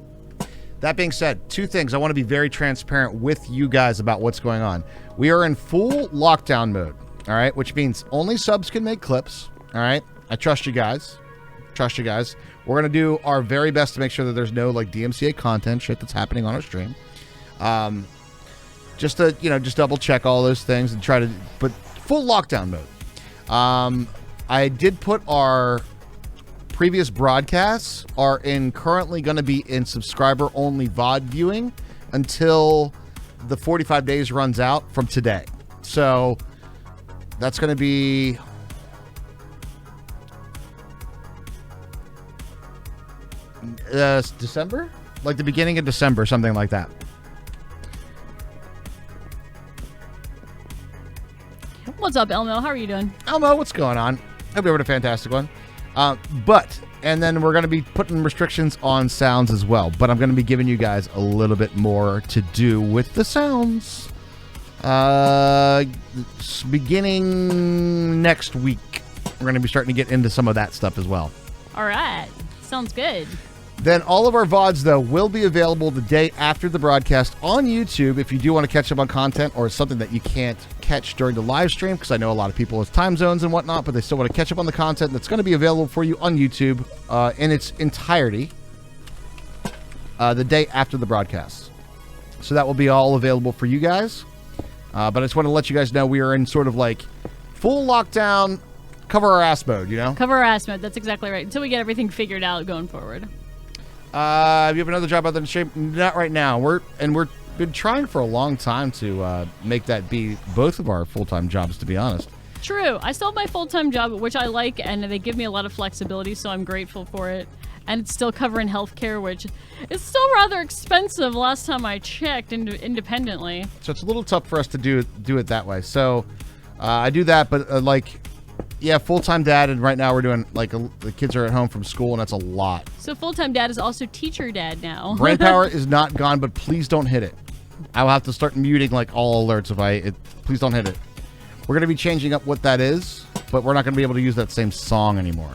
That being said, two things. I want to be very transparent with you guys about what's going on. We are in full lockdown mode, all right? Which means only subs can make clips, all right? I trust you guys. Trust you guys. We're going to do our very best to make sure that there's no like DMCA content shit that's happening on our stream. Just to, just double check all those things and try to, but full lockdown mode. I did put our previous broadcasts are currently going to be in subscriber only VOD viewing until the 45 days runs out from today. So that's going to be December, like the beginning of December, something like that. What's up, Elmo? How are you doing? Elmo, what's going on? Hope you had a fantastic one. And then we're going to be putting restrictions on sounds as well. But I'm going to be giving you guys a little bit more to do with the sounds. Beginning next week, we're going to be starting to get into some of that stuff as well. All right. Sounds good. Then all of our VODs, though, will be available the day after the broadcast on YouTube if you do want to catch up on content or something that you can't catch during the live stream, because I know a lot of people with time zones and whatnot, but they still want to catch up on the content that's going to be available for you on YouTube in its entirety the day after the broadcast. So that will be all available for you guys. But I just want to let you guys know we are in sort of like full lockdown, cover our ass mode, Cover our ass mode. That's exactly right. Until we get everything figured out going forward. You have another job other than shape? Not right now. We've been trying for a long time to make that be both of our full-time jobs, to be honest. True. I still have my full-time job, which I like, and they give me a lot of flexibility, so I'm grateful for it. And it's still covering healthcare, which is still rather expensive last time I checked independently. So it's a little tough for us to do it that way. So I do that, but full-time dad, and right now we're doing, the kids are at home from school, and that's a lot. So full-time dad is also teacher dad now. Brain power is not gone, but please don't hit it. I will have to start muting, all alerts please don't hit it. We're going to be changing up what that is, but we're not going to be able to use that same song anymore.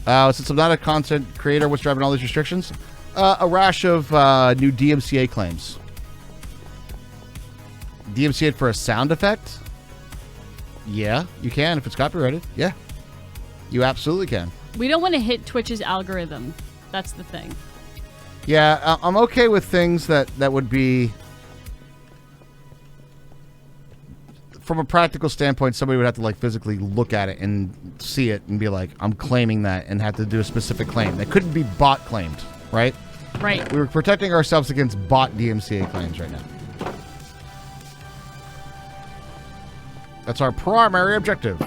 Since I'm not a content creator, what's driving all these restrictions? A rash of new DMCA claims. DMCA for a sound effect? Yeah, you can if it's copyrighted. Yeah, you absolutely can. We don't want to hit Twitch's algorithm. That's the thing. Yeah, I'm okay with things that would be, from a practical standpoint, somebody would have to physically look at it and see it and be like, I'm claiming that, and have to do a specific claim. That couldn't be bot claimed, right? Right. We're protecting ourselves against bot DMCA claims right now. That's our primary objective.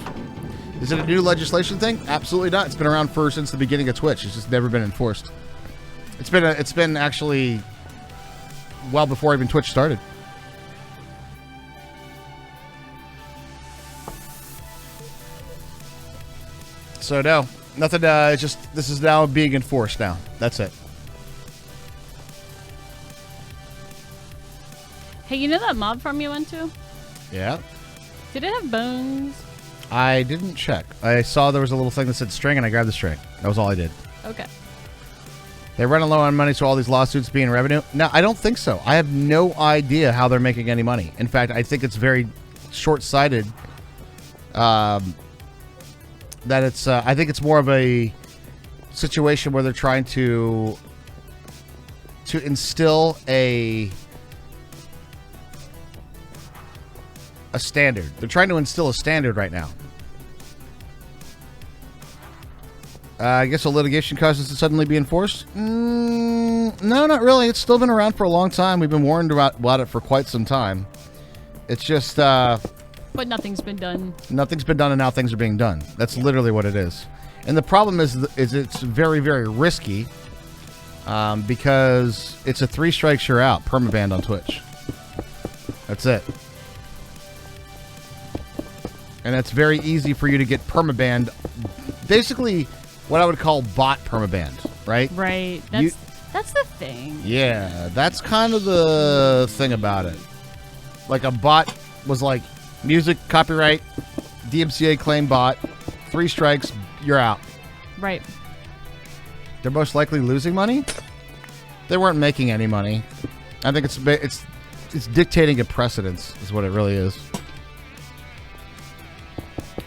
Is it a new legislation thing? Absolutely not. It's been around since the beginning of Twitch. It's just never been enforced. It's been actually well before even Twitch started. So no, nothing. It's just this is now being enforced now. That's it. Hey, you know that mob farm you went to? Yeah. Did it have bones? I didn't check. I saw there was a little thing that said string, and I grabbed the string. That was all I did. Okay. They're running low on money, so all these lawsuits being revenue? No, I don't think so. I have no idea how they're making any money. In fact, I think it's very short-sighted. I think it's more of a situation where they're trying to instill a standard. They're trying to instill a standard right now. I guess a litigation cause this to suddenly be enforced? No, not really. It's still been around for a long time. We've been warned about it for quite some time. It's just... but nothing's been done. Nothing's been done, and now things are being done. That's literally what it is. And the problem is it's very, very risky because it's a 3 strikes you're out, permabanned on Twitch. That's it. And it's very easy for you to get permabanned. Basically, what I would call bot permabanned, right? Right. That's the thing. Yeah, that's kind of the thing about it. Like a bot was like music, copyright, DMCA claim bot, 3 strikes, you're out. Right. They're most likely losing money. They weren't making any money. I think it's dictating a precedence is what it really is.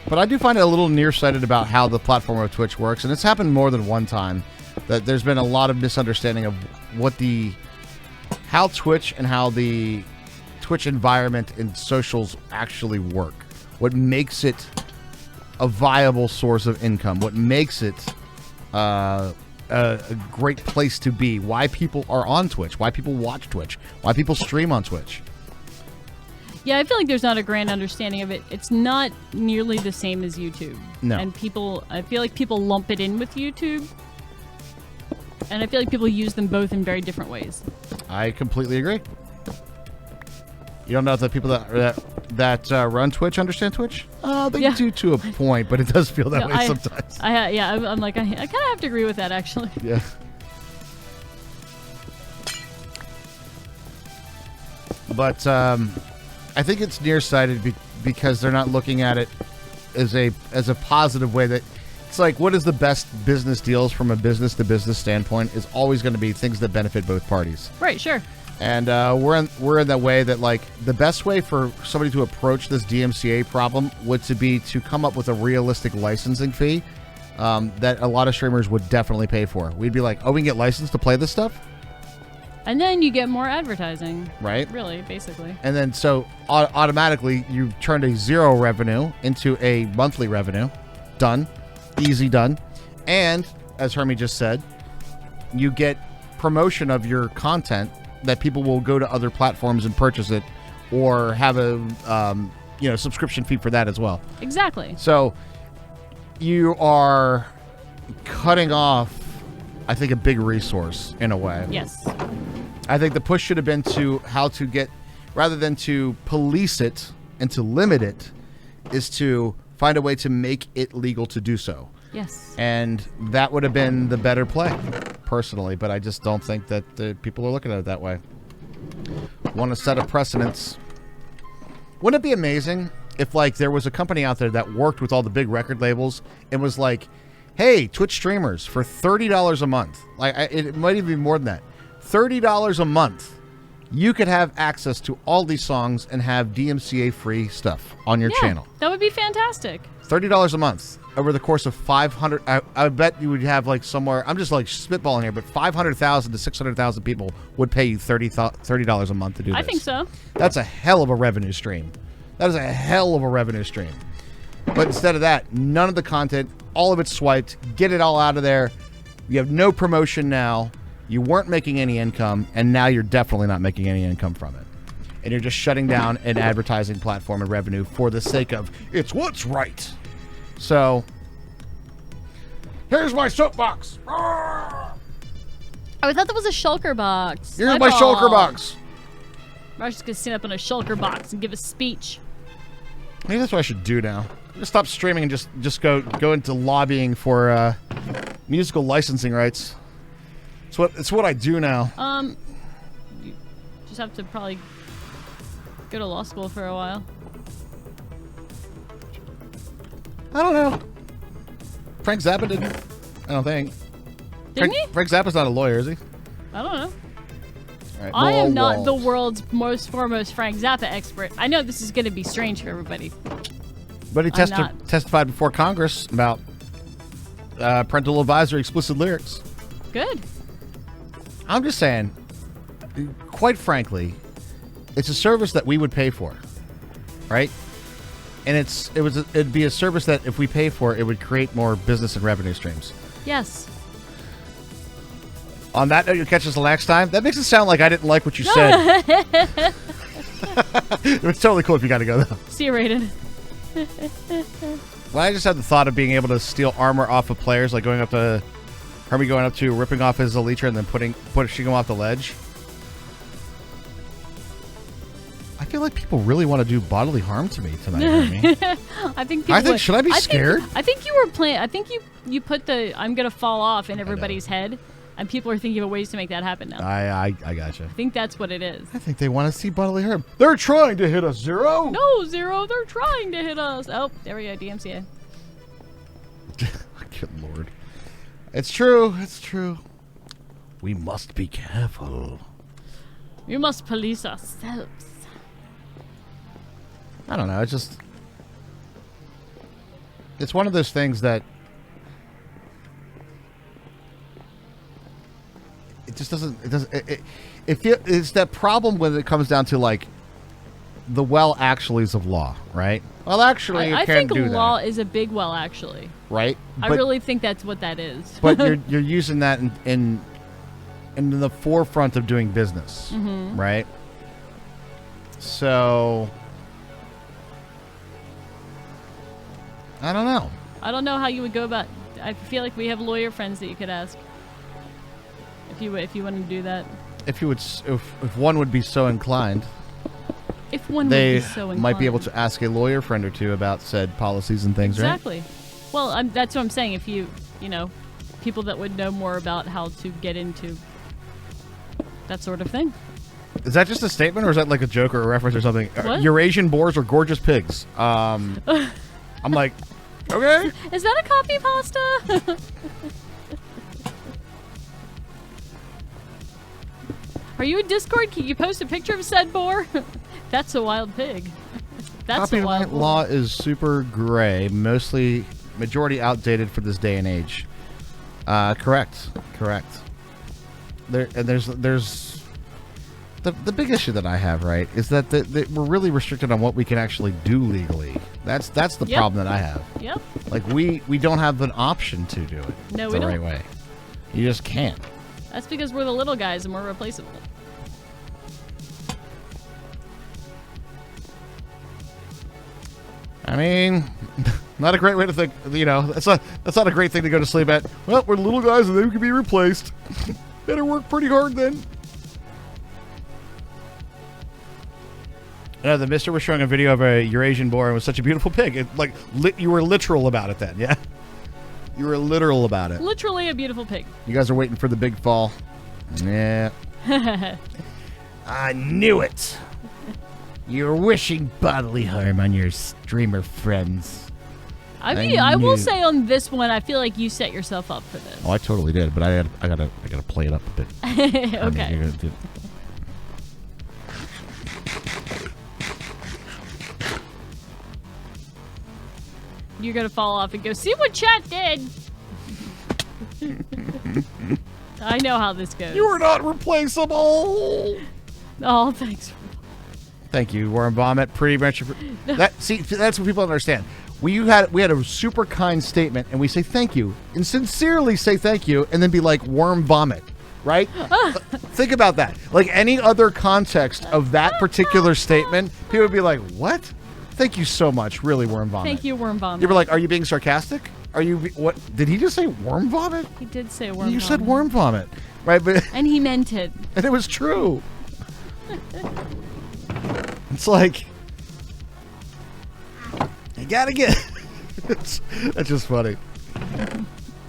But I do find it a little nearsighted about how the platform of Twitch works, and it's happened more than one time that there's been a lot of misunderstanding of how Twitch and how the Twitch environment and socials actually work. What makes it a viable source of income? What makes it a great place to be? Why people are on Twitch? Why people watch Twitch? Why people stream on Twitch? Yeah, I feel like there's not a grand understanding of it. It's not nearly the same as YouTube. No. And I feel like people lump it in with YouTube. And I feel like people use them both in very different ways. I completely agree. You don't know if the people that run Twitch understand Twitch? They do to a point, but it does feel that way sometimes. I'm like, I kind of have to agree with that, actually. Yeah. But I think it's nearsighted because they're not looking at it as a positive way. That it's like, what is the best business deals from a business to business standpoint is always going to be things that benefit both parties. Right, sure. And we're in that way that, like, the best way for somebody to approach this DMCA problem would be to come up with a realistic licensing fee that a lot of streamers would definitely pay for. We'd be like, oh, we can get licensed to play this stuff? And then you get more advertising. Right. Really, basically. And then so automatically you turned a zero revenue into a monthly revenue. Done. Easy done. And as Hermie just said, you get promotion of your content that people will go to other platforms and purchase it or have a subscription fee for that as well. Exactly. So you are cutting off, I think, a big resource in a way. Yes. I think the push should have been to how to get, rather than to police it and to limit it, is to find a way to make it legal to do so. Yes. And that would have been the better play, personally. But I just don't think that the people are looking at it that way. Want to set a precedence. Wouldn't it be amazing if, like, there was a company out there that worked with all the big record labels and was like, hey, Twitch streamers, for $30 a month, like, it might even be more than that, $30 a month, you could have access to all these songs and have DMCA-free stuff on your channel. That would be fantastic. $30 a month over the course of 500. I bet you would have, like, somewhere, I'm just, like, spitballing here, but 500,000 to 600,000 people would pay you $30 a month to do this. I think so. That's a hell of a revenue stream. That is a hell of a revenue stream. But instead of that, none of the content, all of it swiped, get it all out of there. You have no promotion now. You weren't making any income, and now you're definitely not making any income from it. And you're just shutting down an advertising platform and revenue for the sake of, it's what's right. So, here's my soapbox. Oh, I thought that was a shulker box. Here's my shulker box. I was just going to stand up in a shulker box and give a speech. Maybe that's what I should do now. Just stop streaming and just go into lobbying for musical licensing rights. It's what I do now. You just have to probably go to law school for a while. I don't know. Frank Zappa didn't. I don't think. Didn't he? Frank Zappa's not a lawyer, is he? I don't know. All right, I am not Walls. the world's most foremost Frank Zappa expert. I know this is going to be strange for everybody. But he not. testified before Congress about parental advisory explicit lyrics. Good. I'm just saying, quite frankly, it's a service that we would pay for, right? And it'd be a service that if we pay for, it would create more business and revenue streams. Yes. On that note, you catch us the last time. That makes it sound like I didn't like what you said. It's totally cool if you got to go though. C-rated. When I just had the thought of being able to steal armor off of players, like going up to Hermie, going up to ripping off his Elytra and then pushing him off the ledge. I feel like people really want to do bodily harm to me tonight, Hermie. Should I be scared? I think you were playing. I think you put the "I'm gonna fall off" in everybody's head, and people are thinking of ways to make that happen now. I gotcha. I think that's what it is. I think they want to see bodily harm. They're trying to hit us, Zero. No, Zero. They're trying to hit us. Oh, there we go. DMCA. Good Lord. It's true. It's true. We must be careful. We must police ourselves. I don't know. It's just... It's one of those things that it just doesn't. It doesn't. It's that problem when it comes down to like the well actuallys of law, right? Well, actually, you I can't think do law that, is a big well, actually. right? I really think that's what that is. But you're using that in the forefront of doing business, right? So I don't know. I don't know how you would go about. I feel like we have lawyer friends that you could ask if you want to do that. If you would, if one would be so inclined, If one they would be so inclined. might be able to ask a lawyer friend or two about said policies and things, Exactly. Well, that's what I'm saying. If you know, people that would know more about how to get into that sort of thing. right? Is that just a statement, or is that like a joke or a reference or something? What? Eurasian boars are gorgeous pigs. I'm like, okay. Is that a copy pasta? Are you in Discord? Can you post a picture of said boar? That's a wild pig. That's a wild Copyright boar. law is super gray, majority outdated for this day and age. Correct. There's the big issue that I have, right, is that we're really restricted on what we can actually do legally. That's the Yep. problem that I have. Yep. Like we don't have an option to do it No, the we right don't. way. You just can't. That's because we're the little guys and we're replaceable. I mean, not a great way to think. You know, that's not a great thing to go to sleep at. Well, we're little guys and they can be replaced. Better work pretty hard then. The mister was showing a video of a Eurasian boar and it was such a beautiful pig. It, like, you were literal about it then, yeah? You were literal about it. Literally a beautiful pig. You guys are waiting for the big fall. Yeah. I knew it. You're wishing bodily harm on your streamer friends. I I mean, I will knew- say on this one, I feel like you set yourself up for this. Oh, I totally did, but I gotta play it up a bit. I mean, Okay. you're gonna do- You're gonna fall off and go, see what chat did. I know how this goes. You are not replaceable. Oh, thanks. Thank you, Warren Vomit. Pretty much. That's what people don't understand. We had a super kind statement, and we say thank you, and sincerely say thank you, and then be like Worm Vomit, right? Think about that. Like any other context of that particular statement, people would be like, "What? Thank you so much, really, Worm Vomit." Thank you, Worm Vomit. You were like, "Are you being sarcastic? Are you? What did he just say? Worm Vomit? He did say Worm You Vomit. said Worm Vomit, right? But And he meant it. and it was true. It's like you gotta get. That's just funny.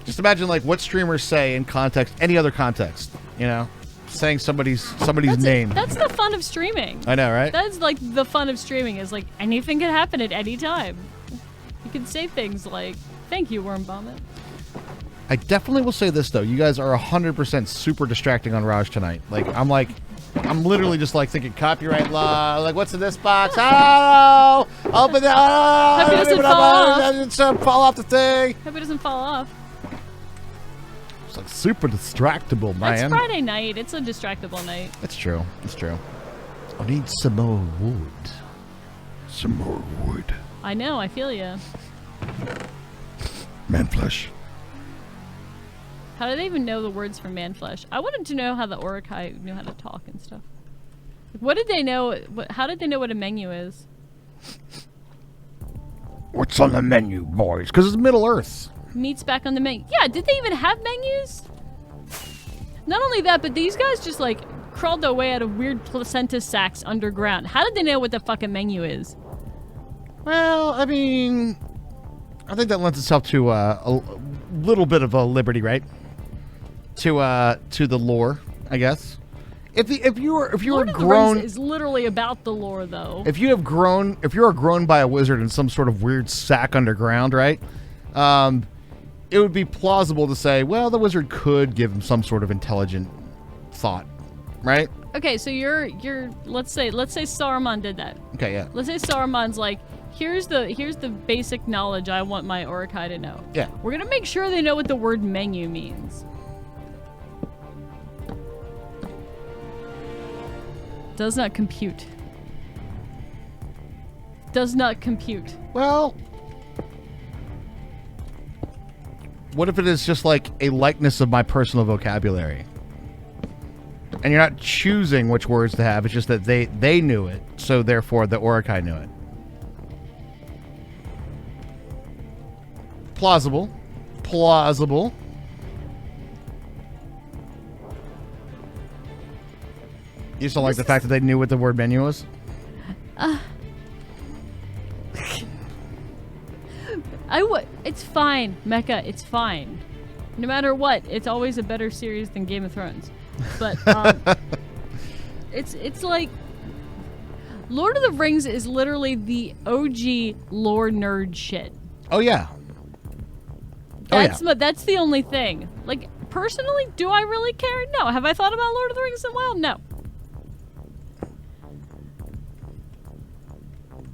Just imagine like what streamers say in context, any other context. You know, saying somebody's name. That's the fun of streaming. I know, right? That's like the fun of streaming is like anything can happen at any time. You can say things like, thank you, Worm Vomit. I definitely will say this though. You guys are 100% super distracting on Raj tonight. I'm literally just like thinking copyright law. Like, what's in this box? Oh, open it. Oh, Hope it doesn't fall off. It's fall off the thing. Hope it doesn't fall off. It's like super distractible, It's man. Friday night. It's a distractible night. It's true. It's true. I need some more wood. Some more wood. I know. I feel ya. Man flesh. How do they even know the words for man flesh? I wanted to know how the Orokai knew how to talk and stuff. What did they know? How did they know what a menu is? What's on the menu, boys? Because it's Middle Earth. Meat's back on the menu. Yeah, did they even have menus? Not only that, but these guys just like crawled their way out of weird placenta sacks underground. How did they know what the fucking menu is? Well, I mean, I think that lends itself to a little bit of a liberty, right? To the lore, I guess. If you were Lord of the grown, Rings is literally about the lore, though. if you are grown by a wizard in some sort of weird sack underground, right? It would be plausible to say, well, the wizard could give him some sort of intelligent thought, right? Okay, so you're let's say Saruman did that. Okay, yeah. Let's say Saruman's like, Here's the basic knowledge I want my Orakai to know. Yeah. We're gonna make sure they know what the word menu means. Does not compute. Does not compute. Well, what if it is just like a likeness of my personal vocabulary? And you're not choosing which words to have, it's just that they knew it, so therefore the Orakai knew it. Plausible. Plausible. You just don't like the fact that they knew what the word menu was? It's fine, Mecha. It's fine. No matter what, it's always a better series than Game of Thrones. But it's like Lord of the Rings is literally the OG lore nerd shit. Oh yeah. That's the only thing. Like personally, do I really care? No. Have I thought about Lord of the Rings in a while? No.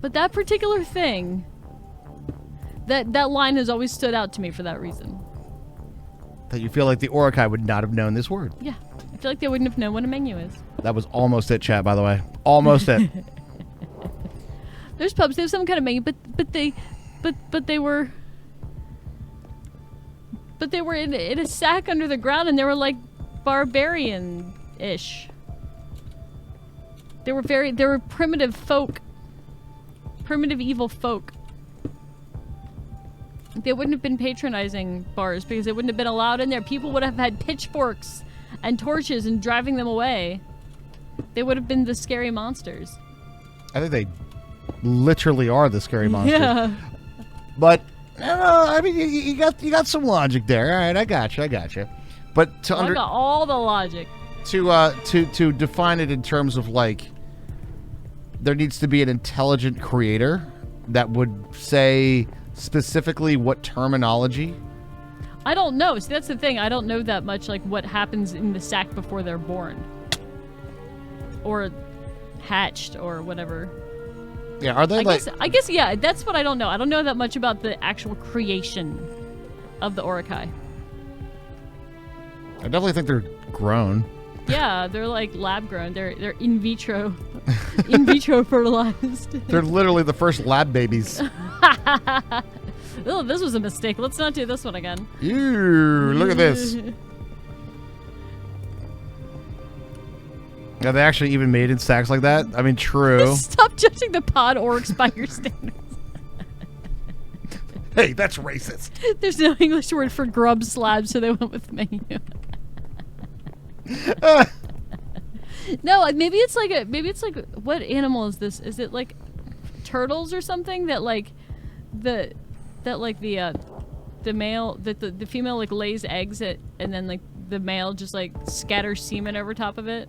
But that particular thing, that line has always stood out to me for that reason. That you feel like the Orakai would not have known this word. Yeah. I feel like they wouldn't have known what a menu is. That was almost it, chat, by the way. Almost it. There's pubs, they have some kind of menu, but they were in a sack under the ground, and they were like barbarian-ish. They were primitive folk. Primitive evil folk. They wouldn't have been patronizing bars because they wouldn't have been allowed in there. People would have had pitchforks and torches and driving them away. They would have been the scary monsters. I think they literally are the scary monsters. Yeah. But I mean, you got some logic there. All right, I got you. But I got all the logic. To define it in terms of like, there needs to be an intelligent creator that would say specifically what terminology. I don't know. See, that's the thing. I don't know that much, like, what happens in the sack before they're born. Or hatched, or whatever. Yeah, are they I guess, yeah, that's what I don't know. I don't know that much about the actual creation of the Orakai. I definitely think they're grown. Yeah, they're like lab grown. They're in vitro. In vitro fertilized. They're literally the first lab babies. Oh, this was a mistake. Let's not do this one again. Ew, look at this. Yeah, they actually even made in sacks like that? I mean, true. Stop judging the pod orcs by your standards. Hey, that's racist. There's no English word for grub slab, so they went with menu. No, maybe it's like what animal is this? Is it like turtles or something that like the male the female like lays eggs and then like the male just like scatters semen over top of it?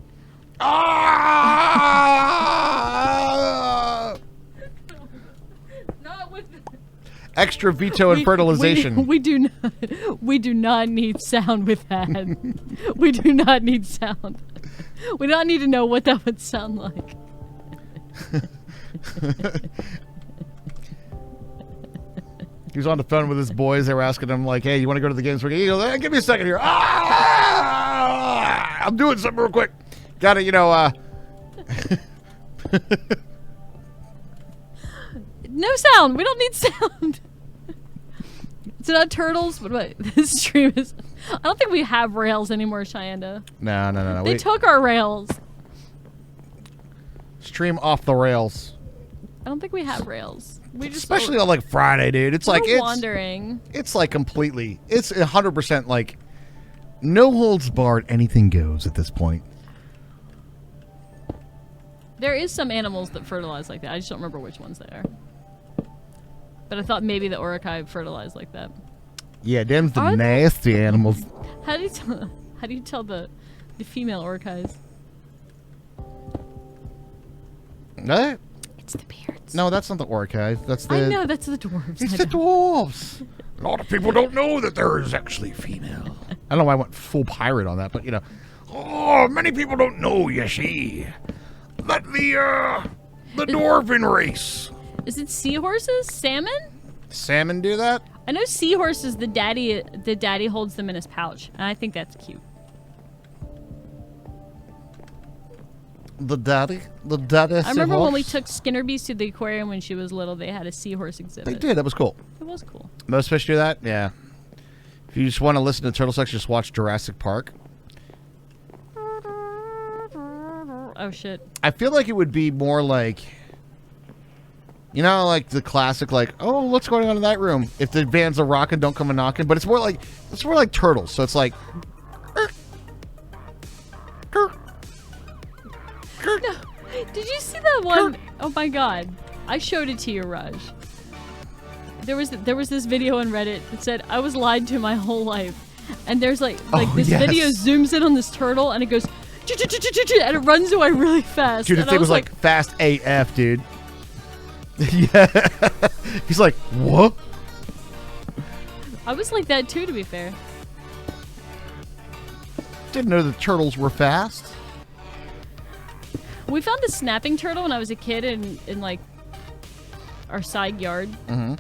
Ah! Not with Extra veto and fertilization. We do not need sound with that. We do not need sound. We don't need to know what that would sound like. He was on the phone with his boys. They were asking him, like, hey, you want to go to the games? He goes, hey, give me a second here. Ah! I'm doing something real quick. Got to, No sound. We don't need sound. It's not turtles, but what? This stream is... I don't think we have rails anymore, Cheyenne. No. They took our rails. Stream off the rails. I don't think we have rails. We just Especially on, like, Friday, dude. It's like... It's wandering. It's, like, completely... It's 100%, like, no holds barred. Anything goes at this point. There is some animals that fertilize like that. I just don't remember which ones they are. But I thought maybe the Orakai fertilized like that. Yeah, them's the Are they? nasty animals. How do you tell the female Orcais? What? It's the beards. No, that's not the Orcais. That's the... I know, that's the dwarves. It's I the know. dwarves. A lot of people don't know that there is actually female. I don't know why I went full pirate on that, but, Oh, many people don't know, you see, that the dwarven race Is it seahorses? Salmon? Salmon do that? I know seahorses. The daddy holds them in his pouch, and I think that's cute. The daddy I remember when we seahorse? took Skinnerbeast to the aquarium when she was little. They had a seahorse exhibit. They did. That was cool. It was cool. Most fish do that? Yeah. If you just want to listen to turtle sex, just watch Jurassic Park. Oh shit. I feel like it would be more like, you know, like the classic, like, oh, what's going on in that room? If the van's a rockin', don't come a knockin'. But it's more like turtles. So it's like, No. Did you see that one? Oh my god. I showed it to you, Raj. There was this video on Reddit that said I was lied to my whole life. And there's like this yes. video zooms in on this turtle and it goes and it runs away really fast. dude, the And I thing was like fast AF, dude. Yeah. He's like, what? I was like that too, to be fair. Didn't know the turtles were fast. We found a snapping turtle when I was a kid in like our side yard. Mm-hmm.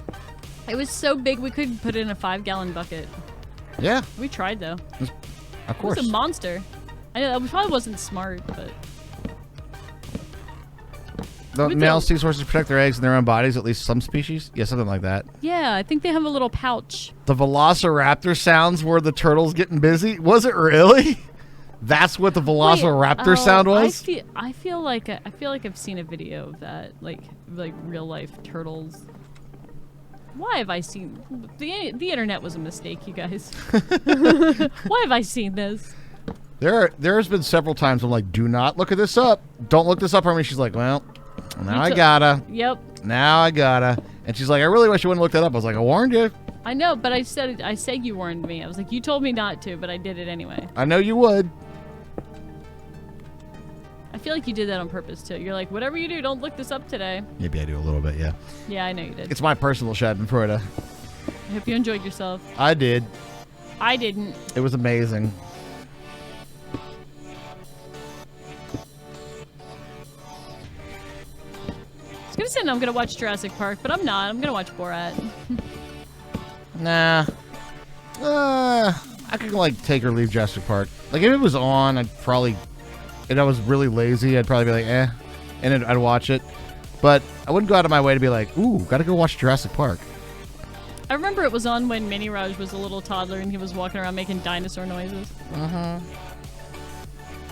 It was so big we couldn't put it in a 5-gallon bucket. Yeah, We tried though. of course. It was a monster. I know that probably wasn't smart, but The We male did. seahorses protect their eggs in their own bodies, at least some species. Yeah, something like that. yeah, I think they have a little pouch. The velociraptor sounds were the turtles getting busy. Was it really? That's what the velociraptor Wait, sound I was? feel like I've seen a video of that, like real life turtles. Why have I seen the internet was a mistake, you guys? Why have I seen this? There's been several times I'm like, do not look at this up. Don't look this up on me. She's like, well, now I gotta. Yep. Now I gotta. And she's like, I really wish you wouldn't look that up. I was like, I warned you. I know, but I said you warned me. I was like, you told me not to, but I did it anyway. I know you would. I feel like you did that on purpose too. You're like, whatever you do, don't look this up today. Maybe I do a little bit, yeah. Yeah, I know you did. It's my personal Schadenfreude. I hope you enjoyed yourself. I did. I didn't. It was amazing. I was gonna say I'm gonna watch Jurassic Park, but I'm not. I'm gonna watch Borat. Nah. I could like take or leave Jurassic Park. Like if it was on, I'd probably, and I was really lazy, I'd probably be like, eh, and then I'd watch it. But I wouldn't go out of my way to be like, ooh, gotta go watch Jurassic Park. I remember it was on when Mini Raj was a little toddler and he was walking around making dinosaur noises.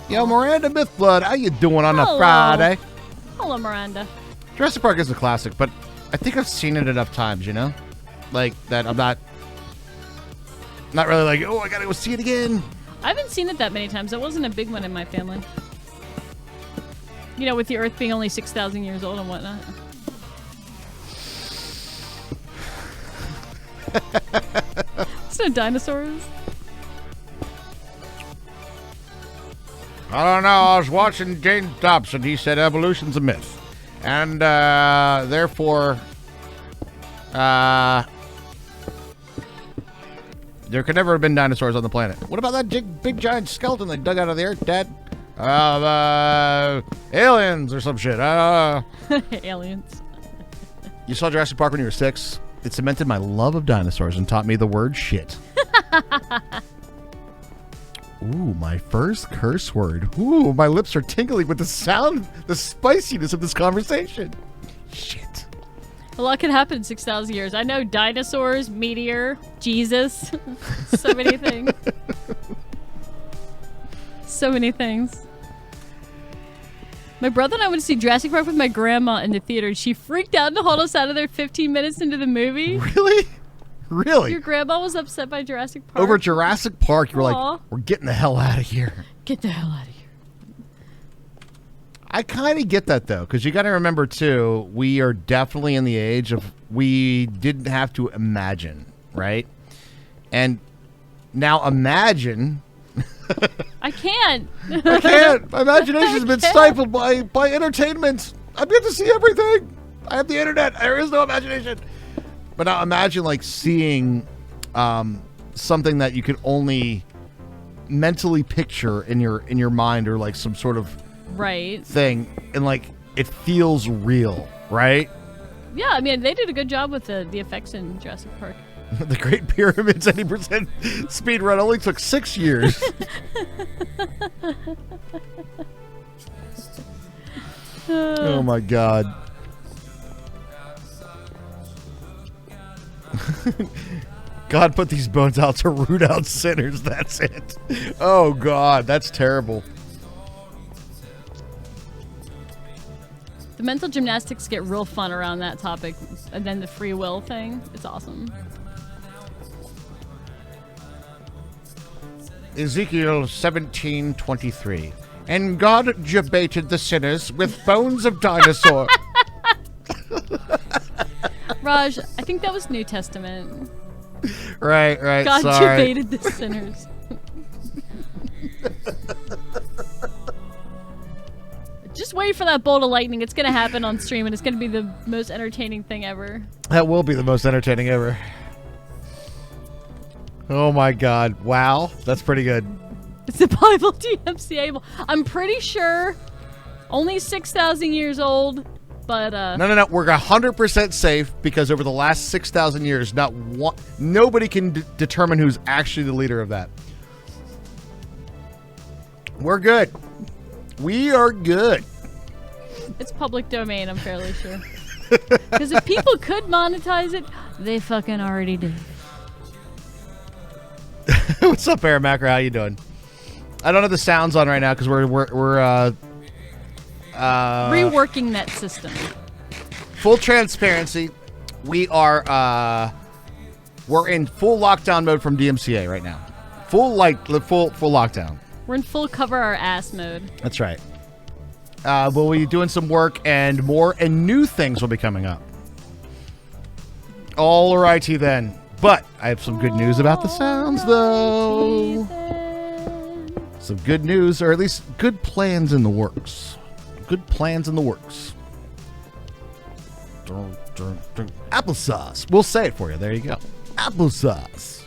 Yo, Miranda Mythblood, how you doing on a Hello. Friday? Hello, Miranda. Jurassic Park is a classic, but I think I've seen it enough times, you know? Like that I'm not really like, oh, I gotta go see it again. I haven't seen it that many times. That wasn't a big one in my family. You know, with the Earth being only 6,000 years old and whatnot. It's no dinosaurs. I don't know. I was watching James Dobson. He said evolution's a myth. And therefore, there could never have been dinosaurs on the planet. What about that big giant skeleton they dug out of the earth, Dad? Aliens or some shit. Aliens. You saw Jurassic Park when you were 6? It cemented my love of dinosaurs and taught me the word shit. Ooh, my first curse word. Ooh, my lips are tingling with the sound, the spiciness of this conversation. Shit. A lot could happen in 6,000 years. I know dinosaurs, meteor, Jesus. So many things. So many things. My brother and I went to see Jurassic Park with my grandma in the theater, and she freaked out and hauled us out of there 15 minutes into the movie. Really? Really? Your grandma was upset by Jurassic Park. Over Jurassic Park, you were Aw. like, we're getting the hell out of here. Get the hell out of here. I kind of get that, though, because you got to remember, too, we are definitely in the age of we didn't have to imagine, right? And now imagine... I can't. I can't. My imagination's been can't. stifled by entertainment. I get to see everything. I have the internet. There is no imagination. But now imagine like seeing something that you could only mentally picture in your mind or like some sort of Right. thing, and like it feels real, right? Yeah, I mean, they did a good job with the effects in Jurassic Park. The Great Pyramids 80% speed run only took 6 years. Oh my god. God put these bones out to root out sinners. That's it. Oh god, that's terrible. The mental gymnastics get real fun around that topic, and then the free will thing. It's awesome. Ezekiel 17:23. And God debated the sinners with bones of dinosaur. Raj, I think that was New Testament. Right, God sorry. debated the sinners. Just wait for that bolt of lightning. It's going to happen on stream, and it's going to be the most entertaining thing ever. That will be the most entertaining ever. Oh my god. Wow. That's pretty good. It's the Bible DMCA. I'm pretty sure only 6,000 years old, but No. We're 100% safe because over the last 6,000 years, nobody can determine who's actually the leader of that. We're good. We are good. it's public domain, I'm fairly sure. Because if people could monetize it, they fucking already did. What's up, Aaron Macro? How you doing? I don't have the sounds on right now because we're reworking that system. Full transparency. We are we're in full lockdown mode from DMCA right now. Full lockdown. We're in full cover our ass mode. That's right. We'll be doing some work and more and new things will be coming up. All righty then. But I have some good news about the sounds, though. Some good news, or at least good plans in the works. Good plans in the works. Applesauce. We'll say it for you. There you go. Applesauce.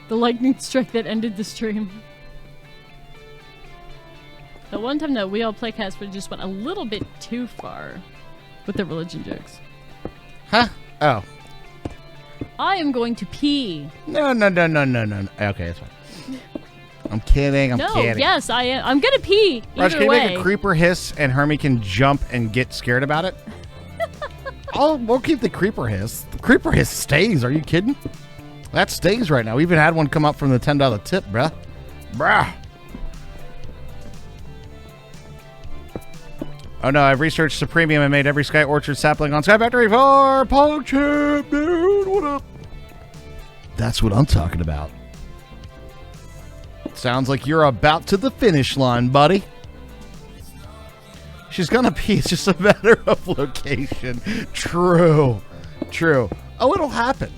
The lightning strike that ended the stream. The one time that We All Play Casper just went a little bit too far with the religion jokes. Huh? Oh. I am going to pee. No. Okay, that's fine. I'm kidding. I'm kidding. Yes, I am. I'm gonna pee. Raj, Either can you way. make a creeper hiss and Hermie can jump and get scared about it? We'll keep the creeper hiss. The creeper hiss stays. Are you kidding? That stays right now. We even had one come up from the $10 tip, bruh. Oh no, I've researched Supremium and made every Sky Orchard sapling on Sky Factory for PogChamp, dude. What up? That's what I'm talking about. Sounds like you're about to the finish line, buddy. She's gonna pee. It's just a matter of location. True. Oh, it'll happen.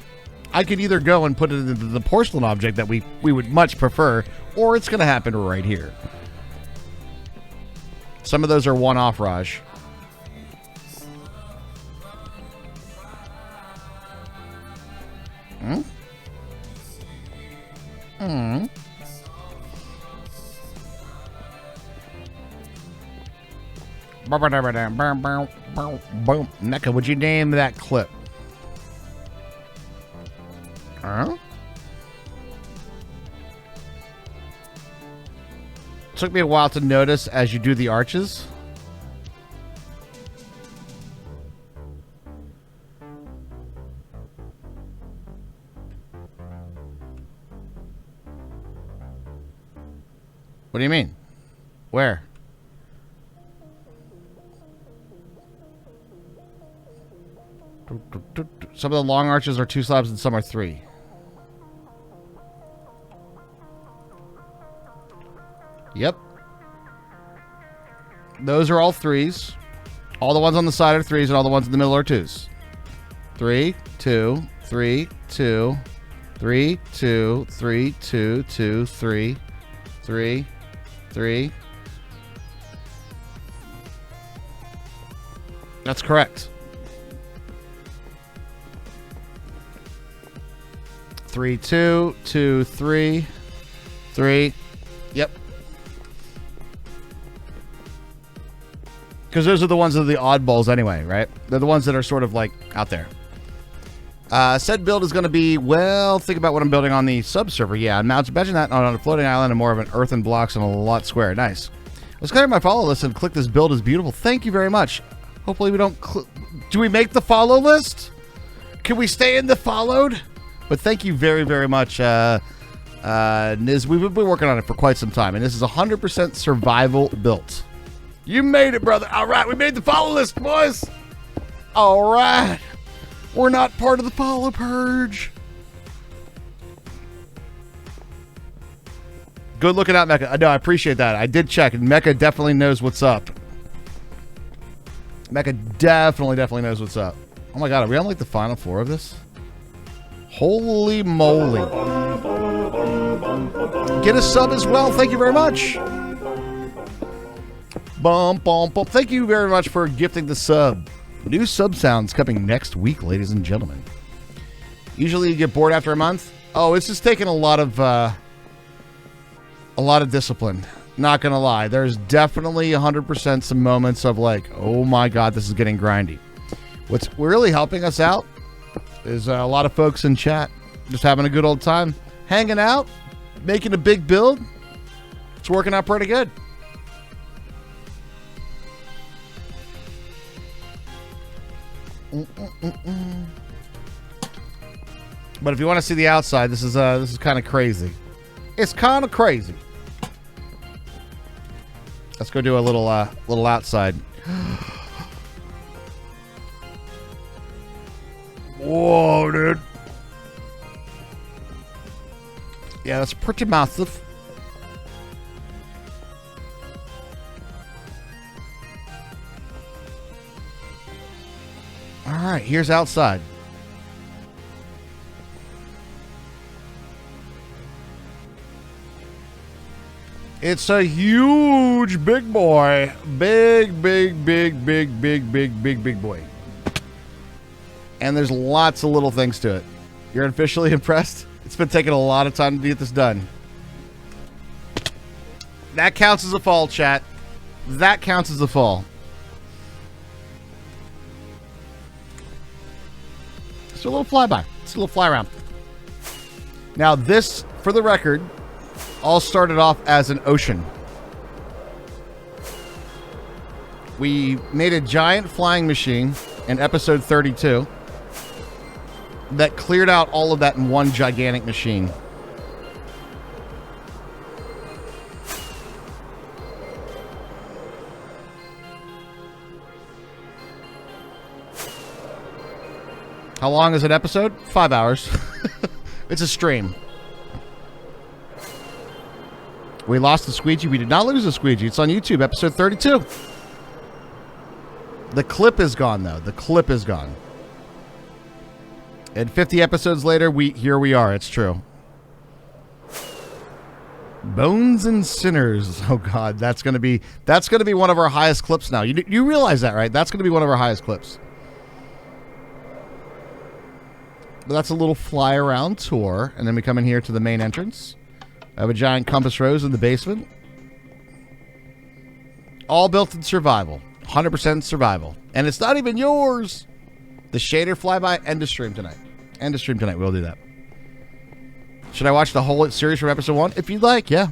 I could either go and put it into the porcelain object that we would much prefer, or it's going to happen right here. Some of those are one-off, Raj. Neka, would you name that clip? Huh? Took me a while to notice as you do the arches. What do you mean? Where? Some of the long arches are 2 slabs and some are 3. Yep. Those are all 3s. All the ones on the side are 3s and all the ones in the middle are 2s. 3, 2, 3, 2, 3, 2, 3, 2, 2, 3, 3, 3. That's correct. 3, 2, 2, 3, 3. Yep. Because those are the ones that are the oddballs anyway, right? They're the ones that are sort of like out there. Said build is going to be, well, think about what I'm building on the sub-server. Yeah, imagine that on a floating island and more of an earthen blocks and a lot square. Nice. Let's clear my follow list and click this build is beautiful. Thank you very much. Hopefully we don't... Do we make the follow list? Can we stay in the followed? But thank you very, very much, Niz. We've been working on it for quite some time, and this is 100% survival built. You made it, brother. All right, we made the follow list, boys. All right. We're not part of the follow purge. Good looking out, Mecca. No, I appreciate that. I did check, and Mecca definitely knows what's up. Mecca definitely knows what's up. Oh my god, are we on like the final floor of this? Holy moly. Get a sub as well. Thank you very much. Bum, bum, bum. Thank you very much for gifting the sub. New sub sounds coming next week, ladies and gentlemen. Usually you get bored after a month. Oh, it's just taking a lot of discipline. Not gonna lie. There's definitely 100% some moments of like, oh my god, this is getting grindy. What's really helping us out is a lot of folks in chat just having a good old time, hanging out, making a big build. It's working out pretty good. But if you want to see the outside, this is kind of crazy. It's kind of crazy. Let's go do a little outside. Whoa, dude. Yeah, that's pretty massive. All right, here's outside. It's a huge big boy. Big boy. And there's lots of little things to it. You're officially impressed? It's been taking a lot of time to get this done. That counts as a fall, chat. That counts as a fall. It's a little flyby. It's a little fly around. Now this, for the record, all started off as an ocean. We made a giant flying machine in episode 32 that cleared out all of that in one gigantic machine. How long is an episode? 5 hours. It's a stream. We lost the squeegee. We did not lose the squeegee. It's on YouTube, episode 32. The clip is gone, though. The clip is gone. And 50 episodes later, here we are. It's true. Bones and Sinners. Oh God, that's gonna be one of our highest clips now. You realize that, right? That's gonna be one of our highest clips. But that's a little fly around tour, and then we come in here to the main entrance. I have a giant compass rose in the basement. All built in survival. 100% survival. And it's not even yours. The shader flyby, end of stream tonight. End of stream tonight. We'll do that. Should I watch the whole series from episode 1? If you'd like, yeah.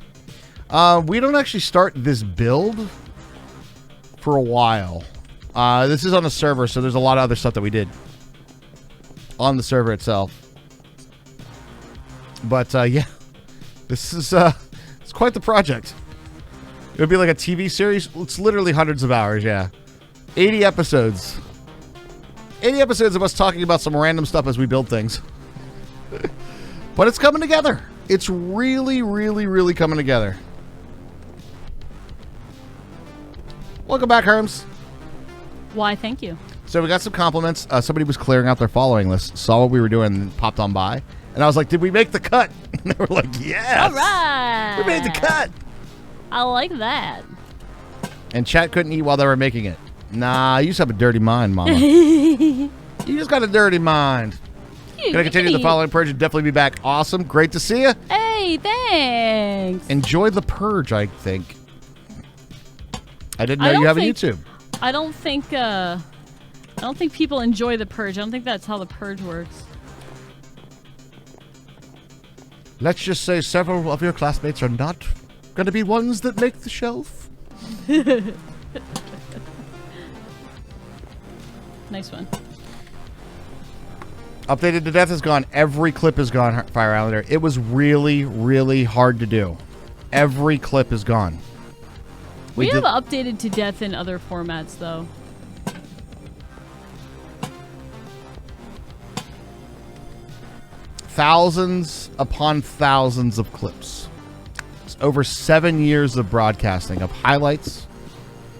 We don't actually start this build for a while. This is on the server, so there's a lot of other stuff that we did on the server itself. But, yeah. This is, it's quite the project. It would be like a TV series. It's literally hundreds of hours, yeah. 80 episodes. 80 episodes of us talking about some random stuff as we build things. But it's coming together. It's really, really, really coming together. Welcome back, Herms. Why, thank you. So we got some compliments. Somebody was clearing out their following list, saw what we were doing, and popped on by. And I was like, did we make the cut? And they were like, yes. All right. We made the cut. I like that. And chat couldn't eat while they were making it. Nah, you just have a dirty mind, mama. You just got a dirty mind. You Gonna continue the following purge and definitely be back. Awesome. Great to see you. Hey, thanks. Enjoy the purge, I think. I didn't know you have a YouTube. I don't think people enjoy the purge. I don't think that's how the purge works. Let's just say several of your classmates are not going to be ones that make the shelf. Nice one. Updated to Death is gone. Every clip is gone, Fire Islander. It was really, really hard to do. Every clip is gone. We have Updated to Death in other formats, though. Thousands upon thousands of clips. It's over 7 years of broadcasting of highlights,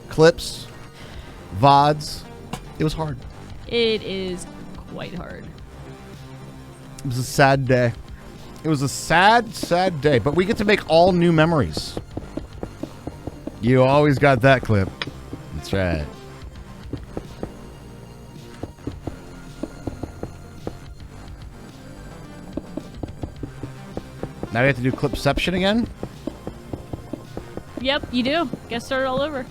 clips, VODs. It was hard. It is quite hard. It was a sad day. It was a sad, sad day. But we get to make all new memories. You always got that clip. That's right. Now we have to do Clipception again? Yep, you do. Get started all over.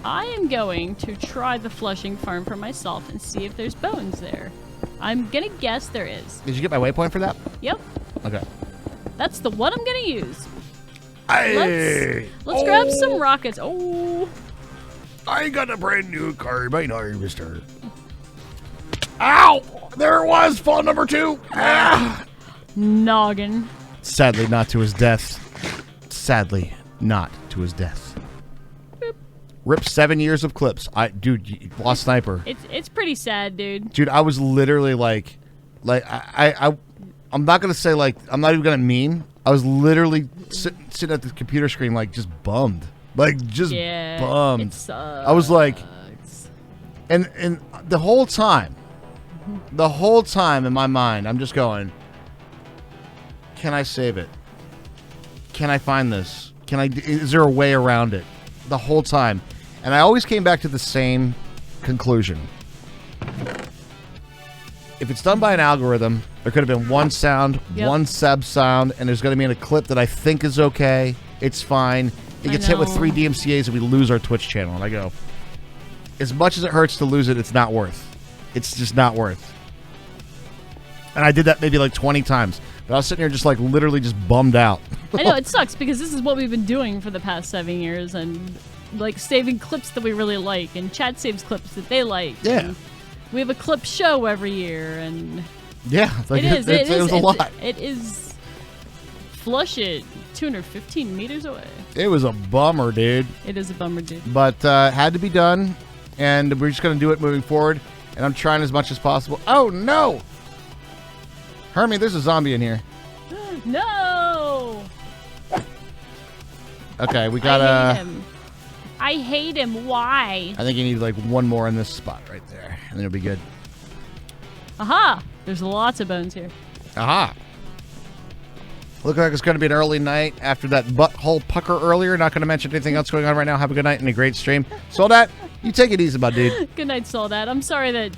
I am going to try the Flushing farm for myself and see if there's bones there. I'm gonna guess there is. Did you get my waypoint for that? Yep. Okay. That's the one I'm gonna use. Hey! Let's grab some rockets. Oh. I got a brand new carbine harvester. Ow! There it was, fall number 2. Ah! Noggin. Sadly, not to his death. Sadly, not to his death. Boop. Rip 7 years of clips. Dude, lost sniper. It's pretty sad, dude. Dude, I was literally like I'm not gonna say like I'm not even gonna meme. I was literally sitting at the computer screen like just bummed, like just bummed. It sucks. I was like, and the whole time in my mind, I'm just going, can I save it? Can I find this? Is there a way around it? The whole time. And I always came back to the same conclusion. If it's done by an algorithm, there could have been one sound, one sub sound, and there's going to be in a clip that I think is okay. It's fine. It gets hit with 3 DMCAs and we lose our Twitch channel. And I go, as much as it hurts to lose it, it's not worth. It's just not worth. And I did that maybe like 20 times. But I was sitting here just like literally just bummed out. I know, it sucks because this is what we've been doing for the past 7 years and like saving clips that we really like and Chad saves clips that they like. Yeah. We have a clip show every year and yeah, like it was a lot. It is Flush it 215 meters away. It was a bummer, dude. It is a bummer, dude. But had to be done and we're just going to do it moving forward and I'm trying as much as possible. Oh no! Hermie, there's a zombie in here. No! Okay, we got I hate him. Why? I think you need like one more in this spot right there, and then it'll be good. Aha! There's lots of bones here. Aha! Look like it's going to be an early night after that butthole pucker earlier. Not going to mention anything else going on right now. Have a good night and a great stream. Soldat, you take it easy, my dude. Good night, Soldat. I'm sorry that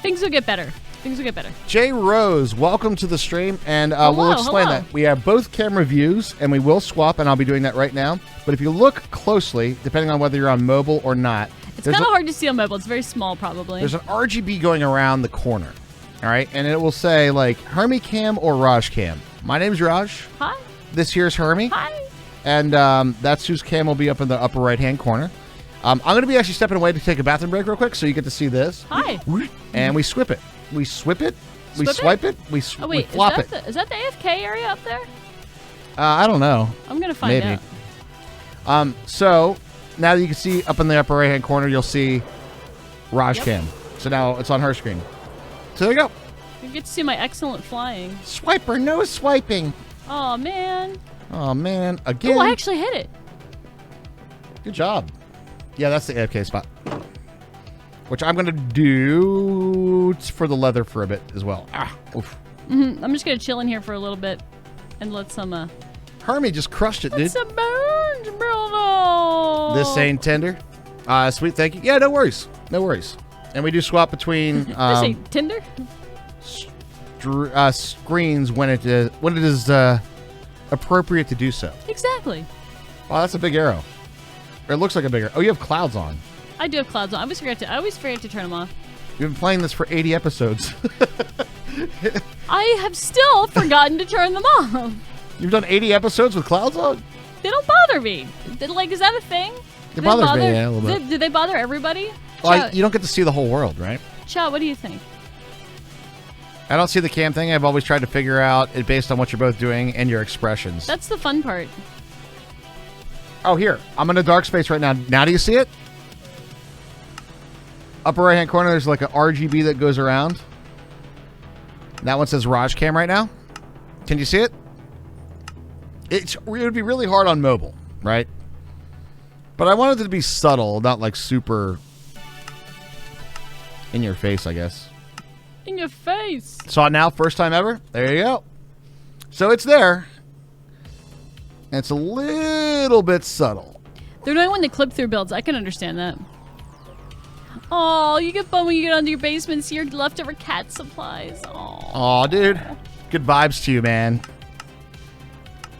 things will get better. Things will get better. Jay Rose, welcome to the stream, and we'll explain that. We have both camera views, and we will swap, and I'll be doing that right now. But if you look closely, depending on whether you're on mobile or not, it's kind of hard to see on mobile. It's very small, probably. There's an RGB going around the corner, all right, and it will say like Hermie Cam or Raj Cam. My name's Raj. Hi. This here's Hermie. Hi. And that's whose cam will be up in the upper right-hand corner. I'm going to be actually stepping away to take a bathroom break real quick, so you get to see this. Hi. And we swip it. We swip it. We Swip swipe it. We flop it. Is that the AFK area up there? I don't know. I'm going to find Maybe. out. So now that you can see up in the upper right-hand corner, you'll see Raj Cam. So now it's on her screen. So there you go. You get to see my excellent flying. Swiper, no swiping. Oh, man. Oh, man. Again. Oh, I actually hit it. Good job. Yeah, that's the AFK spot. Which I'm going to do for the leather for a bit as well. Oof. I'm just going to chill in here for a little bit and let some... Hermie just crushed it, dude. Some bones, brother. This ain't tender. Sweet, thank you. Yeah, no worries. No worries. And we do swap between... this ain't Tinder? screens when it is appropriate to do so. Exactly. Wow, that's a big arrow. Or it looks like a big arrow. Oh, you have clouds on. I do have clouds on. I always forget to turn them off. You've been playing this for 80 episodes. I have still forgotten to turn them off. You've done 80 episodes with clouds on? They don't bother me. Like, is that a thing? It bothers me, yeah, a little bit. Do they bother everybody? Well, you don't get to see the whole world, right? Chow, what do you think? I don't see the cam thing. I've always tried to figure out it based on what you're both doing and your expressions. That's the fun part. Oh, here. I'm in a dark space right now. Now do you see it? Upper right-hand corner, there's like an RGB that goes around. That one says Raj Cam right now. Can you see it? It would be really hard on mobile, right? But I wanted it to be subtle, not like super in your face, I guess. In your face. Saw it now, first time ever. There you go. So it's there. And it's a little bit subtle. They're doing when they clip through builds. I can understand that. Oh, you get fun when you get onto your basement and see your leftover cat supplies. Aw, dude. Good vibes to you, man.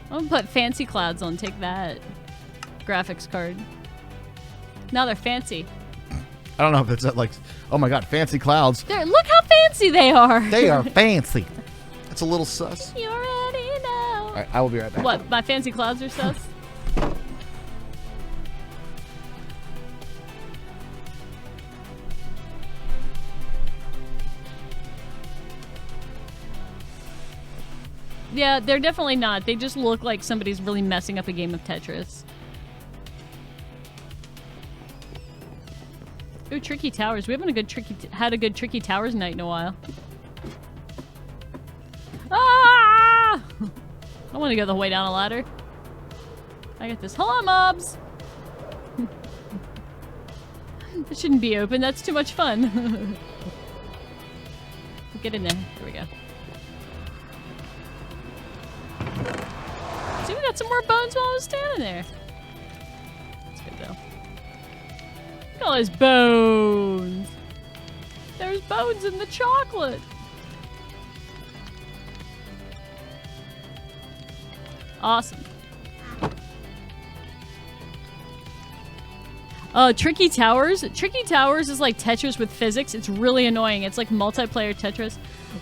I'm gonna put fancy clouds on. Take that. Graphics card. Now they're fancy. I don't know if it's like, oh my god, fancy clouds. Look how fancy they are. They are fancy. It's a little sus. You already know. All right, I will be right back. What? My fancy clouds are sus? Yeah, they're definitely not. They just look like somebody's really messing up a game of Tetris. Ooh, Tricky Towers. We haven't had a good Tricky Towers night in a while. Ah! I want to go the way down a ladder. I got this. Hello, mobs! That shouldn't be open. That's too much fun. Get in there. There we go. See, we got some more bones while I was standing there. That's good, though. Look at all those bones. There's bones in the chocolate. Awesome. Tricky Towers. Tricky Towers is like Tetris with physics. It's really annoying. It's like multiplayer Tetris.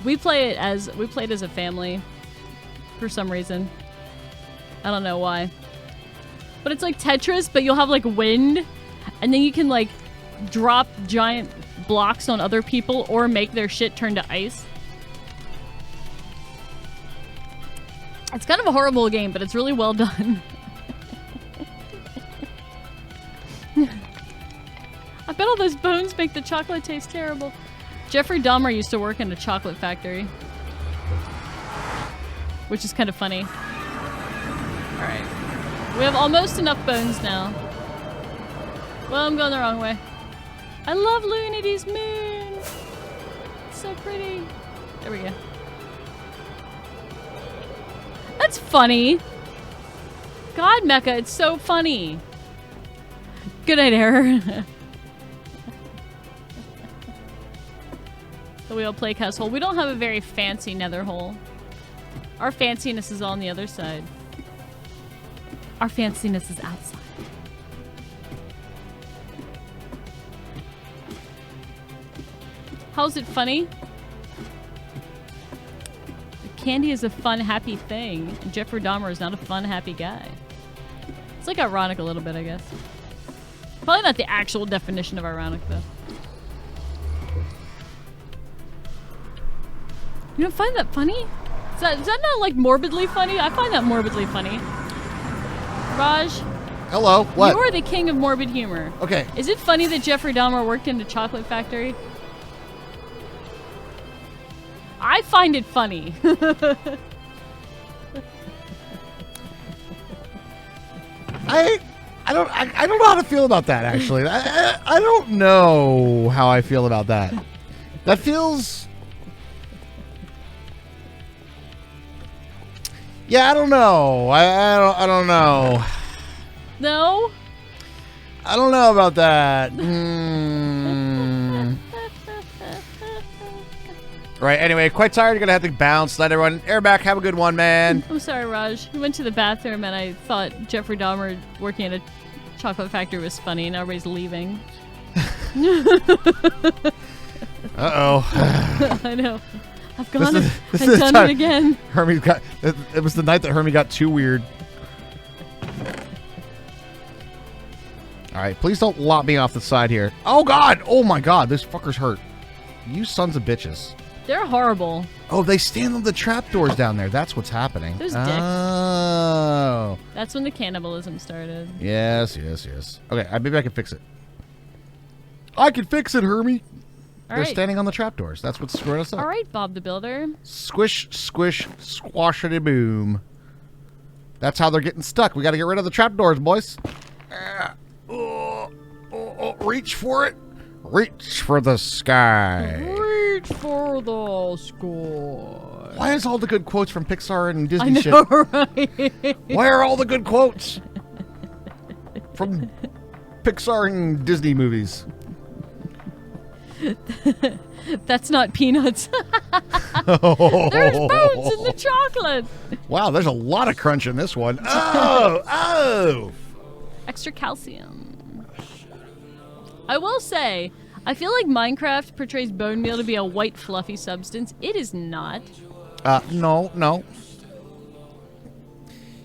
We played as a family for some reason. I don't know why. But it's like Tetris, but you'll have like wind, and then you can like drop giant blocks on other people or make their shit turn to ice. It's kind of a horrible game, but it's really well done. I bet all those bones make the chocolate taste terrible. Jeffrey Dahmer used to work in a chocolate factory, which is kind of funny. Alright. We have almost enough bones now. Well, I'm going the wrong way. I love Lunity's moon. It's so pretty. There we go. That's funny. God, Mecha, it's so funny. Good night, Error. The wheel play cast hole. We don't have a very fancy nether hole. Our fanciness is on the other side. Our fanciness is outside. How's it funny? Candy is a fun, happy thing. Jeffrey Dahmer is not a fun, happy guy. It's like ironic a little bit, I guess. Probably not the actual definition of ironic, though. You don't find that funny? Is that not like morbidly funny? I find that morbidly funny. Raj? Hello, what? You are the king of morbid humor. Okay. Is it funny that Jeffrey Dahmer worked in a chocolate factory? I find it funny. I don't know how to feel about that, actually. I don't know how I feel about that. That feels... Yeah, I don't know. I don't know. No? I don't know about that. Right, anyway, quite tired. You're going to have to bounce. Let everyone... Airback, have a good one, man. I'm sorry, Raj. We went to the bathroom and I thought Jeffrey Dahmer working at a chocolate factory was funny and everybody's leaving. Uh-oh. I know. I've gone and done it again. Hermie got... It was the night that Hermie got too weird. All right, please don't lop me off the side here. Oh, God. Oh, my God. This fucker's hurt. You sons of bitches. They're horrible. Oh, they stand on the trapdoors down there. That's what's happening. Those dicks. Oh. That's when the cannibalism started. Yes. Okay, maybe I can fix it. I can fix it, Hermie. All They're right. standing on the trapdoors. That's what's screwing us up. All right, Bob the Builder. Squish, squish, squashity boom. That's how they're getting stuck. We got to get rid of the trapdoors, boys. Reach for it. Reach for the sky. Reach for the sky. Why is all the good quotes from Pixar and Disney I know, shit? right? Why are all the good quotes from Pixar and Disney movies? That's not peanuts. There's bones in the chocolate. Wow, there's a lot of crunch in this one. Oh. Extra calcium. I will say, I feel like Minecraft portrays bone meal to be a white fluffy substance. It is not. No.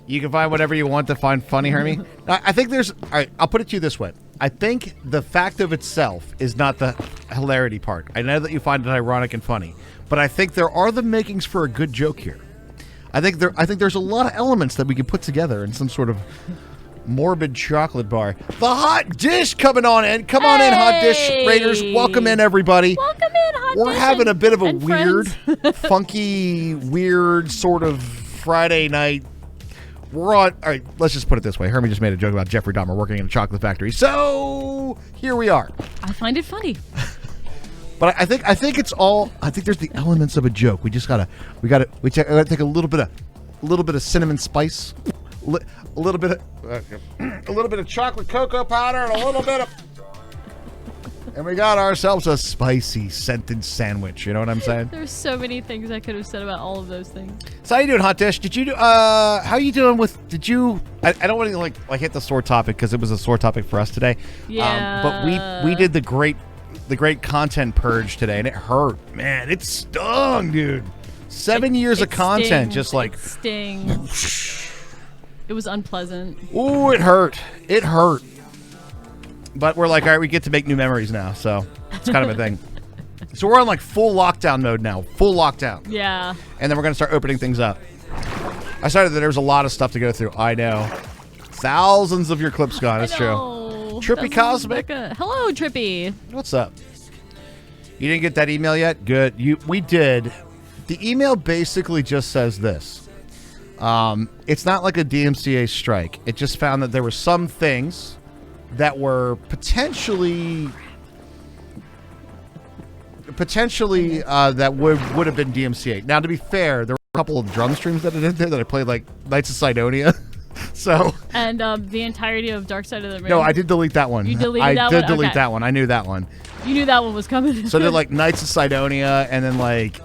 You can find whatever you want to find funny, Hermie. I think there's... All right, I'll put it to you this way. I think the fact of itself is not the hilarity part. I know that you find it ironic and funny, but I think there are the makings for a good joke here. I think there's a lot of elements that we can put together in some sort of morbid chocolate bar. The hot dish coming on in. Come on in, hot dish raiders. Welcome in, everybody. Welcome in, hot dish. We're having a bit of a and weird, friends. funky, weird sort of Friday night. We're on. All right, let's just put it this way. Hermie just made a joke about Jeffrey Dahmer working in a chocolate factory. So here we are. I find it funny. But I think it's all. I think there's the elements of a joke. We just gotta take a little bit of cinnamon spice, a little bit of chocolate cocoa powder, and a little bit of. And we got ourselves a spicy scented sandwich. You know what I'm saying? There's so many things I could have said about all of those things. So how you doing, Hot Dish? Did you do? How you doing with? Did you? I don't want to like hit the sore topic because it was a sore topic for us today. Yeah. But we did the great content purge today, and it hurt, man. It stung, dude. 7 years of content, just like it stings. It was unpleasant. Ooh, it hurt. It hurt. But we're like, all right, we get to make new memories now, so it's kind of a thing. So we're on like full lockdown mode now. Full lockdown. Yeah. And then we're going to start opening things up. I started that there was a lot of stuff to go through. I know. Thousands of your clips gone. It's true. Trippy Cosmic. Hello, Trippy. What's up? You didn't get that email yet? Good. We did. The email basically just says this. It's not like a DMCA strike. It just found that there were some things that were potentially that would have been DMCA. Now, to be fair, there were a couple of drum streams that I did there that I played, like Knights of Sidonia. So and the entirety of Dark Side of the Moon. No, I did delete that one. You deleted that one? I did delete Okay. that one. I knew that one. You knew that one was coming. So I did like Knights of Sidonia and then like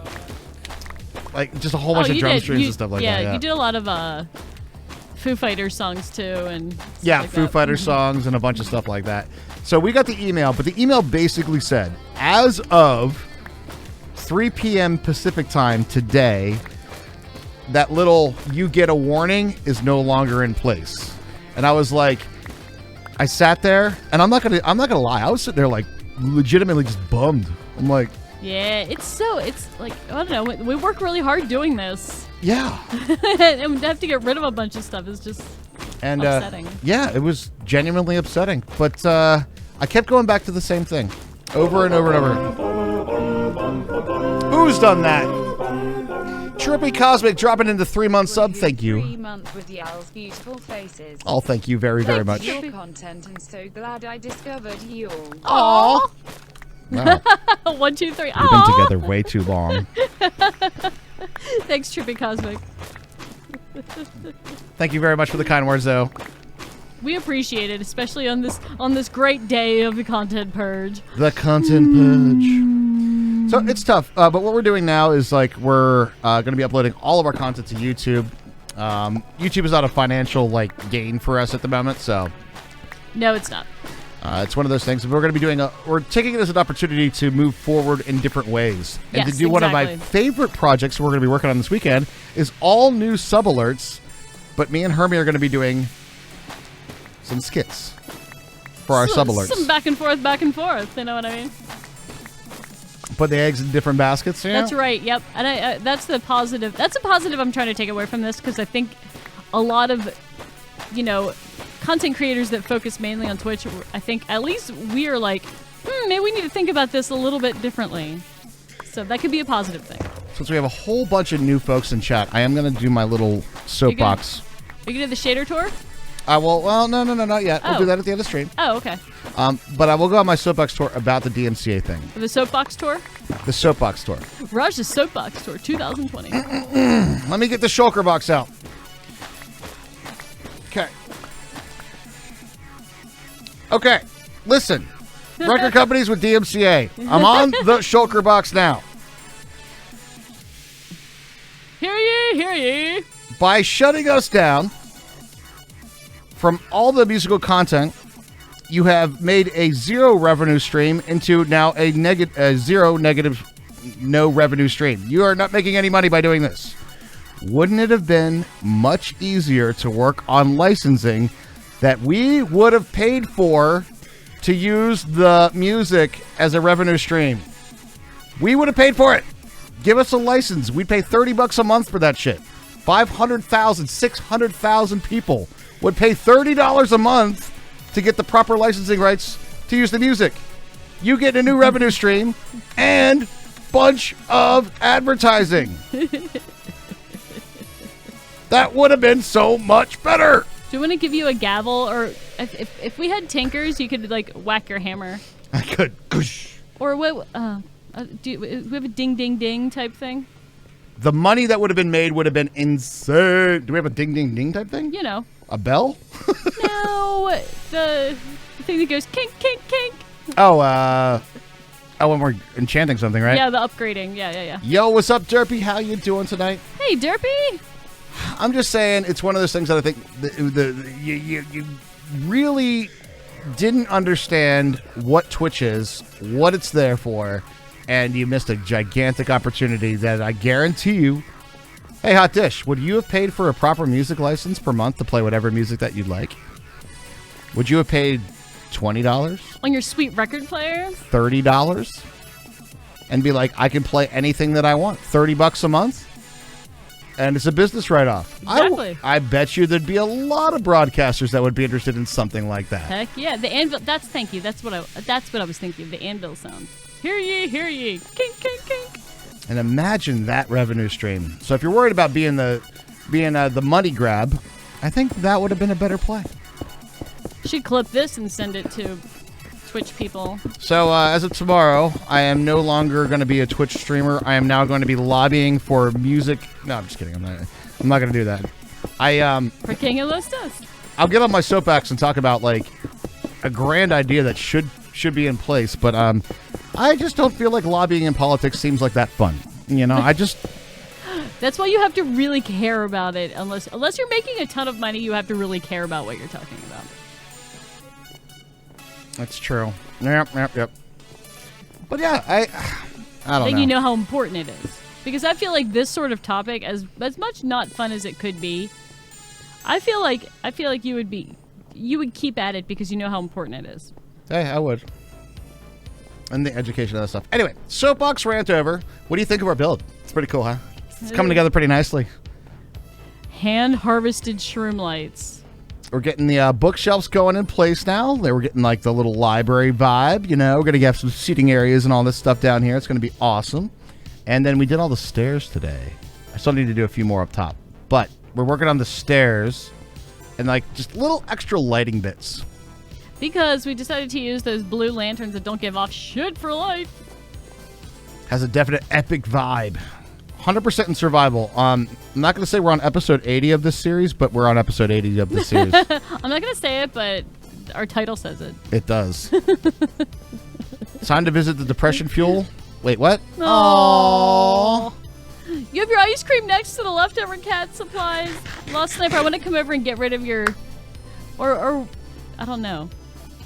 just a whole bunch of drum streams and stuff like that. Yeah, you did a lot of Foo Fighters songs too, and stuff like Foo that. Fighters songs and a bunch of stuff like that. So we got the email, but the email basically said, as of 3 p.m. Pacific time today, that little "you get a warning" is no longer in place. And I was like, I sat there, and I'm not gonna lie, I was sitting there like legitimately just bummed. I'm like, yeah, it's like, I don't know, we work really hard doing this. yeah. And to have to get rid of a bunch of stuff is just upsetting. Yeah, it was genuinely upsetting. But I kept going back to the same thing over and over and over. Who's done that? Trippy Cosmic dropping into 3-month sub. Thank you. 3 months with y'all's beautiful faces. Oh, thank you very, very much. Your content, and so glad I discovered you Aww. all. Wow. 1, 2, 3. We've been Aw. together way too long. Thanks, Trippy Cosmic. Thank you very much for the kind words, though. We appreciate it, especially on this great day of the content purge. The content purge. So it's tough, but what we're doing now is like we're going to be uploading all of our content to YouTube. YouTube is not a financial like gain for us at the moment, so No, it's not. it's one of those things. We're going to be doing. We're taking it as an opportunity to move forward in different ways, and Yes, to do one of my exactly. favorite projects we're going to be working on this weekend is all new sub alerts. But me and Hermie are going to be doing some skits for our sub alerts. Some back and forth. You know what I mean? Put the eggs in different baskets. You know? That's right. Yep. And that's the positive. That's a positive I'm trying to take away from this, because I think a lot of, content creators that focus mainly on Twitch, I think at least we are like, maybe we need to think about this a little bit differently. So that could be a positive thing. Since we have a whole bunch of new folks in chat, I am going to do my little soapbox. Are you going to do the shader tour? Well, no, not yet. We'll Oh. do that at the end of the stream. Oh, okay. But I will go on my soapbox tour about the DMCA thing. The soapbox tour? The soapbox tour. Raj's soapbox tour 2020. Let me get the shulker box out. Okay. Listen. Record companies with DMCA. I'm on the shulker box now. Hear ye, hear ye. By shutting us down from all the musical content, you have made a zero revenue stream into now a zero negative no revenue stream. You are not making any money by doing this. Wouldn't it have been much easier to work on licensing that we would have paid for to use the music as a revenue stream? We would have paid for it. Give us a license. We'd pay $30 a month for that shit. 500,000, 600,000 people would pay $30 a month to get the proper licensing rights to use the music. You get a new revenue stream and bunch of advertising. That would have been so much better. Do you want to give you a gavel, or if we had tinkers, you could like whack your hammer, I could. Goosh. or what? Do we have a ding ding ding type thing? The money that would have been made would have been insane. Do we have a ding ding ding type thing? You know. A bell? No, the thing that goes kink kink kink. Oh, when we're enchanting something, right? Yeah, the upgrading. Yeah. Yo, what's up, Derpy? How you doing tonight? Hey, Derpy. I'm just saying, it's one of those things that I think you really didn't understand what Twitch is, what it's there for, and you missed a gigantic opportunity that I guarantee you. Hey, Hot Dish, would you have paid for a proper music license per month to play whatever music that you'd like? Would you have paid $20? On your sweet record player? $30? And be like, I can play anything that I want. $30 a month? And it's a business write-off. Exactly. I bet you there'd be a lot of broadcasters that would be interested in something like that. Heck yeah, the anvil. Thank you. That's what I was thinking. The anvil sound. Hear ye, kink kink kink. And imagine that revenue stream. So if you're worried about being the money grab, I think that would have been a better play. Should clip this and send it to Twitch people. So as of tomorrow, I am no longer going to be a Twitch streamer. I am now going to be lobbying for music. No, I'm just kidding. I'm not going to do that. For King of Los Dos. I'll get on my soapbox and talk about like a grand idea that should be in place, but I just don't feel like lobbying in politics seems like that fun. You know, That's why you have to really care about it. Unless you're making a ton of money, you have to really care about what you're talking about. That's true. Yep. But yeah, I don't Then know. you know how important it is. Because I feel like this sort of topic, as much not fun as it could be, I feel like you would keep at it because you know how important it is. Hey, I would. And the education and that stuff. Anyway, soapbox rant over. What do you think of our build? It's pretty cool, huh? It's coming together pretty nicely. Hand harvested shroom lights. We're getting the bookshelves going in place now. We're getting like the little library vibe, you know. We're going to have some seating areas and all this stuff down here. It's going to be awesome. And then we did all the stairs today. I still need to do a few more up top. But we're working on the stairs and like just little extra lighting bits. Because we decided to use those blue lanterns that don't give off shit for life. Has a definite epic vibe. 100% in survival. I'm not going to say we're on episode 80 of this series, but we're on episode 80 of this series. I'm not going to say it, but our title says it. It does. Time to visit the Depression Fuel. Wait, what? Oh. You have your ice cream next to the leftover cat supplies. Lost Sniper, I want to come over and get rid of your... Or I don't know.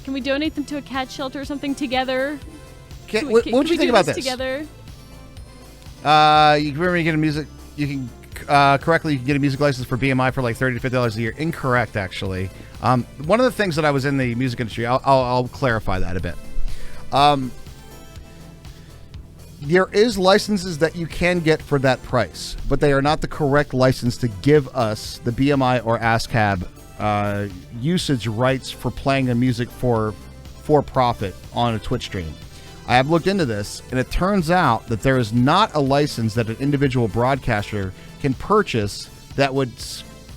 Can we donate them to a cat shelter or something together? What would you think about this? Together? You can remember you get a music... You can... correctly, you can get a music license for BMI for like $30 to $50 a year. Incorrect, actually. One of the things that I was in the music industry, I'll clarify that a bit. There is licenses that you can get for that price, but they are not the correct license to give us the BMI or ASCAP usage rights for playing the music for profit on a Twitch stream. I have looked into this, and it turns out that there is not a license that an individual broadcaster can purchase that would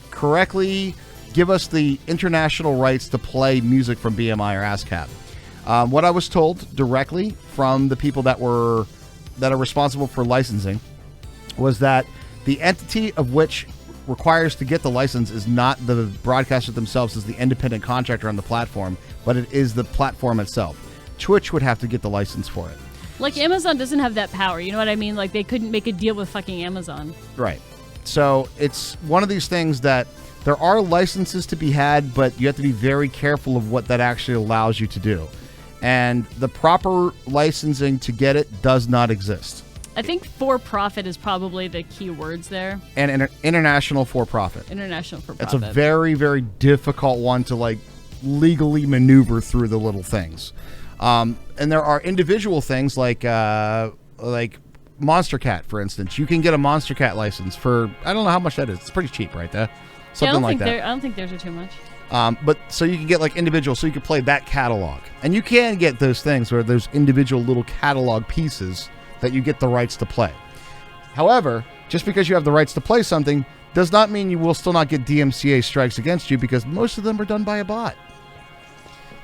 correctly give us the international rights to play music from BMI or ASCAP. What I was told directly from the people that are responsible for licensing was that the entity of which requires to get the license is not the broadcaster themselves as the independent contractor on the platform, but it is the platform itself. Twitch would have to get the license for it. Like, Amazon doesn't have that power, you know what I mean? Like, they couldn't make a deal with fucking Amazon. Right. So it's one of these things that there are licenses to be had, but you have to be very careful of what that actually allows you to do. And the proper licensing to get it does not exist. I think for-profit is probably the key words there. And international for-profit. International for-profit. It's a very, very difficult one to, like, legally maneuver through the little things. And there are individual things like Monster Cat, for instance. You can get a Monster Cat license for, I don't know how much that is. It's pretty cheap, right there. Something like that. I don't think theirs are too much. But so you can get like individual, so you can play that catalog. And you can get those things where there's individual little catalog pieces that you get the rights to play. However, just because you have the rights to play something does not mean you will still not get DMCA strikes against you, because most of them are done by a bot.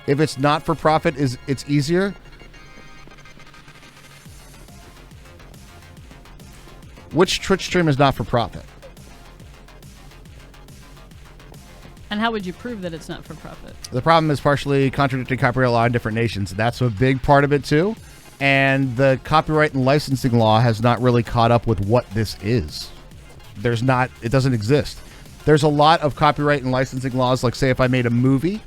If it's not for profit, it's easier. Which Twitch stream is not for profit? And how would you prove that it's not for profit? The problem is partially contradicting copyright law in different nations. That's a big part of it too. And the copyright and licensing law has not really caught up with what this is. It doesn't exist. There's a lot of copyright and licensing laws, like say if I made a movie,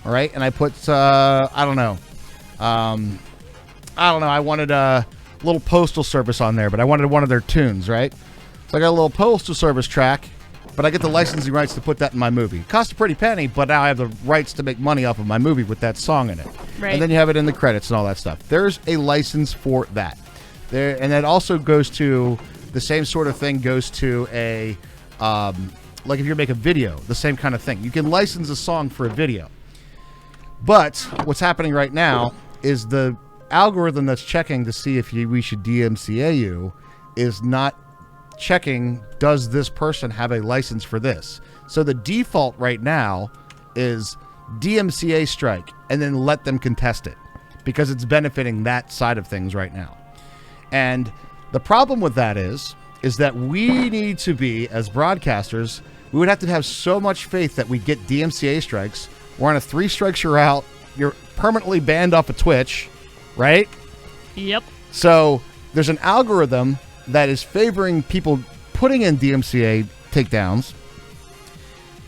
all right, and I put, I don't know, I wanted a little postal service on there, but I wanted one of their tunes, right? So I got a little postal service track, but I get the licensing rights to put that in my movie. It cost a pretty penny, but now I have the rights to make money off of my movie with that song in it. Right. And then you have it in the credits and all that stuff. There's a license for that. And that also goes to, the same sort of thing goes to a, like if you make a video, the same kind of thing. You can license a song for a video. But what's happening right now is the algorithm that's checking to see if we should DMCA you is not checking, does this person have a license for this? So the default right now is DMCA strike and then let them contest it, because it's benefiting that side of things right now. And the problem with that is that we need to be, as broadcasters, we would have to have so much faith that we get DMCA strikes. We're on a 3 strikes, you're out. You're permanently banned off of Twitch, right? Yep. So there's an algorithm that is favoring people putting in DMCA takedowns.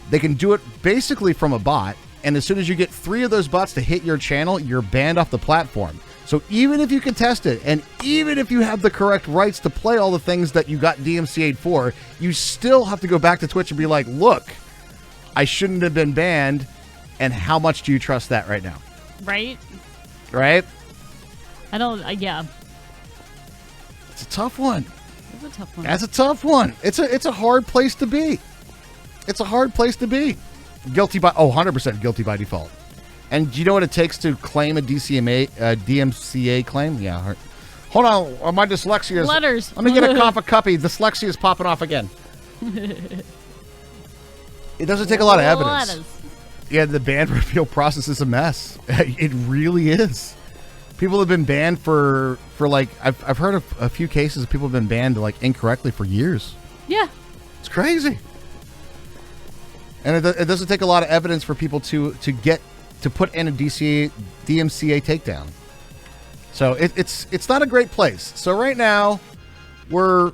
They can do it basically from a bot, and as soon as you get 3 of those bots to hit your channel, you're banned off the platform. So even if you contest it, and even if you have the correct rights to play all the things that you got DMCA'd for, you still have to go back to Twitch and be like, look, I shouldn't have been banned, and how much do you trust that right now? Right? Right? I don't, yeah. It's a tough one. It's a tough one. That's a tough one. It's a hard place to be. It's a hard place to be. Guilty by, 100% guilty by default. And do you know what it takes to claim a DMCA claim? Yeah. Hold on, my dyslexia is... Letters. Let me get a cough of cuppy. Dyslexia is popping off again. It doesn't take a lot of evidence. Letters. Yeah, the ban repeal process is a mess. It really is. People have been banned for like, I've heard of a few cases of people have been banned like incorrectly for years. Yeah. It's crazy. And it doesn't take a lot of evidence for people to put in a DMCA takedown. So it's not a great place. So right now, we're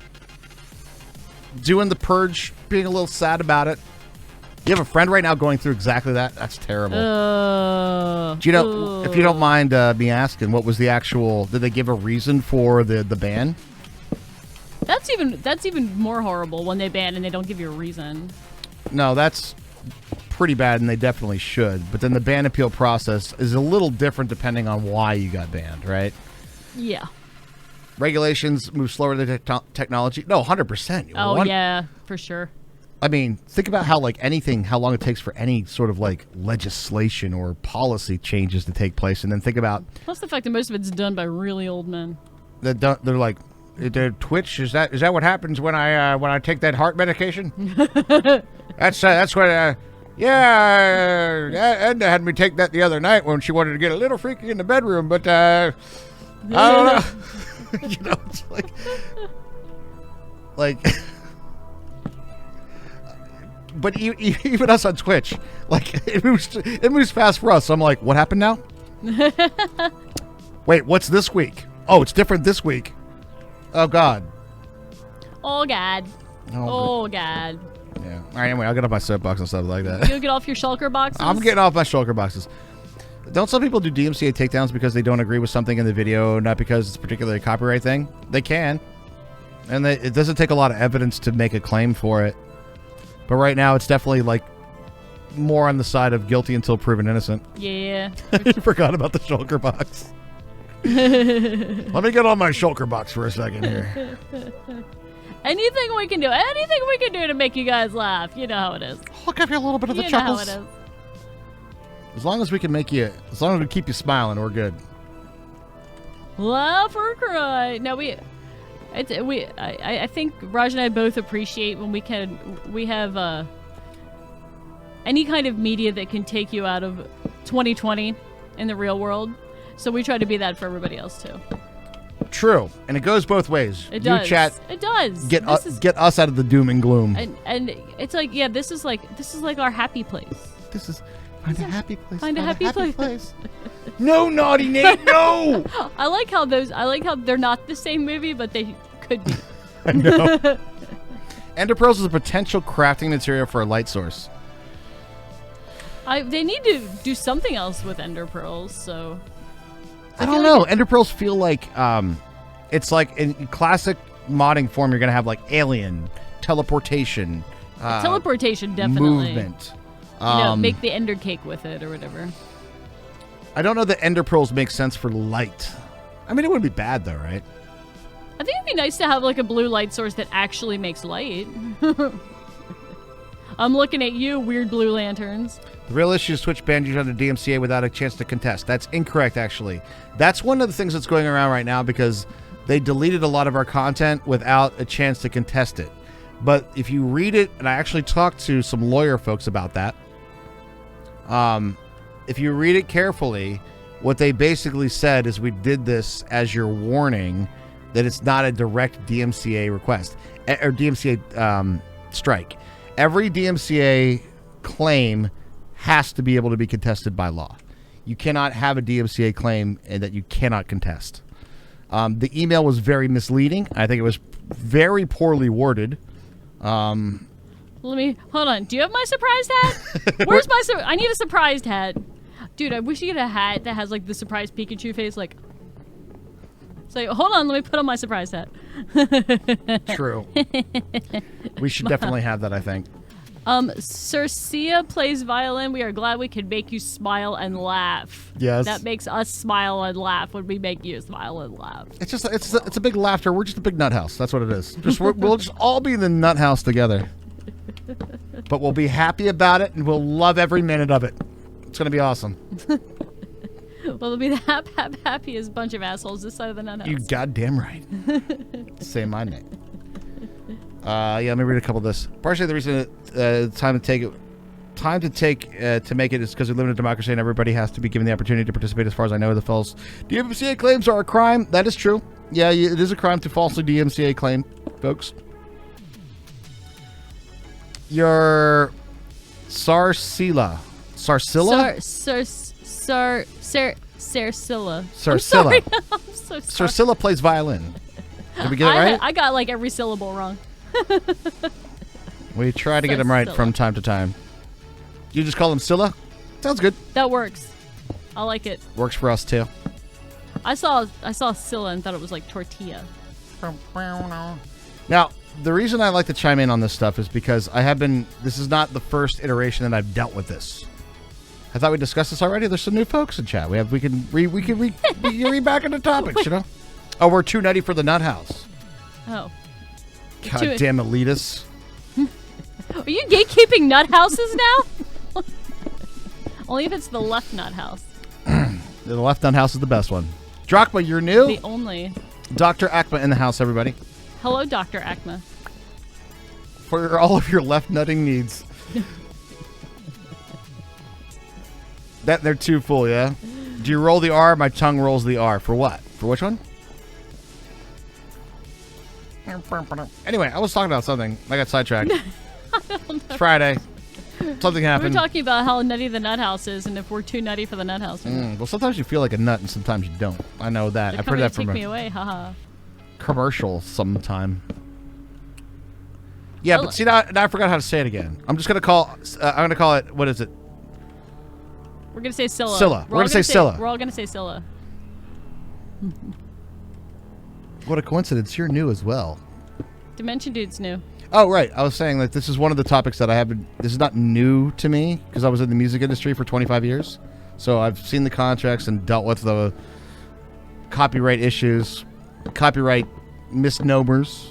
doing the purge, being a little sad about it. You have a friend right now going through exactly that? That's terrible. Do you know, if you don't mind me asking, what was the actual, did they give a reason for the ban? That's even more horrible when they ban and they don't give you a reason. No, that's pretty bad, and they definitely should. But then the ban appeal process is a little different depending on why you got banned, right? Yeah. Regulations move slower than technology. No, 100%. Oh, yeah, for sure. I mean, think about how long it takes for any sort of like legislation or policy changes to take place, and then think about Plus the fact that most of it's done by really old men. they're like, Twitch, is that what happens when I take that heart medication? That's what. Edna had me take that the other night when she wanted to get a little freaky in the bedroom, but I don't know. You know, it's like. But even us on Twitch, like it moves fast for us. So I'm like, what happened now? Wait, what's this week? Oh, it's different this week. Oh God. Oh God. Oh God. Yeah. All right. Anyway, I'll get off my soapbox and stuff like that. You'll get off your shulker boxes? I'm getting off my shulker boxes. Don't some people do DMCA takedowns because they don't agree with something in the video, not because it's particularly a copyright thing? They can, and it doesn't take a lot of evidence to make a claim for it. But right now, it's definitely like more on the side of guilty until proven innocent. Yeah. I forgot about the shulker box. Let me get on my shulker box for a second here. Anything we can do to make you guys laugh. You know how it is. I'll give you a little bit of the You know how chuckles. it is. As long as we keep you smiling, we're good. Laugh or cry. No, I think Raj and I both appreciate when we have any kind of media that can take you out of 2020 in the real world. So we try to be that for everybody else too. True, and it goes both ways. It does. You chat. It does. Get us out of the doom and gloom. And it's like, yeah, this is like our happy place. This is find a happy place. Find a happy place. No, naughty Nate, no. I like how they're not the same movie, but they could be. I know. Ender pearls is a potential crafting material for a light source. They need to do something else with ender pearls. So I don't know. Ender pearls feel like it's like in classic modding form. You're gonna have like alien teleportation. Teleportation, definitely. Movement. Make the ender cake with it or whatever. I don't know that ender pearls make sense for light. I mean, it wouldn't be bad though, right? I think it'd be nice to have like a blue light source that actually makes light. I'm looking at you, weird blue lanterns. The real issue is Twitch banned you under DMCA without a chance to contest. That's incorrect, actually. That's one of the things that's going around right now because they deleted a lot of our content without a chance to contest it. But if you read it, and I actually talked to some lawyer folks about that, if you read it carefully, what they basically said is we did this as your warning that it's not a direct DMCA request or DMCA strike. Every DMCA claim has to be able to be contested by law. You cannot have a DMCA claim that you cannot contest. The email was very misleading. I think it was very poorly worded. Let me hold on. Do you have my surprised hat? Where's my? I need a surprised hat, dude. I wish you had a hat that has like the surprised Pikachu face. Like, say, hold on. Let me put on my surprised hat. True. We should definitely have that. I think. Circia plays violin. We are glad we can make you smile and laugh. Yes. That makes us smile and laugh when we make you smile and laugh. It's just it's a big laughter. We're just a big nut house. That's what it is. We'll just all be in the nut house together. But we'll be happy about it, and we'll love every minute of it. It's gonna be awesome. Well, it'll be the happiest bunch of assholes this side of the nut house. You goddamn right. Say my name. Yeah, let me read a couple of this. Partially the reason to make it is because we live in a democracy and everybody has to be given the opportunity to participate. As far as I know, the false DMCA claims are a crime. That is true. Yeah, it is a crime to falsely DMCA claim, folks. Your Sarsila. Sarcilla. Sarcilla. I'm so sorry. Sarcilla plays violin. Did we get it right? I got like every syllable wrong. We try to get them right Sarcilla. from time to time. You just call them Scylla? Sounds good. That works. I like it. Works for us too. I saw Scylla and thought it was like tortilla. Now, the reason I like to chime in on this stuff is because this is not the first iteration that I've dealt with this. I thought we discussed this already. There's some new folks in chat. We can read back into topics, you know? Oh, we're too nutty for the nut house. Oh. God damn elitists. Are you gatekeeping nut houses now? Only if it's the left nut house. The left nut house is the best one. Drachma, you're new? The only. Dr. Akma in the house, everybody. Hello, Dr. Akma. For all of your left nutting needs. They're too full, yeah? Do you roll the R? My tongue rolls the R. For what? For which one? Anyway, I was talking about something. I got sidetracked. It's Friday. Something We were happened. talking about how nutty the nut house is and if we're too nutty for the nut house. Well, sometimes you feel like a nut and sometimes you don't. I know that. They're I've heard coming that to from take me a away, haha. commercial sometime. Yeah, Oh. but see, now I forgot how to say it again. I'm just going to call it, what is it? We're gonna say Scylla. Scylla. We're all gonna say Scylla. We're all gonna say Scylla. What a coincidence. You're new as well. Dimension Dude's new. Oh, right. I was saying that this is one of the topics that this is not new to me because I was in the music industry for 25 years. So I've seen the contracts and dealt with the copyright issues, copyright misnomers,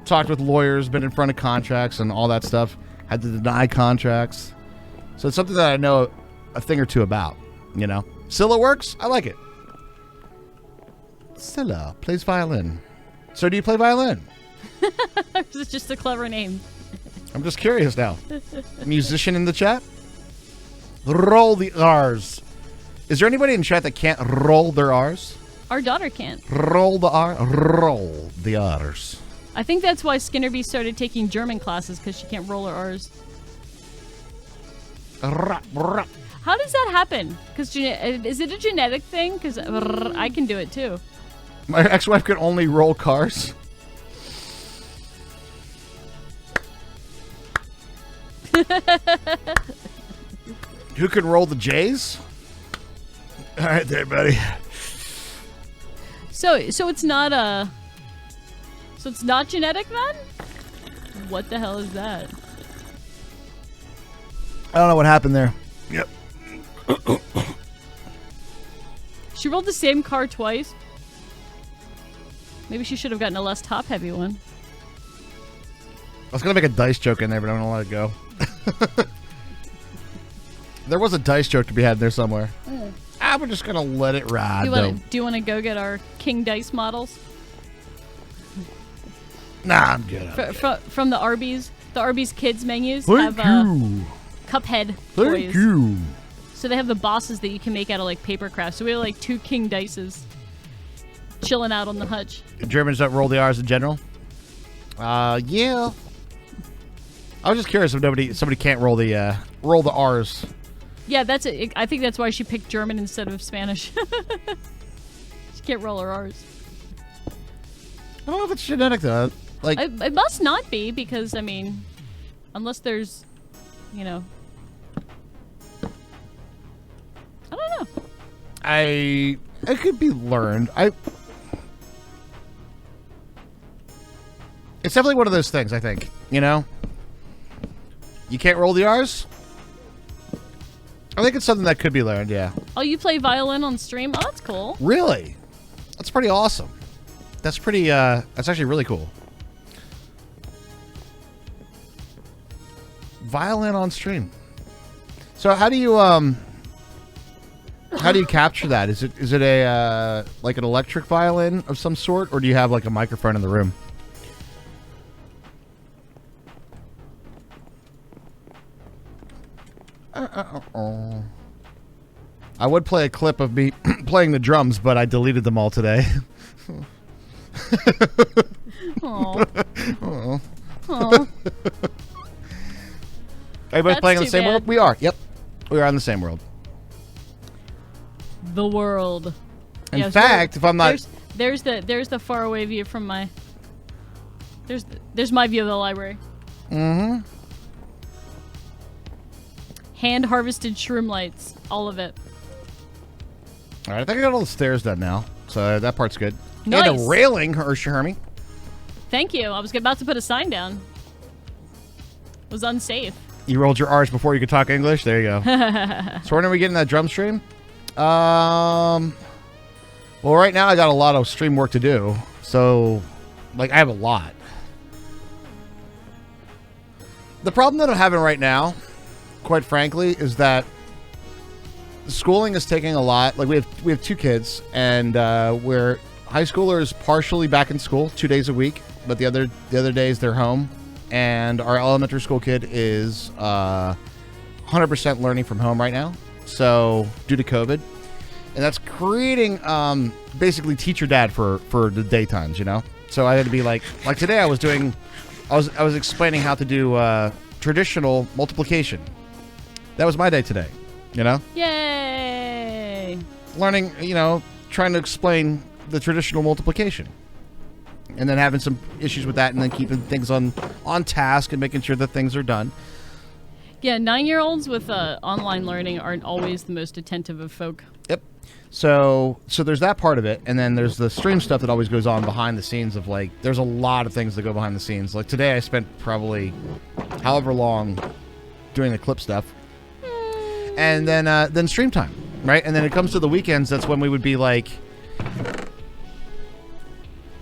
talked with lawyers, been in front of contracts and all that stuff, had to deny contracts. So it's something that I know a thing or two about, you know. Scylla works. I like it. Scylla plays violin. So do you play violin? This is just a clever name. I'm just curious now. Musician in the chat? Roll the R's. Is there anybody in chat that can't roll their R's? Our daughter can't. Roll the R. Roll the R's. I think that's why Skinnerby started taking German classes because she can't roll her R's. How does that happen? Because is it a genetic thing? Because I can do it too. My ex-wife can only roll cars. Who can roll the J's? All right, there, buddy. So it's not So it's not genetic then? What the hell is that? I don't know what happened there. Yep. She rolled the same car twice. Maybe she should have gotten a less top-heavy one. I was going to make a dice joke in there, but I'm going to let it go. There was a dice joke to be had there somewhere. We're just going to let it ride, Do you want to go get our King Dice models? Nah, I'm good. From the Arby's Kids menus Thank have you. Cuphead Thank toys. you. So they have the bosses that you can make out of like paper crafts. So we have like 2 King Dices chilling out on the hutch. Germans don't roll the R's in general? Yeah. I was just curious if somebody can't roll the R's. Yeah, that's it. I think that's why she picked German instead of Spanish. She can't roll her R's. I don't know if it's genetic though. Like It must not be because I mean, unless there's, you know, I don't know. it could be learned. It's definitely one of those things, I think. You know? You can't roll the R's? I think it's something that could be learned, yeah. Oh, you play violin on stream? Oh, that's cool. Really? That's pretty awesome. That's that's actually really cool. Violin on stream. So how do you capture that? Is it a like an electric violin of some sort, or do you have like a microphone in the room? I would play a clip of me playing the drums, but I deleted them all today. Aw. Oh. Aw. Everybody That's playing on the too same bad. world? We are. Yep. We are on the same world. the world. In Yeah, fact, if I'm not... there's the faraway view from my. There's my view of the library. Mm-hmm. Hand harvested shroom lights, all of it. All right, I think I got all the stairs done now, so that part's good. Nice. And a railing, Hermie. Thank you. I was about to put a sign down. It was unsafe. You rolled your R's before you could talk English. There you go. So when are we getting that drum stream? Well, right now I got a lot of stream work to do, so like I have a lot. The problem that I'm having right now, quite frankly, is that schooling is taking a lot. Like we have 2 kids, and we're high schoolers partially back in school 2 days a week, but the other days they're home. And our elementary school kid is 100% learning from home right now, so due to COVID, and that's creating basically teacher dad for the daytimes, you know. So I had to be like today I was explaining how to do traditional multiplication. That was my day today, you know. Yay! Learning, you know, trying to explain the traditional multiplication. And then having some issues with that, and then keeping things on task and making sure that things are done. Yeah, 9-year-olds with online learning aren't always the most attentive of folk. Yep. So there's that part of it, and then there's the stream stuff that always goes on behind the scenes of like, there's a lot of things that go behind the scenes. Like today I spent probably however long doing the clip stuff. And then stream time, right? And then it comes to the weekends, that's when we would be like,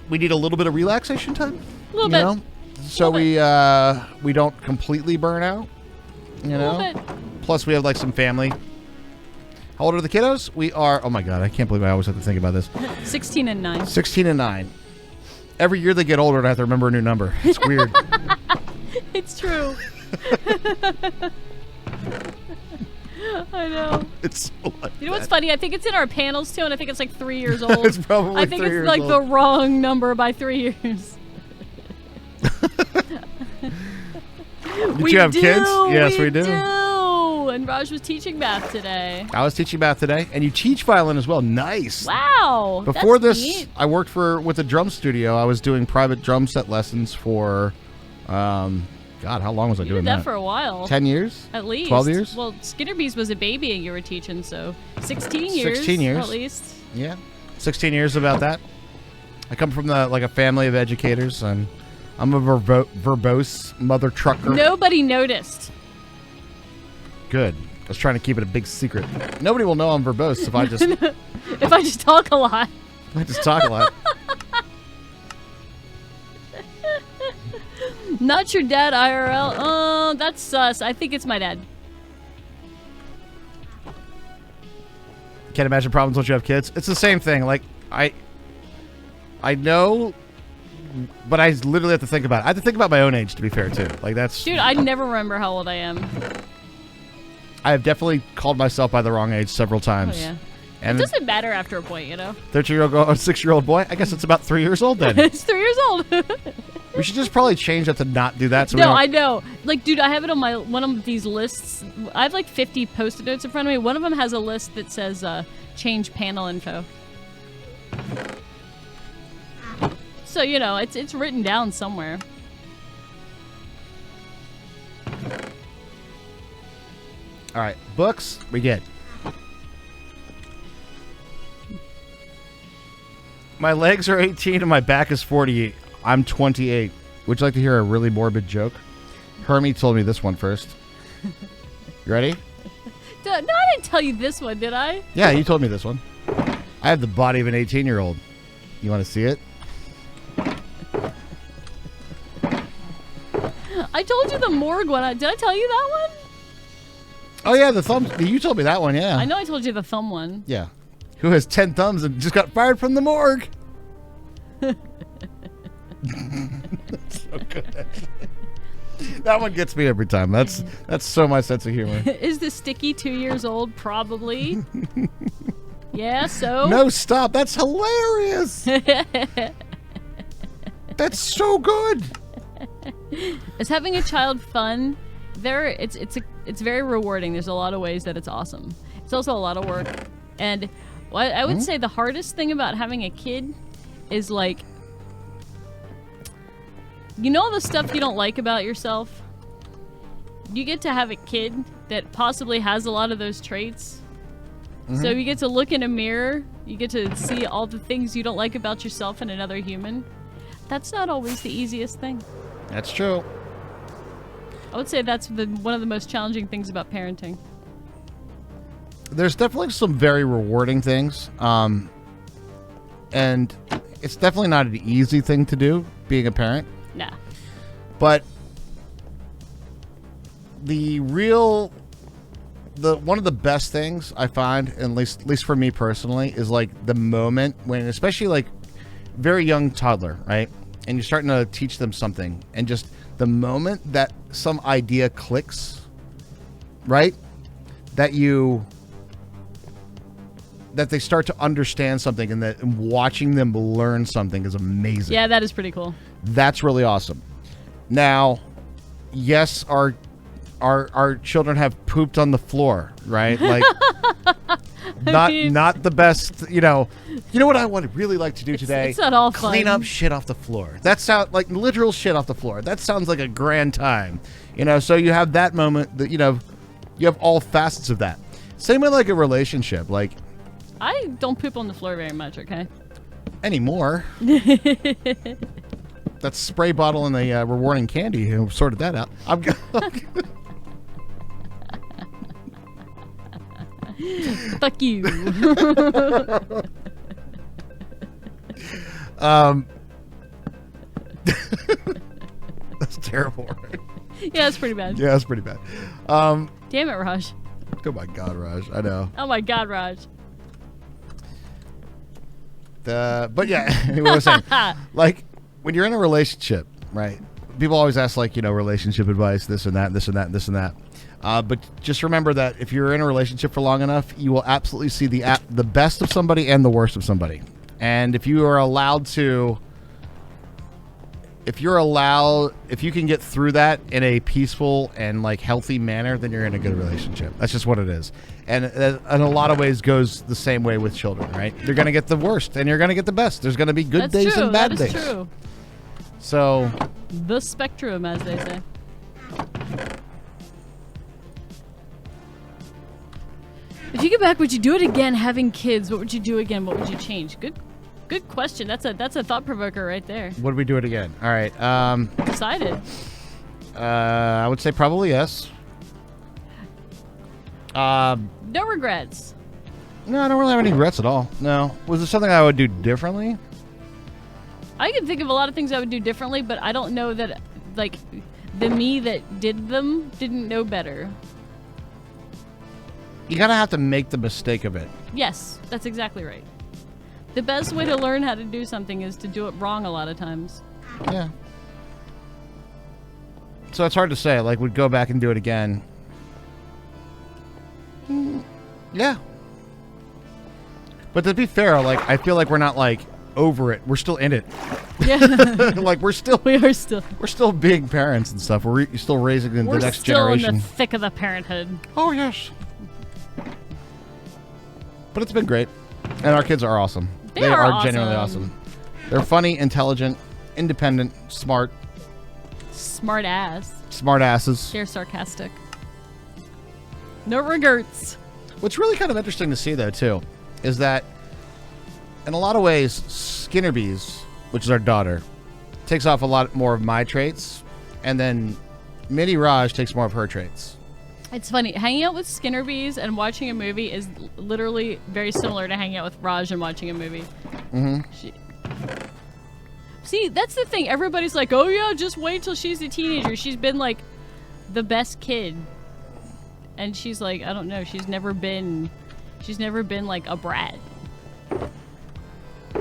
we need a little bit of relaxation time. A little bit. Know? So we don't completely burn out. You know? Little bit. Plus we have like some family. How old are the kiddos? We are, oh my god, I can't believe I always have to think about this. 16 and 9. 16 and 9. Every year they get older and I have to remember a new number. It's weird. It's true. I know. It's so like You know what's that. funny? I think it's in our panels too, and I think it's like 3 years old. It's probably I think 3 it's years like old. the wrong number by 3 years. Did you have kids? Yes, we do. And Raj was teaching math today. I was teaching math today, and you teach violin as well. Nice. Wow. Before that's this, neat. I worked with a drum studio. I was doing private drum set lessons for, God, how long was I You doing did that for a while. 10 years? At least. 12 years? Well, Skinnerbees was a baby and you were teaching, so 16 years. 16 years. At least. Yeah, 16 years about that. I come from a family of educators. I'm a verbose mother trucker. Nobody noticed. Good. I was trying to keep it a big secret. Nobody will know I'm verbose if I just If I just talk a lot. talk a lot. Not your dad IRL. Oh, that's sus. I think it's my dad. Can't imagine problems once you have kids. It's the same thing. Like I know, but I literally have to think about it. I have to think about my own age, to be fair, too. Like that's. Dude, I never remember how old I am. I have definitely called myself by the wrong age several times. Oh, yeah. And It doesn't matter after a point, you know? 13-year-old girl, 6-year-old boy. I guess it's about 3 years old then. It's 3 years old. We should just probably change that to not do that. So we No, don't, I know. Like, dude, I have it on one of these lists. I have like 50 post-it notes in front of me. One of them has a list that says change panel info. So, you know, it's written down somewhere. All right, books we get. My legs are 18 and my back is 48. I'm 28. Would you like to hear a really morbid joke? Hermie told me this one first. You ready? No, I didn't tell you this one, did I? Yeah, you told me this one. I have the body of an 18-year-old. You want to see it? I told you the morgue one. Did I tell you that one? Oh, yeah, the thumb. You told me that one, yeah. I know I told you the thumb one. Yeah. Who has 10 thumbs and just got fired from the morgue. That's so good. That one gets me every time. That's so my sense of humor. Is the sticky 2 years old? Probably. Yeah, so? No, stop. That's hilarious. That's so good. Is having a child fun? It's very rewarding. There's a lot of ways that it's awesome. It's also a lot of work. And Well, I would say the hardest thing about having a kid is like, you know, the stuff you don't like about yourself. You get to have a kid that possibly has a lot of those traits. So you get to look in a mirror. You get to see all the things you don't like about yourself in another human. That's not always the easiest thing. That's true. I would say that's one of the most challenging things about parenting. There's definitely some very rewarding things. And it's definitely not an easy thing to do, being a parent. Nah. But one of the best things I find, at least for me personally, is like the moment when, especially like very young toddler, right? And you're starting to teach them something, and just the moment that some idea clicks, right? That they start to understand something, and that watching them learn something is amazing. Yeah, that is pretty cool. That's really awesome. Now, yes, our children have pooped on the floor, right? Like, not the best, you know. You know what I would really like to do today? It's not all fun. Clean up shit off the floor. That sounds like literal shit off the floor. That sounds like a grand time, you know. So you have that moment that, you know, you have all facets of that. Same with like a relationship, like. I don't poop on the floor very much, okay? Anymore. That spray bottle and the rewarding candy who sorted that out. Fuck you. That's terrible. Right? Yeah, that's pretty bad. Yeah, that's pretty bad. Damn it, Raj. Oh my God, Raj. I know. Oh my God, Raj. But yeah, what I was saying, like when you're in a relationship, right? People always ask, like, you know, relationship advice, this and that, this and that, and this and that. But just remember that if you're in a relationship for long enough, you will absolutely see the best of somebody and the worst of somebody. And if you can get through that in a peaceful and like healthy manner, then you're in a good relationship. That's just what it is. And in a lot of ways goes the same way with children, right? You're going to get the worst and you're going to get the best. There's going to be good days and bad days. That is true. So, the spectrum, as they say. If you get back, would you do it again having kids? What would you do again? What would you change? Good question. That's a thought provoker right there. Would we do it again? All right. Decided. I would say probably yes. No regrets. No, I don't really have any regrets at all. No. Was there something I would do differently? I can think of a lot of things I would do differently, but I don't know that, like, the me that did them didn't know better. You gotta have to make the mistake of it. Yes, that's exactly right. The best way to learn how to do something is to do it wrong a lot of times. Yeah. So it's hard to say. Like, we'd go back and do it again. Yeah. But to be fair, like, I feel like we're not, like, over it. We're still in it. Yeah. Like, we're still being parents and stuff. We're still raising the next generation. We're still in the thick of the parenthood. Oh, yes. But it's been great. And our kids are awesome. They are awesome. Genuinely awesome. They're funny, intelligent, independent, smart. Smart ass. Smart asses. They're sarcastic. No regrets. What's really kind of interesting to see, though, too, is that in a lot of ways, Skinnerbees, which is our daughter, takes off a lot more of my traits, and then Mini Raj takes more of her traits. It's funny. Hanging out with Skinnerbees and watching a movie is literally very similar to hanging out with Raj and watching a movie. Mm-hmm. See, that's the thing. Everybody's like, oh, yeah, just wait till she's a teenager. She's been, like, the best kid. And she's like, I don't know. She's never been like, a brat.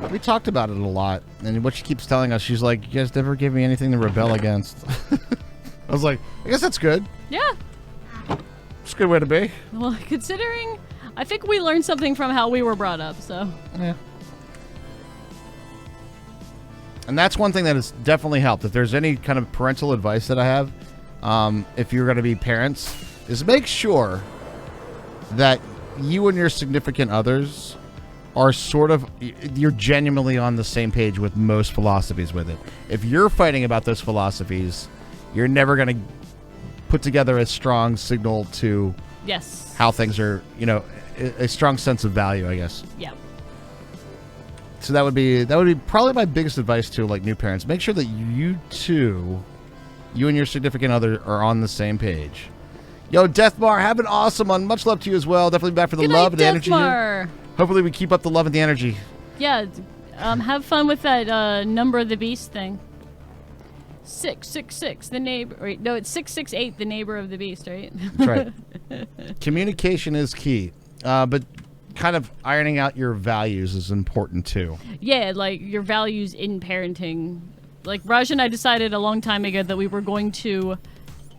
We talked about it a lot. And what she keeps telling us, she's like, you guys never give me anything to rebel against. I was like, I guess that's good. Yeah. It's a good way to be. Well, considering, I think we learned something from how we were brought up, so. Yeah. And that's one thing that has definitely helped. If there's any kind of parental advice that I have, if you're going to be parents, is make sure that you and your significant others are sort of, you're genuinely on the same page with most philosophies with it. If you're fighting about those philosophies, you're never going to put together a strong signal to Yes. how things are, a strong sense of value, I guess. Yeah. So that would be probably my biggest advice to like new parents. Make sure that you and your significant other are on the same page. Yo, Deathmar, have an awesome one. Much love to you as well. Definitely back for the Good love night, and the energy here. Deathmar. Hopefully we keep up the love and the energy. Yeah. Have fun with that number of the beast thing. 666, the neighbor. Wait, no, it's 668, the neighbor of the beast, right? That's right. Communication is key, but kind of ironing out your values is important too. Yeah, like your values in parenting. Like Raj and I decided a long time ago that we were going to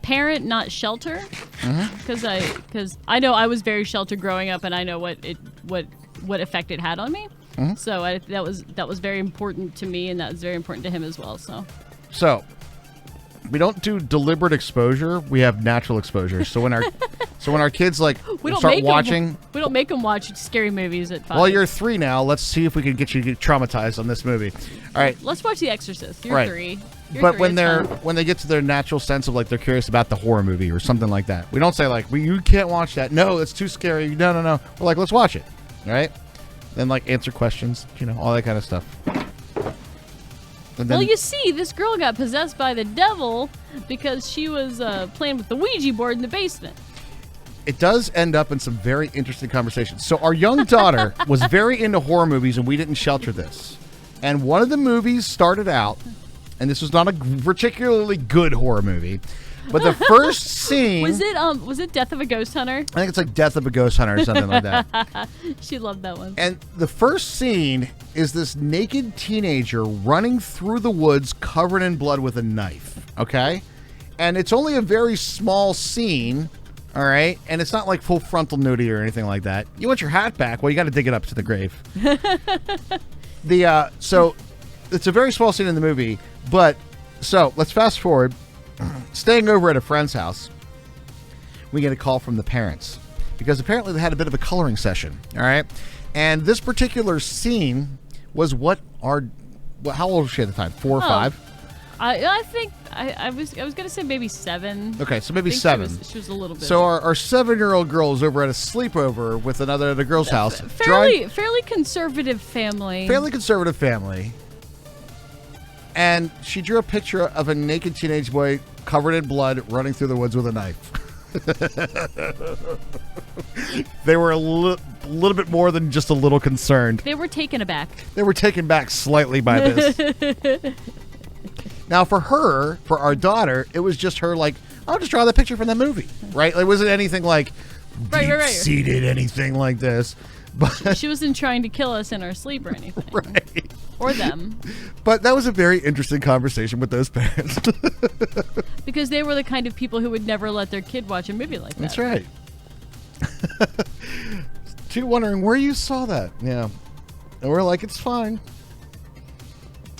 parent, not shelter, because I know I was very sheltered growing up, and I know what effect it had on me. So that was very important to me, and that was very important to him as well. So we don't do deliberate exposure. We have natural exposure. So when our kids like start watching, we don't make them watch scary movies at 5. Well, you're 3 now. Let's see if we can get you traumatized on this movie. All right. Let's watch The Exorcist. You're right. 3. You're But 3, when they get to their natural sense of like they're curious about the horror movie or something like that, we don't say like, well, you can't watch that. No, it's too scary. No. We're like, let's watch it. All right. Then like answer questions, all that kind of stuff. Well, you see, this girl got possessed by the devil because she was playing with the Ouija board in the basement. It does end up in some very interesting conversations. So our young daughter was very into horror movies, and we didn't shelter this. And one of the movies started out, and this was not a particularly good horror movie, but the first scene... Was it Death of a Ghost Hunter? I think it's like Death of a Ghost Hunter or something like that. She loved that one. And the first scene is this naked teenager running through the woods covered in blood with a knife, okay? And it's only a very small scene, all right? And it's not like full frontal nudity or anything like that. You want your hat back? Well, you got to dig it up to the grave. So it's a very small scene in the movie, but so let's fast forward. Staying over at a friend's house, we get a call from the parents because apparently they had a bit of a coloring session, all right? And this particular scene was how old was she at the time? 4 or 5? I think I was gonna say maybe 7. Okay, so maybe 7. She was a little bit. So our 7-year-old girl is over at a sleepover with another at a girl's house. Fairly conservative family. Fairly conservative family. And she drew a picture of a naked teenage boy covered in blood running through the woods with a knife. They were a little bit more than just a little concerned. They were taken aback. They were taken back slightly by this. Now, for our daughter, it was just her like, I'll just draw that picture from the movie, right? It wasn't anything like deep-seated, anything like this. But she wasn't trying to kill us in our sleep or anything. Right. Or them. But that was a very interesting conversation with those parents. Because they were the kind of people who would never let their kid watch a movie like that. That's right. Too wondering where you saw that. Yeah. And we're like, it's fine.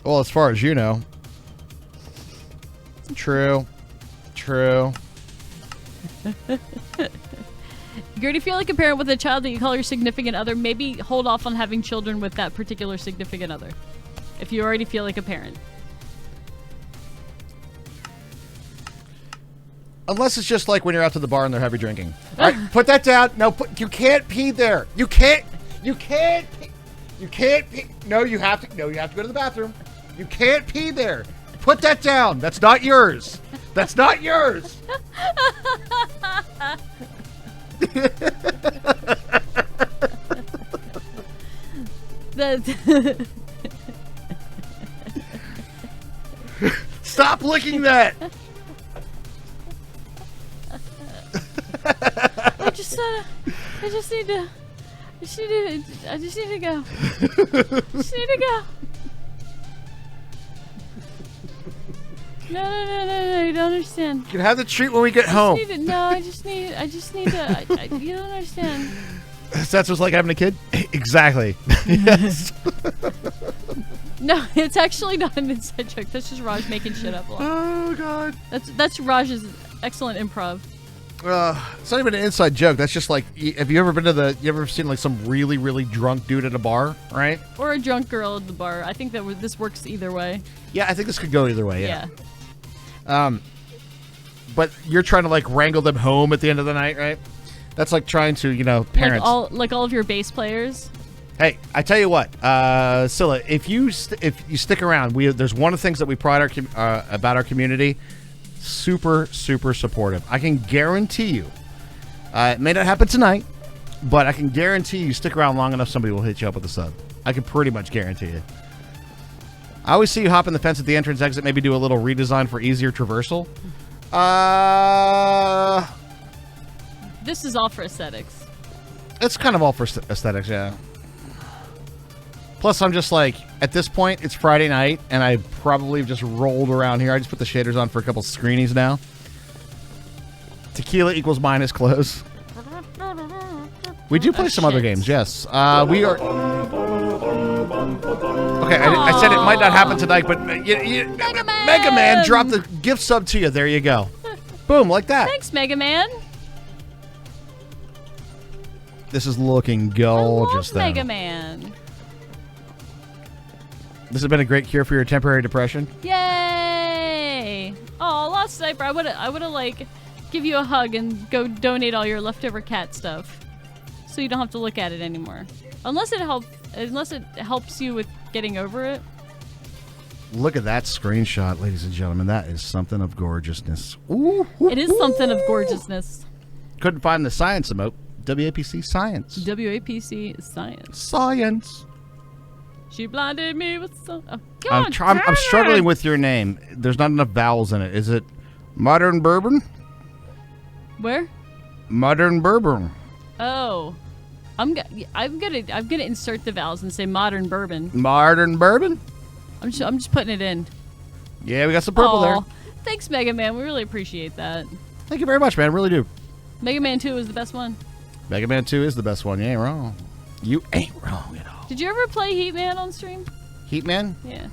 Well, as far as you know. True. You're to feel like a parent with a child that you call your significant other, maybe hold off on having children with that particular significant other. If you already feel like a parent. Unless it's just like when you're out to the bar and they're heavy drinking. All right, put that down. No, you can't pee there. You can't pee. No, you have to go to the bathroom. You can't pee there. Put that down. That's not yours. That's not yours. Stop licking that. I just need to go. Just need to go. No, you don't understand. You can have the treat when we get home. I just need to, you don't understand. That's what's like having a kid? Exactly. Yes. No, it's actually not an inside joke. That's just Raj making shit up a lot. Oh, God. That's Raj's excellent improv. It's not even an inside joke. That's just like, have you ever been to you ever seen like some really, really drunk dude at a bar, right? Or a drunk girl at the bar. I think that this works either way. Yeah, I think this could go either way, yeah. But you're trying to like wrangle them home at the end of the night, right? That's like trying to, parents. Like all of your bass players. Hey, I tell you what, Scylla, if you stick around, there's one of the things that we pride about our community. Super, super supportive. I can guarantee you, it may not happen tonight, but I can guarantee you stick around long enough, somebody will hit you up with a sub. I can pretty much guarantee it. I always see you hop in the fence at the entrance exit, maybe do a little redesign for easier traversal. This is all for aesthetics. It's kind of all for aesthetics, yeah. Plus, I'm just like, at this point, it's Friday night, and I probably have just rolled around here. I just put the shaders on for a couple screenies now. Tequila equals minus close. We do play some other games, yes. We are... Okay, I said it might not happen tonight, but Mega Man dropped the gift sub to you. There you go. Boom, like that. Thanks, Mega Man. This is looking gorgeous, though. Mega Man. This has been a great cure for your temporary depression. Yay! Oh, Lost Sniper, I would've like give you a hug and go donate all your leftover cat stuff, so you don't have to look at it anymore. Unless it helps you with getting over it. Look at that screenshot, ladies and gentlemen. That is something of gorgeousness. Ooh, it is something of gorgeousness. Couldn't find the science emote. WAPC science. WAPC is science. Science. She blinded me with some... Oh, I'm struggling with your name. There's not enough vowels in it. Is it Modern Bourbon? Where? Modern Bourbon. Oh. I'm gonna insert the vowels and say Modern Bourbon. Modern Bourbon? I'm just putting it in. Yeah, we got some purple there. Thanks, Mega Man. We really appreciate that. Thank you very much, man. Really do. Mega Man 2 is the best one. Mega Man 2 is the best one. You ain't wrong. You ain't wrong at all. Did you ever play Heat Man on stream? Heat Man? Yeah.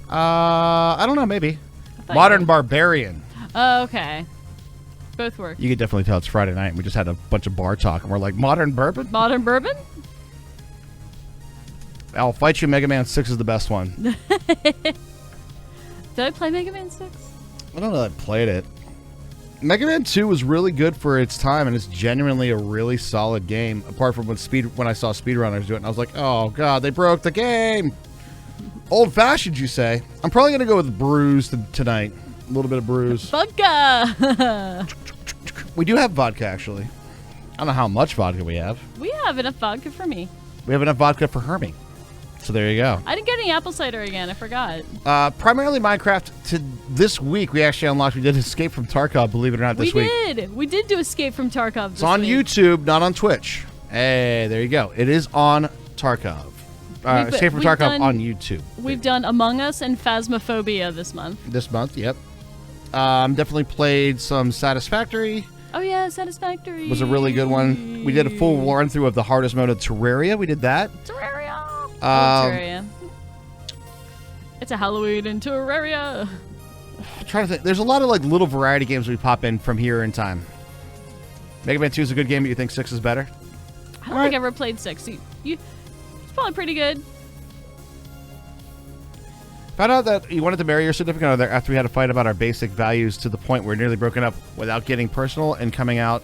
I don't know, maybe. Modern Barbarian. Oh, okay. Both work. You could definitely tell it's Friday night. We just had a bunch of bar talk, and we're like, Modern Bourbon? Modern Bourbon? I'll fight you. Mega Man 6 is the best one. Did I play Mega Man 6? I don't know that I played it. Mega Man 2 was really good for its time, and it's genuinely a really solid game. Apart from when I saw speedrunners do it, and I was like, "Oh God, they broke the game." Old-fashioned, you say? I'm probably gonna go with brews tonight. A little bit of brews. Vodka. We do have vodka, actually. I don't know how much vodka we have. We have enough vodka for me. We have enough vodka for Hermie. So there you go. I didn't get any apple cider again. I forgot. Primarily Minecraft. This week, we actually unlocked. We did Escape from Tarkov, believe it or not, this week. We did do Escape from Tarkov this week. It's on YouTube, not on Twitch. Hey, there you go. It is on Tarkov. Escape from Tarkov on YouTube. We've done Among Us and Phasmophobia this month. This month, yep. Definitely played some Satisfactory. Oh, yeah, Satisfactory. Was a really good one. We did a full run-through of the hardest mode of Terraria. We did that. Terraria. Terraria. It's a Halloween in Terraria. I'm trying to think. There's a lot of like little variety games we pop in from here in time. Mega Man 2 is a good game, but you think 6 is better? I don't think I ever played 6. It's probably pretty good. Found out that you wanted to marry your significant other after we had a fight about our basic values to the point where we're nearly broken up without getting personal and coming out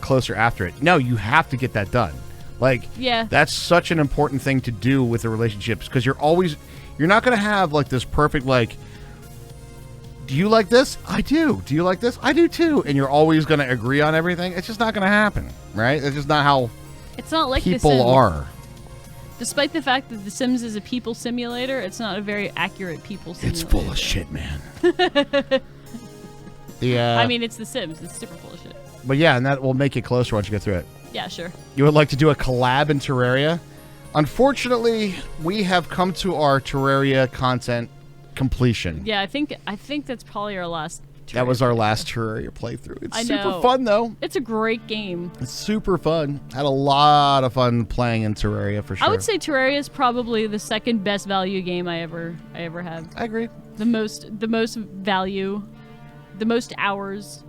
closer after it. No, you have to get that done. Like, yeah, that's such an important thing to do with the relationships because you're not going to have like this perfect like, do you like this? I do. Do you like this? I do too. And you're always going to agree on everything. It's just not going to happen, right? It's just not how it's not like people are. Despite the fact that The Sims is a people simulator, it's not a very accurate people simulator. It's full of shit, man. I mean, it's The Sims. It's super full of shit. But yeah, and that will make it closer once you get through it. Yeah, sure. You would like to do a collab in Terraria? Unfortunately, we have come to our Terraria content completion. Yeah, I think that's probably our last That was our last Terraria playthrough. It's I super know. fun, though. It's a great game. It's super fun. Had a lot of fun playing in Terraria, for sure. I would say Terraria is probably the second best value game I ever had. I agree. The most value, the most hours.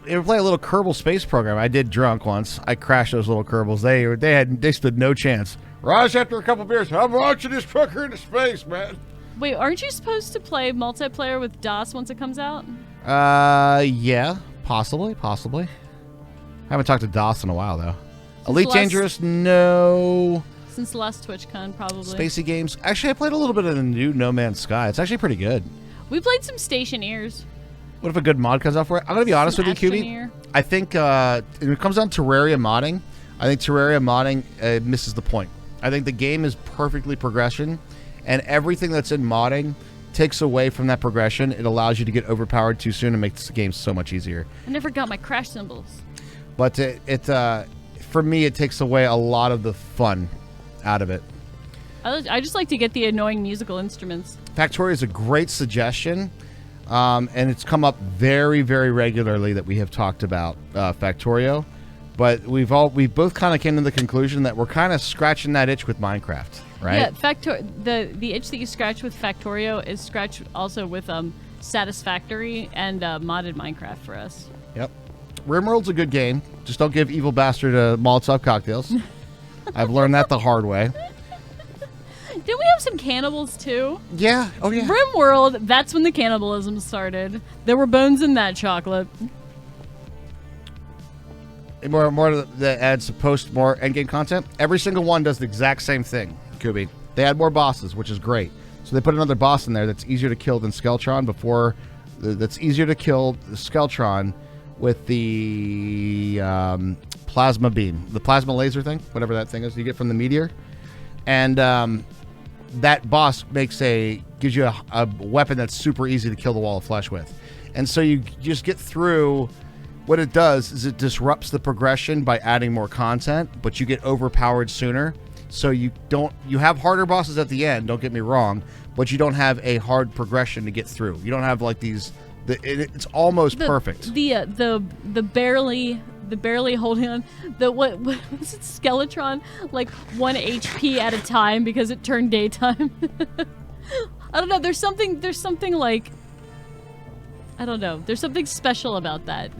You ever play a little Kerbal Space Program? I did drunk once. I crashed those little Kerbals. They stood no chance. Raj, after a couple beers, I'm launching this trucker into space, man. Wait, aren't you supposed to play multiplayer with DOS once it comes out? Yeah, possibly. I haven't talked to DOS in a while, though. Since Elite the last- Dangerous, no. Since the last TwitchCon, probably. Spacey games. Actually, I played a little bit of the new No Man's Sky. It's actually pretty good. We played some Stationeers. What if a good mod comes out for it? I'm going to be honest with you, QB. Astroneer. I think when it comes down to Terraria modding, I think Terraria modding misses the point. I think the game is perfectly progression, and everything that's in modding takes away from that progression. It allows you to get overpowered too soon and makes the game so much easier. I never got my crash symbols. But for me, it takes away a lot of the fun out of it. I just like to get the annoying musical instruments. Factorio is a great suggestion, and it's come up very, very regularly that we have talked about Factorio. But we've both kind of came to the conclusion that we're kind of scratching that itch with Minecraft, right? Yeah, the itch that you scratch with Factorio is scratched also with Satisfactory and modded Minecraft for us. Yep. RimWorld's a good game. Just don't give Evil Bastard Molotov cocktails. I've learned that the hard way. Didn't we have some cannibals too? Yeah. Oh, yeah. RimWorld, that's when the cannibalism started. There were bones in that chocolate. More that adds more endgame content. Every single one does the exact same thing, Kubi. They add more bosses, which is great. So they put another boss in there that's easier to kill than Skeletron that's easier to kill the Skeletron with the plasma beam. The plasma laser thing, whatever that thing is you get from the meteor. And that boss gives you a weapon that's super easy to kill the wall of flesh with. And so you just get through. What it does is it disrupts the progression by adding more content, but you get overpowered sooner. So you have harder bosses at the end, don't get me wrong, but you don't have a hard progression to get through. You don't have like these, it's almost perfect. The barely holding on, what was it, Skeletron? Like 1 HP at a time because it turned daytime. I don't know, there's something like, I don't know. There's something special about that.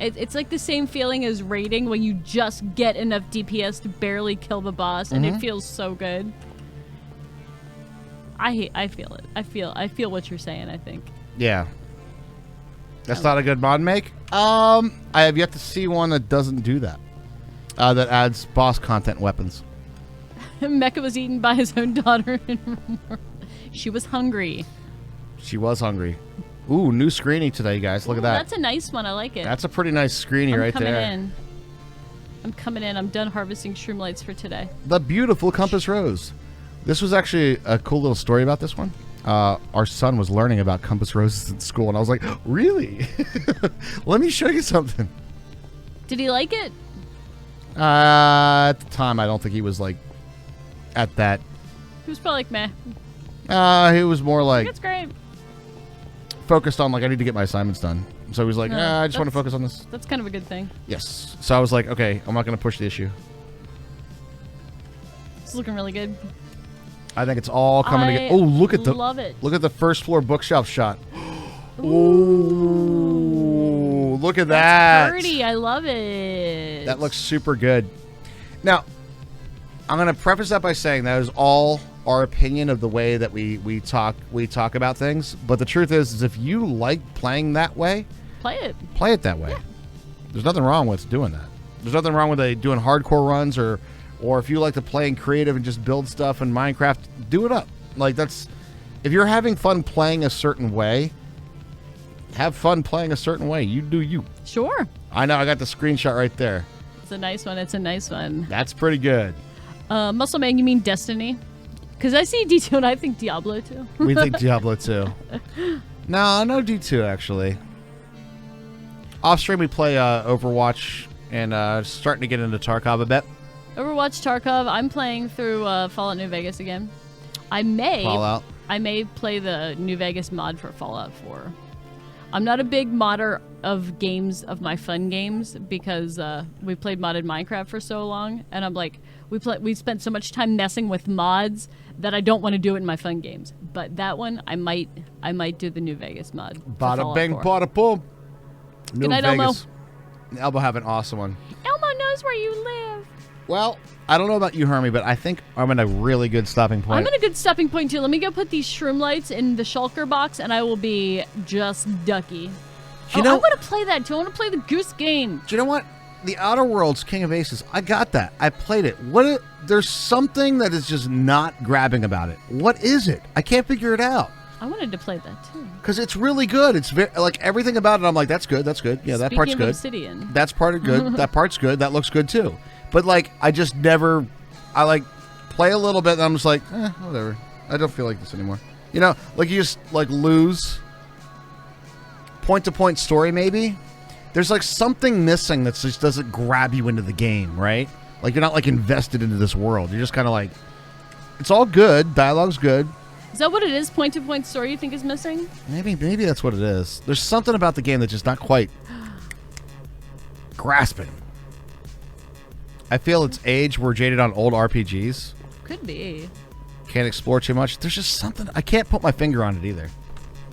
It's like the same feeling as raiding when you just get enough DPS to barely kill the boss, and it feels so good. I feel it. I feel what you're saying. I think. Yeah. That's not a good mod make. I have yet to see one that doesn't do that. That adds boss content weapons. Mecha was eaten by his own daughter. She was hungry. She was hungry. Ooh, new screening today, guys. Look at that. That's a nice one. I like it. That's a pretty nice screening right there. I'm coming in. I'm done harvesting shroom lights for today. The beautiful Compass Rose. This was actually a cool little story about this one. Our son was learning about Compass Roses in school, and I was like, really? Let me show you something. Did he like it? At the time, I don't think he was like at that. He was probably like, meh. He was more like It's great. focused on like, I need to get my assignments done. So he was like, No, I just want to focus on this. That's kind of a good thing. Yes. So I was like, okay, I'm not going to push the issue. It's looking really good. I think it's all coming together. Oh, love it. Look at the first floor bookshelf shot. Ooh, look at that. Pretty. I love it. That looks super good. Now, I'm going to preface that by saying that is all our opinion of the way that we talk about things. But the truth is if you like playing that way, play it that way. Yeah. There's nothing wrong with doing that. There's nothing wrong with doing hardcore runs or if you like to play in creative and just build stuff in Minecraft, do it up. Like if you're having fun playing a certain way, have fun playing a certain way. You do you. Sure. I know. I got the screenshot right there. It's a nice one. That's pretty good. Muscle Man, you mean Destiny? Because I see D2 and I think Diablo 2. We think Diablo 2. No D2 actually. Off stream we play Overwatch and starting to get into Tarkov a bit. Overwatch, Tarkov. I'm playing through Fallout New Vegas again. I may Fallout. I may play the New Vegas mod for Fallout 4. I'm not a big modder of games, of my fun games, because we played modded Minecraft for so long, and I'm like, we spent so much time messing with mods that I don't want to do it in my fun games. But that one, I might do the New Vegas mod. Bada bing, bada boom. Good night, Elmo. Elmo have an awesome one. Elmo knows where you live. Well, I don't know about you, Hermie, but I think I'm in a really good stopping point. I'm in a good stopping point, too. Let me go put these shroom lights in the shulker box, and I will be just ducky. I want to play that, too. I want to play the Goose Game. Do you know what? The Outer Worlds King of Aces, I got that. I played it. There's something that is just not grabbing about it. What is it? I can't figure it out. I wanted to play that, too. Because it's really good. It's like everything about it, I'm like, that's good, that's good. Yeah, that part's good. Obsidian. That's part of good. That part's good. That looks good, too. But, like, I just never, I, like, play a little bit, and I'm just like, whatever. I don't feel like this anymore. You know, like, you just, like, lose point-to-point story, maybe. There's, like, something missing that just doesn't grab you into the game, right? Like, you're not, like, invested into this world. You're just kind of like, it's all good. Dialogue's good. Is that what it is? Point-to-point story you think is missing? Maybe that's what it is. There's something about the game that's just not quite grasping. I feel it's age. We're jaded on old RPGs. Could be. Can't explore too much. There's just something. I can't put my finger on it either.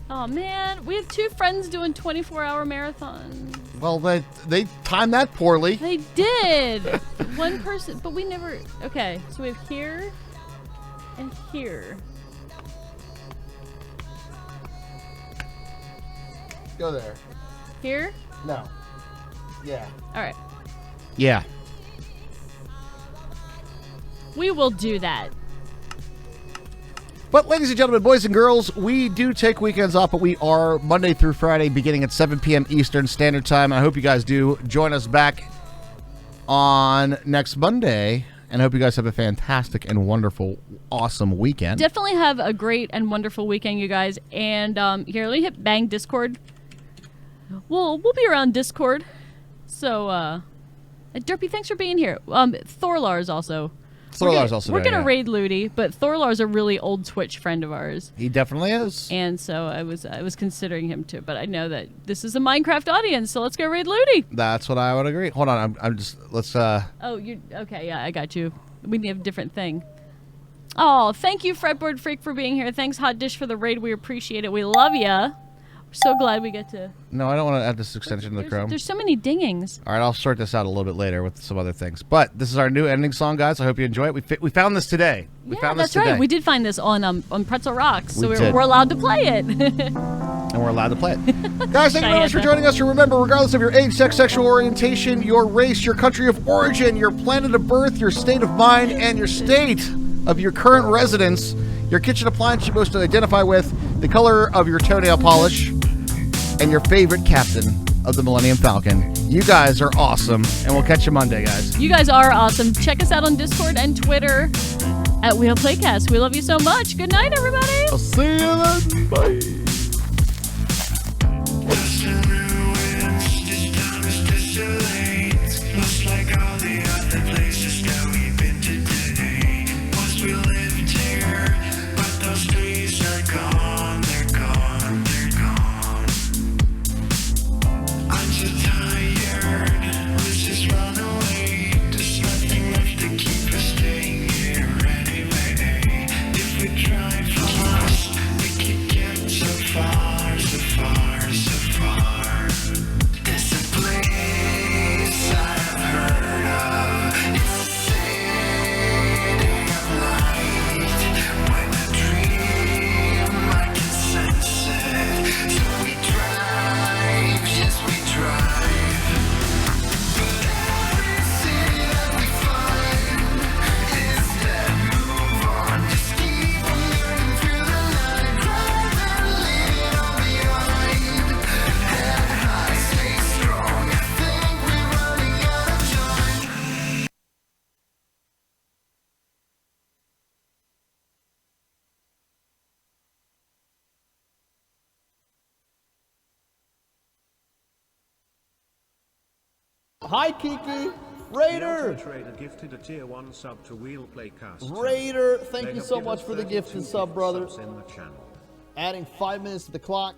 Oh, man. We have 2 friends doing 24-hour marathons. Well, they timed that poorly. They did. One person, but we never... Okay, so we have here and here. Go there. Here? No. Yeah. All right. Yeah. We will do that. But, ladies and gentlemen, boys and girls, we do take weekends off, but we are Monday through Friday beginning at 7 p.m. Eastern Standard Time. I hope you guys do join us back on next Monday, and I hope you guys have a fantastic and wonderful, awesome weekend. Definitely have a great and wonderful weekend, you guys. And here, let me hit bang Discord. We'll be around Discord. So, Derpy, thanks for being here. Thorlar's also. Thorlar's also We're there, gonna yeah. raid Ludi, but Thorlar's a really old Twitch friend of ours. He definitely is. And so I was considering him too, but I know that this is a Minecraft audience, so let's go raid Ludi. That's what I would agree. Hold on, I'm just let's Oh, you okay? Yeah, I got you. We need a different thing. Oh, thank you, Fretboard Freak, for being here. Thanks, Hot Dish, for the raid. We appreciate it. We love ya. We're so glad we get to. No, I don't want to add this extension to the Chrome. There's so many dingings. All right, I'll sort this out a little bit later with some other things. But this is our new ending song, guys. I hope you enjoy it. We found this today. We found this today. Right. We did find this on Pretzel Rocks, so We did. we're allowed to play it. And we're allowed to play it. Guys, thank you very much for joining us. And remember, regardless of your age, sex, sexual orientation, your race, your country of origin, your planet of birth, your state of mind, and your state of your current residence, your kitchen appliance you most identify with, the color of your toenail polish, and your favorite captain of the Millennium Falcon. You guys are awesome, and we'll catch you Monday, guys. You guys are awesome. Check us out on Discord and Twitter at Wheel Playcast. We love you so much. Good night, everybody. I'll see you then. Bye. Hi, Kiki. Raider. Trader gifted a tier 1 sub to Wheel Playcast. Raider, thank They you have so given much for the 32 gift and sub, brother. subs in the channel. Adding 5 minutes to the clock.